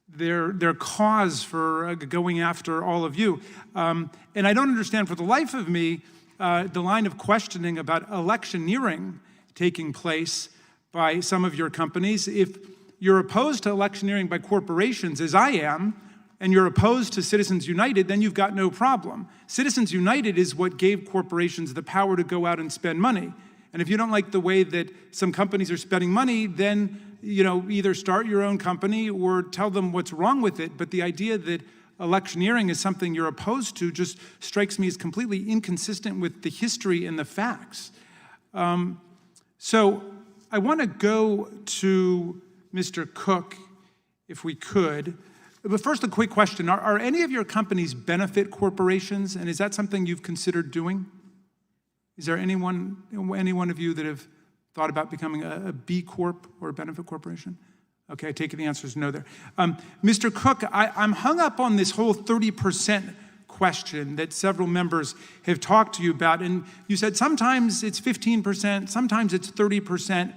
their cause for going after all of you. And I don't understand for the life of me the line of questioning about electioneering taking place by some of your companies. If you're opposed to electioneering by corporations, as I am, and you're opposed to Citizens United, then you've got no problem. Citizens United is what gave corporations the power to go out and spend money. And if you don't like the way that some companies are spending money, then either start your own company or tell them what's wrong with it. But the idea that electioneering as something you're opposed to just strikes me as completely inconsistent with the history and the facts. So I want to go to Mr. Cook, if we could. But first, a quick question. Are any of your companies benefit corporations, and is that something you've considered doing? Is there any one of you that have thought about becoming a B Corp or a benefit corporation? Okay, I take it the answer is no there. Mr. Cook, I'm hung up on this whole 30% question that several members have talked to you about, and you said sometimes it's 15%, sometimes it's 30%.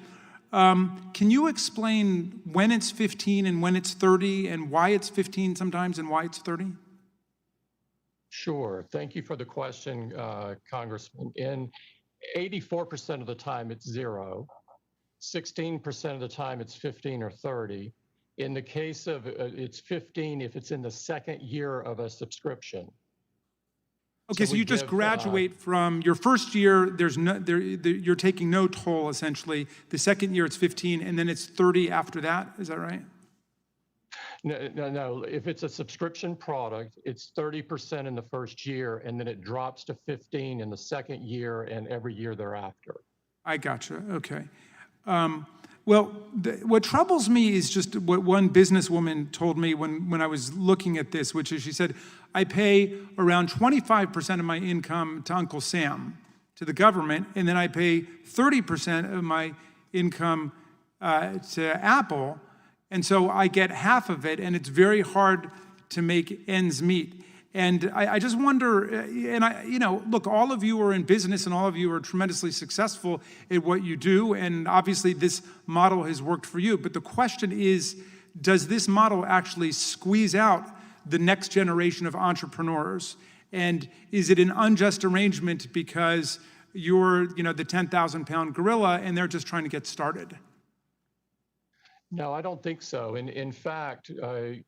Can you explain when it's 15 and when it's 30 and why it's 15 sometimes and why it's 30? Sure. Thank you for the question, Congressman. In 84% of the time, it's 0. 16% of the time, it's 15 or 30. In the case of it's 15 if it's in the second year of a subscription. Okay, so you just graduate from your first year, you're taking no toll, essentially. The second year, it's 15, and then it's 30 after that. Is that right? No. If it's a subscription product, it's 30% in the first year, and then it drops to 15 in the second year and every year thereafter. I gotcha. Okay. What troubles me is just what one businesswoman told me when I was looking at this, which is she said, I pay around 25% of my income to Uncle Sam, to the government, and then I pay 30% of my income to Apple, and so I get half of it, and it's very hard to make ends meet. And I just wonder, look, all of you are in business and all of you are tremendously successful at what you do, and obviously this model has worked for you. But the question is, does this model actually squeeze out the next generation of entrepreneurs? And is it an unjust arrangement because you're, the 10,000-pound gorilla and they're just trying to get started? No, I don't think so. In fact,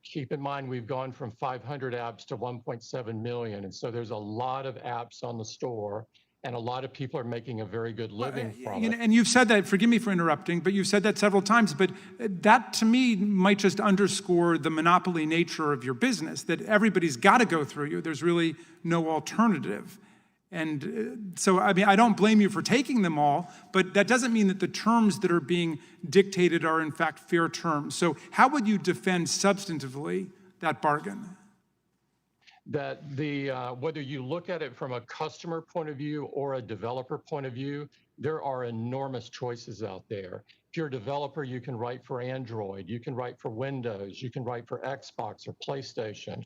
keep in mind, we've gone from 500 apps to 1.7 million. And so there's a lot of apps on the store, and a lot of people are making a very good living from it. And you've said that, forgive me for interrupting, but you've said that several times. But that, to me, might just underscore the monopoly nature of your business, that everybody's got to go through you. There's really no alternative. And so, I don't blame you for taking them all, but that doesn't mean that the terms that are being dictated are, in fact, fair terms. So how would you defend substantively that bargain? That whether you look at it from a customer point of view or a developer point of view, there are enormous choices out there. If you're a developer, you can write for Android, you can write for Windows, you can write for Xbox or PlayStation.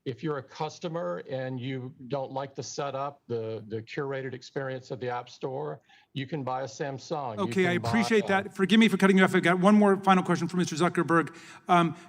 If you're a customer and you don't like the setup, the curated experience of the App Store, you can buy a Samsung. Okay, I appreciate that. Forgive me for cutting you off. I've got one more final question for Mr. Zuckerberg.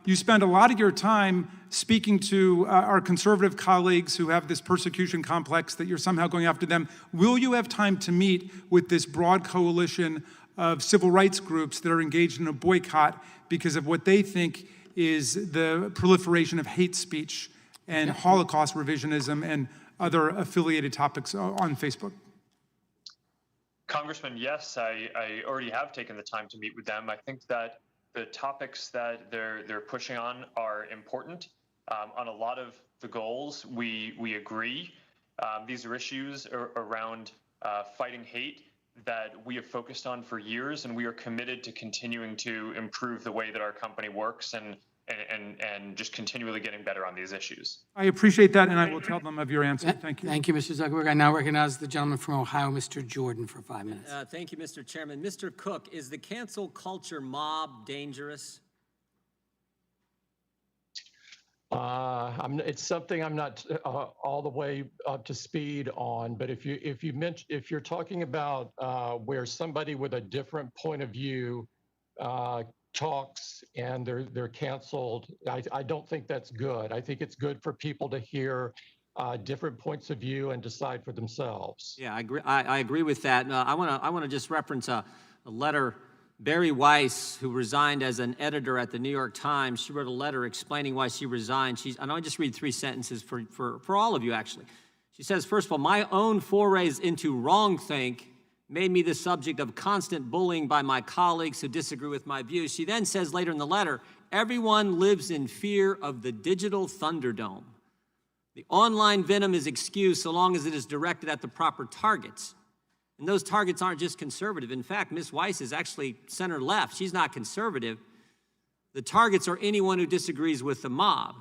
You spend a lot of your time speaking to our conservative colleagues who have this persecution complex that you're somehow going after them. Will you have time to meet with this broad coalition of civil rights groups that are engaged in a boycott because of what they think is the proliferation of hate speech and Holocaust revisionism and other affiliated topics on Facebook? Congressman, yes, I already have taken the time to meet with them. I think that the topics that they're pushing on are important. On a lot of the goals, we agree. These are issues around fighting hate that we have focused on for years, and we are committed to continuing to improve the way that our company works and just continually getting better on these issues. I appreciate that, and I will tell them of your answer. Thank you. Thank you, Mr. Zuckerberg. I now recognize the gentleman from Ohio, Mr. Jordan, for 5 minutes. Thank you, Mr. Chairman. Mr. Cook, is the cancel culture mob dangerous? It's something I'm not all the way up to speed on, but if you're talking about where somebody with a different point of view talks and they're canceled, I don't think that's good. I think it's good for people to hear different points of view and decide for themselves. Yeah, I agree with that. I want to just reference a letter. Barry Weiss, who resigned as an editor at the New York Times, she wrote a letter explaining why she resigned. And I'll just read 3 sentences for all of you, actually. She says, first of all, my own forays into wrongthink made me the subject of constant bullying by my colleagues who disagree with my views. She then says later in the letter, everyone lives in fear of the digital Thunderdome. The online venom is excused so long as it is directed at the proper targets. And those targets aren't just conservative. In fact, Ms. Weiss is actually center-left. She's not conservative. The targets are anyone who disagrees with the mob.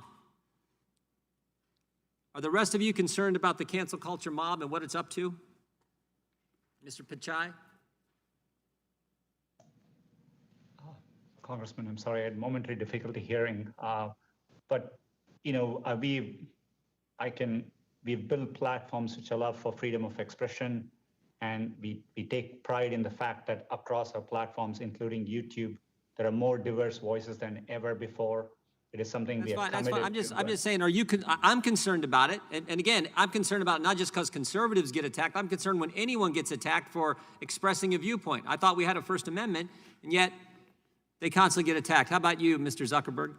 Are the rest of you concerned about the cancel culture mob and what it's up to? Mr. Pichai? Congressman, I'm sorry, I had momentary difficulty hearing. But, you know, we've built platforms which allow for freedom of expression, and we take pride in the fact that across our platforms, including YouTube, there are more diverse voices than ever before. It is something we have committed to. I'm just saying, I'm concerned about it. And again, I'm concerned about it not just because conservatives get attacked. I'm concerned when anyone gets attacked for expressing a viewpoint. I thought we had a First Amendment, and yet they constantly get attacked. How about you, Mr. Zuckerberg?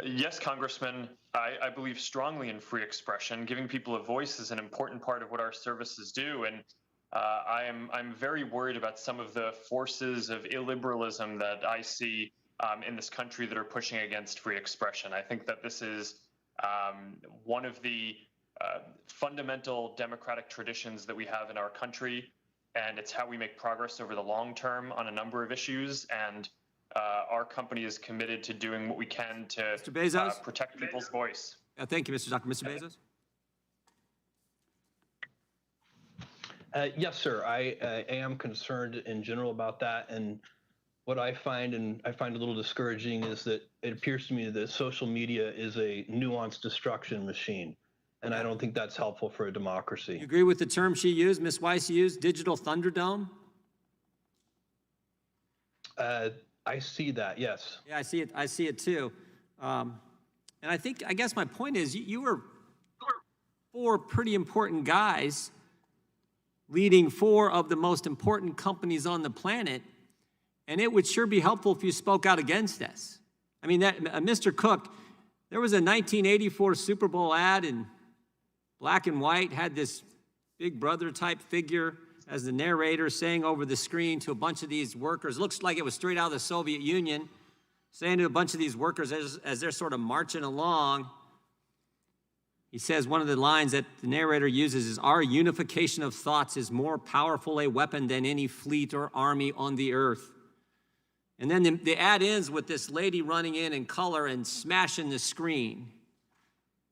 Yes, Congressman, I believe strongly in free expression. Giving people a voice is an important part of what our services do. And I'm very worried about some of the forces of illiberalism that I see in this country that are pushing against free expression. I think that this is one of the fundamental democratic traditions that we have in our country, and it's how we make progress over the long term on a number of issues. And our company is committed to doing what we can to protect people's voice. Thank you, Mr. Zuckerberg. Mr. Bezos? Yes, sir. I am concerned in general about that. And what I find a little discouraging is that it appears to me that social media is a nuanced destruction machine. And I don't think that's helpful for a democracy. You agree with the term she used, Ms. Weiss used, digital Thunderdome? I see that, yes. Yeah, I see it too. And I guess my point is you were 4 pretty important guys leading 4 of the most important companies on the planet, and it would sure be helpful if you spoke out against this. I mean, Mr. Cook, there was a 1984 Super Bowl ad in black and white, had this Big Brother type figure as the narrator saying over the screen to a bunch of these workers, looks like it was straight out of the Soviet Union, saying to a bunch of these workers as they're sort of marching along, he says one of the lines that the narrator uses is, "Our unification of thoughts is more powerful a weapon than any fleet or army on the earth." And then the ad ends with this lady running in color and smashing the screen,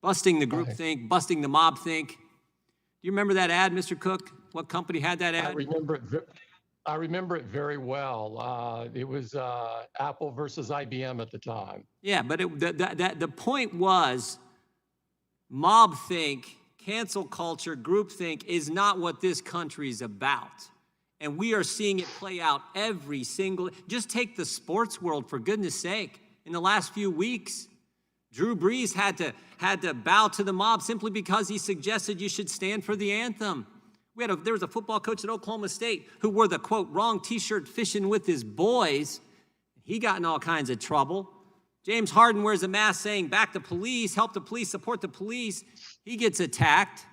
busting the groupthink, busting the mob think. Do you remember that ad, Mr. Cook? What company had that ad? I remember it very well. It was Apple versus IBM at the time. Yeah, but the point was, mob think, cancel culture, groupthink is not what this country is about. And we are seeing it play out every single, just take the sports world, for goodness sake. In the last few weeks, Drew Brees had to bow to the mob simply because he suggested you should stand for the anthem. There was a football coach at Oklahoma State who wore the, quote, wrong t-shirt fishing with his boys. He got in all kinds of trouble. James Harden wears a mask saying, back the police, help the police, support the police. He gets attacked.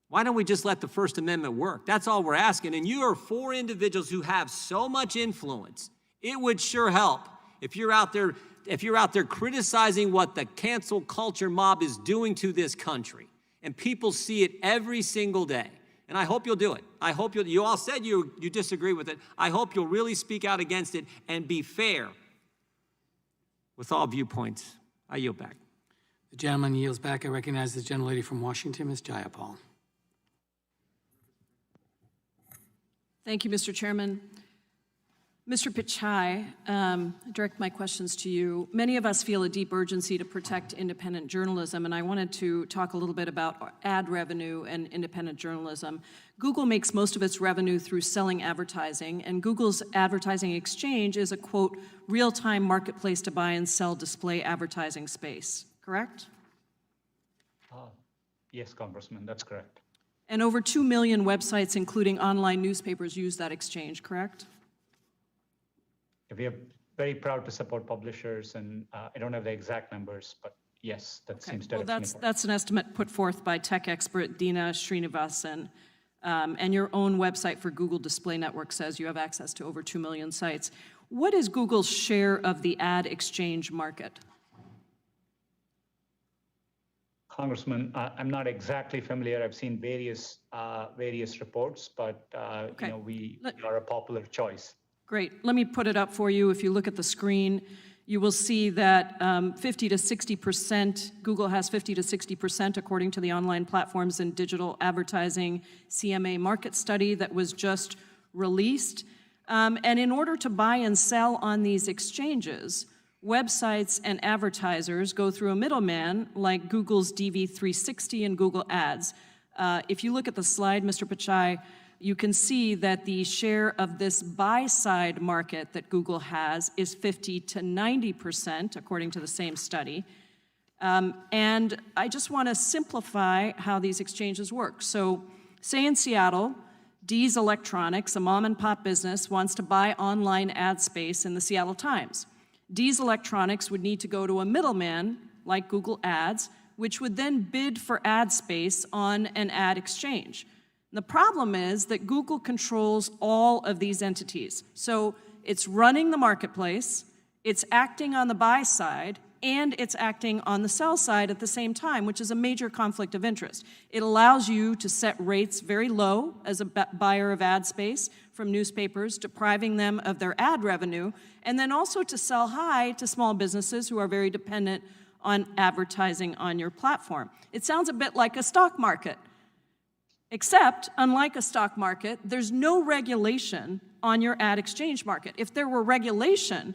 Why don't we just let the First Amendment work? That's all we're asking. And you are 4 individuals who have so much influence. It would sure help if you're out there criticizing what the cancel culture mob is doing to this country. And people see it every single day. And I hope you'll do it. I hope you all said you disagree with it. I hope you'll really speak out against it and be fair with all viewpoints. I yield back. The gentleman yields back. I recognize the gentlelady from Washington, Ms. Jayapal. Thank you, Mr. Chairman. Mr. Pichai, I direct my questions to you. Many of us feel a deep urgency to protect independent journalism, and I wanted to talk a little bit about ad revenue and independent journalism. Google makes most of its revenue through selling advertising, and Google's advertising exchange is a, quote, real-time marketplace to buy and sell display advertising space, correct? Yes, Congressman, that's correct. And over 2 million websites, including online newspapers, use that exchange, correct? We are very proud to support publishers, and I don't have the exact numbers, but yes, that seems to that's an estimate put forth by tech expert Dina Srinivasan, and your own website for Google Display Network says you have access to over 2 million sites. What is Google's share of the ad exchange market? Congressman, I'm not exactly familiar. I've seen various reports, but Okay. we are a popular choice. Great. Let me put it up for you. If you look at the screen, you will see that 50 to 60%, Google has 50 to 60% according to the Online Platforms and Digital Advertising CMA market study that was just released. And in order to buy and sell on these exchanges, websites and advertisers go through a middleman like Google's DV360 and Google Ads. If you look at the slide, Mr. Pichai, you can see that the share of this buy-side market that Google has is 50 to 90%, according to the same study. And I just want to simplify how these exchanges work. So say in Seattle, Dee's Electronics, a mom-and-pop business, wants to buy online ad space in the Seattle Times. Dee's Electronics would need to go to a middleman, like Google Ads, which would then bid for ad space on an ad exchange. The problem is that Google controls all of these entities. So it's running the marketplace, it's acting on the buy side, and it's acting on the sell side at the same time, which is a major conflict of interest. It allows you to set rates very low as a buyer of ad space from newspapers, depriving them of their ad revenue, and then also to sell high to small businesses who are very dependent on advertising on your platform. It sounds a bit like a stock market. Except, unlike a stock market, there's no regulation on your ad exchange market. If there were regulation,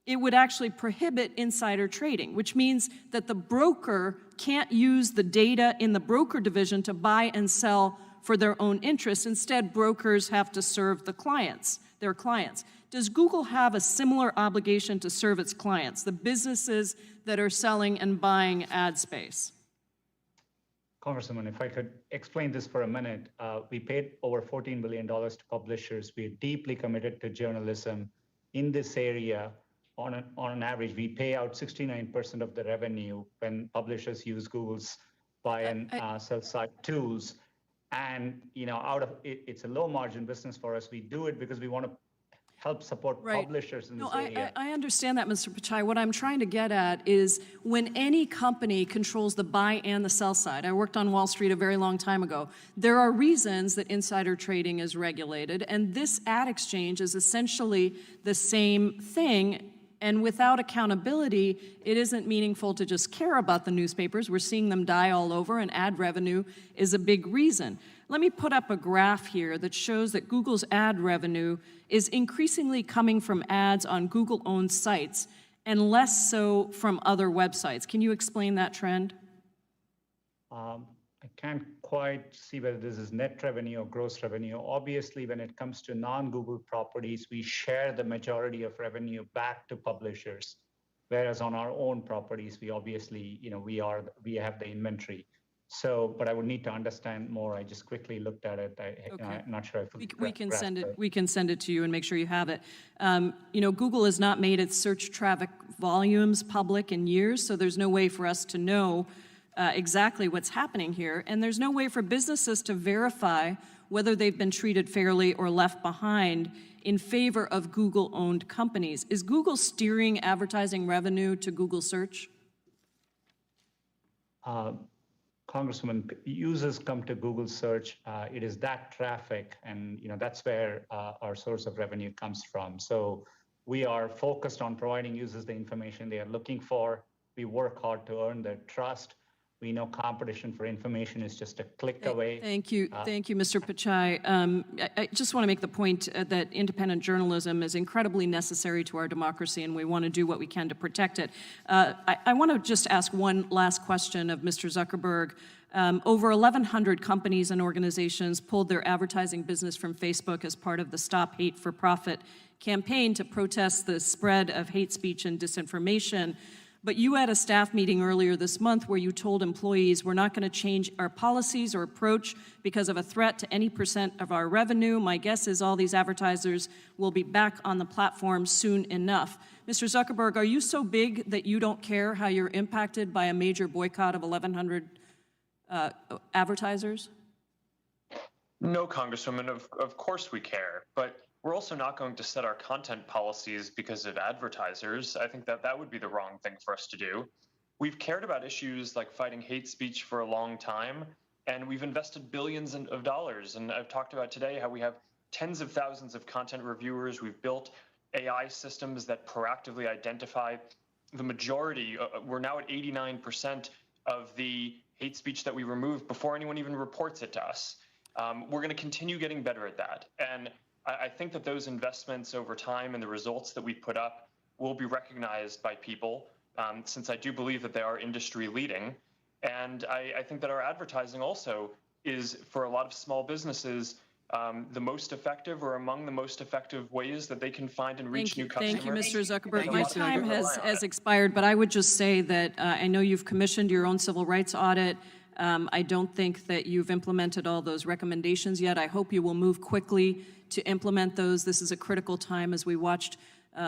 it would actually prohibit insider trading, which means that the broker can't use the data in the broker division to buy and sell for their own interests. Instead, brokers have to serve their clients. Does Google have a similar obligation to serve its clients, the businesses that are selling and buying ad space? Congresswoman, if I could explain this for a minute, we paid over $14 billion to publishers. We are deeply committed to journalism in this area. On an average, we pay out 69% of the revenue when publishers use Google's buy and sell side tools. And it's a low margin business for us. We do it because we want to help support publishers in this area. I understand that, Mr. Pichai. What I'm trying to get at is when any company controls the buy and the sell side, I worked on Wall Street a very long time ago, there are reasons that insider trading is regulated, and this ad exchange is essentially the same thing. And without accountability, it isn't meaningful to just care about the newspapers. We're seeing them die all over, and ad revenue is a big reason. Let me put up a graph here that shows that Google's ad revenue is increasingly coming from ads on Google-owned sites and less so from other websites. Can you explain that trend? I can't quite see whether this is net revenue or gross revenue. Obviously, when it comes to non-Google properties, we share the majority of revenue back to publishers, whereas on our own properties, we obviously, we have the inventory. So, but I would need to understand more. I just quickly looked at it. I'm not sure if we can send it. We can send it to you and make sure you have it. Google has not made its search traffic volumes public in years, so there's no way for us to know exactly what's happening here, and there's no way for businesses to verify whether they've been treated fairly or left behind in favor of Google-owned companies. Is Google steering advertising revenue to Google Search? Congresswoman, users come to Google Search. It is that traffic, and that's where our source of revenue comes from. So we are focused on providing users the information they are looking for. We work hard to earn their trust. We know competition for information is just a click away. Thank you, Mr. Pichai. I just want to make the point that independent journalism is incredibly necessary to our democracy, and we want to do what we can to protect it. I want to just ask one last question of Mr. Zuckerberg. Over 1,100 companies and organizations pulled their advertising business from Facebook as part of the Stop Hate for Profit campaign to protest the spread of hate speech and disinformation. But you had a staff meeting earlier this month where you told employees we're not going to change our policies or approach because of a threat to any percent of our revenue. My guess is all these advertisers will be back on the platform soon enough. Mr. Zuckerberg, are you so big that you don't care how you're impacted by a major boycott of 1,100 advertisers? No, Congresswoman, of course we care, but we're also not going to set our content policies because of advertisers. I think that would be the wrong thing for us to do. We've cared about issues like fighting hate speech for a long time, and we've invested billions of dollars. And I've talked about today how we have tens of thousands of content reviewers. We've built AI systems that proactively identify the majority. We're now at 89% of the hate speech that we remove before anyone even reports it to us. We're going to continue getting better at that. And I think that those investments over time and the results that we put up will be recognized by people, since I do believe that they are industry leading. And I think that our advertising also is, for a lot of small businesses, the most effective or among the most effective ways that they can find and reach new customers. Thank you, Mr. Zuckerberg. And a My lot of time people rely on has it. expired, but I would just say that I know you've commissioned your own civil rights audit. I don't think that you've implemented all those recommendations yet. I hope you will move quickly to implement those. This is a critical time as we watched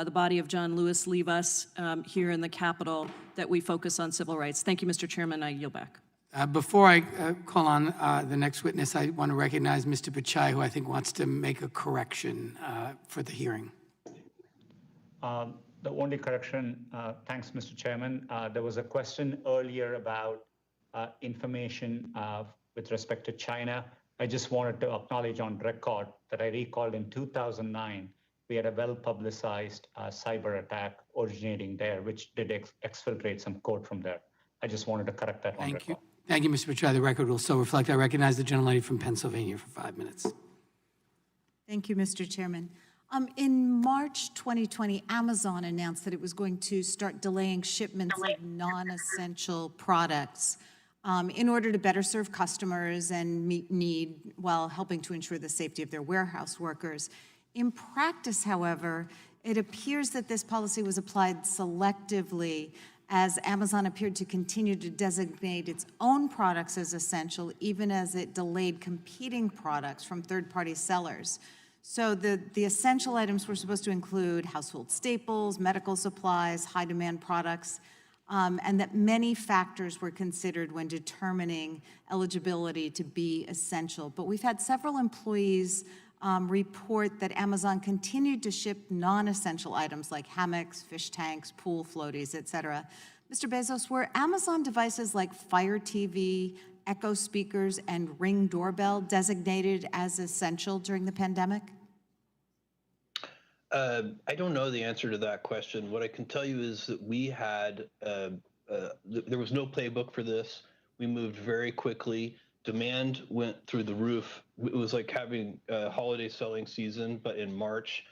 the body of John Lewis leave us here in the Capitol, that we focus on civil rights. Thank you, Mr. Chairman. I yield back. Before I call on the next witness, I want to recognize Mr. Pichai, who I think wants to make a correction for the hearing. The only correction, thanks, Mr. Chairman. There was a question earlier about information with respect to China. I just wanted to acknowledge on record that I recalled in 2009, we had a well-publicized cyber attack originating there, which did exfiltrate some code from there. I just wanted to correct that on record. Thank you, Mr. Pichai. The record will so reflect. I recognize the gentlelady from Pennsylvania for 5 minutes. Thank you, Mr. Chairman. In March 2020, Amazon announced that it was going to start delaying shipments of non-essential products in order to better serve customers and meet need while helping to ensure the safety of their warehouse workers. In practice, however, it appears that this policy was applied selectively, as Amazon appeared to continue to designate its own products as essential, even as it delayed competing products from third-party sellers. So the essential items were supposed to include household staples, medical supplies, high-demand products, and that many factors were considered when determining eligibility to be essential. But we've had several employees report that Amazon continued to ship non-essential items like hammocks, fish tanks, pool floaties, et cetera. Mr. Bezos, were Amazon devices like Fire TV, Echo speakers, and Ring doorbell designated as essential during the pandemic? I don't know the answer to that question. What I can tell you is that we had, there was no playbook for this. We moved very quickly. Demand went through the roof. It was like having a holiday selling season, but in March,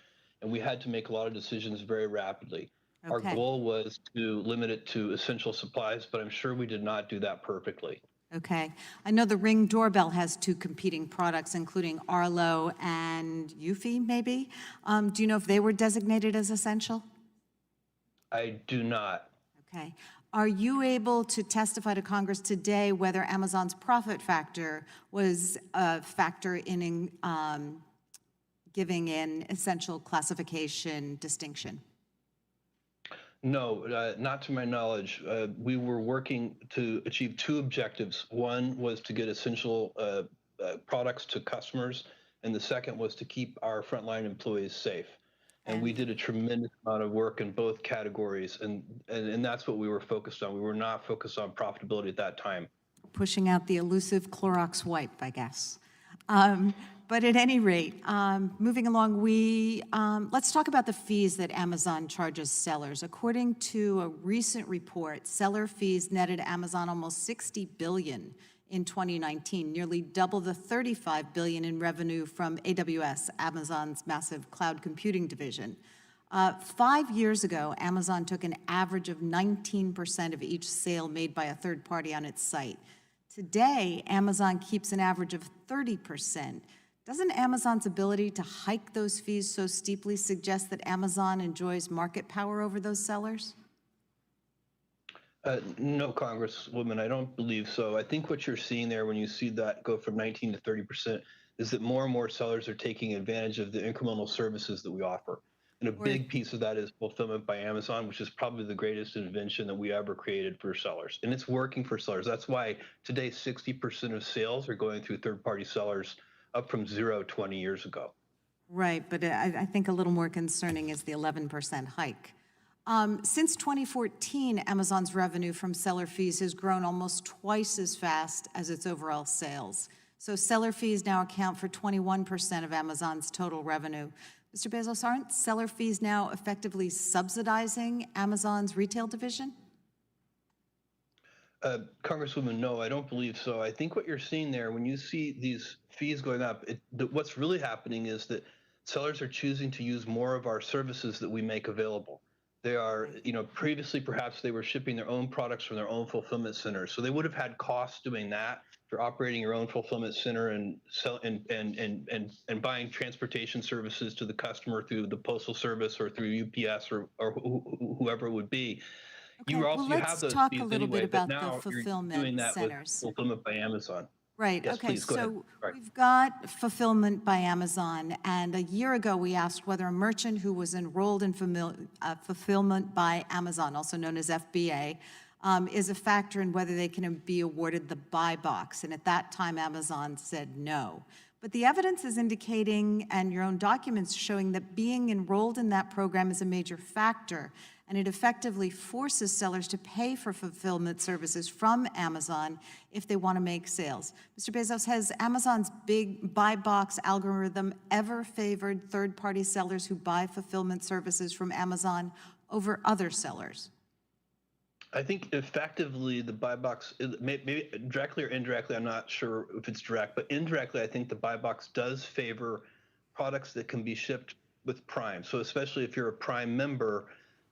and we had to make a lot of decisions very rapidly. Okay. Our goal was to limit it to essential supplies, but I'm sure we did not do that perfectly. Okay. I know the Ring doorbell has two competing products, including Arlo and Eufy, maybe. Do you know if they were designated as essential? I do not. Okay. Are you able to testify to Congress today whether Amazon's profit factor was a factor in giving an essential classification distinction? No, not to my knowledge. We were working to achieve two objectives. One was to get essential products to customers, and the second was to keep our frontline employees safe. And we did a tremendous amount of work in both categories, and that's what we were focused on. We were not focused on profitability at that time. Pushing out the elusive Clorox wipe, I guess. But at any rate, moving along, let's talk about the fees that Amazon charges sellers. According to a recent report, seller fees netted Amazon almost $60 billion in 2019, nearly double the $35 billion in revenue from AWS, Amazon's massive cloud computing division. 5 years ago, Amazon took an average of 19% of each sale made by a third party on its site. Today, Amazon keeps an average of 30%. Doesn't Amazon's ability to hike those fees so steeply suggest that Amazon enjoys market power over those sellers? No, Congresswoman, I don't believe so. I think what you're seeing there when you see that go from 19 to 30% is that more and more sellers are taking advantage of the incremental services that we offer. And a big piece of that is fulfillment by Amazon, which is probably the greatest invention that we ever created for sellers. And it's working for sellers. That's why today 60% of sales are going through third-party sellers, up from 0 20 years ago. Right, but I think a little more concerning is the 11% hike. Since 2014, Amazon's revenue from seller fees has grown almost twice as fast as its overall sales. So seller fees now account for 21% of Amazon's total revenue. Mr. Bezos, aren't seller fees now effectively subsidizing Amazon's retail division? Congresswoman, no, I don't believe so. I think what you're seeing there, when you see these fees going up, what's really happening is that sellers are choosing to use more of our services that we make available. They are, previously perhaps they were shipping their own products from their own fulfillment centers, so they would have had costs doing that. If you're operating your own fulfillment center and buying transportation services to the customer through the Postal Service or through UPS or whoever it would be. Okay, well, let's talk a little bit about the fulfillment doing that centers. with Fulfillment by Amazon. Right, Yes, okay, please, go ahead. so Sorry. we've got Fulfillment by Amazon, and a year ago, we asked whether a merchant who was enrolled in Fulfillment by Amazon, also known as FBA, is a factor in whether they can be awarded the buy box, and at that time, Amazon said no. But the evidence is indicating, and your own documents showing, that being enrolled in that program is a major factor, and it effectively forces sellers to pay for fulfillment services from Amazon if they want to make sales. Mr. Bezos, has Amazon's big buy box algorithm ever favored third-party sellers who buy fulfillment services from Amazon over other sellers? I think effectively the buy box, maybe directly or indirectly, I'm not sure if it's direct, but indirectly, I think the buy box does favor products that can be shipped with Prime. So especially if you're a Prime member,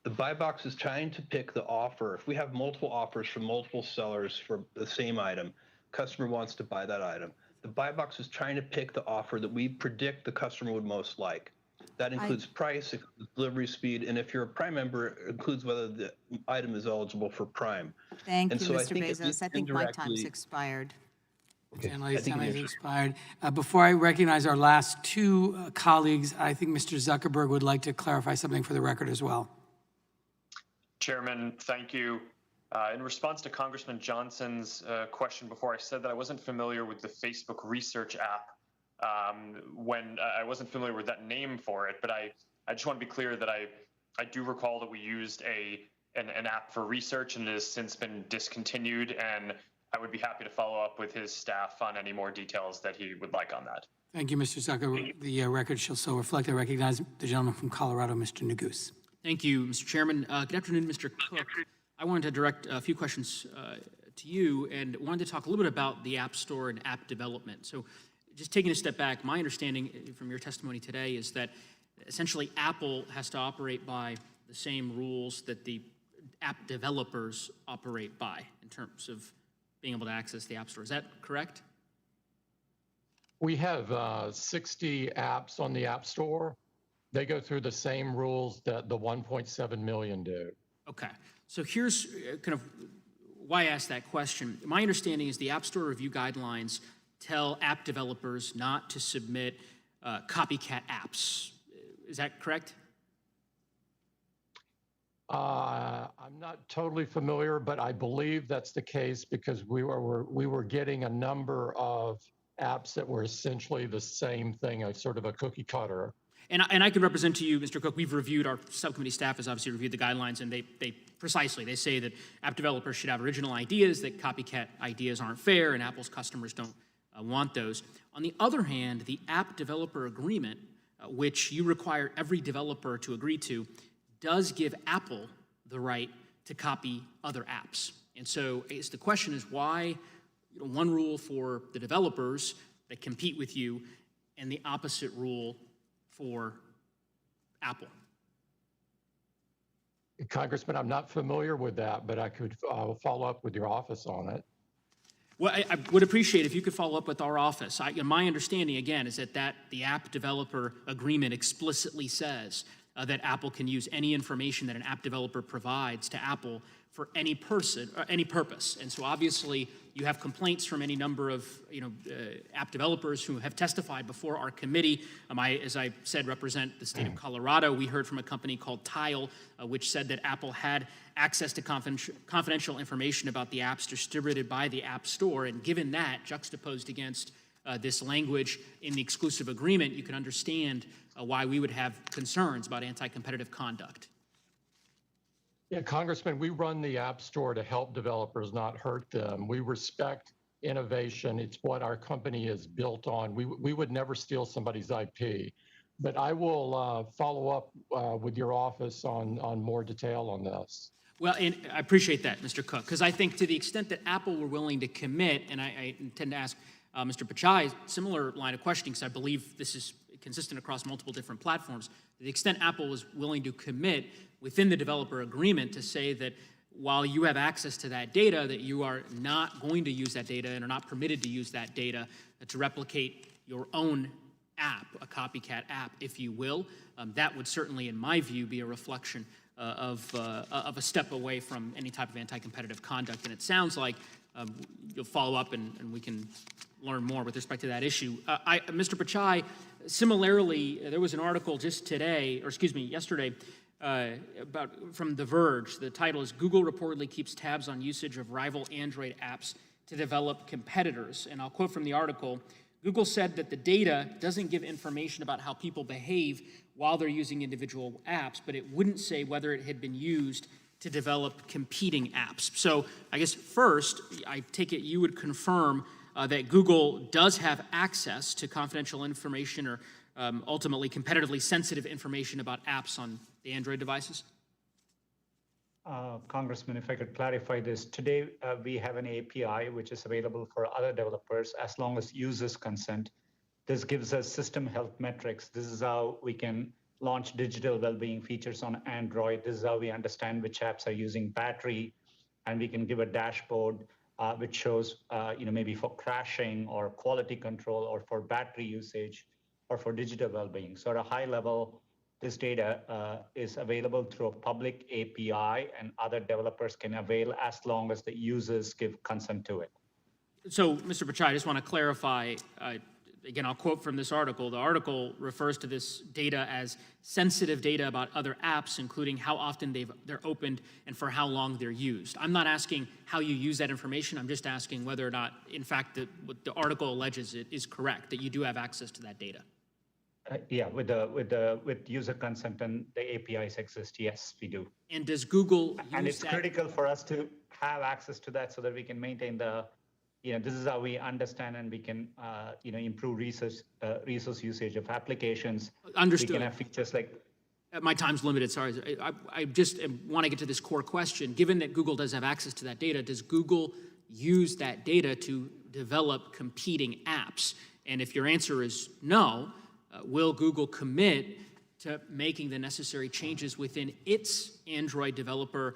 the buy box is trying to pick the offer. If we have multiple offers from multiple sellers for the same item, customer wants to buy that item. The buy box is trying to pick the offer that we predict the customer would most like. That includes price, includes delivery speed, and if you're a Prime member, it includes whether the item is eligible for Prime. Thank And you, so I Mr. think at Bezos. least I think my time's indirectly- expired. Analyzed time has expired. Before I recognize our last two colleagues, I think Mr. Zuckerberg would like to clarify something for the record as well. Chairman, thank you. In response to Congressman Johnson's question before, I said that I wasn't familiar with the Facebook Research app when I wasn't familiar with that name for it, but I just want to be clear that I do recall that we used an app for research, and it has since been discontinued, and I would be happy to follow up with his staff on any more details that he would like on that. Thank you, Mr. Zuckerberg. The record shall so reflect. I recognize the gentleman from Colorado, Mr. Neguse. Thank you, Mr. Chairman. Good afternoon, Mr. Cook. I wanted to direct a few questions to you and wanted to talk a little bit about the App Store and app development. So just taking a step back, my understanding from your testimony today is that essentially Apple has to operate by the same rules that the app developers operate by in terms of being able to access the App Store. Is that correct? We have 60 apps on the App Store. They go through the same rules that the 1.7 million do. Okay, so here's kind of why I asked that question. My understanding is the App Store review guidelines tell app developers not to submit copycat apps. Is that correct? I'm not totally familiar, but I believe that's the case because we were getting a number of apps that were essentially the same thing, a sort of a cookie cutter. And I can represent to you, Mr. Cook, we've reviewed, our subcommittee staff has obviously reviewed the guidelines, and they say that app developers should have original ideas, that copycat ideas aren't fair, and Apple's customers don't want those. On the other hand, the app developer agreement, which you require every developer to agree to, does give Apple the right to copy other apps. And so the question is why one rule for the developers that compete with you and the opposite rule for Apple? Congressman, I'm not familiar with that, but I could follow up with your office on it. Well, I would appreciate if you could follow up with our office. My understanding, again, is that the app developer agreement explicitly says that Apple can use any information that an app developer provides to Apple for any person, or any purpose. And so obviously you have complaints from any number of app developers who have testified before our committee. As I said, represent the state of Colorado. We heard from a company called Tile, which said that Apple had access to confidential information about the apps distributed by the App Store. And given that, juxtaposed against this language in the exclusive agreement, you can understand why we would have concerns about anti-competitive conduct. Yeah, Congressman, we run the App Store to help developers, not hurt them. We respect innovation. It's what our company is built on. We would never steal somebody's IP. But I will follow up with your office on more detail on this. Well, and I appreciate that, Mr. Cook, because I think to the extent that Apple were willing to commit, and I intend to ask Mr. Pichai a similar line of questioning, because I believe this is consistent across multiple different platforms. To the extent Apple was willing to commit within the developer agreement to say that while you have access to that data, that you are not going to use that data and are not permitted to use that data to replicate your own app, a copycat app, if you will, that would certainly, in my view, be a reflection of a step away from any type of anti-competitive conduct. And it sounds like you'll follow up and we can learn more with respect to that issue. Mr. Pichai, similarly, there was an article just today, or excuse me, yesterday, from The Verge. The title is "Google Reportedly Keeps Tabs on Usage of Rival Android Apps to Develop Competitors." And I'll quote from the article, Google said that the data doesn't give information about how people behave while they're using individual apps, but it wouldn't say whether it had been used to develop competing apps. So I guess first, I take it you would confirm that Google does have access to confidential information or ultimately competitively sensitive information about apps on the Android devices? Congressman, if I could clarify this. Today, we have an API which is available for other developers as long as users consent. This gives us system health metrics. This is how we can launch digital well-being features on Android. This is how we understand which apps are using battery, and we can give a dashboard which shows, maybe for crashing or quality control or for battery usage or for digital well-being. So at a high level, this data is available through a public API, and other developers can avail as long as the users give consent to it. So, Mr. Pichai, I just want to clarify, again, I'll quote from this article. The article refers to this data as sensitive data about other apps, including how often they're opened and for how long they're used. I'm not asking how you use that information. I'm just asking whether or not, in fact, what the article alleges it is correct, that you do have access to that data. Yeah, with user consent and the APIs exist, yes, we do. And does Google and use it's that? critical for us to have access to that so that we can maintain the, this is how we understand and we can, improve resource usage of applications. Understood. We can have features like. My time's limited, sorry. I just want to get to this core question. Given that Google does have access to that data, does Google use that data to develop competing apps? And if your answer is no, will Google commit to making the necessary changes within its Android developer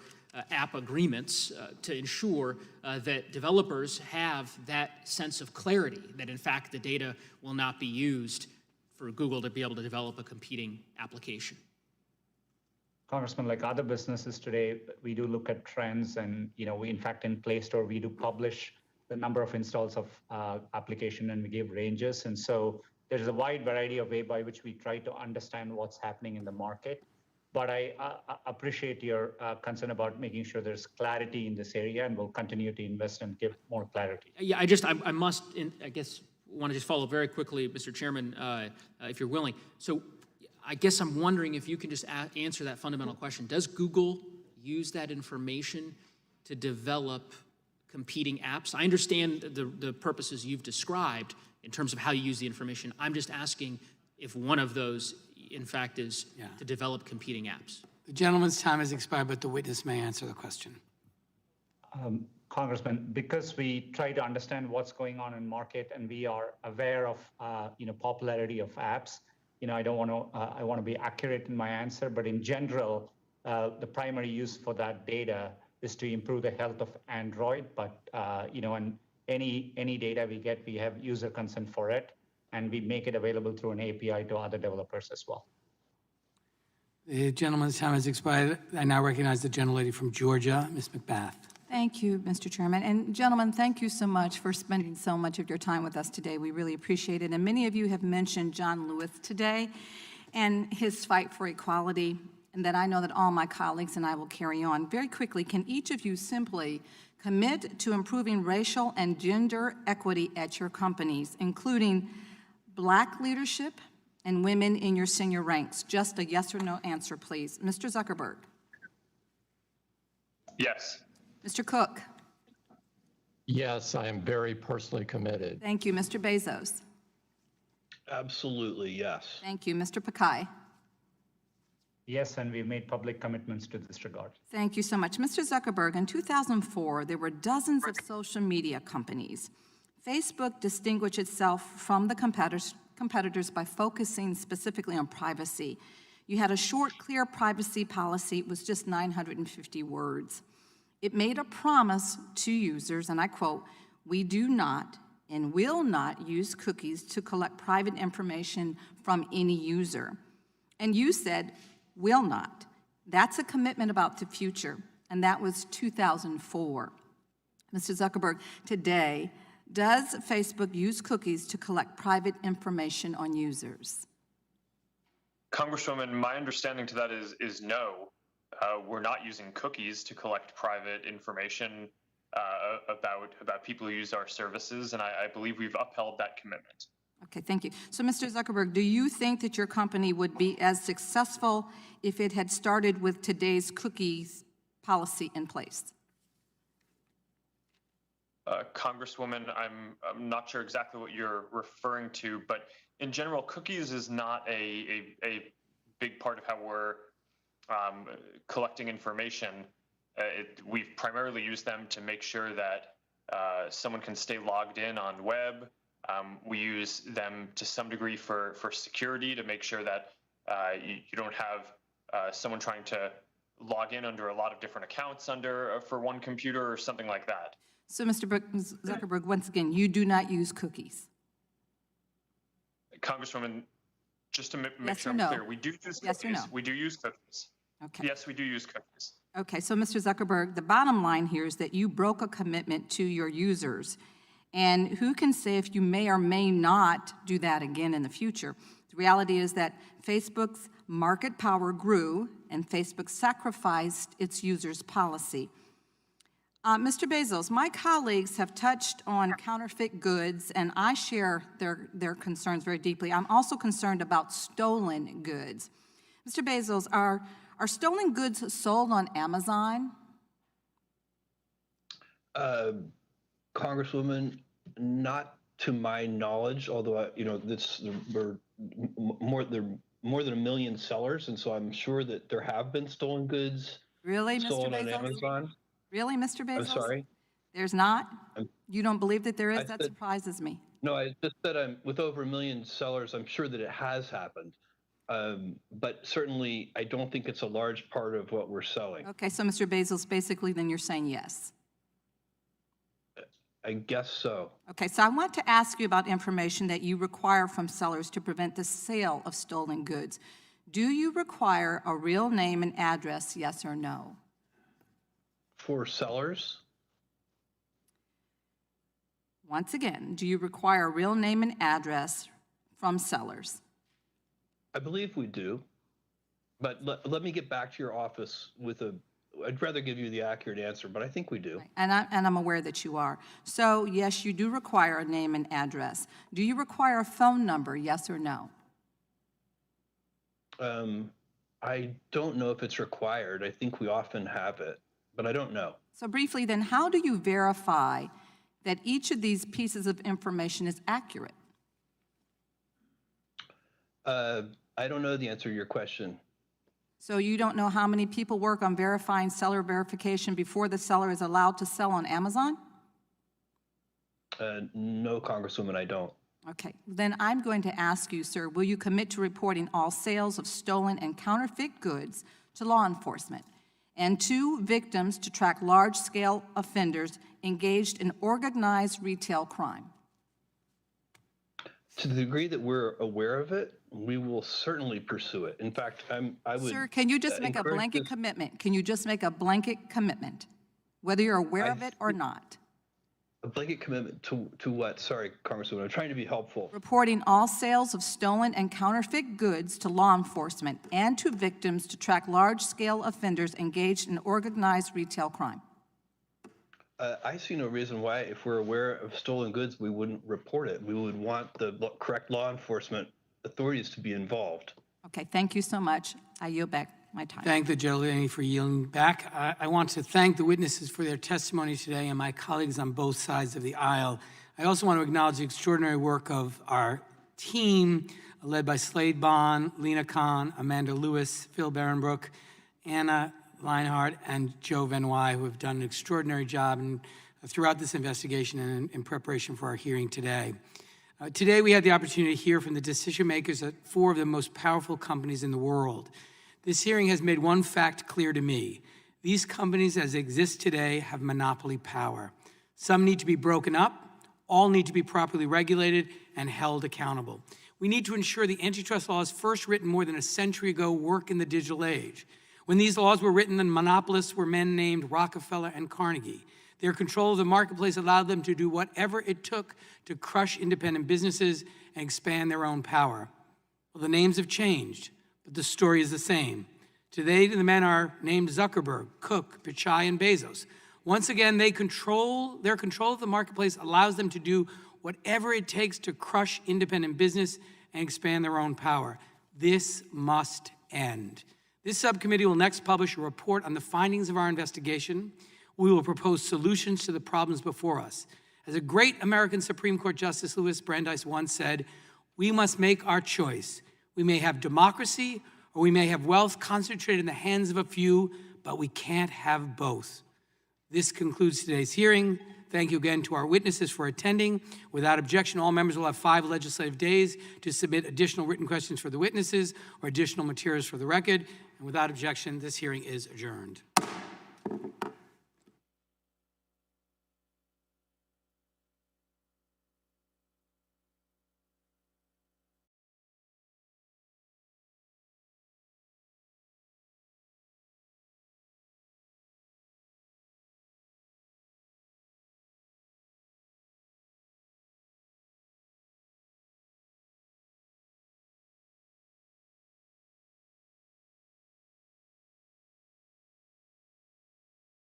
app agreements to ensure that developers have that sense of clarity, that in fact the data will not be used for Google to be able to develop a competing application? Congressman, like other businesses today, we do look at trends, and we, in fact, in Play Store, we do publish the number of installs of application, and we give ranges. And so there's a wide variety of way by which we try to understand what's happening in the market. But I appreciate your concern about making sure there's clarity in this area, and we'll continue to invest and give more clarity. Yeah, I must, I guess, want to just follow very quickly, Mr. Chairman, if you're willing. So I guess I'm wondering if you can just answer that fundamental question. Does Google use that information to develop competing apps? I understand the purposes you've described in terms of how you use the information. I'm just asking if one of those, in fact, is to develop competing apps. The gentleman's time has expired, but the witness may answer the question. Congressman, because we try to understand what's going on in market and we are aware of popularity of apps, I don't want to. I want to be accurate in my answer, but in general, the primary use for that data is to improve the health of Android. But and any data we get, we have user consent for it, and we make it available through an API to other developers as well. The gentleman's time has expired. I now recognize the gentlelady from Georgia, Ms. McBath. Thank you, Mr. Chairman. And gentlemen, thank you so much for spending so much of your time with us today. We really appreciate it. And many of you have mentioned John Lewis today and his fight for equality, and that I know that all my colleagues and I will carry on. Very quickly, can each of you simply commit to improving racial and gender equity at your companies, including Black leadership and women in your senior ranks? Just a yes or no answer, please. Mr. Zuckerberg. Yes. Mr. Cook? Yes, I am very personally committed. Thank you. Mr. Bezos? Absolutely, yes. Thank you. Mr. Pakai? Yes, and we've made public commitments to this regard. Thank you so much. Mr. Zuckerberg, in 2004, there were dozens of social media companies. Facebook distinguished itself from the competitors by focusing specifically on privacy. You had a short, clear privacy policy. It was just 950 words. It made a promise to users, and I quote, "We do not and will not use cookies to collect private information from any user." And you said, "will not." That's a commitment about the future, and that was 2004. Mr. Zuckerberg, today, does Facebook use cookies to collect private information on users? Congresswoman, my understanding to that is no. We're not using cookies to collect private information about people who use our services, and I believe we've upheld that commitment. Okay, thank you. So, Mr. Zuckerberg, do you think that your company would be as successful if it had started with today's cookies policy in place? Congresswoman, I'm not sure exactly what you're referring to, but in general, cookies is not a big part of how we're collecting information. We've primarily used them to make sure that someone can stay logged in on web. We use them to some degree for security to make sure that you don't have someone trying to log in under a lot of different accounts for one computer or something like that. So, Mr. Zuckerberg, once again, you do not use cookies. Congresswoman, just to make Yes sure or I'm no? clear, we do use cookies. Yes or no? We do use cookies. Okay. Yes, we do use cookies. Okay, so Mr. Zuckerberg, the bottom line here is that you broke a commitment to your users. And who can say if you may or may not do that again in the future? The reality is that Facebook's market power grew and Facebook sacrificed its users' policy. Mr. Bezos, my colleagues have touched on counterfeit goods, and I share their concerns very deeply. I'm also concerned about stolen goods. Mr. Bezos, are stolen goods sold on Amazon? Congresswoman, not to my knowledge, although we're more than 1 million sellers, and so I'm sure that there have been stolen goods Really, Mr. sold on Bezos? Amazon. Really, Mr. Bezos? I'm sorry. There's not? You don't believe that there is? I That said- surprises me. No, I just said with over 1 million sellers, I'm sure that it has happened. But certainly, I don't think it's a large part of what we're selling. Okay, so Mr. Bezos, basically then you're saying yes. I guess so. Okay, so I want to ask you about information that you require from sellers to prevent the sale of stolen goods. Do you require a real name and address, yes or no? For sellers? Once again, do you require a real name and address from sellers? I believe we do. But let me get back to your office I'd rather give you the accurate answer, but I think we do. And I'm aware that you are. So yes, you do require a name and address. Do you require a phone number, yes or no? I don't know if it's required. I think we often have it, but I don't know. So briefly then, how do you verify that each of these pieces of information is accurate? I don't know the answer to your question. So you don't know how many people work on verifying seller verification before the seller is allowed to sell on Amazon? No, Congresswoman, I don't. Okay, then I'm going to ask you, sir, will you commit to reporting all sales of stolen and counterfeit goods to law enforcement and to victims to track large-scale offenders engaged in organized retail crime? To the degree that we're aware of it, we will certainly pursue it. In fact, I would. Sir, can you just make a encourage blanket this- commitment? Can you just make a blanket commitment, whether you're aware of it or not? A blanket commitment to what? Sorry, Congresswoman, I'm trying to be helpful. Reporting all sales of stolen and counterfeit goods to law enforcement and to victims to track large-scale offenders engaged in organized retail crime. I see no reason why, if we're aware of stolen goods, we wouldn't report it. We would want the correct law enforcement authorities to be involved. Okay, thank you so much. I yield back my time. Thank the gentlelady for yielding back. I want to thank the witnesses for their testimony today and my colleagues on both sides of the aisle. I also want to acknowledge the extraordinary work of our team, led by Slade Bond, Lena Khan, Amanda Lewis, Phil Barenbrook, Anna Leinhardt, and Joe Venoy, who have done an extraordinary job throughout this investigation and in preparation for our hearing today. Today, we had the opportunity to hear from the decision makers at 4 of the most powerful companies in the world. This hearing has made one fact clear to me. These companies, as they exist today, have monopoly power. Some need to be broken up. All need to be properly regulated and held accountable. We need to ensure the antitrust laws first written more than a century ago work in the digital age. When these laws were written, the monopolists were men named Rockefeller and Carnegie. Their control of the marketplace allowed them to do whatever it took to crush independent businesses and expand their own power. Well, the names have changed, but the story is the same. Today, the men are named Zuckerberg, Cook, Pichai, and Bezos. Once again, their control of the marketplace allows them to do whatever it takes to crush independent business and expand their own power. This must end. This subcommittee will next publish a report on the findings of our investigation. We will propose solutions to the problems before us. As a great American Supreme Court Justice Louis Brandeis once said, we must make our choice. We may have democracy or we may have wealth concentrated in the hands of a few, but we can't have both. This concludes today's hearing. Thank you again to our witnesses for attending. Without objection, all members will have 5 legislative days to submit additional written questions for the witnesses or additional materials for the record. And without objection, this hearing is adjourned.